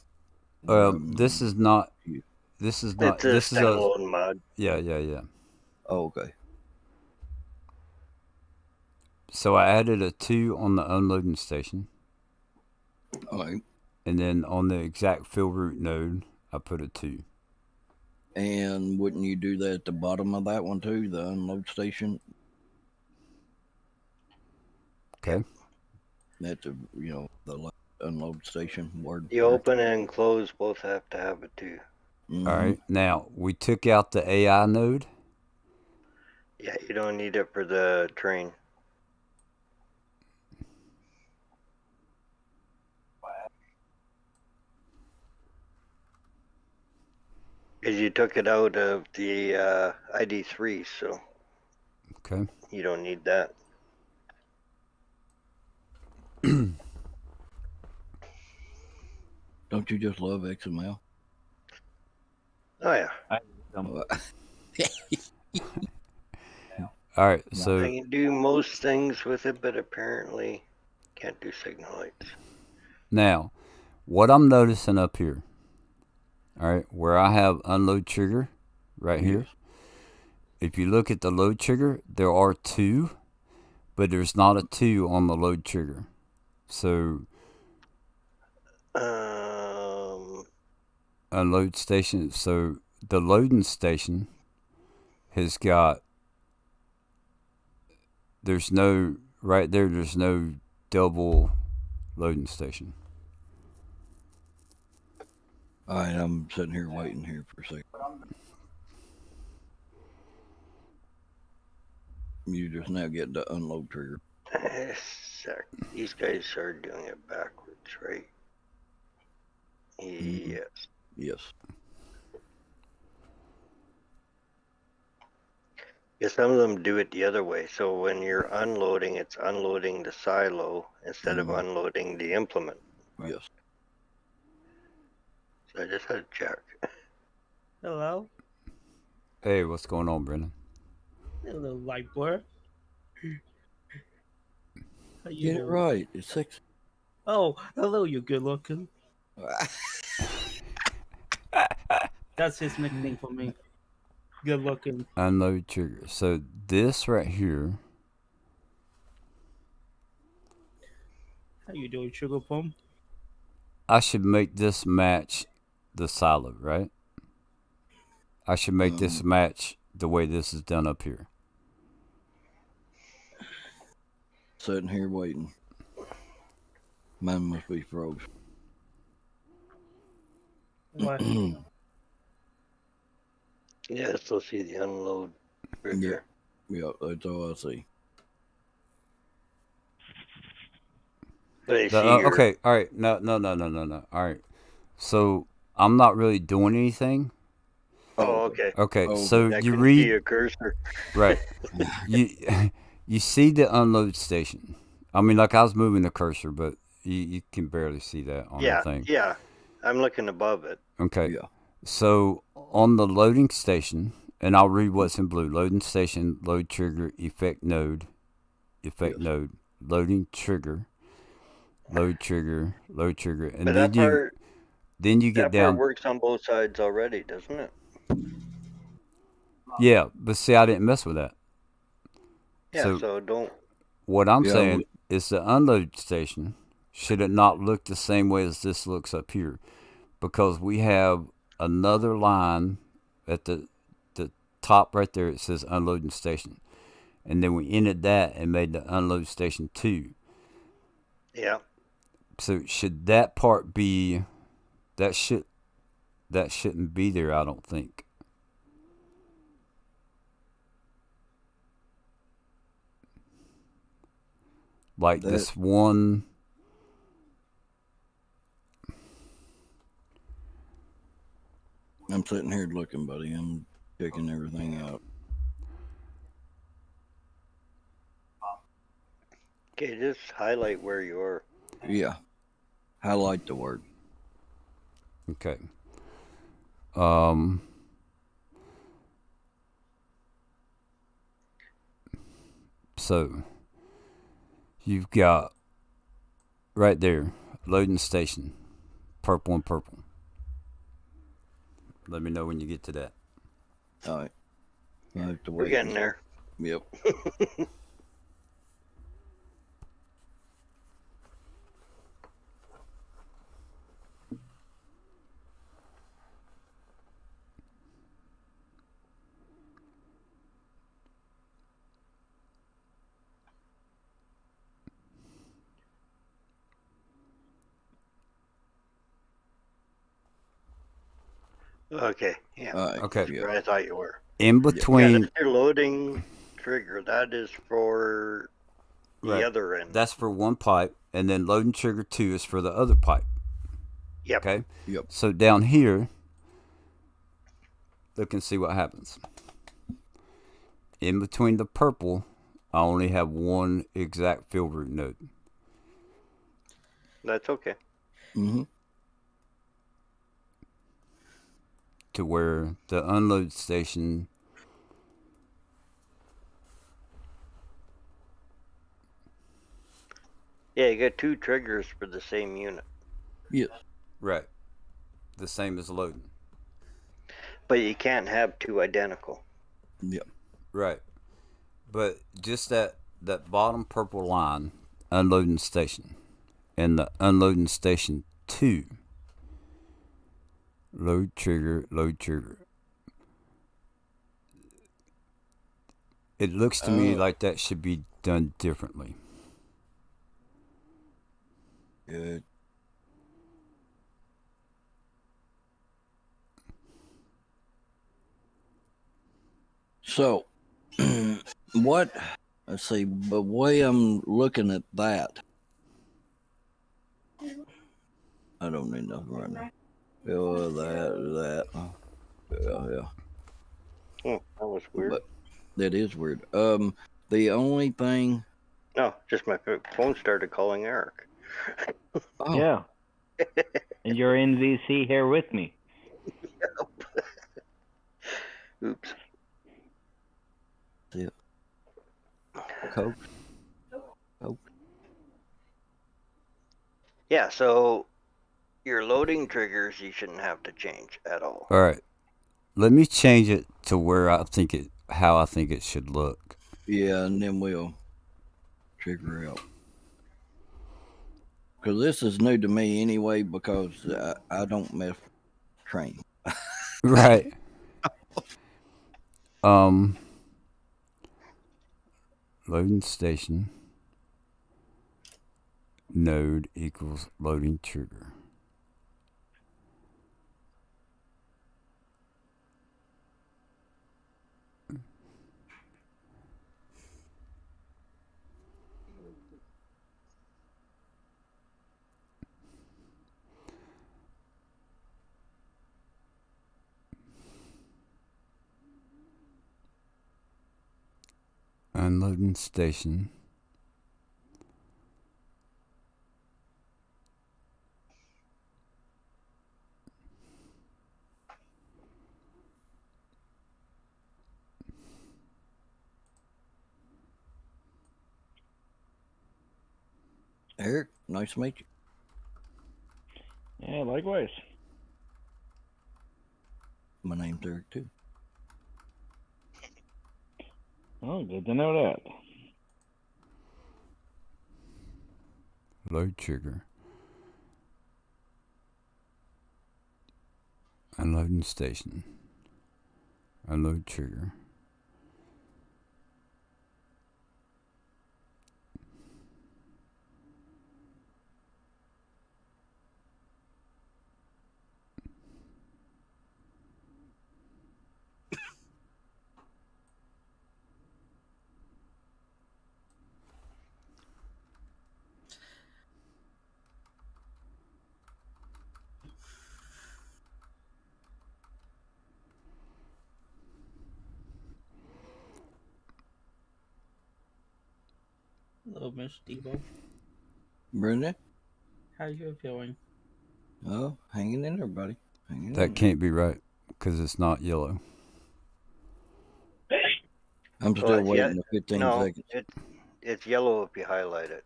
This is not. you- This is not. It's a This is a. standalone mod. Yeah. Oh, okay. So I added a 2 on the unloading station, All right. and then on the exact fill route node, I put a 2. And wouldn't you do that at the bottom of that one too, the unload station? Okay. At the the unload station word. The open and close both have to have it too. Mhm. All right. Now we took out the AI node. Yeah, you don't need it for the train. Because you took it out of the ID3, so Okay. you don't need that. Don't you just love XML? Oh yeah, All right. I So can do most things with it, but apparently can't do signal lights. now, what I'm noticing up here, all right, where I have unload trigger, right here. If you look at the load trigger, there are 2, but there's not a 2 on the load trigger. So unload station. So the loading station has got. There's no right there. There's no double loading station. All right, I'm sitting here waiting here for a second. You just now get the unload trigger. sec. These guys are doing it backwards, right? Yes. Yes. Yeah, some of them do it the other way. So when you're unloading, it's unloading the silo instead of unloading the implement. Yes. So I just had to check. Hello? Hey, what's going on, Brendan? Hello, light boy. How you Get it doing? right. It's 6. Oh, hello, you good looking. That's his nickname for me. Good looking. Unload trigger. So this right here. How you doing, Sugar Plum? I should make this match the silo, right? I should make this match the way this is done up here. Sitting here waiting. Mine must be froze. What? Yeah, I still see the unload trigger. Yeah, that's all I see. But I see your, Okay, all right. No. All right. So I'm not really doing anything. Oh, okay. Okay, Oh, so I you couldn't see read your cursor. right. you you see the unload station. I mean, like I was moving the cursor, but you can barely see that on Yeah, the thing. yeah. I'm looking above it. Okay. Yeah. So on the loading station, and I'll read what's in blue: loading station, load trigger, effect node, Yes. node, loading trigger. load trigger, and But then you get that part down. works on both sides already, doesn't it? Yeah, but see, I didn't mess with that. Yeah. So So don't. what I'm Yeah, saying is the unload station should it not look the same way as this looks up here, because we have another line at the top right there. It says unloading station, and then we ended that and made the unload station 2. Yeah. So should that part be that shouldn't be there, I don't think. Like that this one. I'm sitting here looking, buddy. I'm checking everything out. Okay, just highlight where you are. Yeah, highlight the word. Okay. Um. So you've got right there loading station, purple and purple. Let me know when you get to that. All right, I have to We're wait. getting there. Yep. Okay. Yeah. All right. Okay. Yeah. Where I thought you were. In Yeah, between, that's your loading trigger. That is for the right, other end. that's for one pipe, and then loading trigger 2 is for the other pipe. Yep. Okay. Yep. So down here, look and see what happens. In between the purple, I only have one exact field route node. That's okay. Mm-hmm. To where the unload station Yeah, you got 2 triggers for the same unit. Yes. right, the same as loading. But you can't have 2 identical. Yep. Right. But just that bottom purple line, unloading station, and the unloading station 2, load trigger. It looks to me like that should be done differently. Good. So, what? Let's see. The way I'm looking at that, I don't need nothing right now. Yeah, that. Yeah. That was weird. But that is weird. The only thing. No, just my phone started calling Eric. Oh, Yeah. And you're in VC here with me. Oops. yeah. Coke. Yeah, so your loading triggers you shouldn't have to change at all. All right. Let me change it to where how I think it should look. Yeah, and then we'll figure out. Because this is new to me anyway, because I don't mess with train. Right. Loading station node equals loading trigger. Unloading station Eric, nice to meet you. Yeah, likewise. My name's Eric too. Oh, good to know that. Load trigger. Unloading station. Unload trigger. Hello, Miss Debo. Brenda? How you feeling? Oh, hanging in there, buddy. Hanging in That there. can't be right because it's not yellow. I'm still waiting the 15 No, seconds. it's yellow if you highlight it.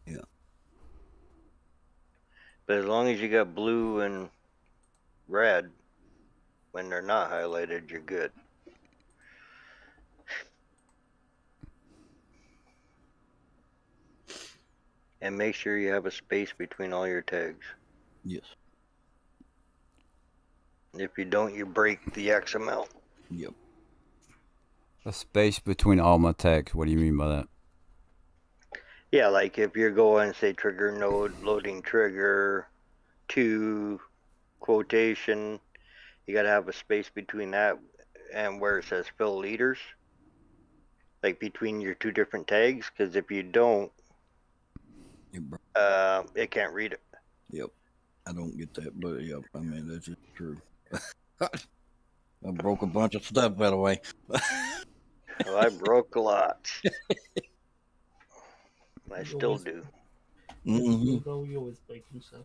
Yeah. But as long as you got blue and red, when they're not highlighted, you're good. And make sure you have a space between all your tags. Yes. If you don't, you break the XML. Yep. A space between all my tags. What do you mean by that? Yeah, like if you're going, say, trigger node, loading trigger, to quotation, you got to have a space between that and where it says fill leaders, like between your two different tags, because if you don't, it can't read it. Yep. I don't get that, but yep. I mean, that's just true. I broke a bunch of stuff, by the way. Well, I broke lots. I still do. Mm-hmm. You always breaking stuff.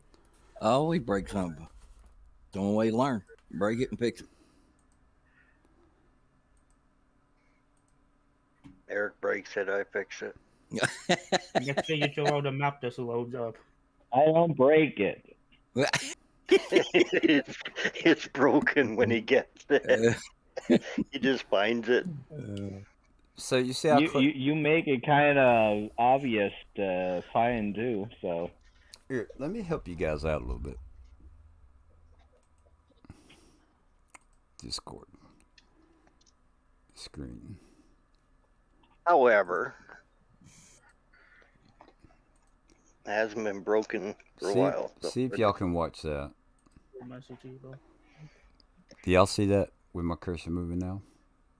I always break something. The only way you learn. Break it and fix it. Eric breaks it, I fix it. Next thing you throw out a map just loads up. I don't break it. it's broken when he gets it. He just finds it. So you see, You make it kind of obvious to find too. So here, let me help you guys out a little bit. Discord screen. However, it hasn't been broken for a while. So see if y'all can watch that. Message Debo. Do y'all see that with my cursor moving now?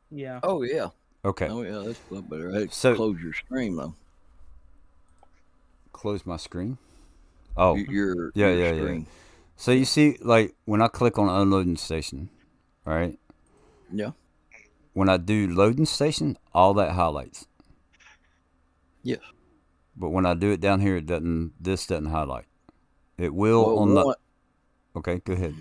Yeah. Oh, yeah. Okay. Oh, yeah. That's a lot better. Hey, So- close your stream, though. Close my screen. Oh, Your yeah. screen. So you see, like when I click on unloading station, right? Yeah. When I do loading station, all that highlights. Yes. But when I do it down here, it doesn't. This doesn't highlight. It will Well, on the. Okay, go ahead.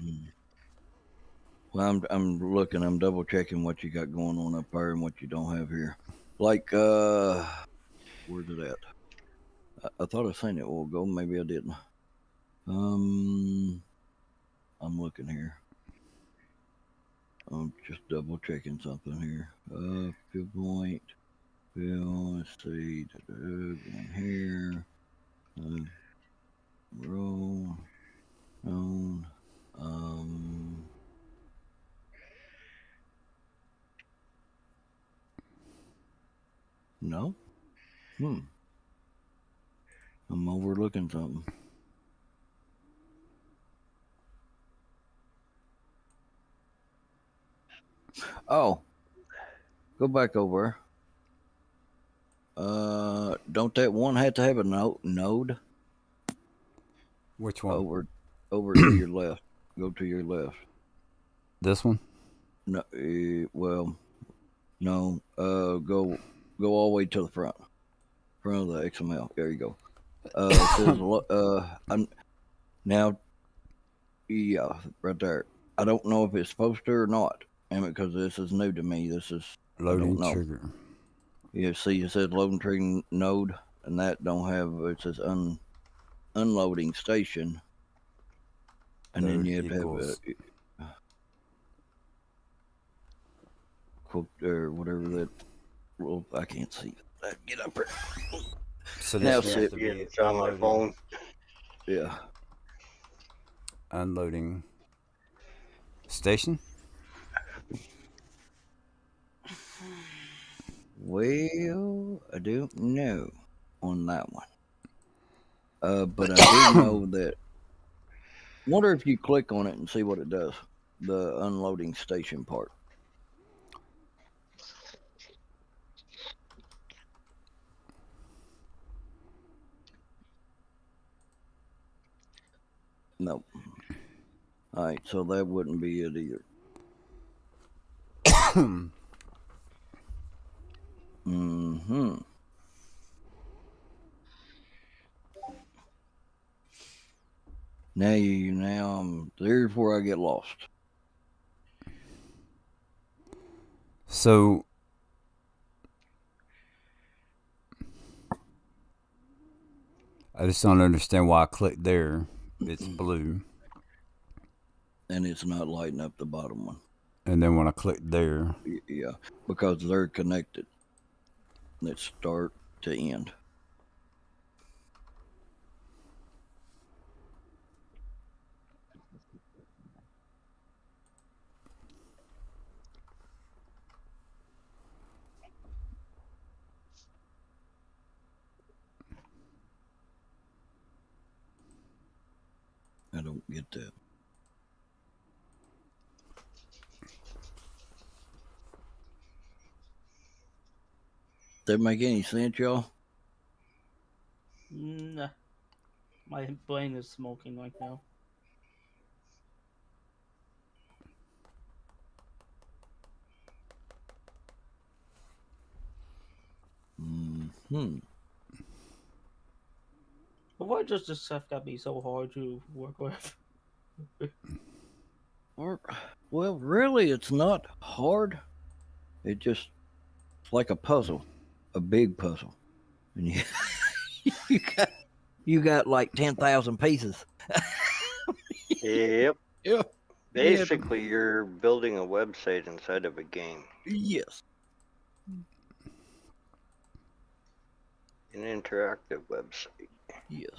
Well, I'm looking. I'm double checking what you got going on up there and what you don't have here. Like, where's it at? I thought I seen it a while ago. Maybe I didn't. I'm looking here. I'm just double checking something here. Field point. Fill. Let's see. Going here. Roll. On. No. I'm overlooking something. Oh. Go back over. Don't that one have to have a node? Which one? Over to your left. Go to your left. This one? No, well, no. Go all the way to the front of the XML. There you go. It says, now, yeah, right there. I don't know if it's supposed to or not, and because this is new to me. This is Loading trigger. Yeah, see, it says loading trigger node, and that don't have. It says unloading station, and then Load you have to have equals- a quote or whatever that. Well, I can't see. Get up here. So Now this sit. needs to Yeah, be it's on my phone. Yeah. unloading station. Well, I don't know on that one. But I do know that. Wonder if you click on it and see what it does. The unloading station part. Nope. All right, so that wouldn't be it either. Mm-hmm. Now there's where I get lost. So I just don't understand why I clicked there. It's blue, And it's not lighting up the bottom one. and then when I click there, Yeah, because they're connected. Let's start to end. I don't get that. That make any sense, y'all? Nah. My brain is smoking right now. Hmm. But why does this stuff gotta be so hard to work with? Well, really, it's not hard. It just it's like a puzzle, a big puzzle, and you got like 10,000 pieces. Yep. Yeah. Basically, you're building a website inside of a game. Yes. An interactive website. Yes.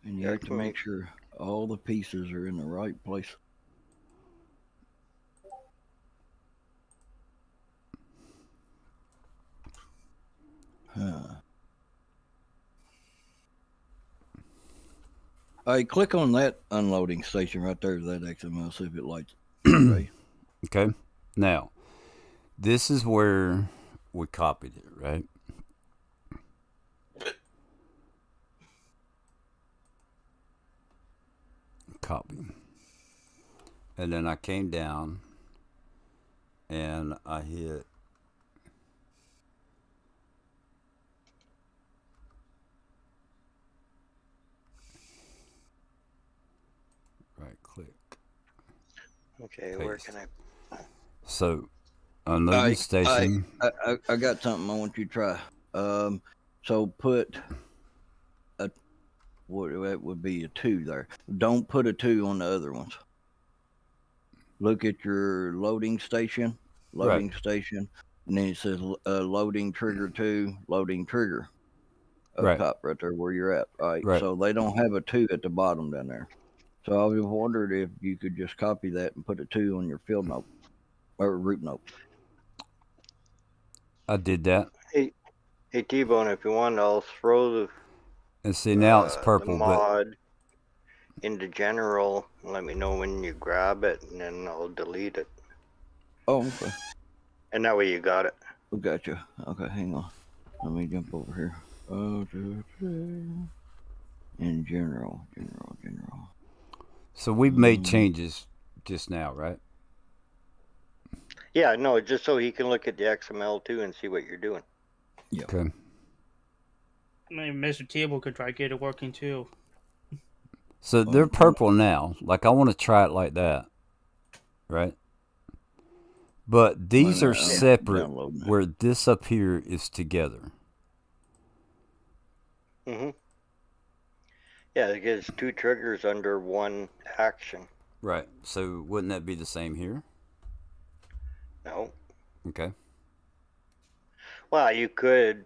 And you have to make sure all the pieces are in the right place. Huh. All right, click on that unloading station right there, that XML, see if it lights. Right. okay. Now, this is where we copied it, right? Copy. And then I came down and I hit right click. Okay, where Paste. can I? So, unloading station. I got something I want you to try. So put what that would be a 2 there. Don't put a 2 on the other ones. Look at your loading station, and then it says loading trigger 2, loading trigger up Right. top right there where you're at. All right. Right. So they don't have a 2 at the bottom down there. So I was wondered if you could just copy that and put a 2 on your field note or root note. I did that. Hey, T-Bone, if you want, I'll throw the And see, now it's the purple, but mod into general. Let me know when you grab it, and then I'll delete it. Oh, okay. And that way you got it. Oh, gotcha. Okay, hang on. Let me jump over here. In general. so we've made changes just now, right? Yeah, no, just so he can look at the XML too and see what you're doing. Yeah. Okay. I mean, Mr. Table could try to get it working too. So they're purple now. Like, I want to try it like that, right? But these are separate, where this up here is together. Mm-hmm. Yeah, it gives 2 triggers under 1 action. Right. So wouldn't that be the same here? No. Okay. Well, you could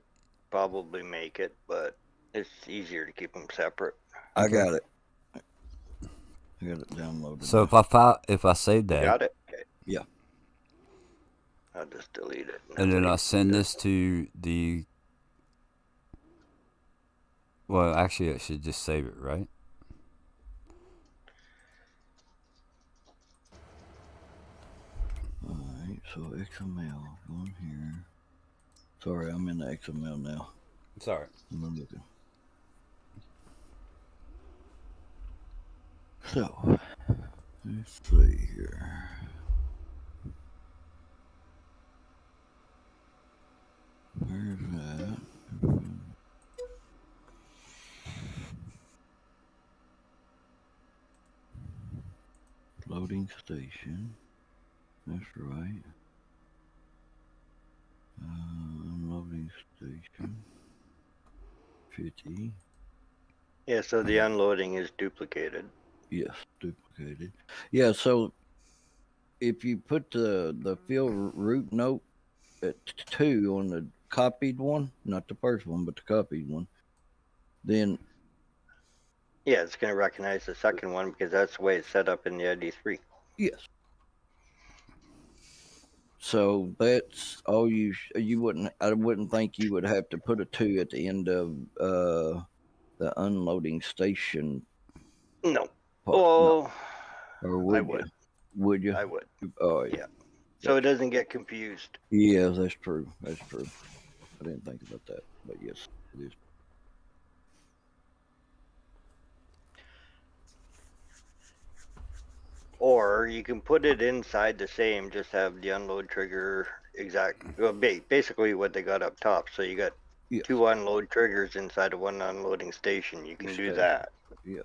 probably make it, but it's easier to keep them separate. I Okay. got it. I got it downloaded. So now. if I save You that got it? Okay. Yeah. I'll just delete it. and then I That's send this to the, well, actually I should just save it, right? All right. So XML on here. Sorry, I'm in the XML now. Sorry. I'm looking. So let's see here. Where's that? Loading station. That's right. Unloading station. 50. Yeah, so the unloading is duplicated. Yes, duplicated. Yeah, so if you put the field root note at 2 on the copied one, not the first one, but the copied one, then Yeah, it's going to recognize the second one because that's the way it's set up in the ID3. yes. So that's all you wouldn't. I wouldn't think you would have to put a 2 at the end of the unloading station No. part. No. Oh, Or would I you? would. Would you? I would. Oh Yeah. So it doesn't get confused. Yeah, that's true. That's true. I didn't think about that, but yes, it is. Or you can put it inside the same, just have the unload trigger exact. Well, basically what they got up top. So you got Yes. 2 unload triggers inside of 1 unloading station. You can do Station. that. Yeah.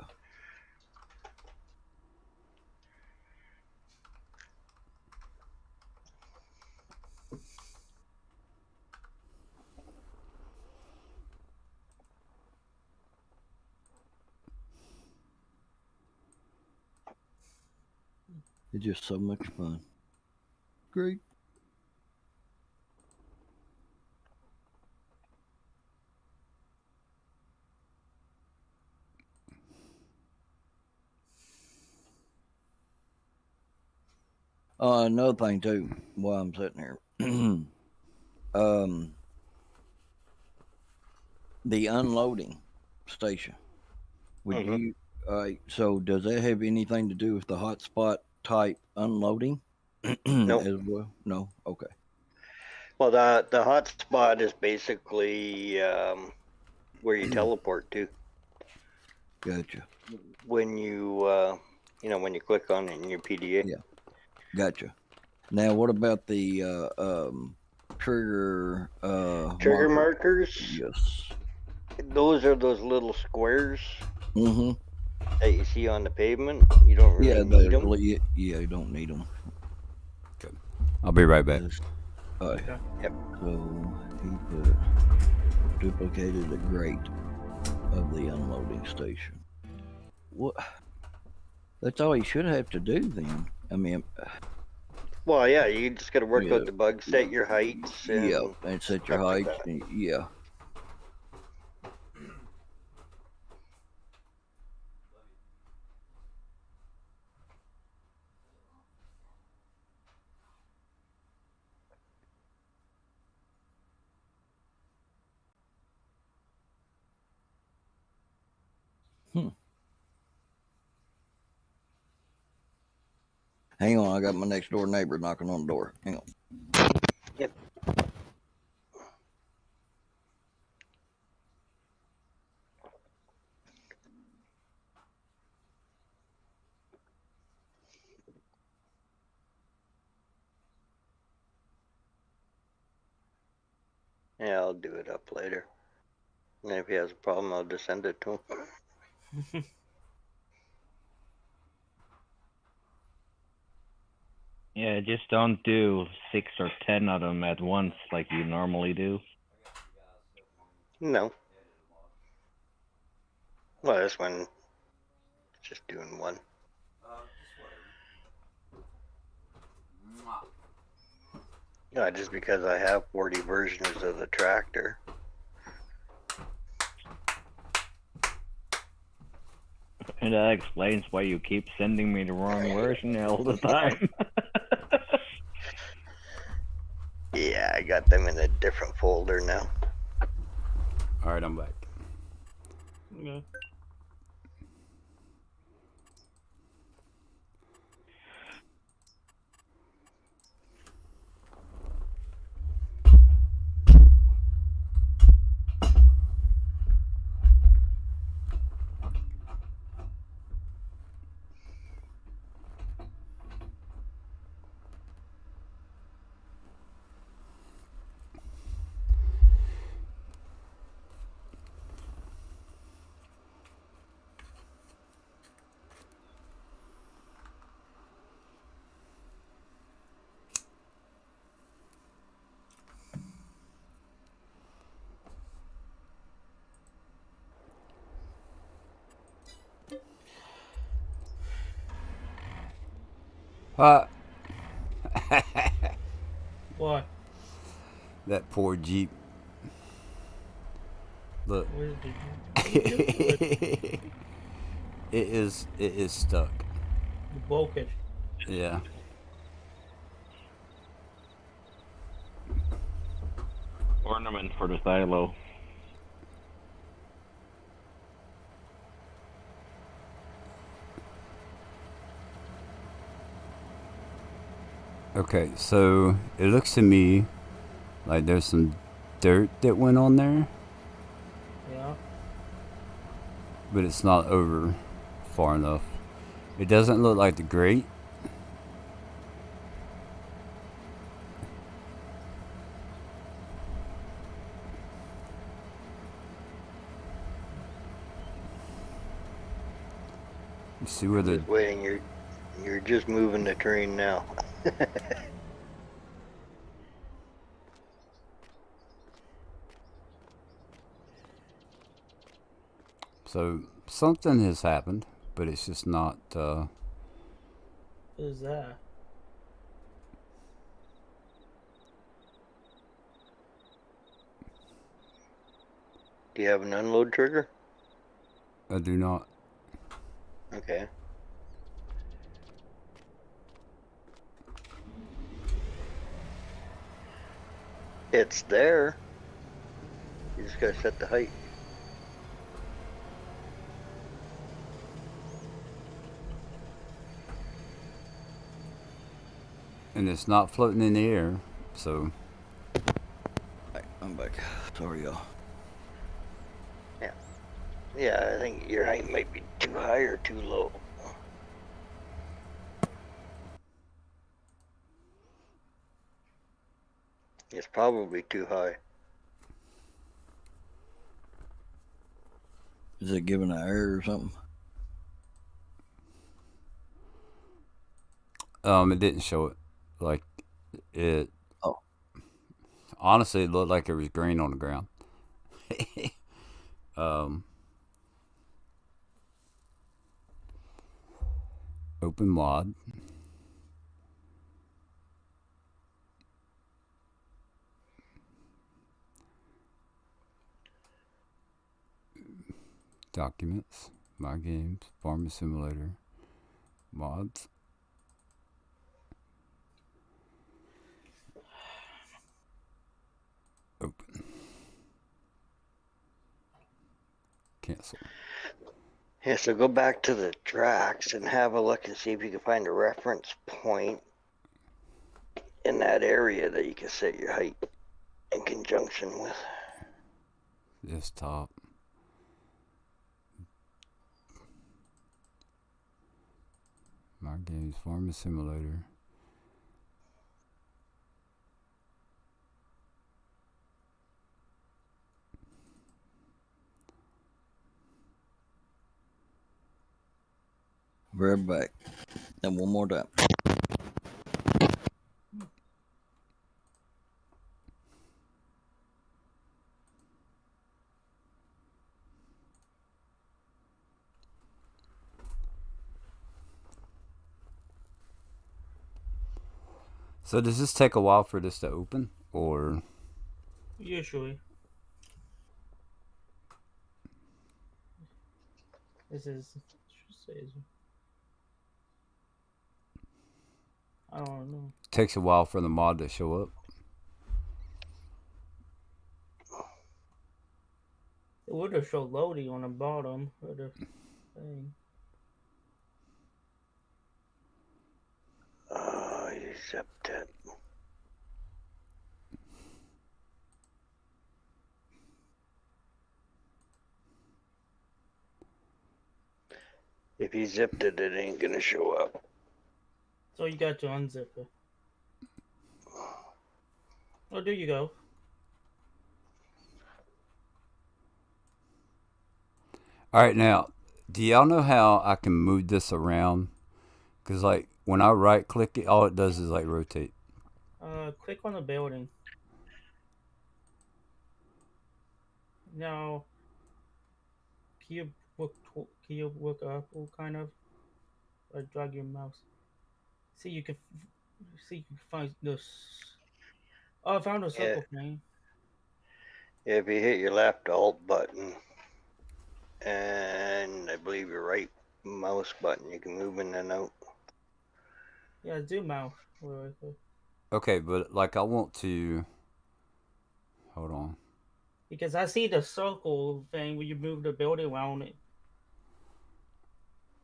It's just so much fun. Great. Another thing too, while I'm sitting here, the unloading station. Would Mhm. you? So does that have anything to do with the hotspot type unloading Nope. as well? No. Okay. Well, the hotspot is basically where you teleport to Gotcha. when you when you click on it in your PDA. Yeah. Gotcha. Now, what about the trigger Trigger marker? markers. Yes. Those are those little squares Mm-hmm. that you see on the pavement. You don't really Yeah. need them. Yeah. You don't need them. I'll be right back. Okay. Yep. So he put duplicated the grate of the unloading station. What? That's all he should have to do then. I mean, Well, yeah, you just got to work Yeah. out the bugs, set your heights, and yeah, and set your stuff like heights. that. Yeah. Hang on, I got my next door neighbor knocking on the door. Hang on. Yep. Yeah, I'll do it up later. And if he has a problem, I'll just send it to him. Yeah, just don't do 6 or 10 of them at once like you normally do. No. Well, this one, just doing one. Yeah, just because I have 40 versions of the tractor. And that explains why you keep sending me the wrong version all the time. Yeah, I got them in a different folder now. All right, I'm back. Yeah. Uh, What? that poor Jeep. Look. What is it is stuck. You broke it. Yeah. Ornament for the silo. Okay, so it looks to me like there's some dirt that went on there, Yeah. but it's not over far enough. It doesn't look like the grate. You see where the Just waiting. You're just moving the terrain now. so something has happened, but it's just not. What is that? Do you have an unload trigger? I do not. Okay. It's there. You just gotta set the height. And it's not floating in the air, so I'm back. Sorry, y'all. Yeah, I think your height might be too high or too low. It's probably too high. Is it giving an error or something? it didn't show it. Like it. Oh. Honestly, it looked like it was green on the ground. Open mod. Documents. My games. Farming simulator. Mods. Open. Cancel. Yeah, so go back to the tracks and have a look and see if you can find a reference point in that area that you can set your height in conjunction with. This top. My games. Farming simulator. Right back. And one more time. So does this take a while for this to open, or? Usually. This is. I don't know. Takes a while for the mod to show up. It would have showed loading on the bottom of the thing. Oh, you zipped it. If you zipped it, it ain't gonna show up. So you got to unzip it. Oh, there you go. All right, now, do y'all know how I can move this around? Because, like, when I right click it, all it does is, like, rotate. Click on the building. Now, can you look up kind of, or drag your mouse? See, you can find this. Oh, I found a circle thing. If you hit your left Alt button and I believe your right mouse button, you can move in and out. Yeah, zoom out. Wait. Okay, but, like, I want to... Hold on. Because I see the circle thing when you move the building around it.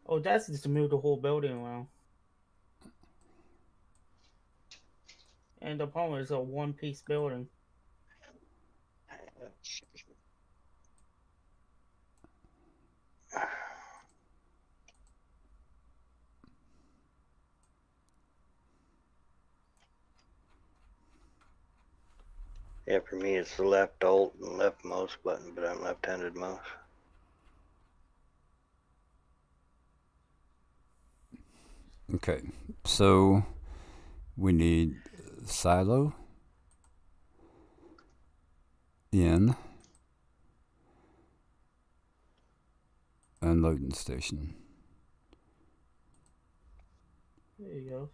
Oh, that's just to move the whole building around. And the problem is a one-piece building. Yeah, for me it's the left Alt and left mouse button, but I'm left-handed mouse. Okay, so we need silo in unloading station. There you go.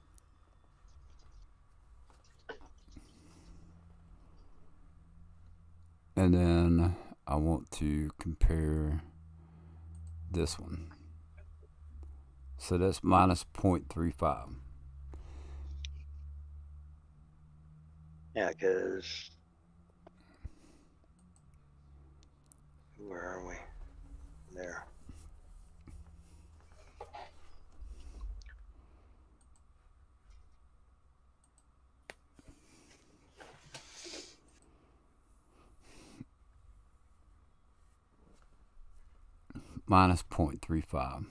And then I want to compare this one. So that's minus 0.35. Yeah, because where are we? There. Minus 0.35.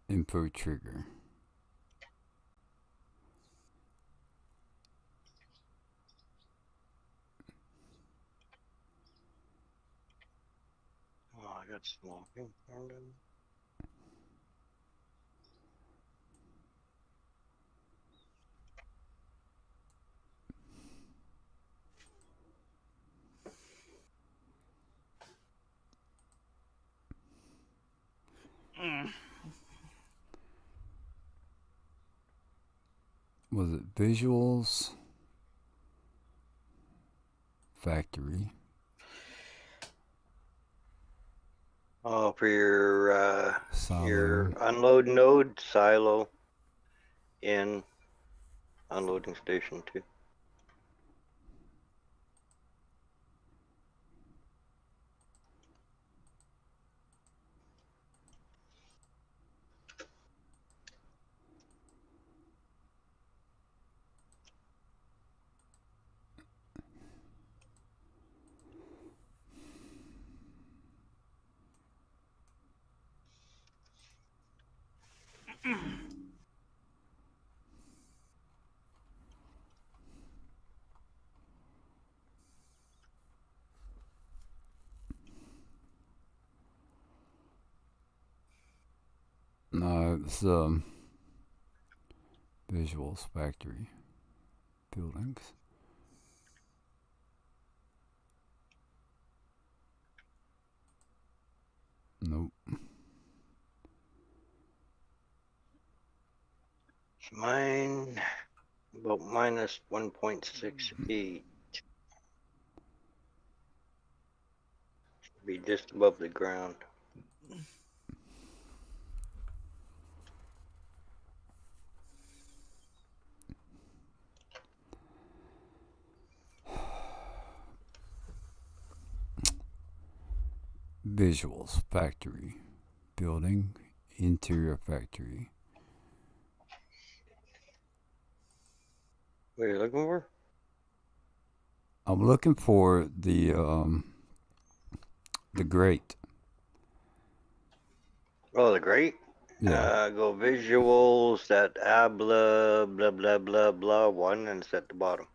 Info trigger. Oh, I got smoking. Was it visuals? Factory. Oh, for your Silo. unload node, silo in unloading station 2. No, it's visuals factory buildings. Nope. Mine about minus 1.68. Should be just above the ground. Visuals, factory, building, interior factory. What are you looking for? I'm looking for the grate. Oh, the grate? Yeah. Go visuals, that blah, blah, blah, blah, blah, one, and it's at the bottom.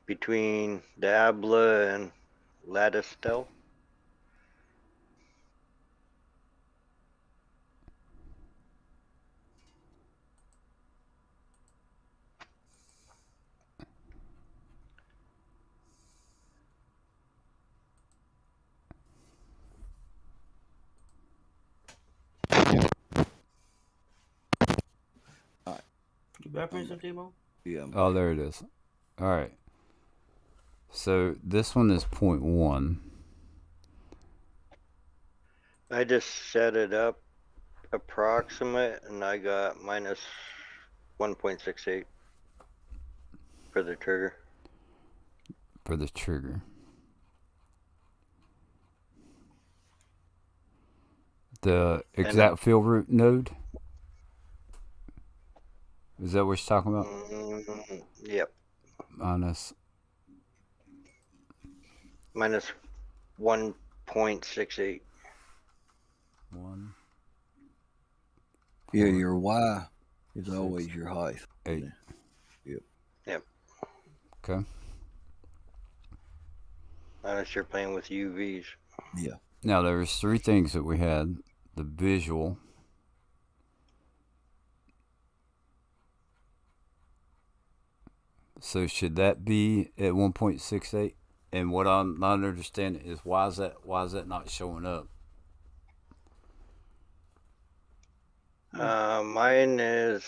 Between the Abla and Lattistel. You reference it, Timo? Yeah. Oh, there it is. All right. So this one is 0.1. I just set it up approximate, and I got minus 1.68 for the trigger. For the trigger. The exact field root node? Is that what you're talking about? Yep. Minus. Minus 1.68. 1. Yeah, your Y is always your height. 8. Yep. Okay. Unless you're playing with UVs. Yeah. Now there's 3 things that we had. The visual. So should that be at 1.68? And what I'm not understanding is why is that not showing up? Mine is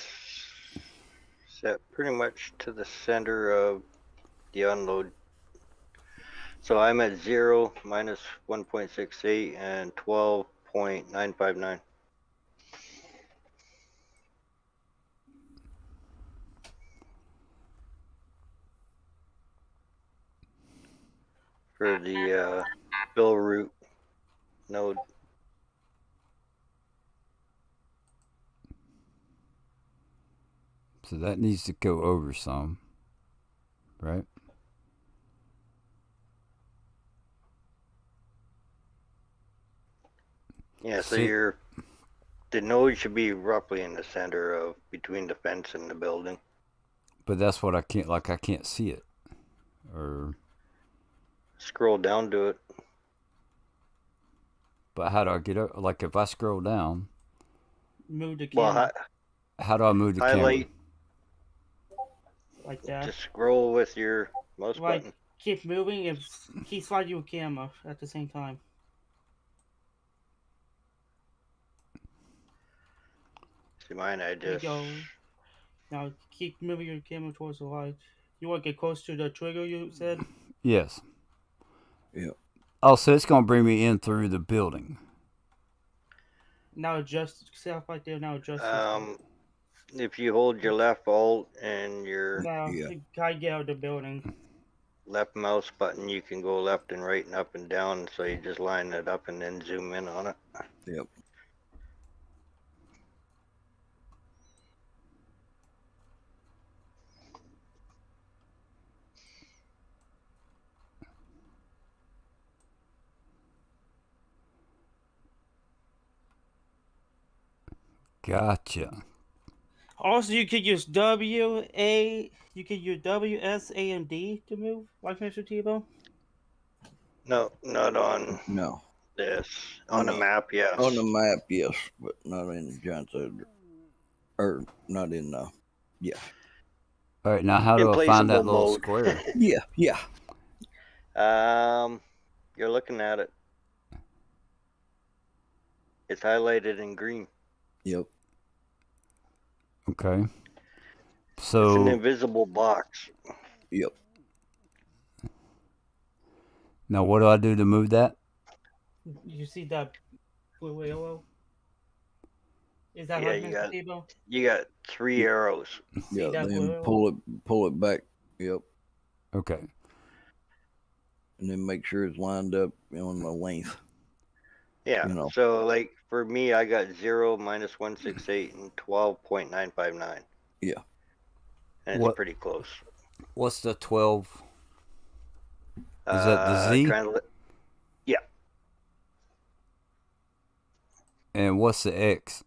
set pretty much to the center of the unload. So I'm at 0, minus 1.68, and 12.959. For the bill root node. So that needs to go over some, right? Yeah, so the node should be roughly in the center of between the fence and the building. But that's what I can't see it. Or Scroll down to it. but how do I get up? Like if I scroll down, Move the camera how do I move the highlight, camera? like that. Just scroll with your mouse button. Keep moving and keep sliding your camera at the same time. See mine, I There you just... go. Now keep moving your camera towards the light. You want to get close to the trigger, you said? Yes. Yeah. Oh, so it's gonna bring me in through the building. Now adjust yourself right there. Now adjust. If you hold your left alt and your Now you gotta get out of the building. left mouse button, you can go left and right and up and down. So you just line it up and then zoom in on it. Yep. Gotcha. Also, you could use W, A. You could use W, S, A, and D to move. Like Mr. Tebow. No, not on No. this. On the map, yes. On the map, yes, but not in Johnson. Or not in yeah. All right, now how do I find that little mode. square? Yeah. You're looking at it. It's highlighted in green. Yep. Okay. It's an So invisible box. Yep. now what do I do to move that? You see that blue arrow? Is that Yeah, right, Mr. Tebow? you got 3 Yeah. arrows. See Yeah. that blue Then arrow? pull it back. Yep. Okay. And then make sure it's lined up on the length. Yeah. You know. So like for me, I got 0, -168, and 12.959. Yeah. And it's What pretty close. what's the 12? Is that the Z? Yeah. And what's the X?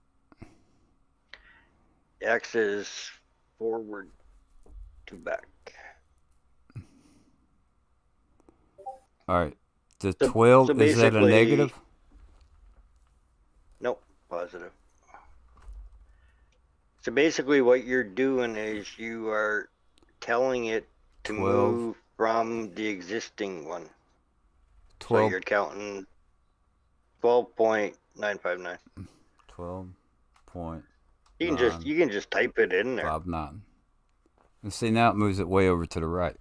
X is forward to back. All right. The So- 12 so is that a basically- negative? Nope, positive. So basically, what you're doing is you are telling it to 12. move from the existing one. 12. So you're counting 12.959. 12.59. You can just type it in there. And see, now it moves it way over to the right.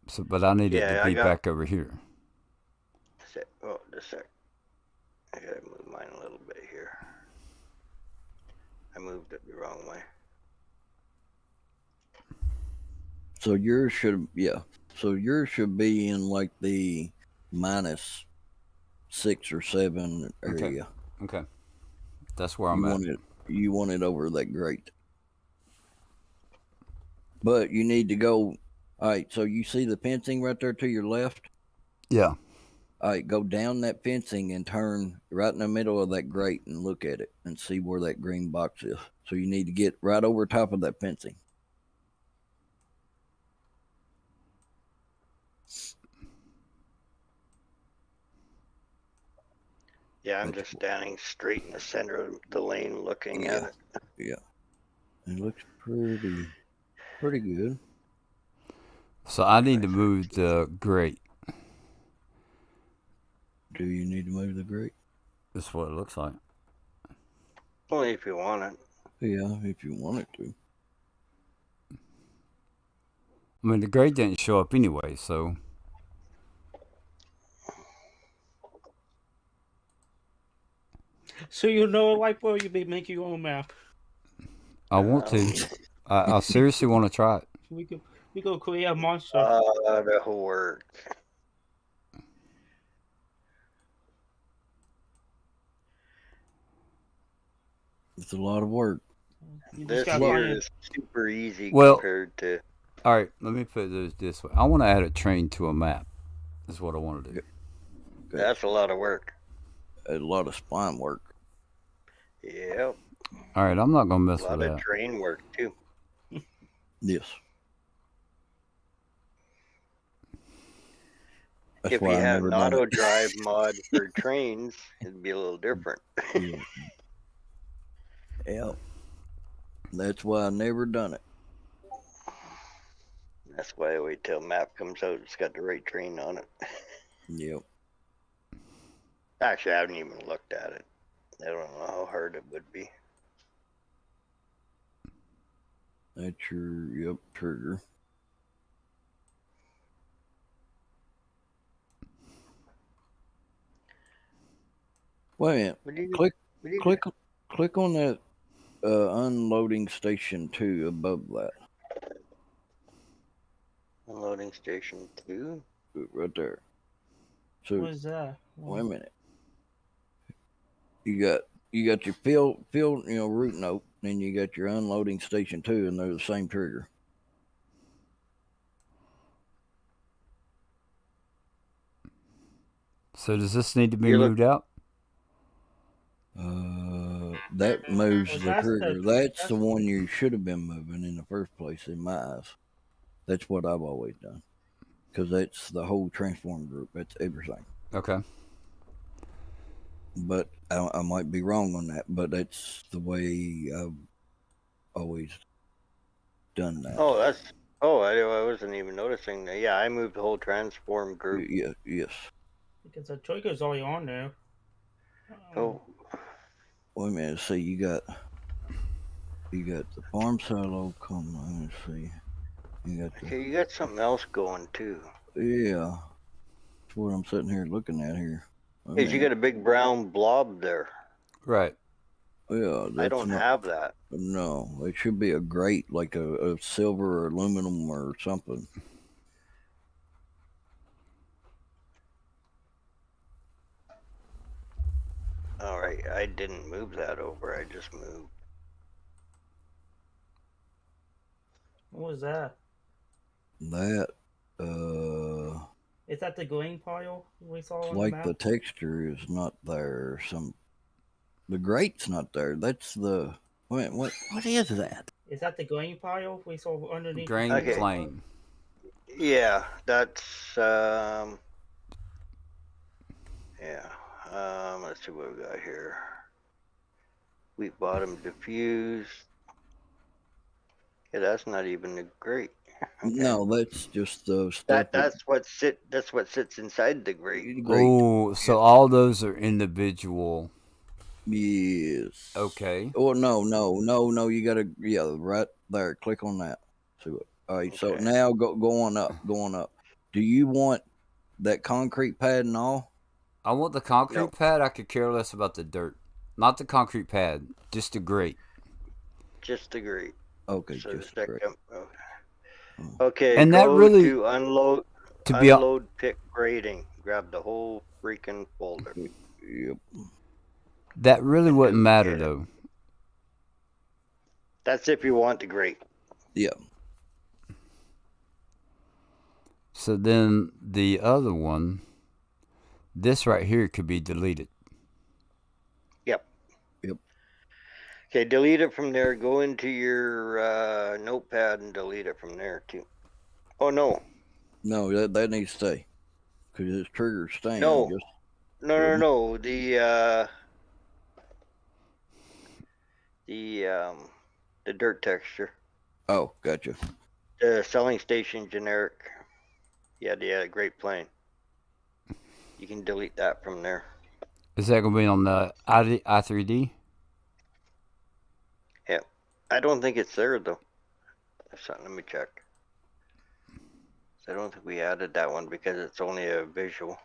So, but I need it Yeah, to I be got- back over here. Oh, just a sec. I gotta move mine a little bit here. I moved it the wrong way. So yours should be in like the -6 or 7 Okay. area. Okay. That's where I'm at. You want it over that grate. But you need to go. All right, so you see the fencing right there to your left? Yeah. All right, go down that fencing and turn right in the middle of that grate and look at it and see where that green box is. So you need to get right over top of that fencing. Yeah, I'm just standing straight in the center of the lane looking at it. Yeah. It looks pretty good. So I need to move the grate. Do you need to move the grate? That's what it looks like. Only if you want it. Yeah, if you want it to. I mean, the grate didn't show up anyway, so. So you know, like, bro, you be making your own map. I want to. I seriously want to try it. We go create a monster. That'll work. It's a lot of work. You This just gotta here find it. is super easy Well- compared to. All right, let me put it this way. I want to add a train to a map. Is what I want to do. That's a lot of work. A lot of spine work. Yep. All right, I'm not gonna A mess lot with of that. train work too. Yes. That's If why you I had never an done auto it. drive mod for trains, it'd be a little different. Yeah. Yep. That's why I never done it. That's why I wait till map comes out. It's got the right train on it. Yep. Actually, I haven't even looked at it. I don't know how hard it would be. That's your trigger. Wait a minute. What do you, Click what do you- click on that unloading station 2 above that. Unloading station 2. Right there. So What is that? wait a minute. You got your field route note, then you got your unloading station 2, and they're the same trigger. So does this need to be You look- moved out? That moves Well, the that's trigger. the- That's that's- the one you should have been moving in the first place, in my eyes. That's what I've always done, because that's the whole transform group. That's everything. Okay. But I might be wrong on that. But that's the way I've always done that. Oh, Oh, I wasn't even noticing that. Yeah, I moved the whole transform group. Yeah, yes. Because the trigger's already on there. Oh, Wait a minute. See, you got the farm silo coming. Let me see. You got the okay, you got something else going too. yeah. That's what I'm sitting here looking at here. Wait a Is you minute. got a big brown blob there. Right. Yeah, I that's don't not. have that. No, it should be a grate, like a silver or aluminum or something. All right, I didn't move that over. I just moved. What was that? That Is that the green pile we saw it's on the like map? the texture is not there. The grate's not there. That's the what is that? Is that the green pile we saw underneath the Drain trees? Okay. plane. Yeah, that's yeah. Let's see what we got here. Wheat bottom diffused. Yeah, that's not even the grate. Okay. No, that's just the stuff That's what sits inside the grate. grate. Oh, so all those are individual. Yes. Okay. Oh no. You gotta right there. Click on that. See what? All right. So Okay. now going up. Do you want that concrete pad and all? I want the concrete No. pad. I could care less about the dirt. Not the concrete pad, just the grate. Just the grate. Okay, So the just great. second. Oh. Okay, And that go really, to unload to be pick grading. Grab the whole freaking folder. Yep. that really And wouldn't matter duplicate it. though. That's if you want the grate. Yeah. So then the other one, this right here could be deleted. Yep. Yep. Okay, delete it from there. Go into your notepad and delete it from there too. Oh no. No, that needs to stay because this trigger's staying. No. Just No. The dirt texture. oh, gotcha. The selling station generic. Yeah, great plane. You can delete that from there. Is that gonna be on the i3D? Yeah. I don't think it's there though. Let me check. I don't think we added that one because it's only a visual.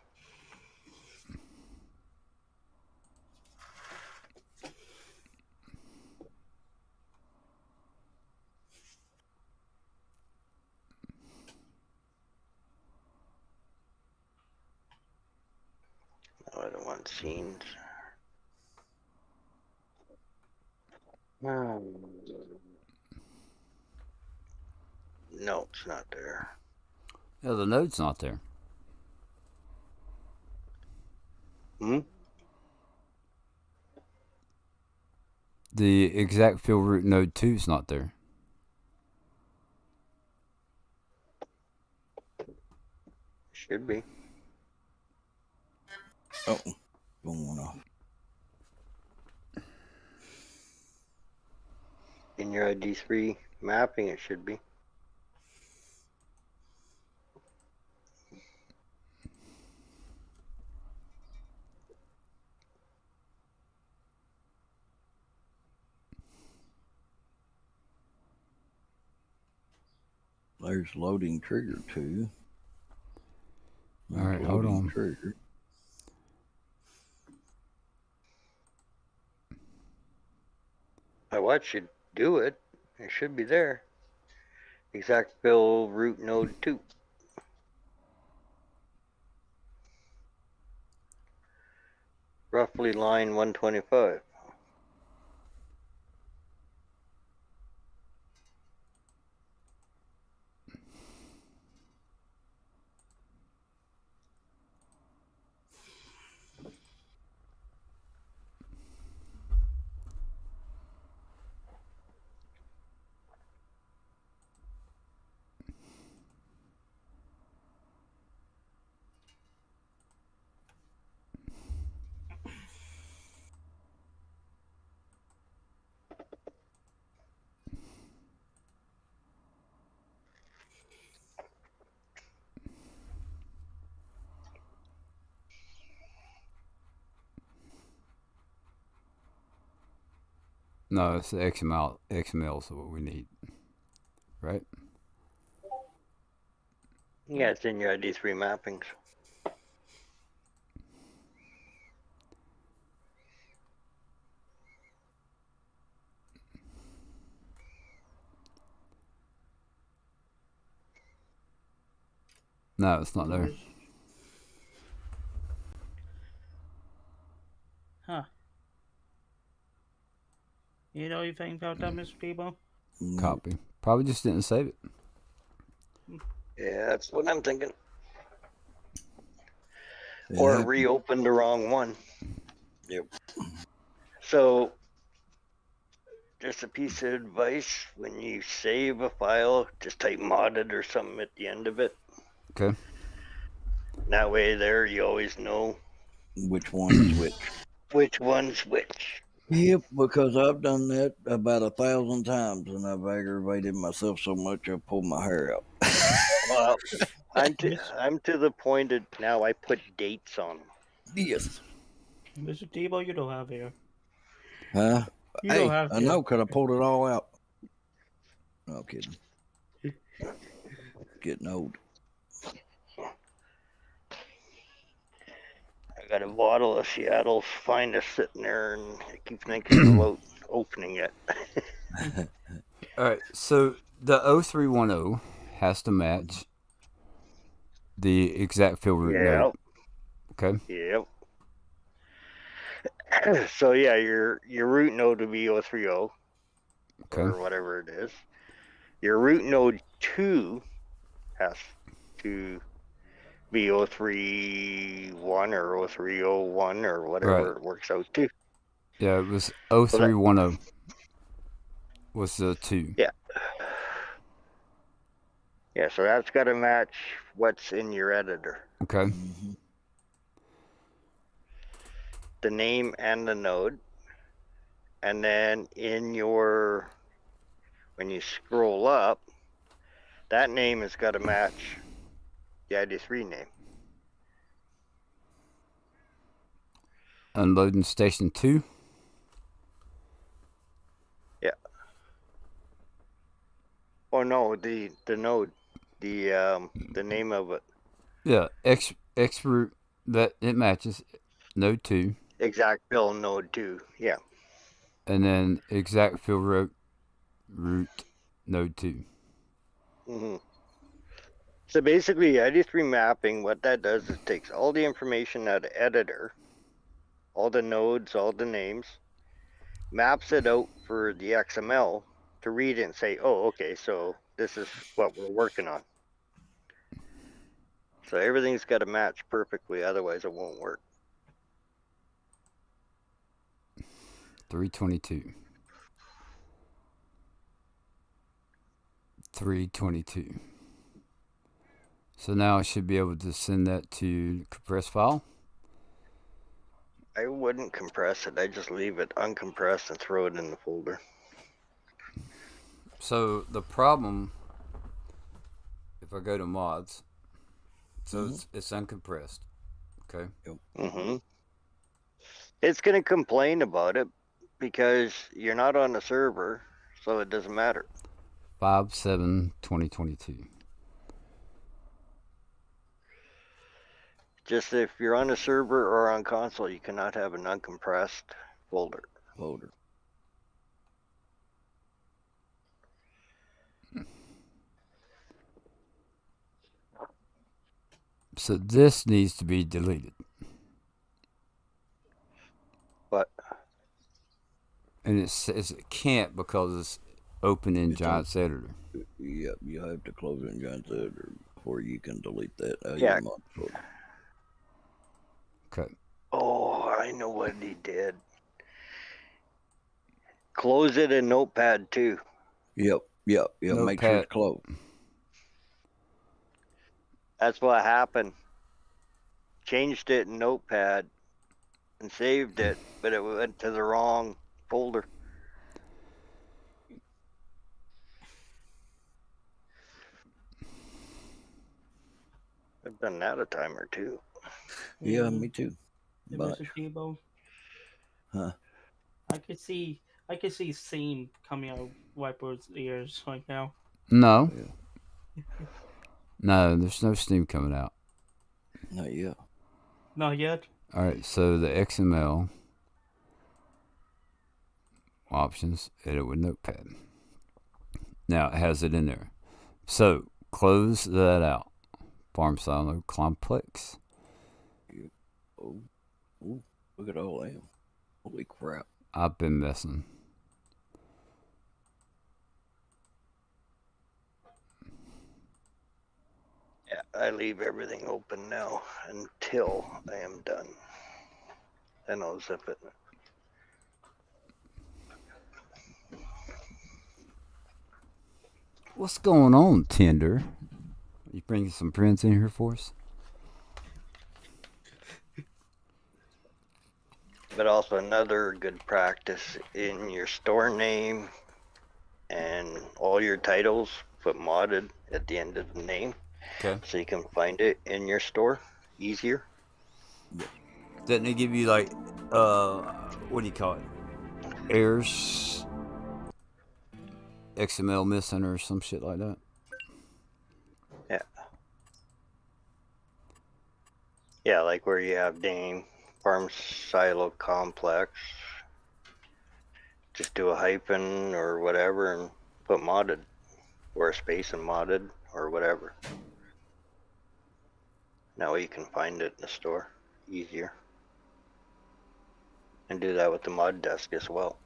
No, I don't want scenes. No, it's not there. Yeah, the node's not there. Hmm? The exact field root node 2 is not there. Should be. Oh, going off. In your ID3 mapping, it should be. There's loading trigger too. All right, hold on. Trigger. I watched you do it. It should be there. Exact fill root node 2. Roughly line 125. No, it's the XML. XML is what we need, right? Yeah, it's in your ID3 mappings. No, it's not there. Huh. You know anything about that, Mr. Debo? No. Copy. Probably just didn't save it. Yeah, that's what I'm thinking. It Or happened. reopened the wrong one. Yep. So, just a piece of advice: when you save a file, just type modded or something at the end of it. Okay. That way, there you always know Which one is which? which one's which. Yep, because I've done that about 1,000 times, and I've aggravated myself so much I pulled my hair out. Well, I'm to the point that now I put dates on them. Yes. Mr. Debo, you don't have hair. Huh? You Hey, don't have I to. know, because I pulled it all out. No kidding. Getting old. I got a bottle of Seattle's finest sitting there, and I keep thinking about opening it. All right. So the 0310 has to match the exact field root node. Okay. Yep. So yeah, your root node would be 030 Okay. or whatever it is. Your root node 2 has to be 031 or 0301 or whatever Right. it works out to. Yeah, it was 0310 was the 2. Yeah. Yeah, so that's got to match what's in your editor. Okay. Mhm. The name and the node. And then in your, when you scroll up, that name has got to match the ID3 name. Unloading station 2. Yeah. Oh no, the node, the name of it. Yeah, X root that it matches node 2, Exact fill node 2. Yeah. and then exact field root node 2. Mm-hmm. So basically, ID3 mapping, what that does is takes all the information out of editor, all the nodes, all the names, maps it out for the XML to read it and say, oh, okay, so this is what we're working on. So everything's got to match perfectly, otherwise it won't work. 322. 322. So now I should be able to send that to compressed file. I wouldn't compress it. I just leave it uncompressed and throw it in the folder. So the problem, if I go to mods, so it's uncompressed. Okay. Mm-hmm. It's going to complain about it because you're not on the server, so it doesn't matter. 5/7/2022. Just if you're on a server or on console, you cannot have an uncompressed folder. So this needs to be deleted. But And it says it can't because it's open in It's Giant's editor. Yep, you have to close it in Giant's editor before you can delete that. Yeah. Okay. Oh, I know what he did. Close it in Notepad too. Yep. Make sure Notepad. it's closed. That's what happened. Changed it in Notepad and saved it, but it went to the wrong folder. I've done that a time or two. Yeah, me too. Hey, Bunch. Mr. Debo. Huh? I could see I can see steam coming out of Viper's ears right now. No, Yeah. no, there's no steam coming out. Not yet. Not yet. All right, so the XML options, edit with Notepad. Now it has it in there. So close that out. Farm silo complex. Oh, ooh, look at all them. Holy crap. I've been messing. Yeah, I leave everything open now until I am done. Then I'll zip it. What's going on, Tinder? You bringing some friends in here for us? But also another good practice in your store name and all your titles, put modded at the end of the name Okay. so you can find it in your store easier. Doesn't it give you like, what do you call it? Errors, XML missing or some shit like that? Yeah. Yeah, like where you have name, farm silo complex. Just do a hyphen or whatever and put modded or a space and modded or whatever. Now you can find it in the store easier. And do that with the mod desk as well.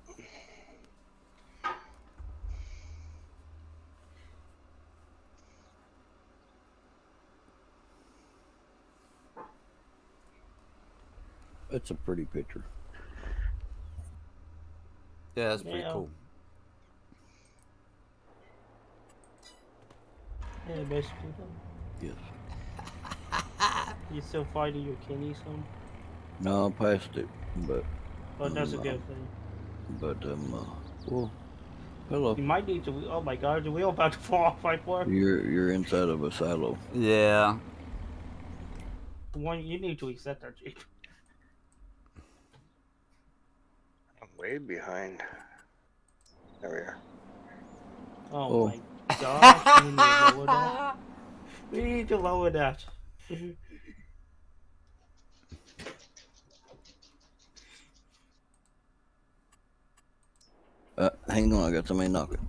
That's a pretty picture. Yeah, that's pretty Yeah. cool. Yeah, basically. Yes. You still fighting your kidney, son? No, I passed it, but Oh, that's a good thing. well, hello. You might need to. Oh my God, the wheel about to fall off right for. You're inside of a silo. Yeah. One, you need to reset that Jeep. I'm way behind. There we are. Oh, my gosh, we need to lower that. We need to lower that. Hang on, I got somebody knocking.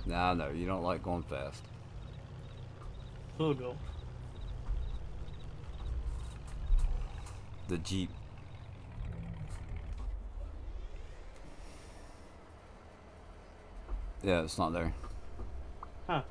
Nah, no, you don't like going fast. Who knows? The Jeep. Yeah, it's not there. Huh.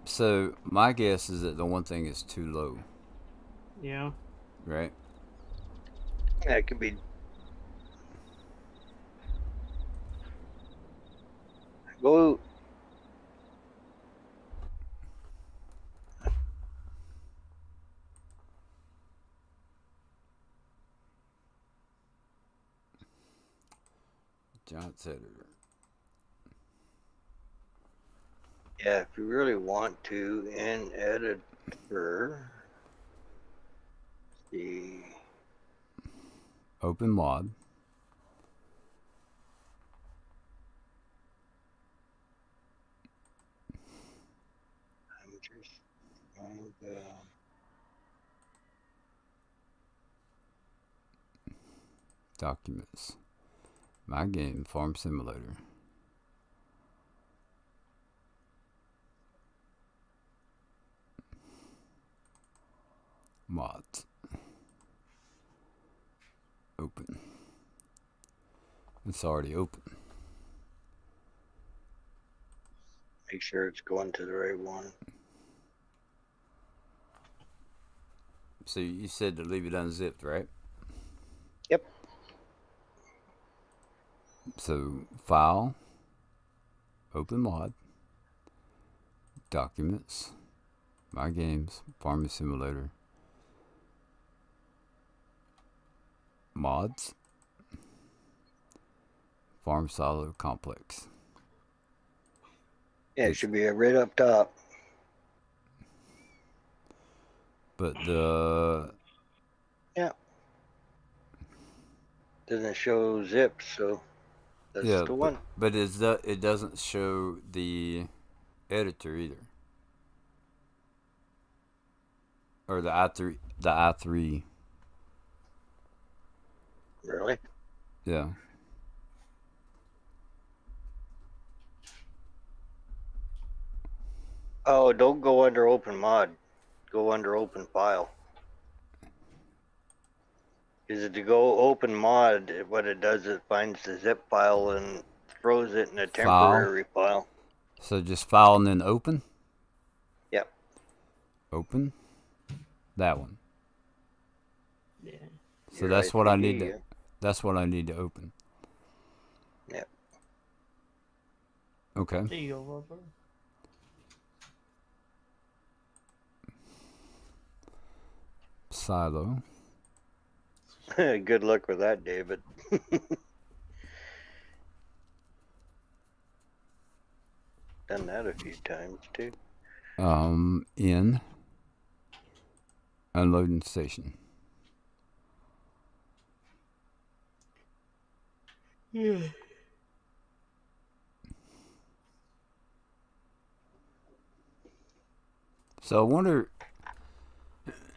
So my guess is that the one thing is too low, Yeah. right? Yeah, it could be. Go. John Setter. Yeah, if you really want to, in editor, the Open mod. I'm just trying to, Documents. My game, Farm Simulator. Mods. Open. It's already open. make sure it's going to the right one. So you said to leave it unzipped, right? Yep. So file, open mod, documents, my games, Farming Simulator, mods, Farm Silo Complex. Yeah, it It's- should be right up top. But the Doesn't show zips, so that's yeah, the one. but it doesn't show the editor either, or the i3. Really? Yeah. Oh, don't go under open mod. Go under open file. Is it to go open mod? What it does, it finds the zip file and throws it in a temporary file. So just file and then open. Yep. Open. That one. Yeah. So Your that's what I need ICD, to. That's what I need to open. Yep. Okay. There you go, Robert. Silo. Good luck with that, David. Done that a few times too. In unloading station. Yeah. So I wonder.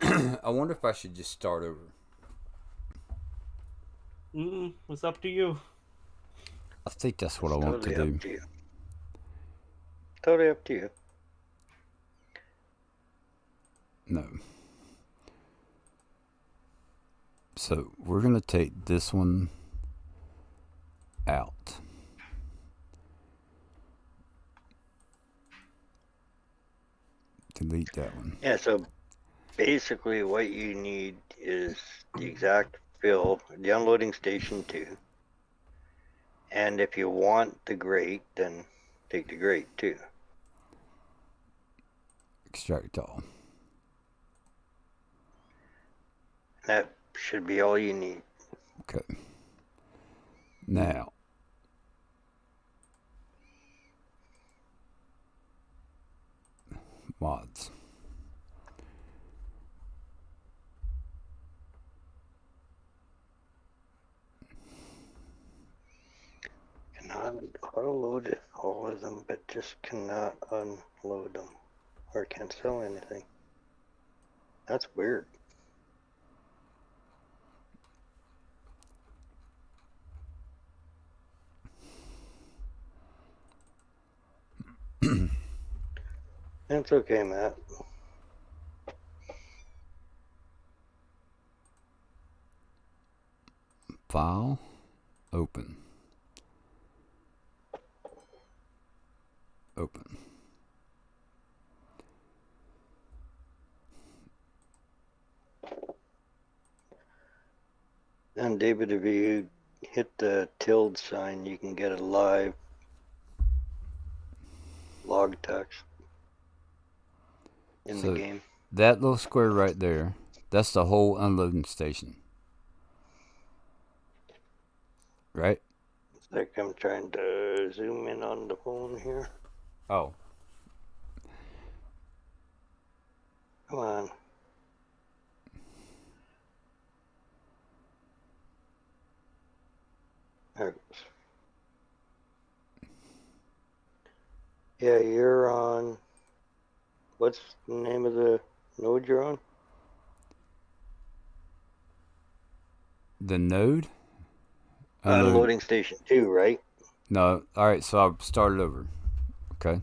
I wonder if I should just start over. It's up to you. I think that's what It's I want to totally do. up to you. Totally up to you. No. So we're gonna take this one out. Delete that one. Yeah, so basically what you need is the exact fill, the unloading station 2. And if you want the grate, then take the grate too. Extract all. That should be all you need. Okay. Now. Mods. Cannot auto-load all of them, but just cannot unload them. Or can't sell anything. That's weird. That's okay, Matt. File. Open. Open. And David, if you hit the tilde sign, you can get a live log text in the So- game. That little square right there, that's the whole unloading station. Right? It's like I'm trying to zoom in on the phone here. Oh. Come on. There it goes. Yeah, you're on. What's the name of the node you're on? The node? Unloading station 2, right? No. All right, so I'll start it over. Okay.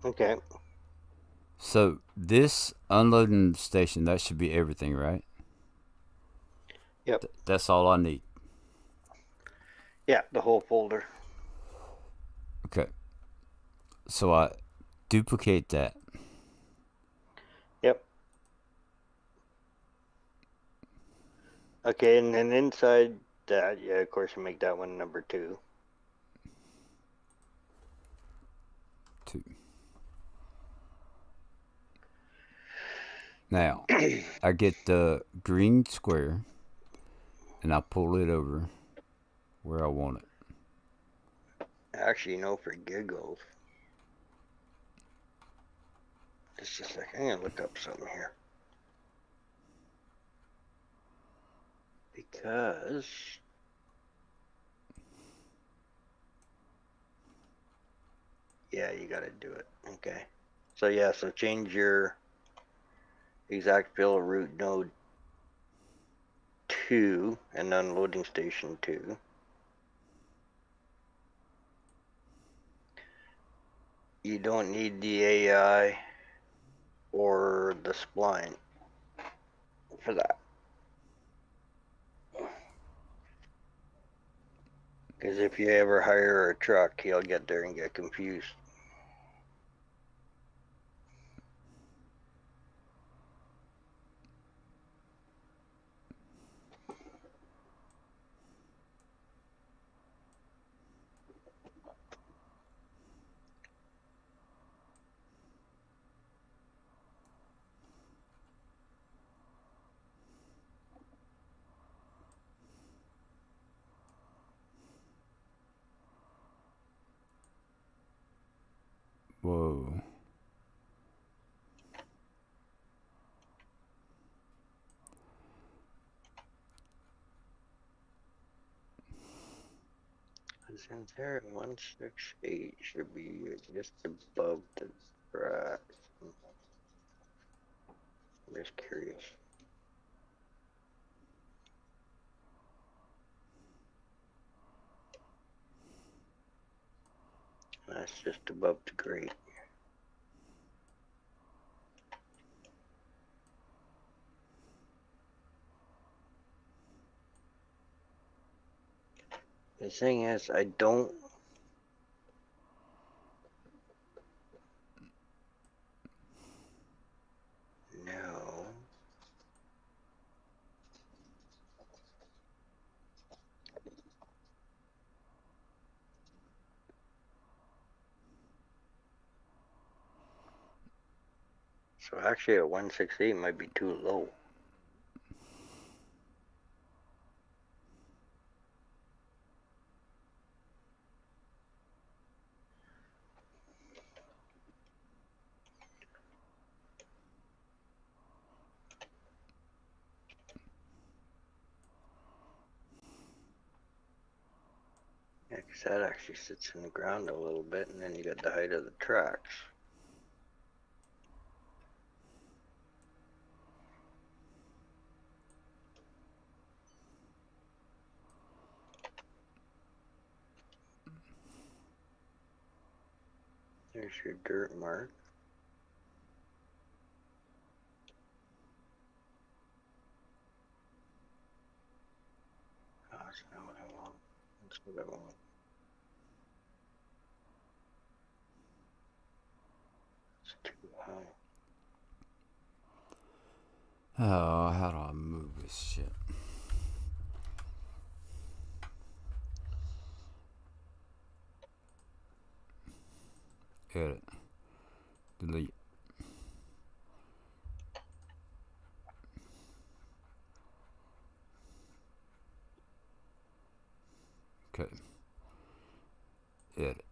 Okay. So this unloading station, that should be everything, right? Yep. That's all I need. Yeah, the whole folder. Okay. So I duplicate that. Yep. Okay, and then inside that, yeah, of course, you make that one number 2. 2. Now, I get the green square and I pull it over where I want it. Actually, for giggles. Just a second. I'm going to look up something here. Because yeah, you got to do it. Okay. So yeah, so change your exact fill route node 2 and unloading station 2. You don't need the AI or the spline for that. Because if you ever hire a truck, he'll get there and get confused. Whoa. Since there 168 should be just above the tracks. I'm just curious. That's just above the grade. The thing is, I don't know. So actually, a 168 might be too low. Yeah, because that actually sits in the ground a little bit, and then you got the height of the tracks. There's your dirt mark. Oh, that's not what I want. That's what I want. It's too high. Oh, how do I move this shit? Edit. Delete. Okay. Edit.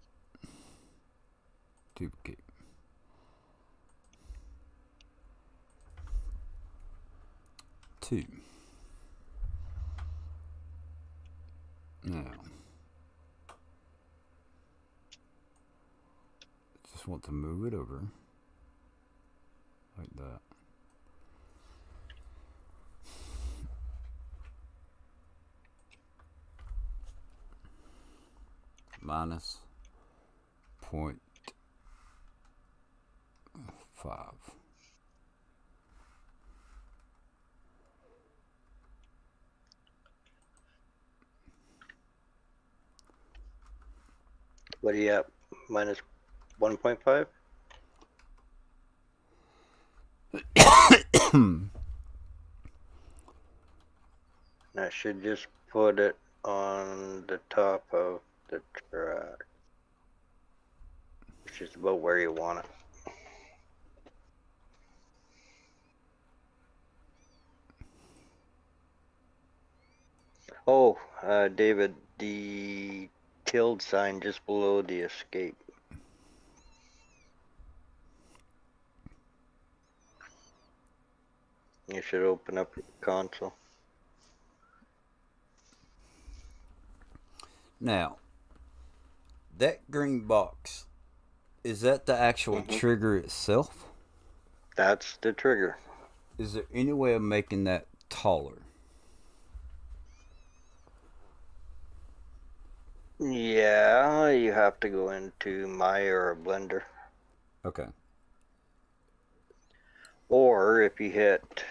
Duplicate. FS22. Now, just want to move it over like that. Minus 0.5. What are you at? Minus 1.5? I should just put it on the top of the track, which is about where you want it. Oh, David, the tilde sign just below the escape. You should open up your console. Now, that green box, is that the actual trigger itself? That's the trigger. Is there any way of making that taller? Yeah, you have to go into Maya or Blender. Okay. Or if you hit,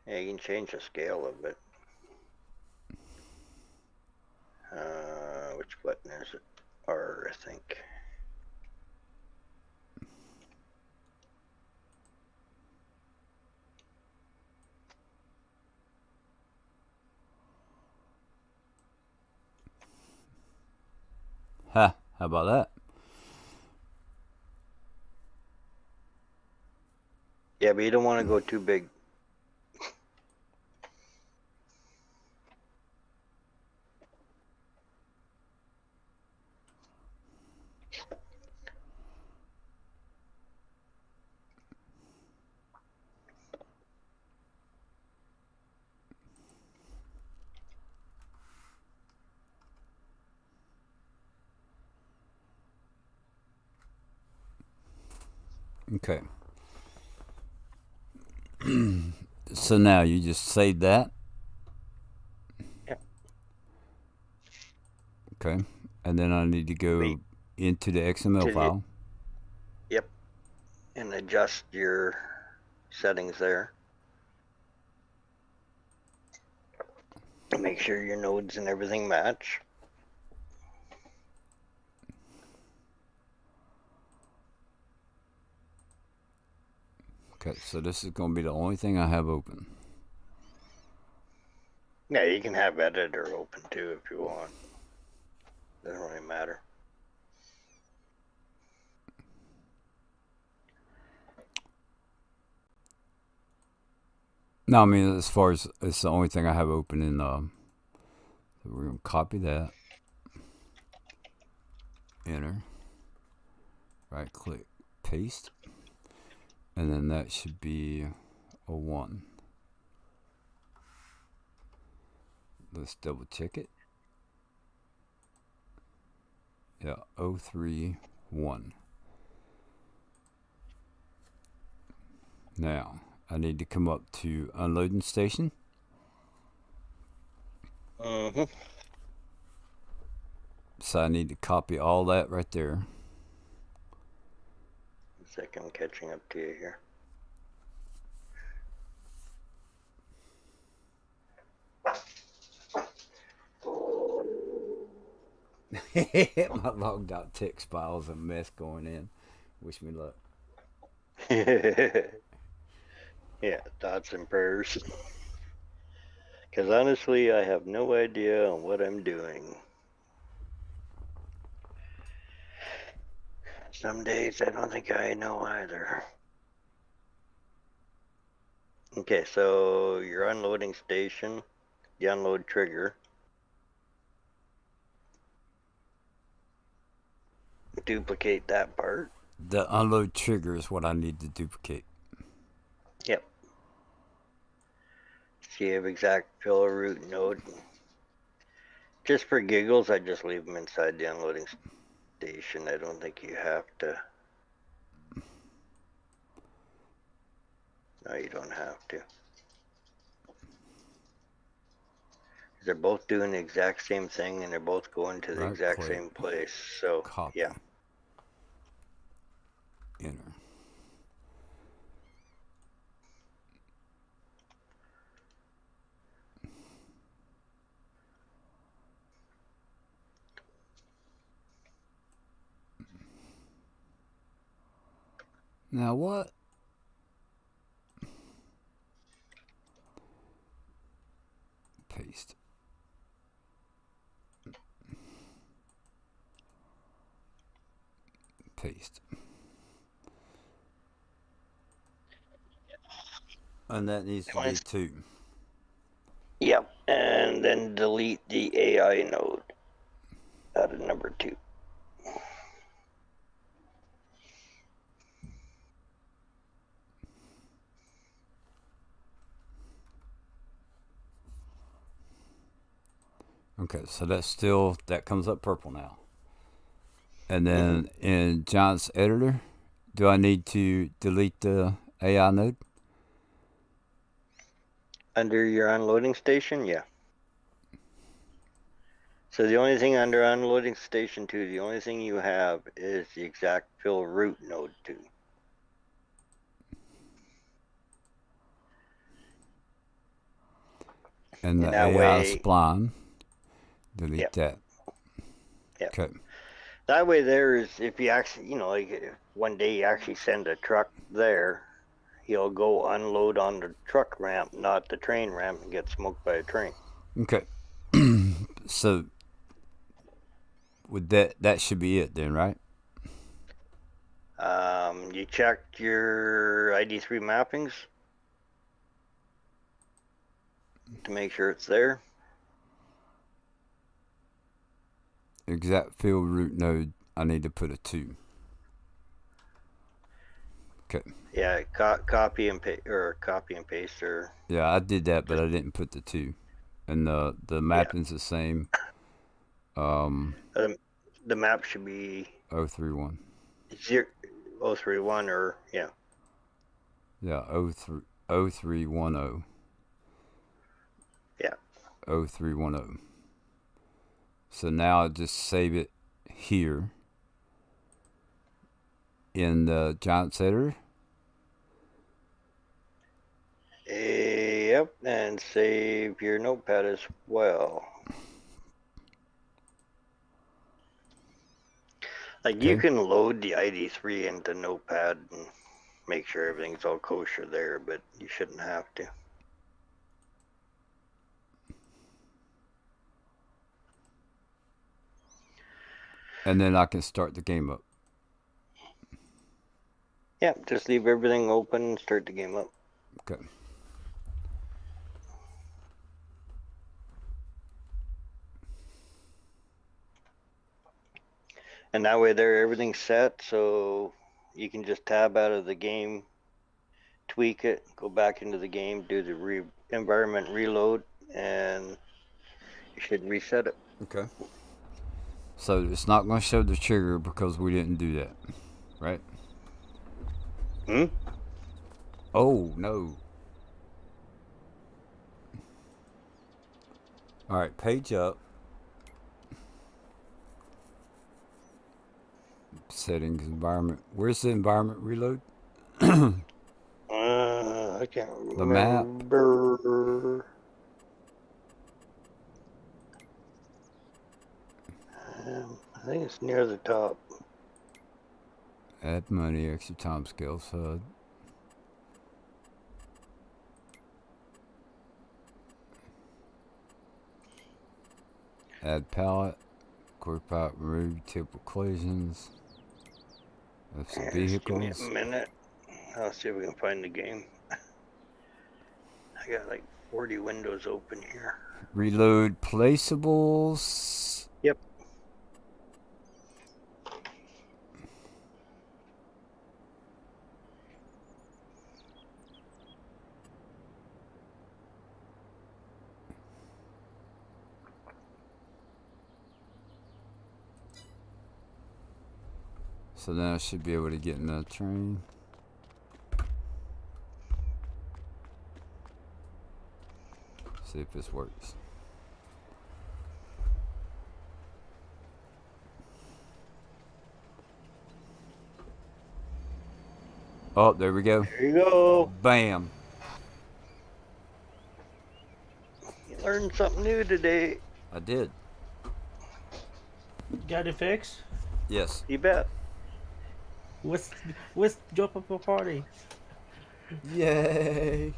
yeah, you can change the scale of it. Which button is it? R, I think. Ha, how about that? Yeah, but you don't want to go too big. Okay. So now you just save that. Yep. Okay. And then I need to go Wait. into the XML To the- file. Yep. And adjust your settings there. Make sure your nodes and everything match. Okay, so this is going to be the only thing I have open. Yeah, you can have editor open too if you want. Doesn't really matter. No, I mean, as far as it's the only thing I have open in, so we're going to copy that. Enter. Right click, paste. And then that should be a 1. Let's double check it. Yeah, 031. Now, I need to come up to unloading station. Mm-hmm. So I need to copy all that right there. One second, I'm catching up to you here. My logged out text file's a mess going in. Wish me luck. Yeah, thoughts and prayers. Because honestly, I have no idea on what I'm doing. Some days I don't think I know either. Okay, so your unloading station, the unload trigger. Duplicate that part. The unload trigger is what I need to duplicate. Yep. So you have exact fill route node. Just for giggles, I just leave them inside the unloading station. I don't think you have to. No, you don't have to. They're both doing the exact same thing, and they're both going to the Right exact click. same place. So, Copy. yeah. Enter. Now what? Paste. Paste. And that needs to be 2. Yep. And then delete the AI node out of number 2. Okay, so that's still, that comes up purple now. And then in Giant's editor, do I need to delete the AI node? Under your unloading station, yeah. So the only thing under unloading station 2, the only thing you have is the exact fill route node 2. And the that AI way- spline, delete Yep. that. Yep. Okay. That way there is, if you actually, like if one day you actually send a truck there, he'll go unload on the truck ramp, not the train ramp, and get smoked by a train. Okay. So with that should be it then, right? You checked your ID3 mappings to make sure it's there. Exact field route node, I need to put a 2. Okay. Yeah, copy and paste, or Yeah, I did that, but I didn't put the 2. And the mapping's the same. the map should be 031. 031 or yeah. Yeah, 0310. Yeah. 0310. So now I just save it here in the Giant's editor. Yep, and save your notepad as well. Like you Okay. can load the ID3 into notepad and make sure everything's all kosher there, but you shouldn't have to. And then I can start the game up. Yeah, just leave everything open and start the game up. Okay. And that way there everything's set, so you can just tab out of the game, tweak it, go back into the game, do the environment reload, and you should reset it. Okay. So it's not going to show the trigger because we didn't do that, right? Oh, no. All right, page up. Settings, environment. Where's the environment reload? I can't remember. The map. I think it's near the top. Add money, extra time scale, HUD. Add palette. Group out, remove table collisions. That's the vehicles. Just give me a minute. I'll see if we can find the game. I got like 40 windows open here. Reload placeables. Yep. So now I should be able to get in the train. See if this works. Oh, there we go. There you go. Bam. You learned something new today. I did. Got it fixed? Yes. You bet. Let's jump up a party. Yay.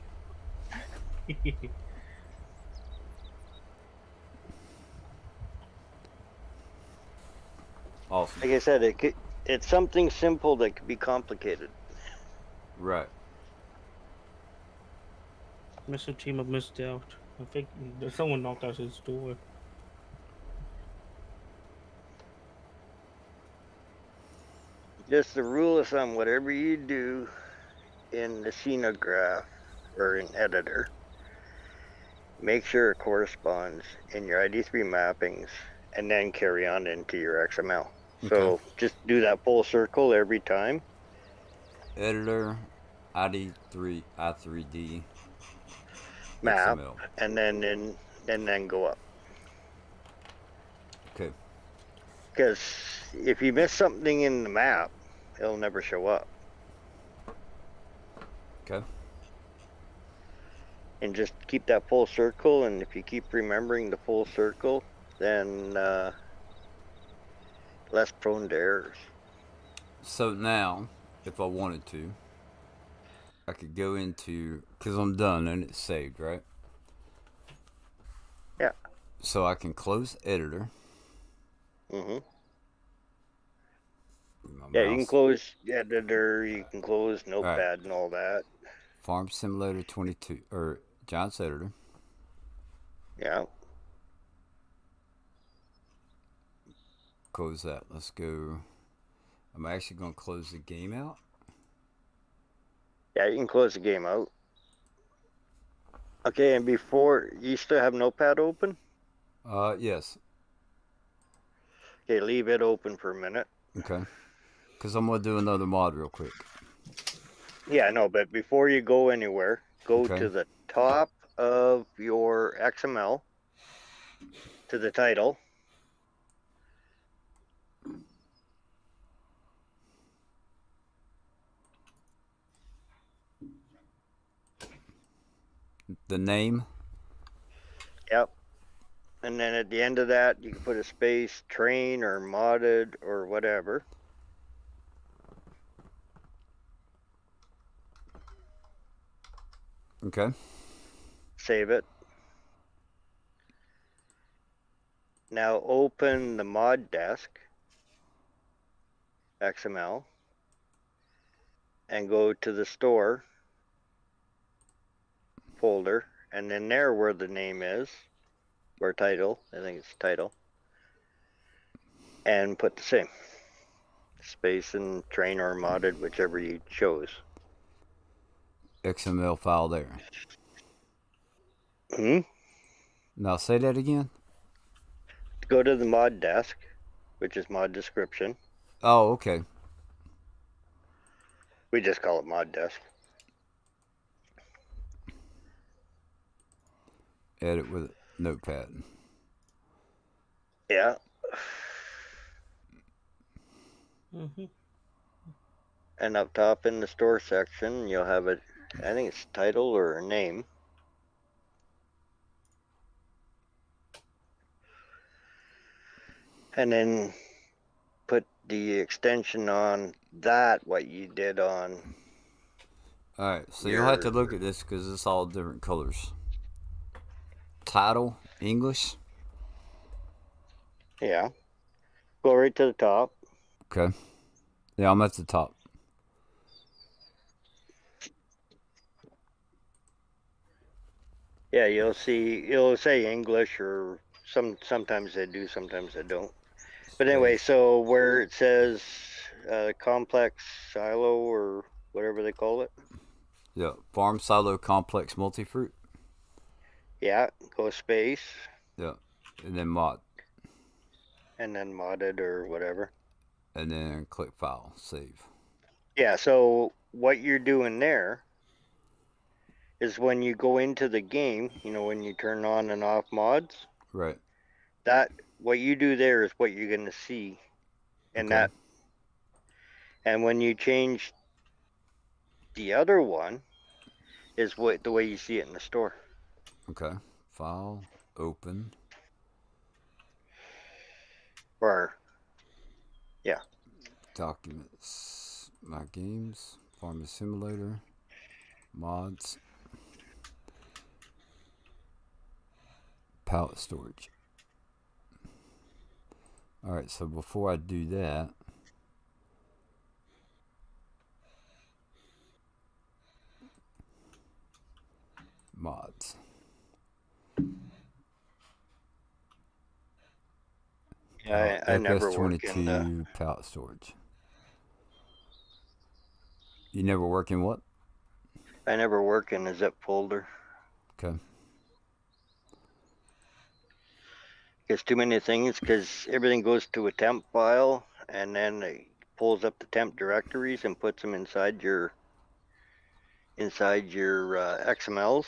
Awesome. Like I said, it's something simple that could be complicated. Right. Mr. Team of missed out. I think someone knocked out his door. Just the rule of thumb, whatever you do in the scenograph or in editor, make sure it corresponds in your ID3 mappings and then carry on into your XML. So Okay. just do that full circle every time. Editor, ID3, I3D, Map, XML. and then go up. Okay. Because if you miss something in the map, it'll never show up. Okay. And just keep that full circle, and if you keep remembering the full circle, then less prone to errors. So now, if I wanted to, I could go into, because I'm done and it's saved, right? Yeah. So I can close editor. Mm-hmm. My Yeah, you can mouse. close editor, you can close notepad and all that. Farm Simulator 22, or Giants editor. Yeah. Close that. Let's go. I'm actually going to close the game out. Yeah, you can close the game out. Okay, and before, you still have notepad open? Yes. Okay, leave it open for a minute. Okay. Because I'm going to do another mod real quick. Yeah, no, but before you go anywhere, go Okay. to the top of your XML, to the title. The name. Yep. And then at the end of that, you can put a space, train or modded or whatever. Okay. Save it. Now open the mod desk, XML, and go to the store folder, and then there where the name is, or title, I think it's title, and put the same. Space and train or modded, whichever you chose. XML file there. Hmm? Now say that again. Go to the mod desk, which is mod description. Oh, okay. We just call it mod desk. Edit with notepad. Yeah. Mm-hmm. And up top in the store section, you'll have it, I think it's title or a name. And then put the extension on that, what you did on. Alright, so you'll have to look at this because it's all different colors. Title, English. Yeah. Go right to the top. Okay. Yeah, I'm at the top. Yeah, you'll see, it'll say English, or sometimes they do, sometimes they don't. But anyway, so where it says complex silo or whatever they call it. Yeah, Farm Silo Complex Multifruit. Yeah, go space. Yeah, and then mod. And then modded or whatever. and then click File, Save. Yeah, so what you're doing there is when you go into the game, you know, when you turn on and off mods, Right. that what you do there is what you're gonna see. And Okay. and when you change the other one is what the way you see it in the store. Okay. File, open, Or yeah. Documents, My Games, Farming Simulator, Mods, Palette Storage. Alright, so before I do that, mods. Yeah, I never work in the FS22 palette storage. You never work in what? I never work in a zip folder. Okay. It's too many things because everything goes to a temp file and then it pulls up the temp directories and puts them inside your XMLs.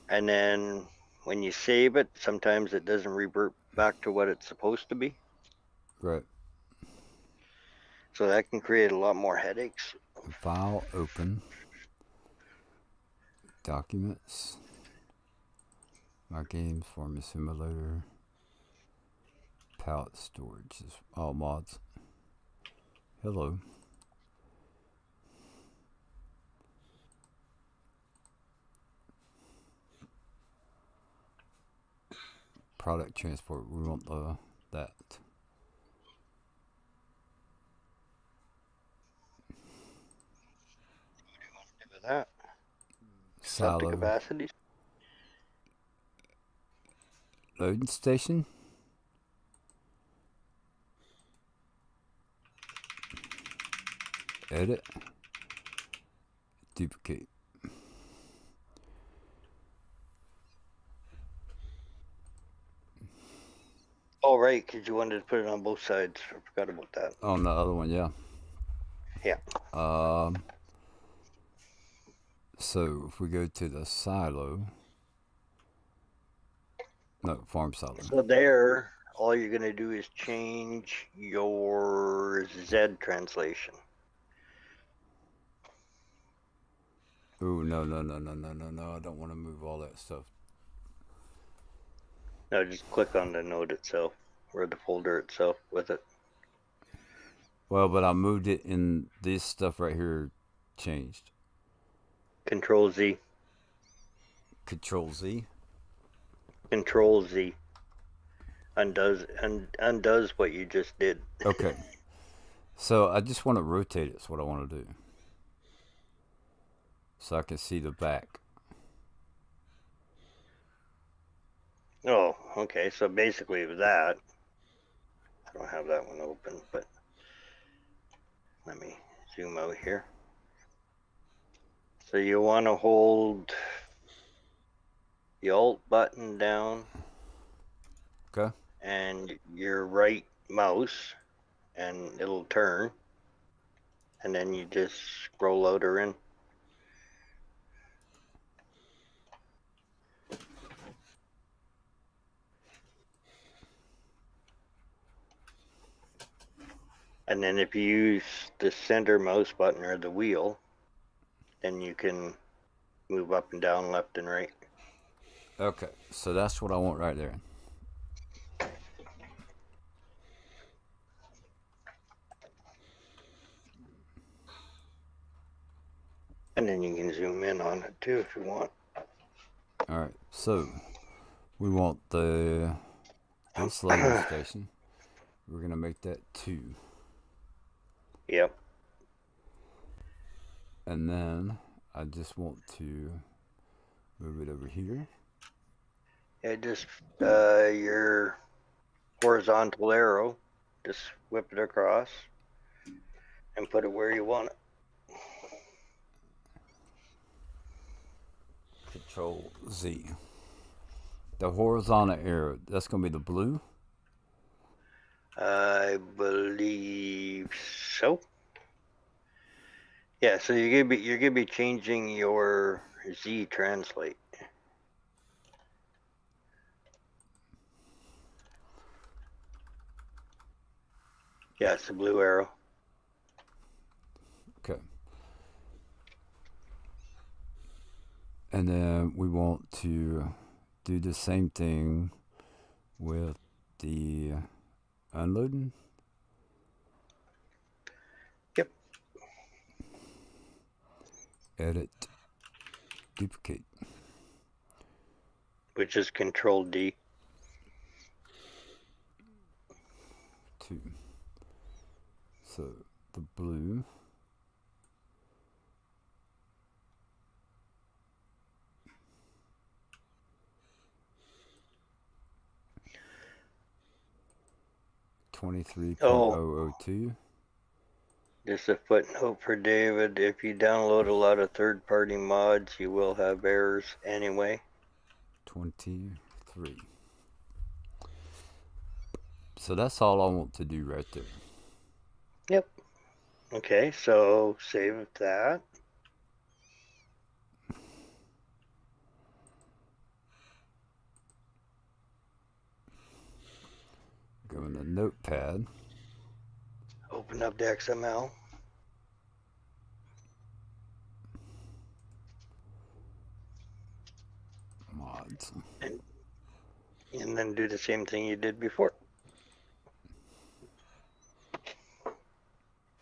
And then when you save it, sometimes it doesn't revert back to what it's supposed to be. Right. So that can create a lot more headaches. File, open, Documents, My Games, Farming Simulator, Palette Storage is all mods. Hello. Product transport, we want that. With that, set the Silo. capacities. Loading station. Edit. Duplicate. Oh, right, because you wanted to put it on both sides. I forgot about that. On the other one, yeah. Yeah. So if we go to the silo, no, farm silo. So there, all you're going to do is change your Z translation. Oh, no, I don't want to move all that stuff. No, just click on the node itself or the folder itself with it. Well, but I moved it in this stuff right here changed. Control Z. Control Z. Control Z. Undoes what you just did. Okay. So I just want to rotate it. That's what I want to do. So I can see the back. Oh, okay. So basically with that, I don't have that one open, but let me zoom out here. So you want to hold the Alt button down. Okay. And your right mouse, and it'll turn. And then you just scroll out or in. And then if you use the center mouse button or the wheel, then you can move up and down, left and right. Okay. So that's what I want right there. And then you can zoom in on it too if you want. All right. So we want this loading station. We're gonna make that 2. Yep. And then I just want to move it over here. Yeah, just your horizontal arrow, just whip it across and put it where you want it. Control Z. The horizontal arrow, that's gonna be the blue. I believe so. Yeah, so you're gonna be changing your Z translate. Yeah, it's the blue arrow. Okay. And then we want to do the same thing with the unloading. Yep. Edit, duplicate. Which is Control D. 2. So the blue. $23.002. Just a footnote for David. If you download a lot of third-party mods, you will have errors anyway. 23. So that's all I want to do right there. Yep. Okay, so save that. Go in the notepad. Open up the XML. Mods. And then do the same thing you did before.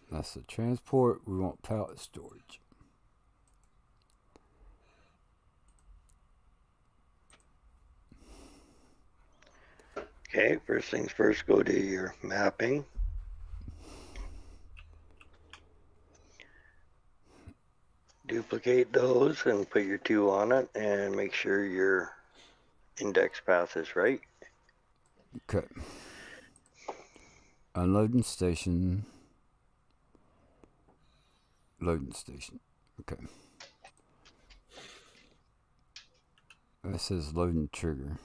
That's the transport. We want pallet storage. Okay, first things first, go to your mapping. Duplicate those and put your 2 on it and make sure your index path is right. Okay. Unloading station. Loading station. Okay. That says loading trigger.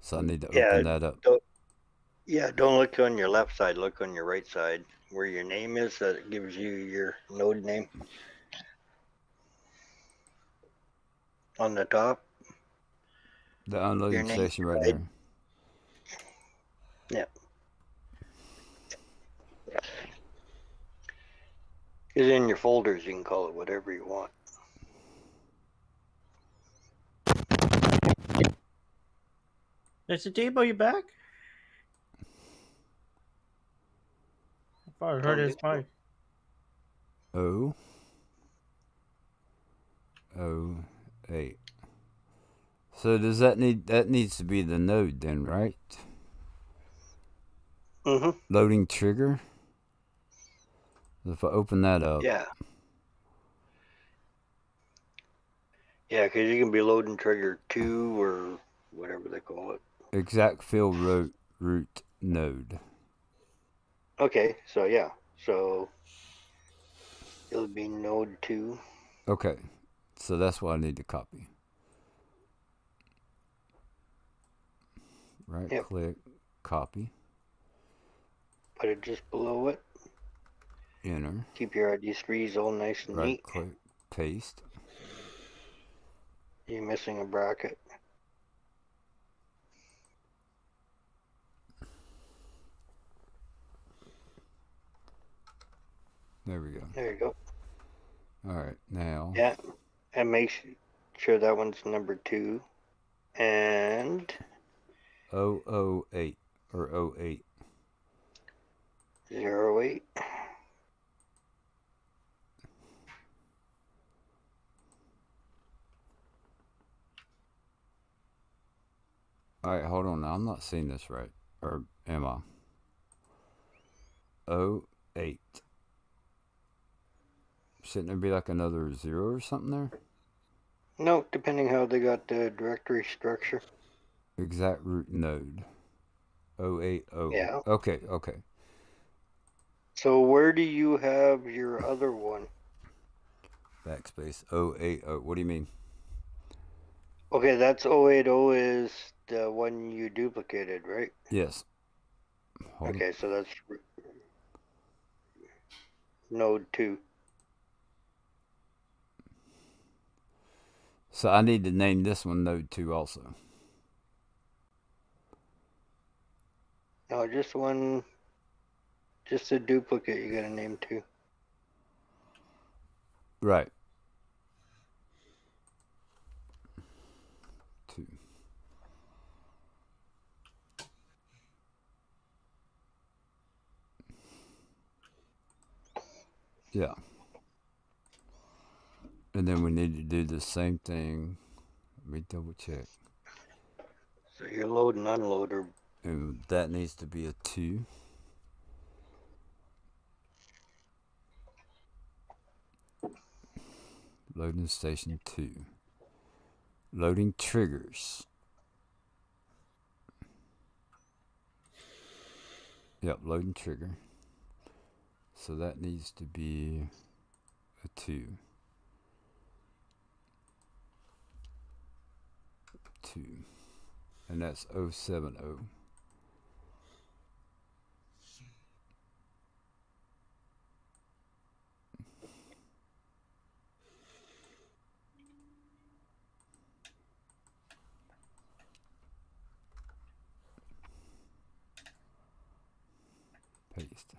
So I need to open that up. Don't look on your left side, look on your right side where your name is. That gives you your node name. On the top. The unloading station right side. there. Yeah. Because in your folders, you can call it whatever you want. Mr. Tebow, you back? I thought I heard his mic. O 08. So does that needs to be the node then, right? Mm-hmm. Loading trigger. If I open that up. Yeah. Yeah, because you can be loading trigger 2 or whatever they call it. Exact field root node. Okay, so yeah. So it'll be node 2. Okay. So that's what I need to copy. Right click, copy. Put it just below it. Enter. Keep your ID3s all nice and neat. Right click, paste. You're missing a bracket. There we go. There you go. All right, now. Yeah, and make sure that one's number 2. And 008 or 08. 08. All right, hold on. Now I'm not seeing this right, or am I? 08. Shouldn't there be like another 0 or something there? No, depending how they got the directory structure. Exact root node. 080. Yeah. Okay. So where do you have your other one? Backspace 080. What do you mean? Okay, that's 080 is the one you duplicated, right? Yes. Hold Okay, so that's node 2. So I need to name this one node 2 also. No, just one, just a duplicate you gotta name 2. Right. 2. Yeah. And then we need to do the same thing. Let me double check. So your load and unload are And that needs to be a 2. Loading station 2. Loading triggers. Yep, loading trigger. So that needs to be a 2. 2. And that's 070. Paste.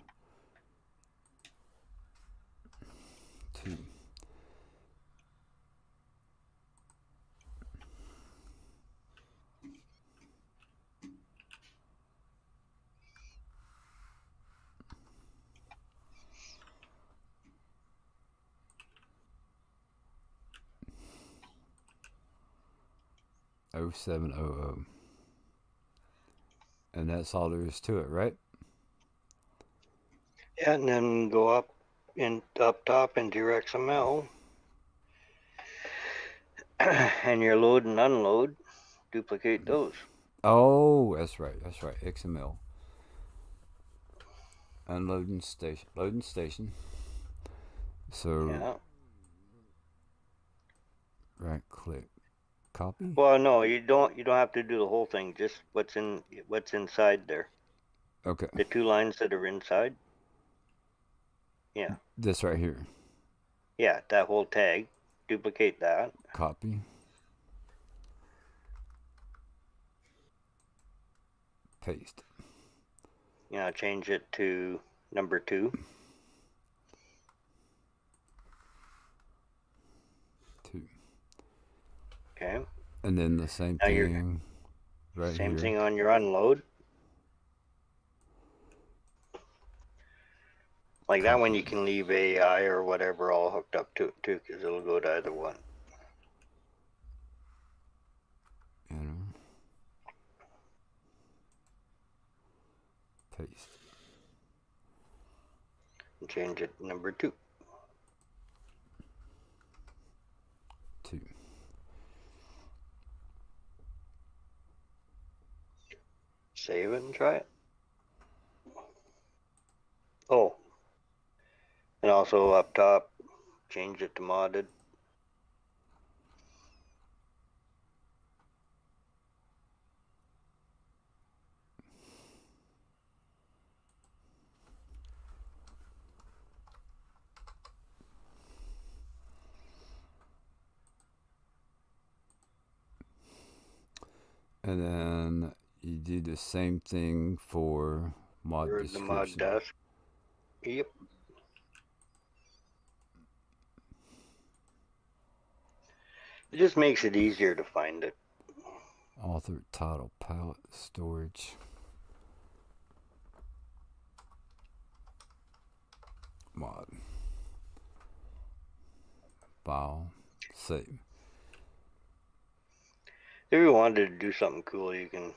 2.0700. And that's all there is to it, right? yeah, and then go up top into your XML and your load and unload, duplicate those. Oh, that's right. That's right. XML. Unloading station. Loading station. So Yeah. right click. Copy. Well, no, you don't have to do the whole thing, just what's inside there. Okay. The 2 lines that are inside. Yeah. This right here. Yeah, that whole tag. Duplicate that. Copy. Paste. Change it to number 2. 2. Okay. And then the same Now you're thing right same here. thing on your unload. Like that one, you can leave AI or whatever all hooked up to it too, because it'll go to either one. Enter. Paste. And change it to number 2. 2. Save it and try it. Oh, and also up top, change it to modded. And then you do the same thing for mod Or the description. mod desk. Yep. It just makes it easier to find it. Author, title, palette, storage. Mod. File. Save. If you wanted to do something cool, you can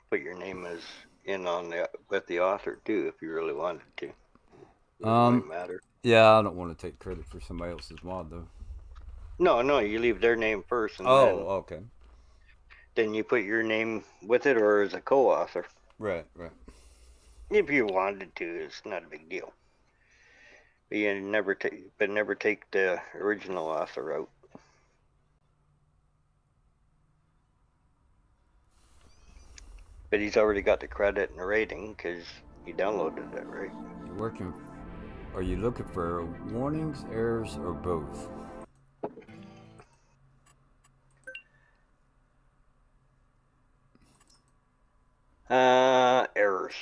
put your name as in on with the author too, if you really wanted to. It doesn't really matter. Yeah, I don't want to take credit for somebody else's mod though. No, you leave their name first, and Okay. then you put your name with it or as a co-author. Right. If you wanted to, it's not a big deal. But you never take the original author out. But he's already got the credit and the rating because he downloaded it, right? You're working. Are you looking for warnings, errors, or both? Errors.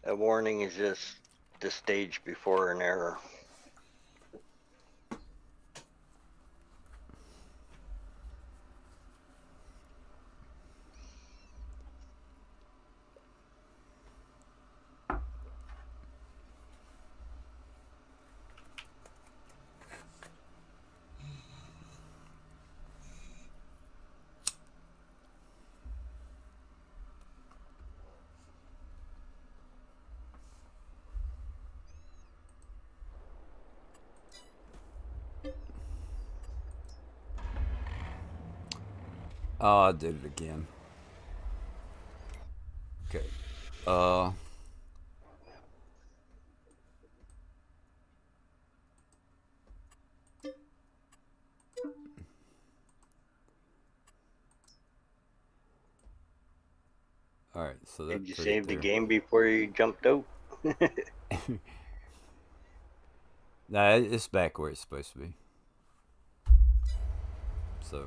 A warning is just the stage before an error. Oh, I did it again. Okay. All right. So that Did you put it save the there. game before you jumped out? Nah, it's back where it's supposed to be. So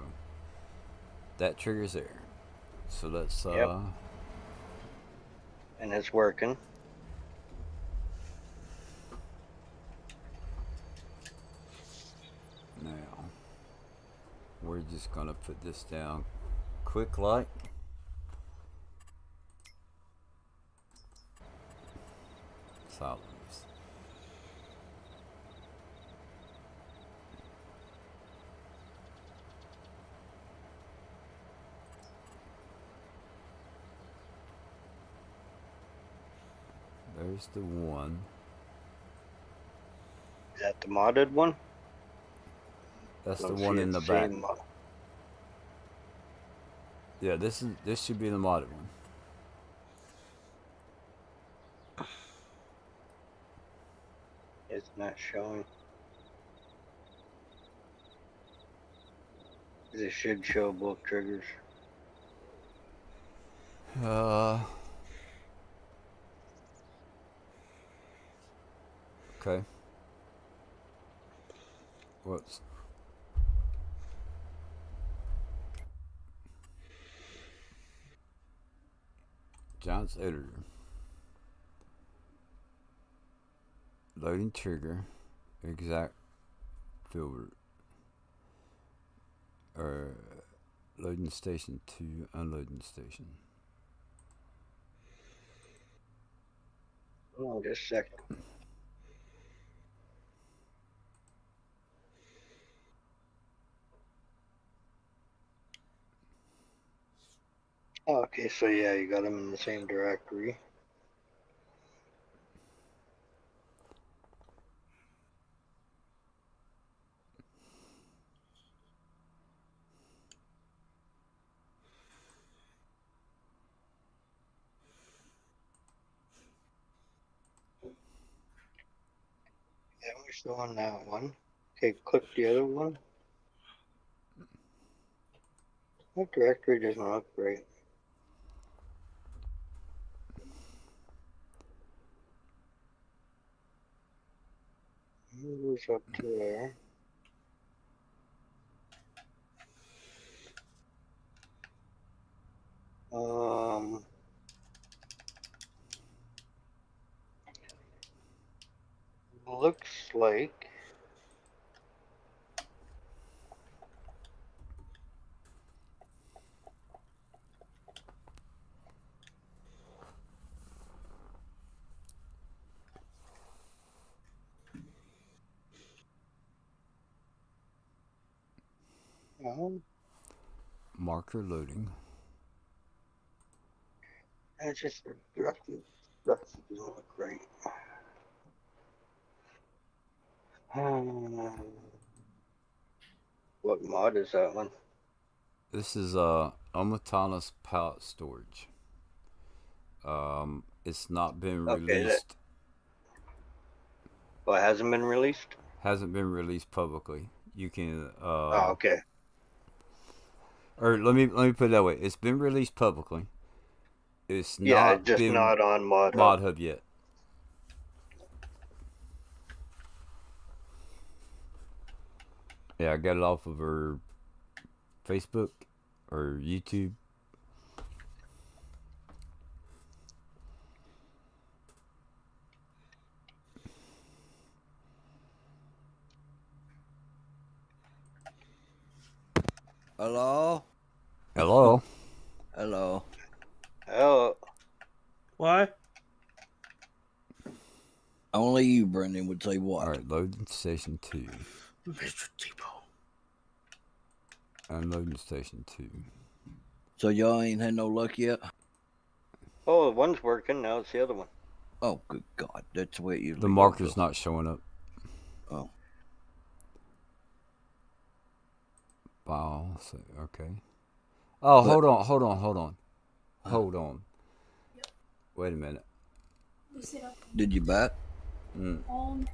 that trigger's there. So let's Yep. And it's working. Now we're just gonna put this down quick like. Silence. There's the one. Is that the modded one? That's the Don't one see in it the back. same Yeah, this should be the modded one. It's not showing. It should show both triggers. Okay. Whoops. John's editor. Loading trigger. Exact filter. Or loading station to unloading station. Hold on just a second. Okay, so yeah, you got them in the same directory. Yeah, we're still on that one. Okay, click the other one. That directory doesn't look right. It goes up to there. Looks like Marker loading. it's just the directory doesn't look right. What mod is that one? This is Omotanas pallet storage. It's not been Okay, released. Oh, it hasn't been released? Hasn't been released publicly. You can Oh, okay. or let me put it that way. It's been released publicly. It's Yeah, not just been not on Mod Mod Hub. Hub yet. Yeah, I got it off of her Facebook or YouTube. Hello? Hello. Hello. Oh, What? Only you, Brendan, would say All what? right, loading station 2. Mr. Depot. Unloading station 2. So y'all ain't had no luck yet? oh, one's working. Now it's the other one. Oh, good God. That's the way it usually The goes, marker's though. not showing up. Oh. Wow. Okay. Oh, But- hold on. Wait a minute. Did you back?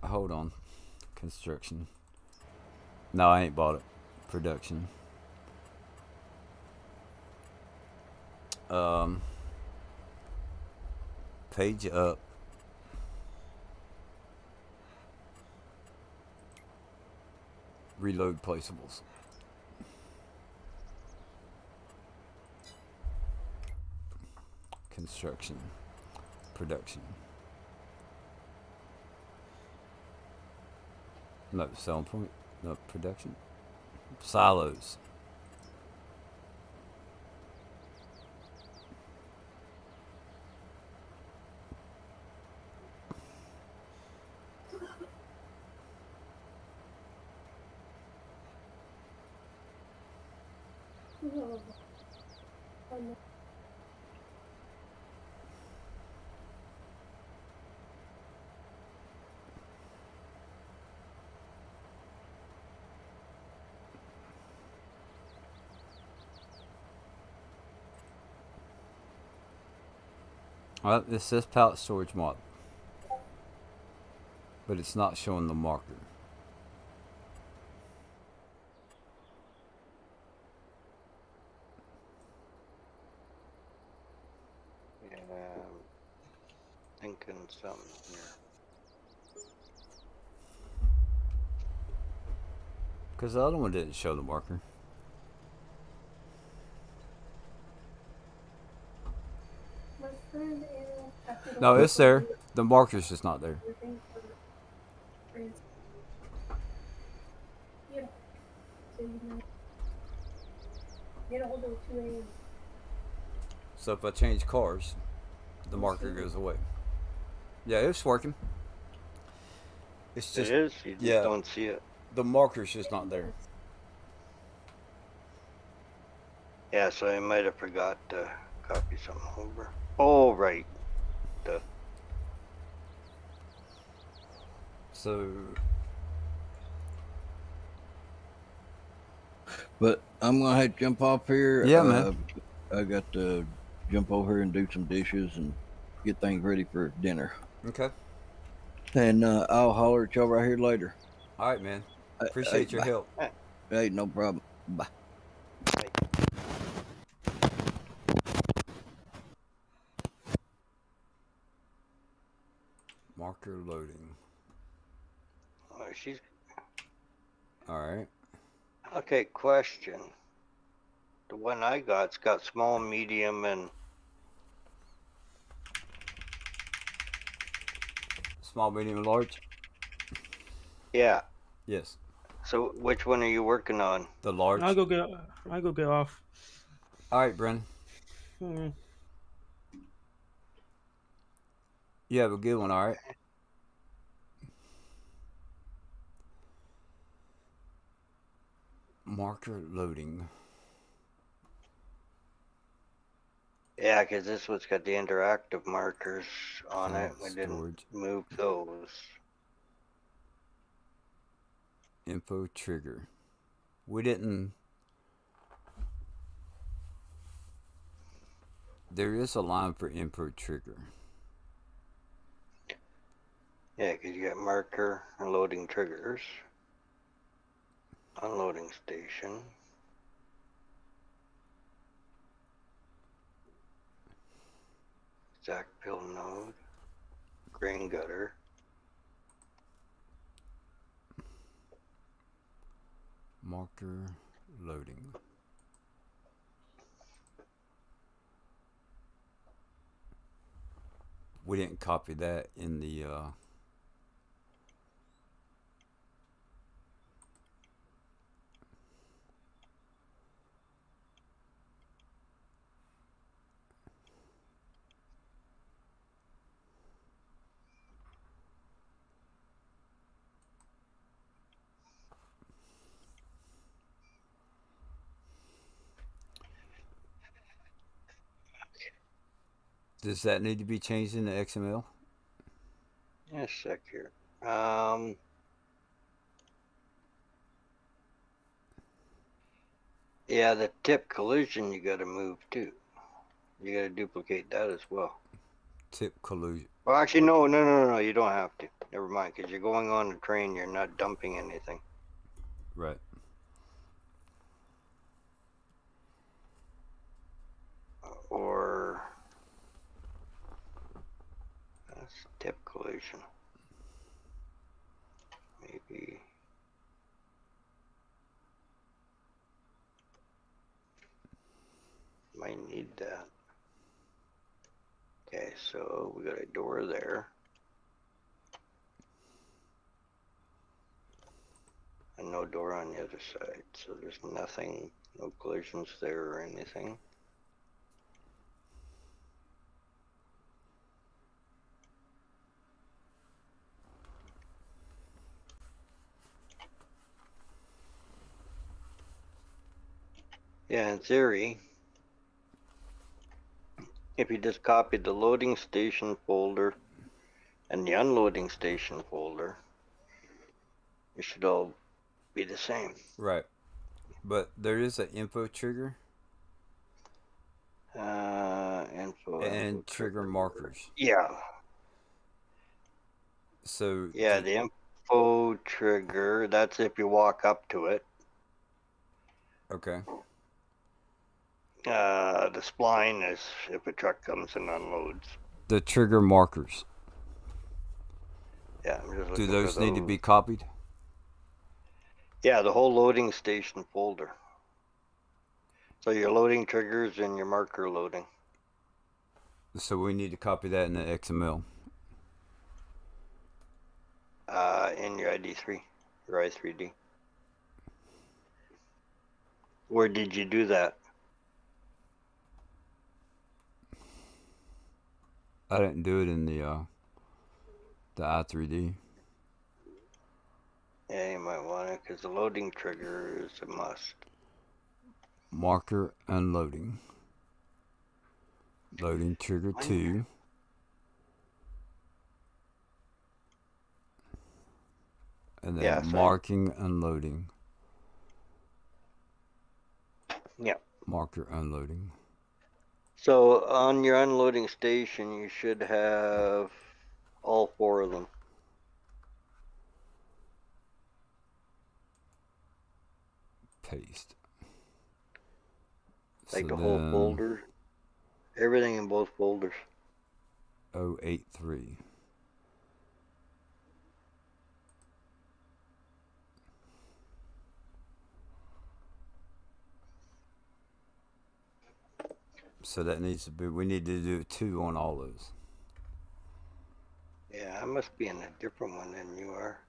Hold on. Construction. No, I ain't bought it. Production. Page up. Reload placeables. Construction. Production. No, selling point. No, production. Silos. Well, it says pallet storage mod, but it's not showing the marker. Yeah, thinking something here. Because the other one didn't show the marker. No, it's there. The marker's just not there. So if I change cars, the marker goes away. Yeah, it's working. It's just It is. You just don't see it. the marker's just not there. Yeah, so I might have forgot to copy something over. Oh, right. So But I'm going to have to jump off here. Yeah, man. I got to jump over here and do some dishes and get things ready for dinner. okay. And I'll holler at y'all right here later. All right, man. Appreciate your bye. help. Hey, no problem. Bye. Marker loading. Oh, she's All right. okay. Question: the one I got's got small, medium, and Small, medium, and large. yeah. Yes. So which one are you working on? The large. I go get off. All right, Brennan. You have a good one. All right. Marker loading. Yeah, 'cause this one's got the interactive markers on it. We Storage. didn't move those. Info trigger. We didn't. There is a line for info trigger. Yeah, because you got marker, unloading triggers, unloading station. Exact fill node, grain gutter. Marker loading. We didn't copy that in the does that need to be changed in the XML? Yeah, sec here. Yeah, the tip collision you got to move too. You got to duplicate that as well. Tip collusion. Well, actually, no. You don't have to. Never mind, because you're going on a train. You're not dumping anything. Right. Or that's tip collision. Maybe. Might need that. Okay, so we got a door there. And no door on the other side. So there's nothing, no collisions there or anything. Yeah, in theory, if you just copied the loading station folder and the unloading station folder, it should all be the same. Right. But there is an info trigger Info and trigger markers. Yeah. So Yeah, the info trigger, that's if you walk up to it. okay. The spline is if a truck comes and unloads. The trigger markers. Yeah, I'm just Do looking those for need to those. be copied? Yeah, the whole loading station folder. So your loading triggers and your marker loading. So we need to copy that in the XML. In your ID3, your i3D. Where did you do that? I didn't do it in the i3D. Yeah, you might want it because the loading trigger is a must. Marker unloading. Loading trigger 2. And then Yeah, so marking unloading. Yeah. Marker unloading. So on your unloading station, you should have all 4 of them. Paste. Like So the whole then folder. Everything in both folders. 083. So that needs to be, we need to do 2 on all those. Yeah, I must be in a different one than you are.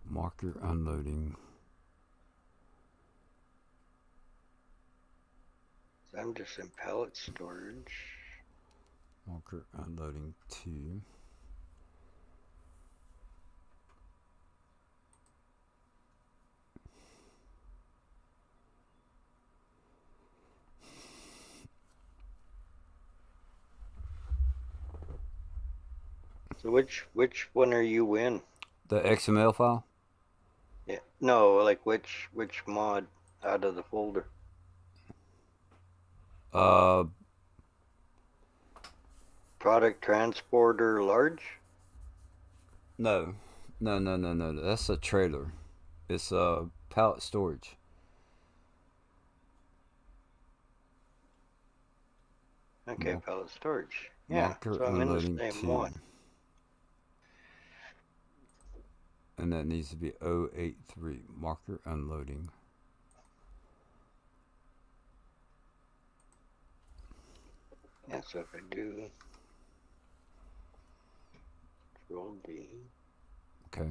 Marker unloading. I'm just in pallet storage. Marker unloading 2. So which one are you in? The XML file? Yeah. No, like which mod out of the folder? Product transporter large? No, no. That's a trailer. It's a pallet storage. Okay, Mar- pallet storage. Yeah, Marker so I'm in the unloading same 2. one. And that needs to be 083. Marker unloading. Yeah, so if I do Control D. Okay.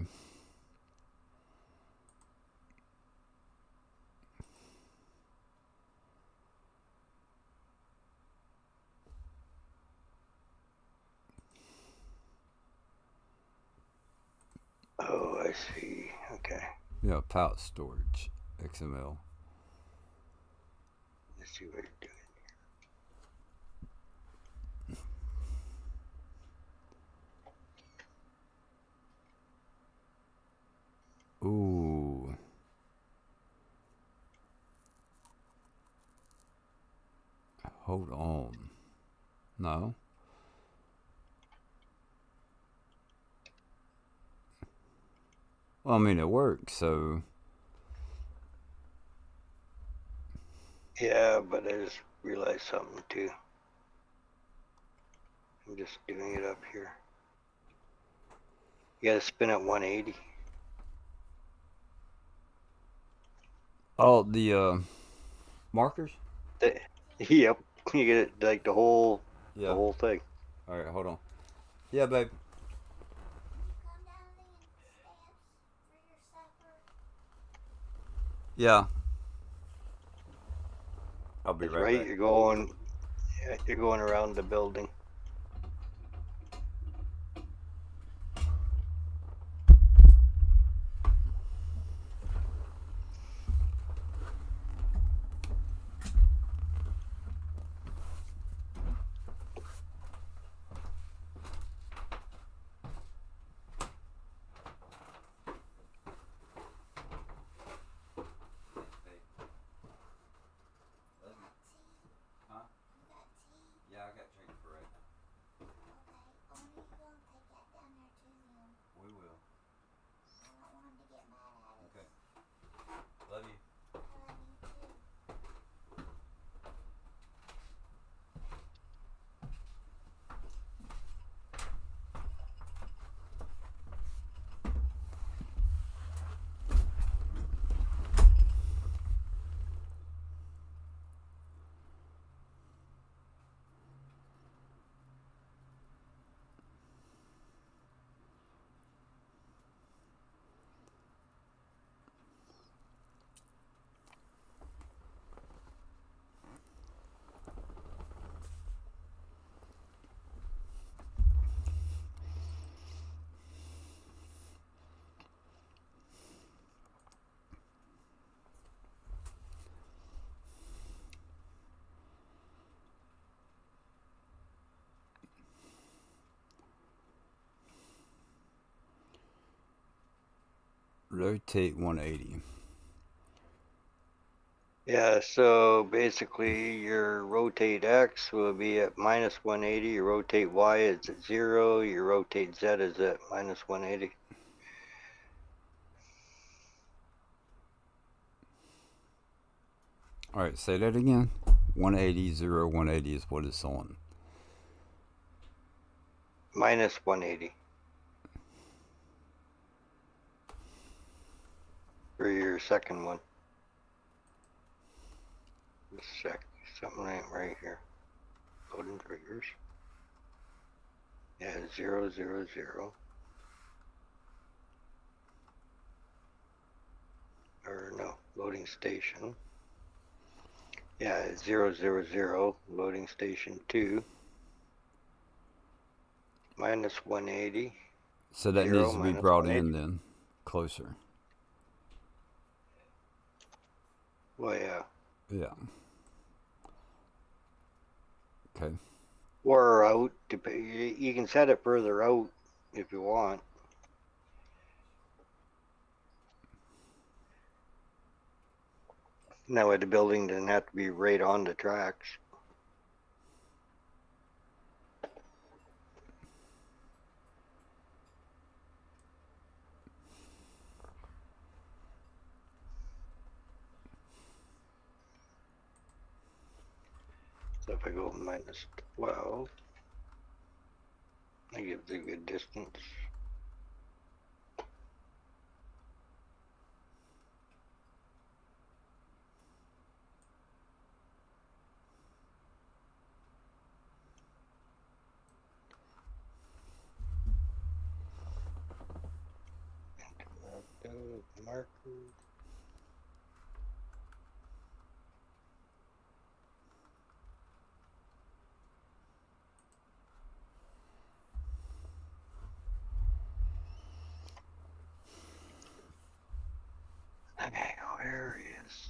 Oh, I see. Okay. Yeah, pallet storage. XML. Let's see what you're doing. Ooh. Hold on. No. Well, I mean, it works, so. Yeah, but I just realized something too. I'm just doing it up here. You gotta spin at 180. Oh, the markers? Yep, you get it like the whole Yeah. thing. All right, hold on. Yeah, babe. Yeah. I'll be That's right right. back. You're going around the building. Yeah, I got change for right now. We will. Okay. Love you. Rotate 180. Yeah, so basically your rotate X will be at minus 180, your rotate Y is at 0, your rotate Z is at minus 180. All right, say that again. 180, 0, 180 is what it's on. Minus 180. For your second one. Just a sec, something ain't right here. Loading triggers. Yeah, 0, 0, 0. Or no, loading station. Yeah, 0, 0, 0. Loading station 2. Minus 180. So that 0 needs to be minus brought 180. in then. Closer. Well, yeah. Yeah. Okay. Or out. You can set it further out if you want. That way the building doesn't have to be right on the tracks. So if I go minus 12, that gives a good distance. Marker. Okay, where is?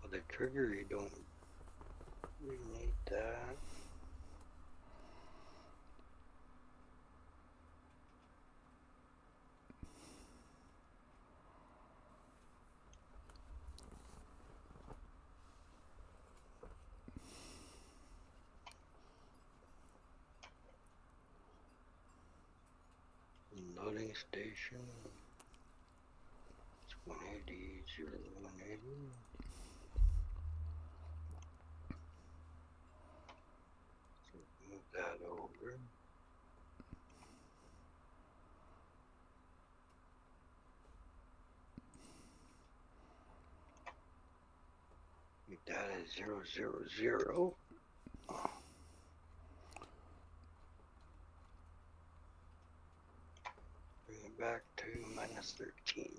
Well, the trigger, you don't really need that. Loading station. It's 180, 180. So move that over. Make that is 0, 0, 0. Bring it back to minus 13.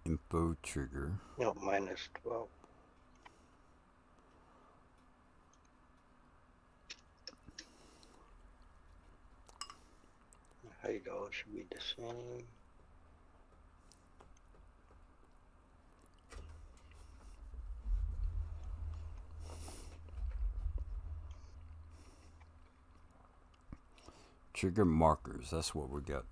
Info trigger. No, minus 12. The height all should be the same. Trigger markers. That's what we got.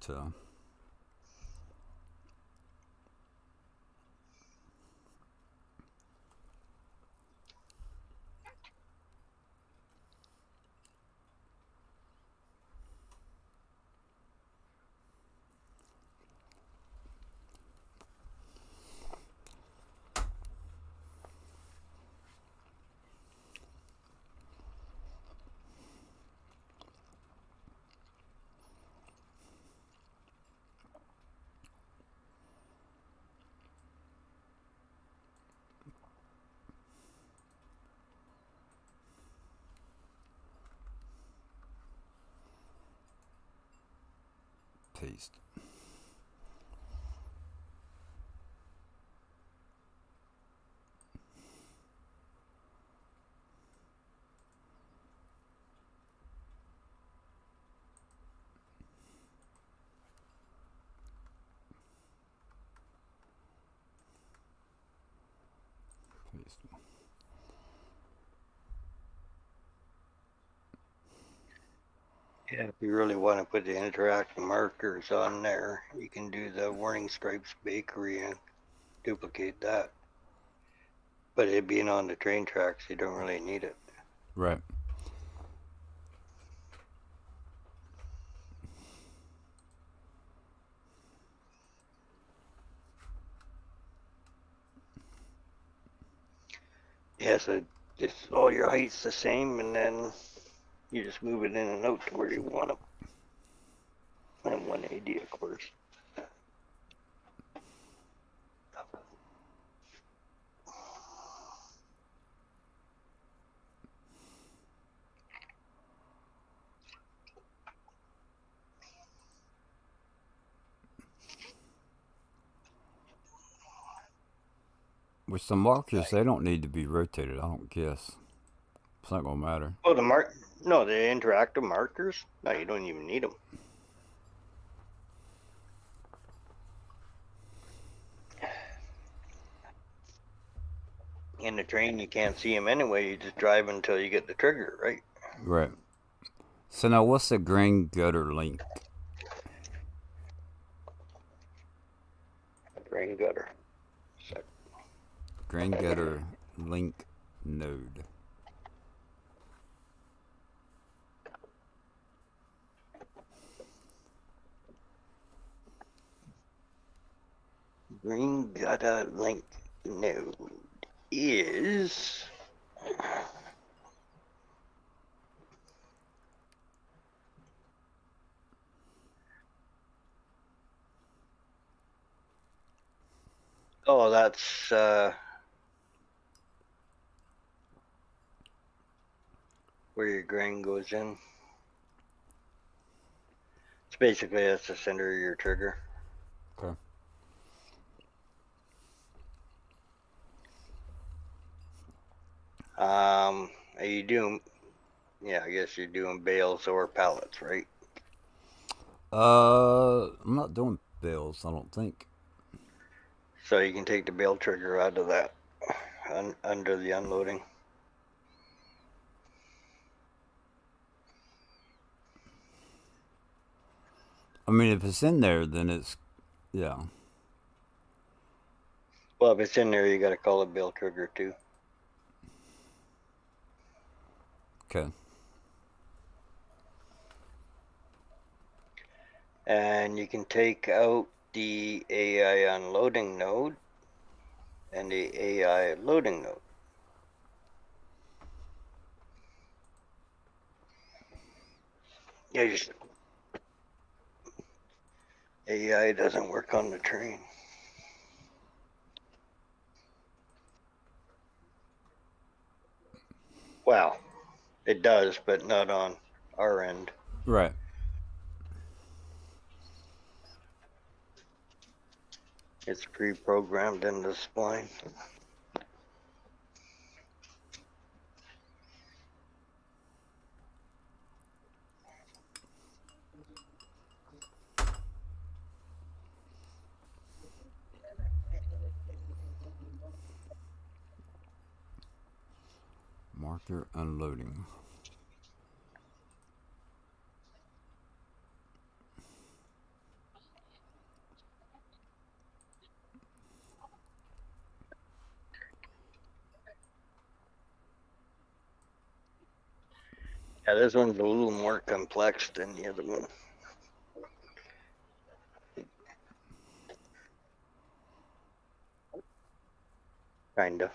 Paste. Paste. Yeah, if you really want to put the interactive markers on there, you can do the Warning Stripes Bakery and duplicate that. But it being on the train tracks, you don't really need it. Right. Yeah, so just all your height's the same, and then you just move it in and out to where you want them. And 180, of course. With some markers, they don't need to be rotated. I don't guess. It's not gonna matter. Oh, no, the interactive markers? No, you don't even need them. In the train, you can't see them anyway. You just drive until you get the trigger, right? Right. So now, what's the grain gutter link? Grain gutter. Grain gutter link node. green data link node is oh, that's where your grain goes in. It's basically that's the center of your trigger. Okay. Are you doing? Yeah, I guess you're doing bales or pallets, right? I'm not doing bills, I don't think. So you can take the bale trigger out of that under the unloading. I mean, if it's in there, then it's, yeah. Well, if it's in there, you got to call it bale trigger too. Okay. And you can take out the AI unloading node and the AI loading node. Yeah, just AI doesn't work on the train. Well, it does, but not on our end. Right. It's pre-programmed in the spline. Marker unloading. Yeah, this one's a little more complex than the other one. Kind of.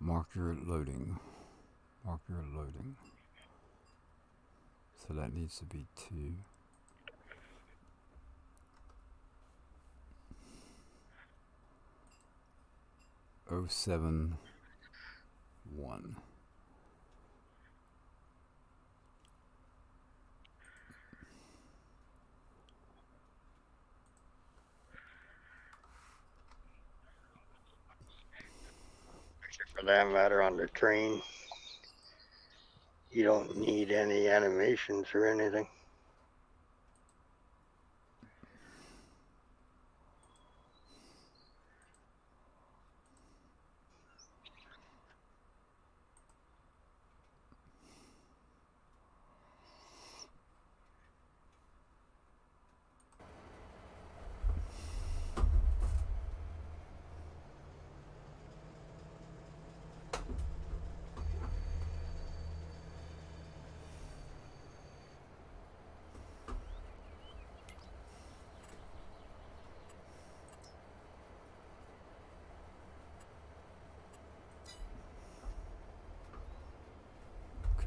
Marker loading. Marker loading. So that needs to be 2. Oh 7 1. For that matter, on the train, you don't need any animations or anything.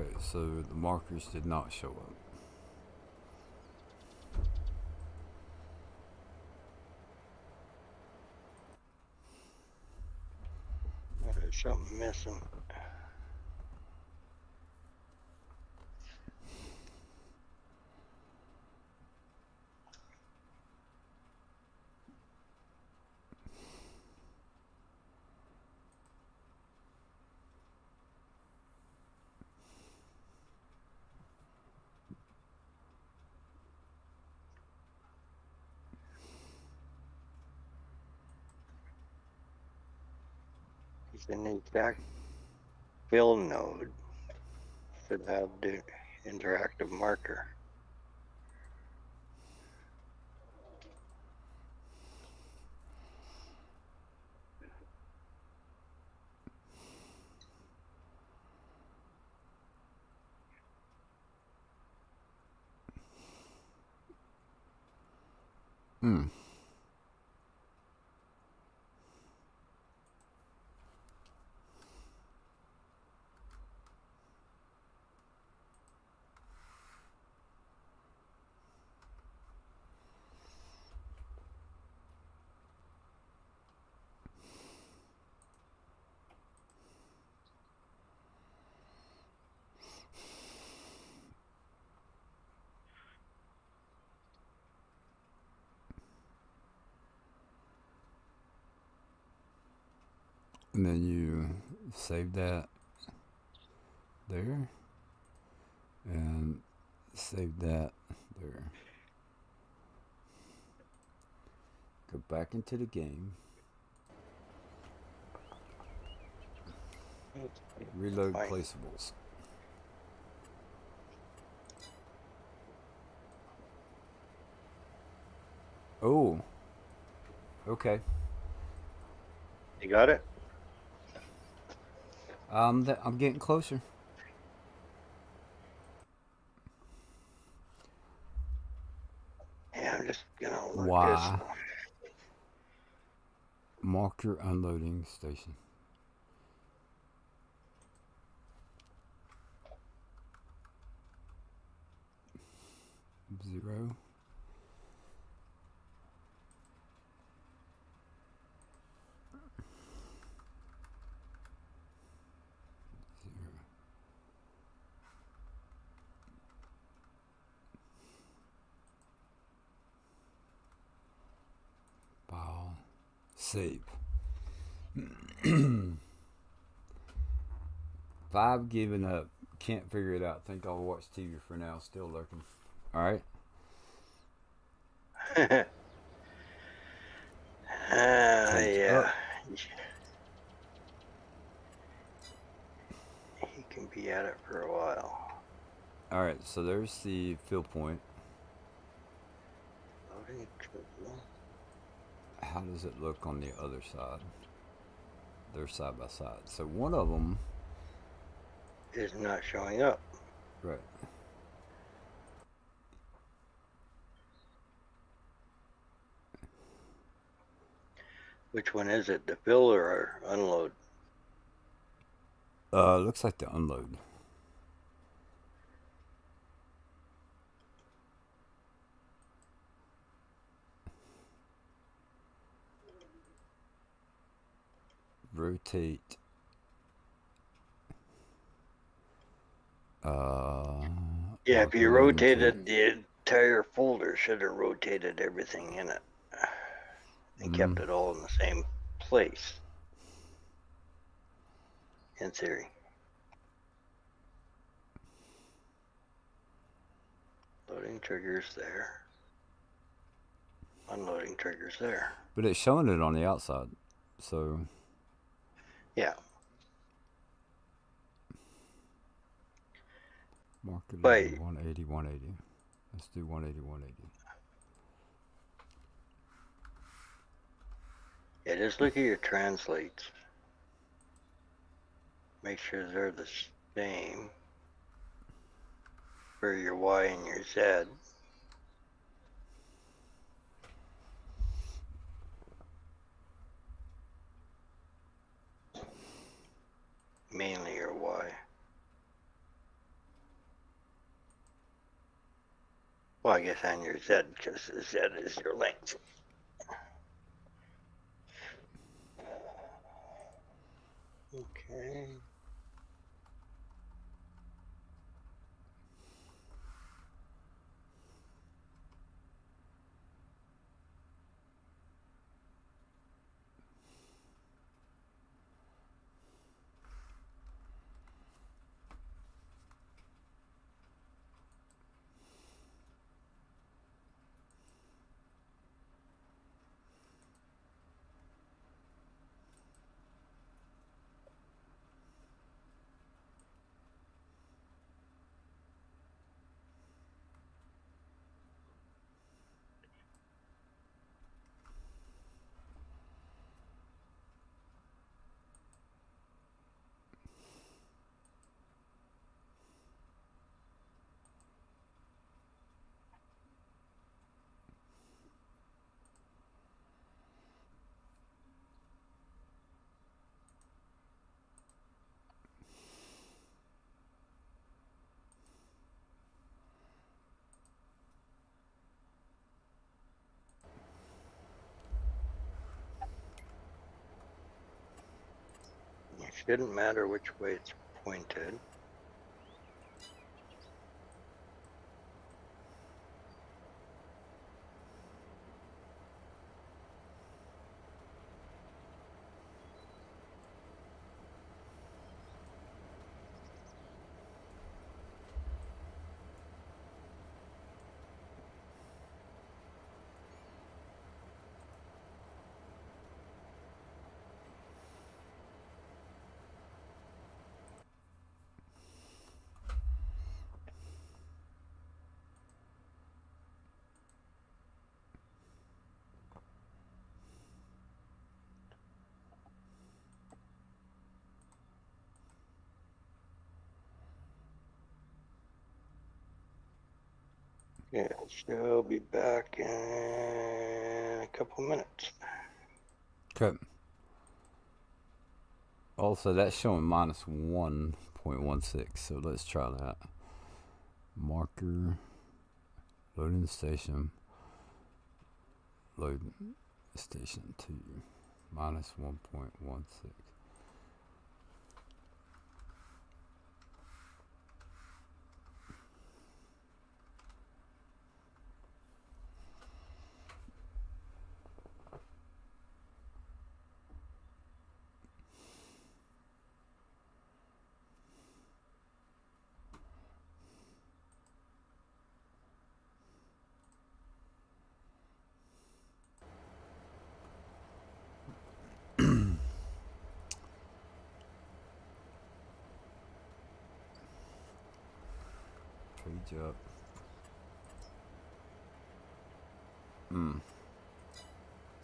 Okay, so the markers did not show up. There's something missing. It's an exact fill node. Should have the interactive marker. Hmm. And then you save that there and save that there. Go back into the game. Reload Fine. placeables. Oh. Okay. You got it? I'm getting closer. Yeah, I'm just gonna look this. Why? Mark your unloading station. Zero. Zero. File. Save. 5 giving up. Can't figure it out. Think I'll watch TV for now. Still lurking. Alright. Page Yeah. up. He can be at it for a while. Alright, so there's the fill point. Loading triple. How does it look on the other side? They're side by side. So one of them. Is not showing up. Right. Which one is it? The fill or unload? Looks like the unload. Rotate. Yeah, if you marker loading rotated key. the entire folder, should have rotated everything in it and kept it all in the same place. In theory. Loading triggers there. Unloading triggers there. But it's showing it on the outside. So. Yeah. Marker But loading 180, 180. Let's do 180, 180. yeah, just look at your translates. Make sure they're the same for your Y and your Z. Mainly your Y. Well, I guess on your Z, because the Z is your length. Okay. Shouldn't matter which way it's pointed. Yeah, she'll be back in a couple minutes. Okay. Also, that's showing minus 1.16, so let's try that. Marker, loading station, load station 2, minus 1.16. Page up.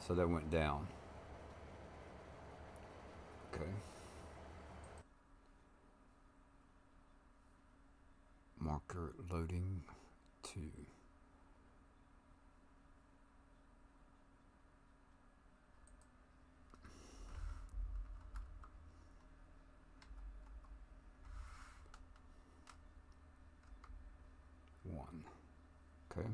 So that went down. Okay. Marker loading 2. One. Okay.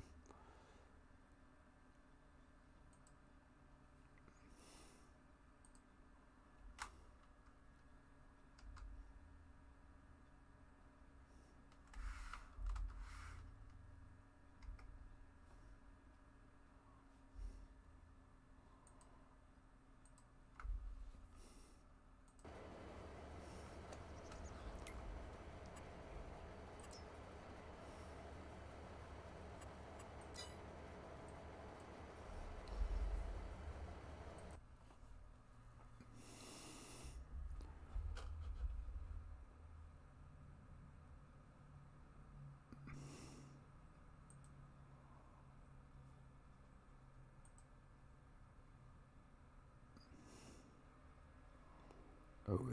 Oh,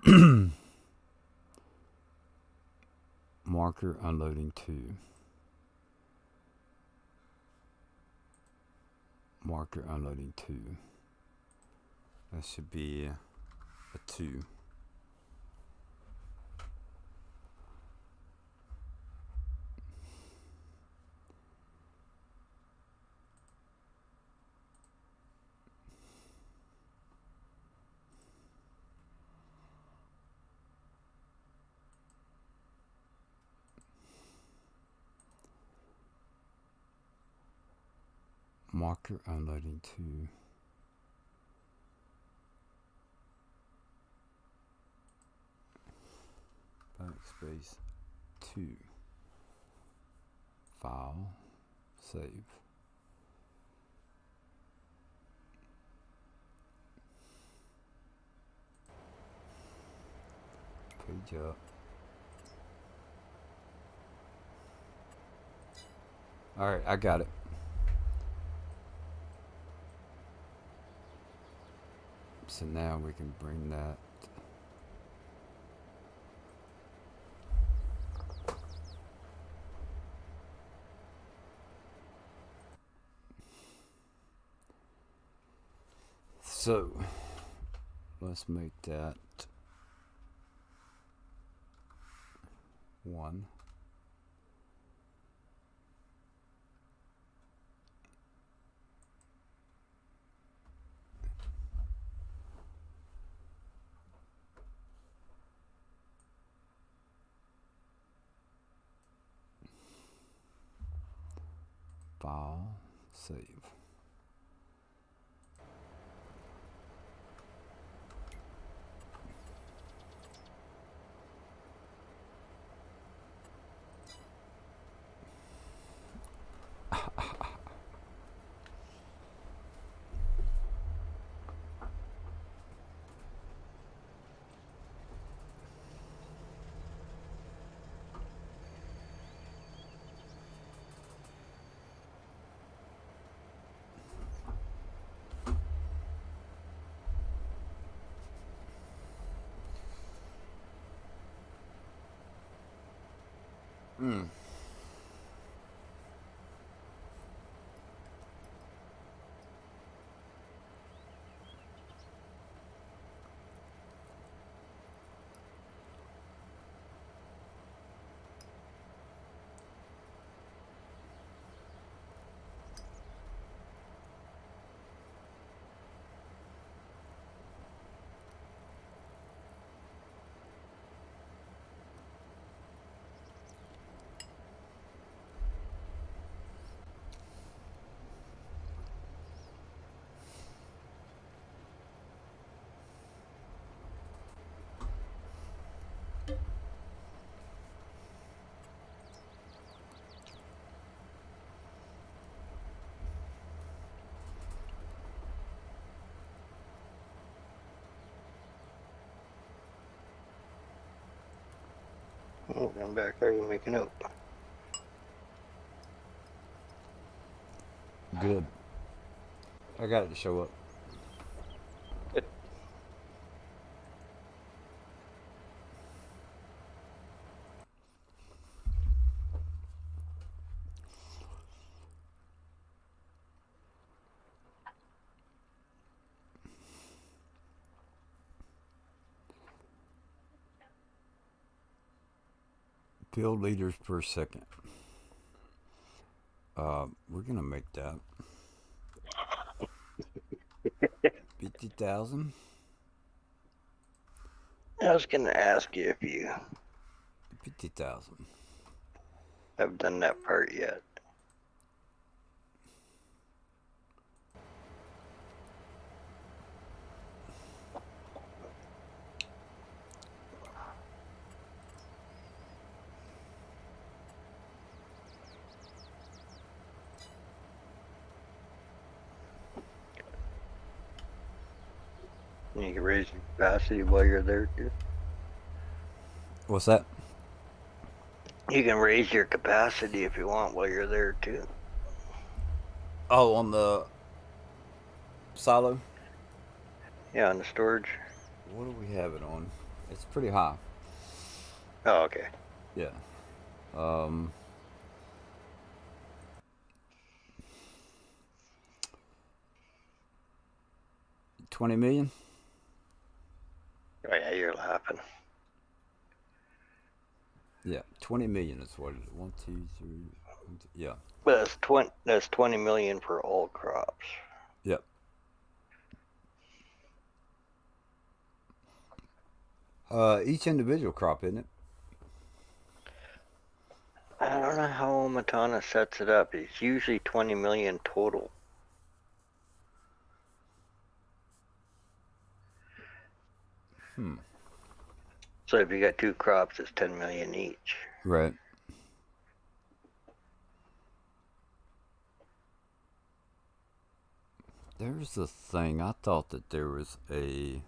82. Marker unloading 2. Marker unloading 2. That should be a 2. Marker unloading 2. Backspace 2. File. Save. Page up. Alright, I got it. So now we can bring that so let's make that 1. File. Save. Hmm. Oh, I'm back there. You make a note. Good. I got it to show up. Good. Field liters per second. We're gonna make that 50,000. I was gonna ask you if you 50,000. have done that part yet. You can raise your capacity while you're there too. What's that? You can raise your capacity if you want while you're there too. Oh, on the silo. Yeah, on the storage. What do we have it on? It's pretty high. Oh, okay. Yeah. 20 million. Oh yeah, you're laughing. Yeah, 20 million is what it is. 1, 2, 3. 1, 2, yeah. But that's 20 million for all crops. Yep. Each individual crop, isn't it? I don't know how Matana sets it up. It's usually 20 million total. So if you got 2 crops, it's 10 million each. Right. There's the thing. I thought that there was a.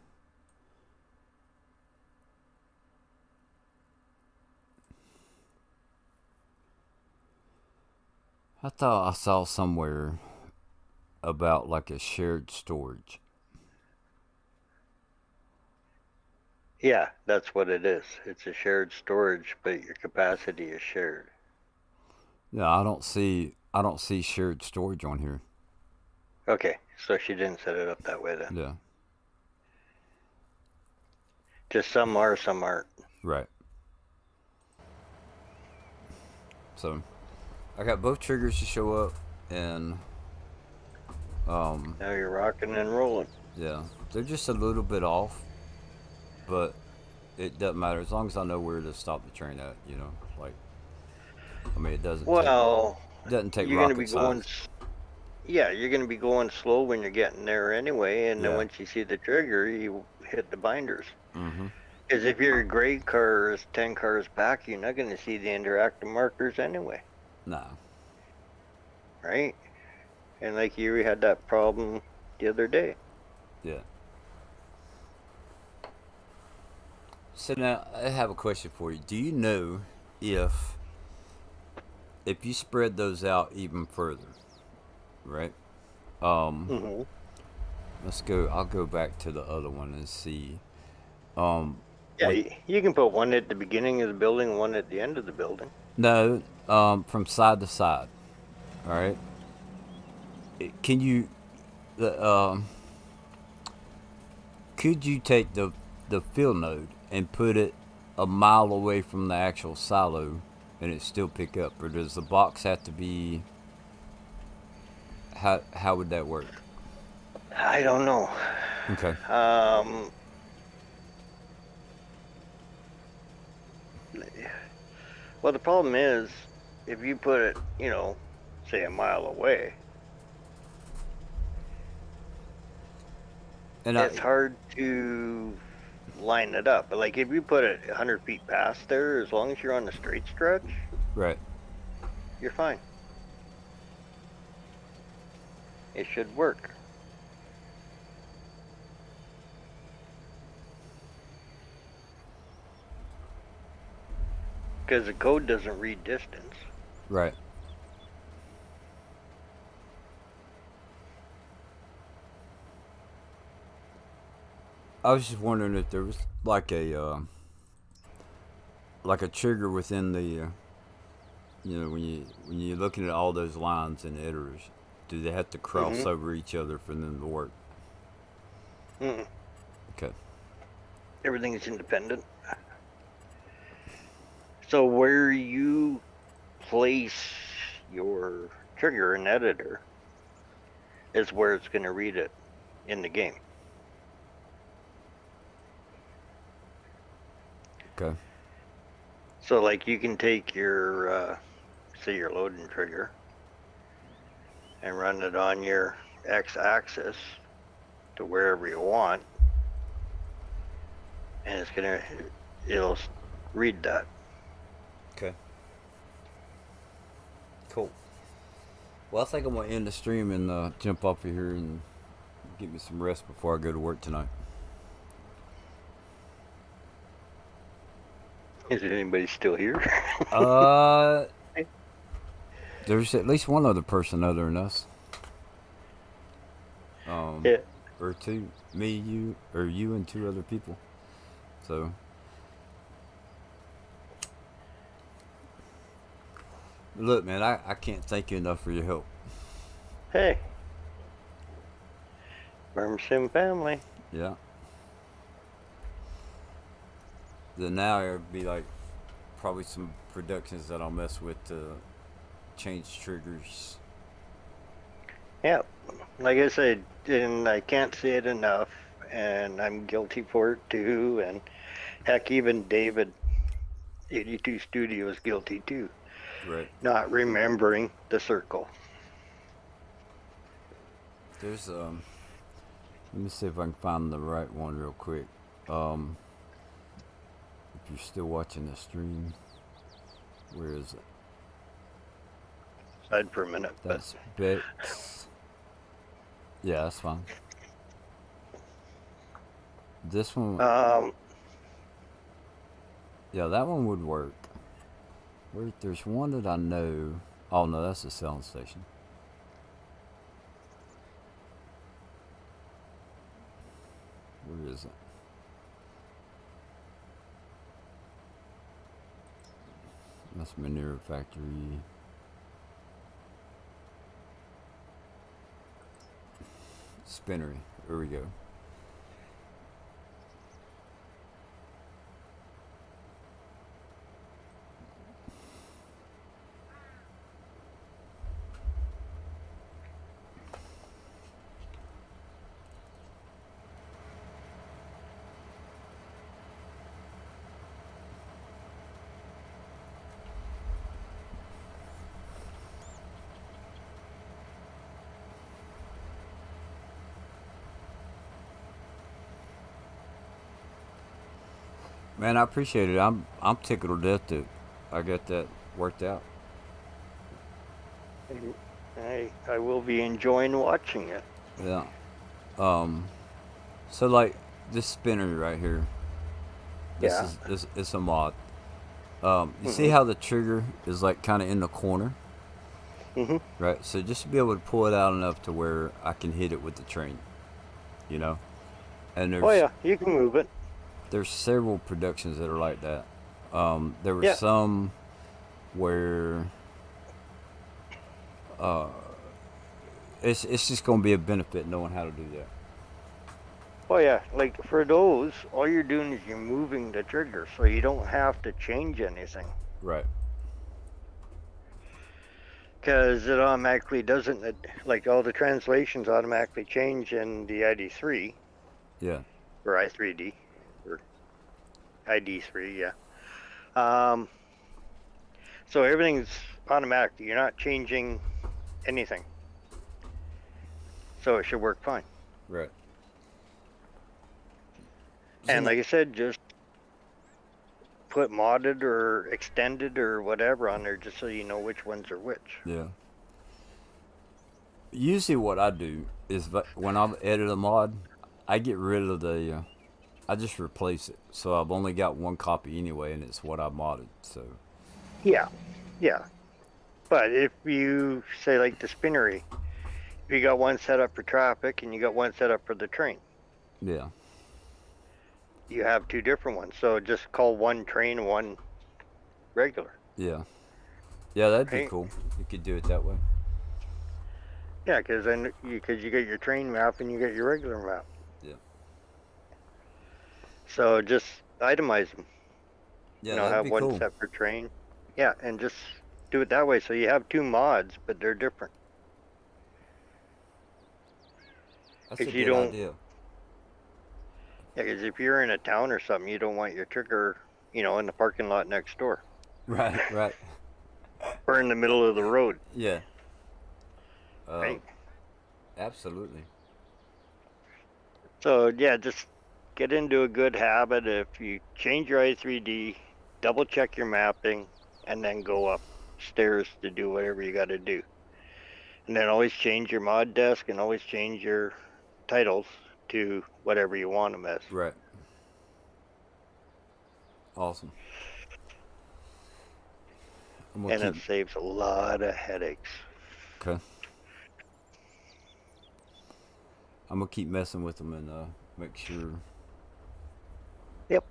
I thought I saw somewhere about like a shared storage. Yeah, that's what it is. It's a shared storage, but your capacity is shared. Yeah, I don't see shared storage on here. Okay, so she didn't set it up that way then. Yeah. Just some are, some aren't. Right. So, I got both triggers to show up, and Now you're rocking and rolling. yeah, they're just a little bit off, but it doesn't matter as long as I know where to stop the train at. You know, like, I mean, it doesn't. Well, Doesn't take you're gonna be rocket going. science. Yeah, you're gonna be going slow when you're getting there anyway, and then Yeah. once you see the trigger, you hit the binders. Mm-hmm. Because if your grade car is 10 cars back, you're not gonna see the interactive markers anyway, No. right? And like you had that problem the other day. Yeah. So now I have a question for you. Do you know if you spread those out even further, right? Mm-hmm. Let's go. I'll go back to the other one and see. Um, Yeah, with you can put one at the beginning of the building, one at the end of the building. no, from side to side. All right. Can you the could you take the fill node and put it a mile away from the actual silo and it still pick up, or does the box have to be? How would that work? I don't know. Okay. Um, well, the problem is if you put it, say a mile away, And it's hard to line it up. But like if you put it 100 feet past there, as long as you're on the straight stretch, right. you're fine. It should work. Because the code doesn't read distance. Right. I was just wondering if there was like a trigger within the when you're looking at all those lines and headers, do they have to cross Mm-hmm. over each other for them to work? Mm-mm. Okay. Everything is independent. So where you place your trigger and editor is where it's going to read it in the game. Okay. So like you can take your say your loading trigger and run it on your x-axis to wherever you want, and it'll read that. Okay. Cool. Well, I think I'm gonna end the stream and jump off of here and get me some rest before I go to work tonight. Is anybody still here? Uh, there's at least one other person other than us. Yeah. Or two, me, you, or you and two other people. So. Look, man, I can't thank you enough for your help. Hey. Sim family. Yeah. Then now it'd be like probably some productions that I'll mess with to change triggers. Yeah. Like I said, and I can't say it enough, and I'm guilty for it too, and heck, even David 82 Studio is guilty too. Right. Not remembering the circle. There's let me see if I can find the right one real quick. If you're still watching the stream, where is it? Aside for a minute. That's Bex. Yeah, that's fine. This one. Yeah, that one would work. There's one that I know. Oh no, that's the selling station. Where is it? That's Manure Factory. Spinnery. Here we go. Man, I appreciate it. I'm tickled to death that I got that worked out. I will be enjoying watching it. Yeah. Um. So like this spinner right here. Yeah. This it's a mod. You see Mhm. how the trigger is like kind of in the corner, Mhm. right? So just to be able to pull it out enough to where I can hit it with the train, you know. And Oh yeah, you can move it. there's several productions that are like that. There were Yeah. some where uh, it's just gonna be a benefit knowing how to do that. Oh yeah, like for those, all you're doing is you're moving the trigger, so you don't have to change anything Right. because it automatically doesn't. Like all the translations automatically change in the ID3 Yeah. or I3D or ID3. Yeah. Um. So everything's automatic. You're not changing anything, so it should work fine. Right. And Isn't it? like I said, just put modded or extended or whatever on there, just so you know which ones are which. Yeah. Usually, what I do is when I edit a mod, I get rid of the. I just replace it. So I've only got one copy anyway, and it's what I modded. So Yeah. Yeah. But if you say like the spinnery, if you got one set up for traffic and you got one set up for the train, yeah. you have two different ones. So just call one train, one regular, Yeah. Yeah, that'd be right? cool. You could do it that way. Yeah, because then you get your train map and you get your regular map. Yeah. So just itemize them. Yeah, that'd Have be one cool. set for train. Yeah, and just do it that way. So you have two mods, but they're different. That's a Because you good don't. idea. Yeah, because if you're in a town or something, you don't want your trigger, in the parking lot next door Right, right. or in the middle of the road, Yeah. Uh, right? absolutely. So yeah, just get into a good habit. If you change your i3D, double check your mapping, and then go upstairs to do whatever you got to do. And then always change your mod desk and always change your titles to whatever you want them as. Right. Awesome. I'm gonna And it keep. saves a lot of headaches. Okay. I'm gonna keep messing with them and make sure Yep.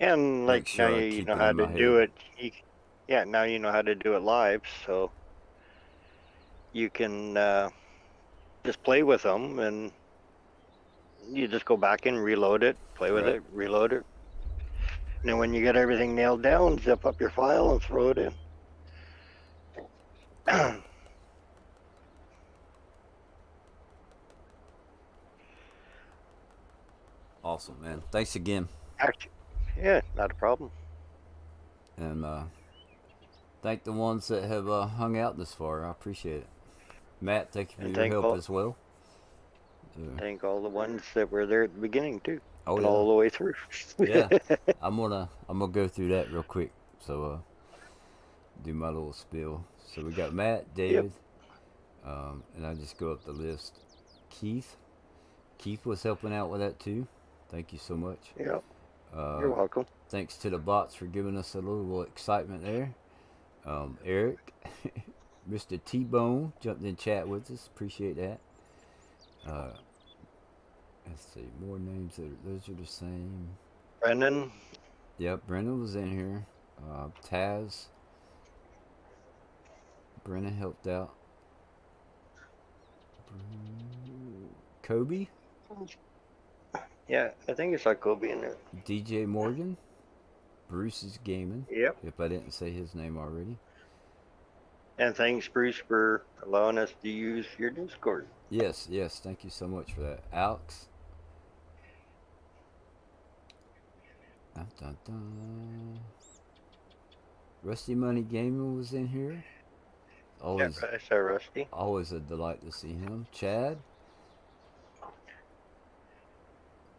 And like make now sure I you keep know it how in to my head. do it. Yeah, now you know how to do it live, so you can just play with them, and you just go back and reload it, play with Right. it, reload it, and then when you get everything nailed down, zip up your file and throw it in. Cool. Awesome, man. Thanks again. Actually, yeah, not a problem. And thank the ones that have hung out this far. I appreciate it. Matt, thank you for And your help as well. thank all the ones that were there at the beginning too, Oh and yeah. all the way through. Yeah. I'm gonna go through that real quick. So do my little spiel. So we got Matt, Yep. David, and I just go up the list. Keith. Keith was helping out with that too. Thank you so much. Yep. Uh, You're welcome. thanks to the bots for giving us a little excitement there. Eric, Mr. T Bone jumped in chat with us. Appreciate that. Uh, let's see, more names. Those are the same. Brendan. Yep, Brendan was in here. Taz. Brennan helped out. Kobe. Yeah, I think it's like Kobe in there. DJ Morgan. Bruce is gaming. Yep. If I didn't say his name already. And thanks, Bruce, for allowing us to use your Discord. Yes, yes. Thank you so much for that. Alex. Dun, dun, dun. Rusty Money Gaming was in here. Yeah, Always, I saw Rusty. always a delight to see him. Chad.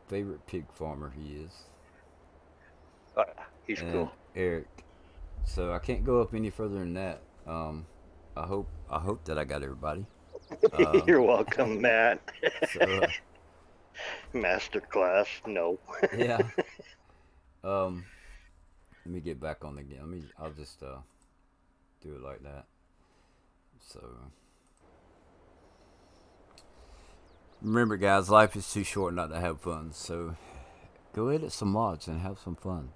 Favorite pig farmer he is. Oh, he's and cool. Eric. So I can't go up any further than that. I hope that I got everybody. You're welcome, Matt. So Master class, no. yeah. Um, Let me get back on the game. I'll just do it like that. So remember, guys, life is too short not to have fun. So go edit some mods and have some fun.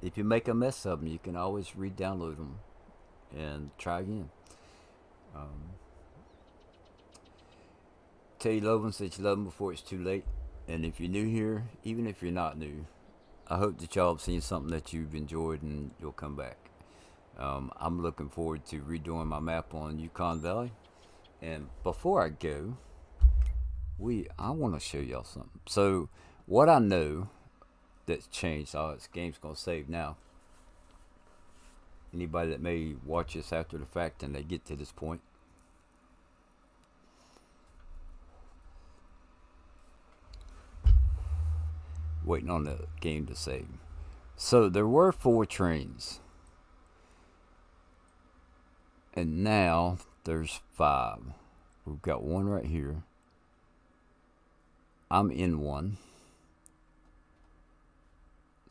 If you make a mess of them, you can always re-download them and try again. Tell your loved ones that you love them before it's too late. And if you're new here, even if you're not new, I hope that y'all have seen something that you've enjoyed and you'll come back. I'm looking forward to redoing my map on Yukon Valley. And before I go, I want to show y'all something. So what I know that's changed, this game's gonna save now. Anybody that may watch this after the fact and they get to this point, waiting on the game to save. So there were 4 trains, and now there's 5. We've got one right here. I'm in one.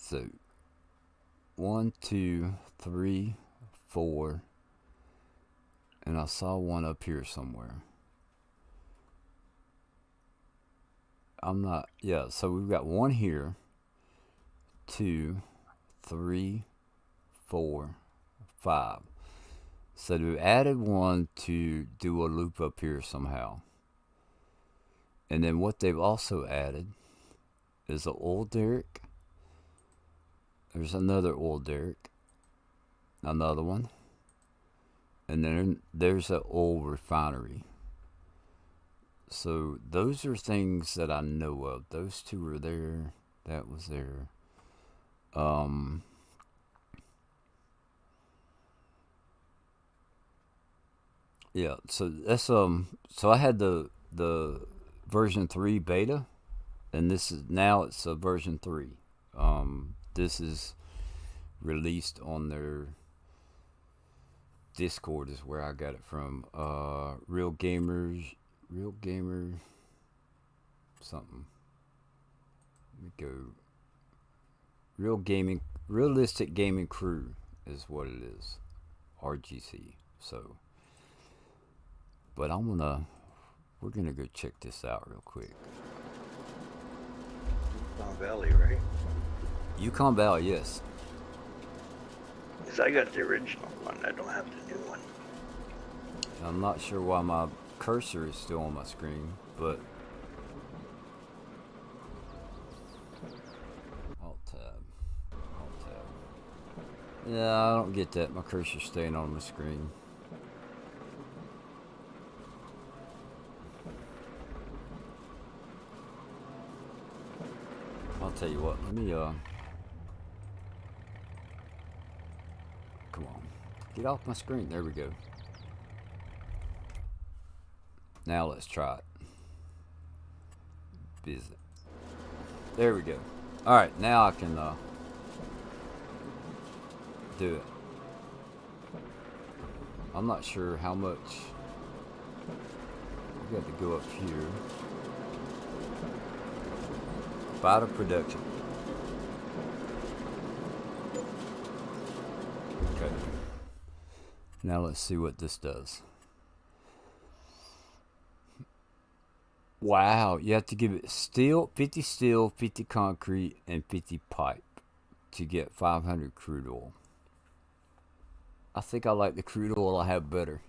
So 1, 2, 3, 4, and I saw one up here somewhere. I'm not, yeah, so we've got one here, 2, 3, 4, 5. So we added one to do a loop up here somehow. And then what they've also added is an oil derrick. There's another oil derrick. Another one. And then there's an oil refinery. So those are things that I know of. Those 2 were there. That was there. Yeah, so that's so I had the version 3 beta, and this is now it's a version 3. This is released on their Discord is where I got it from. Real gamer something. Let me go. Realistic gaming crew is what it is. RGC. So but we're gonna go check this out real quick. Yukon Valley, right? Yukon Valley, yes. Because I got the original one. I don't have the new one. I'm not sure why my cursor is still on my screen, but Alt tab. Yeah, I don't get that. My cursor's staying on my screen. I'll tell you what, let me, come on, get off my screen, there we go. Now let's try it. Visit. There we go. Alright, now I can, do it. I'm not sure how much, we got to go up here. Bite of production. Okay. Now let's see what this does. Wow, you have to give it steel, 50 concrete, and 50 pipe to get 500 crude oil. I think I like the crude oil I have better.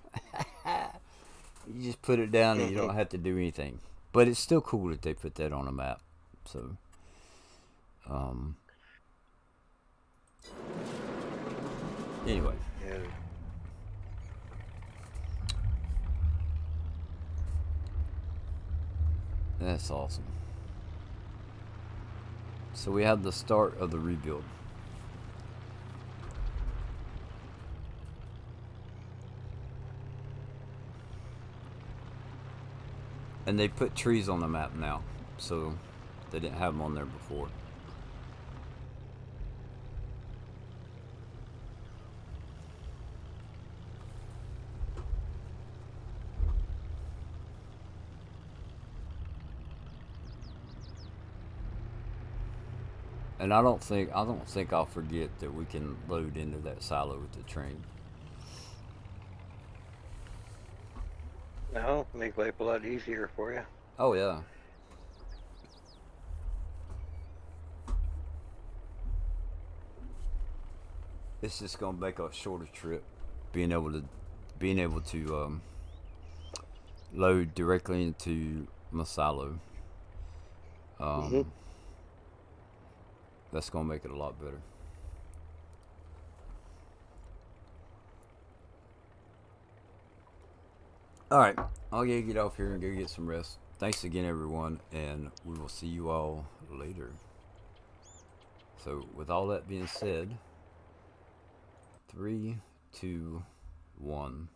You just put it down and you don't have to do anything. But it's still cool that they put that on a map. So, anyway. Yeah. That's awesome. So we have the start of the rebuild. And they put trees on the map now, so they didn't have them on there before. And I don't think I'll forget that we can load into that silo with the train. No, make life a lot easier for you. Oh yeah. It's just gonna make a shorter trip, being able to load directly into my silo. Hmm. That's gonna make it a lot better. All right, I'll get off here and go get some rest. Thanks again, everyone, and we will see you all later. So, with all that being said, three, two, one.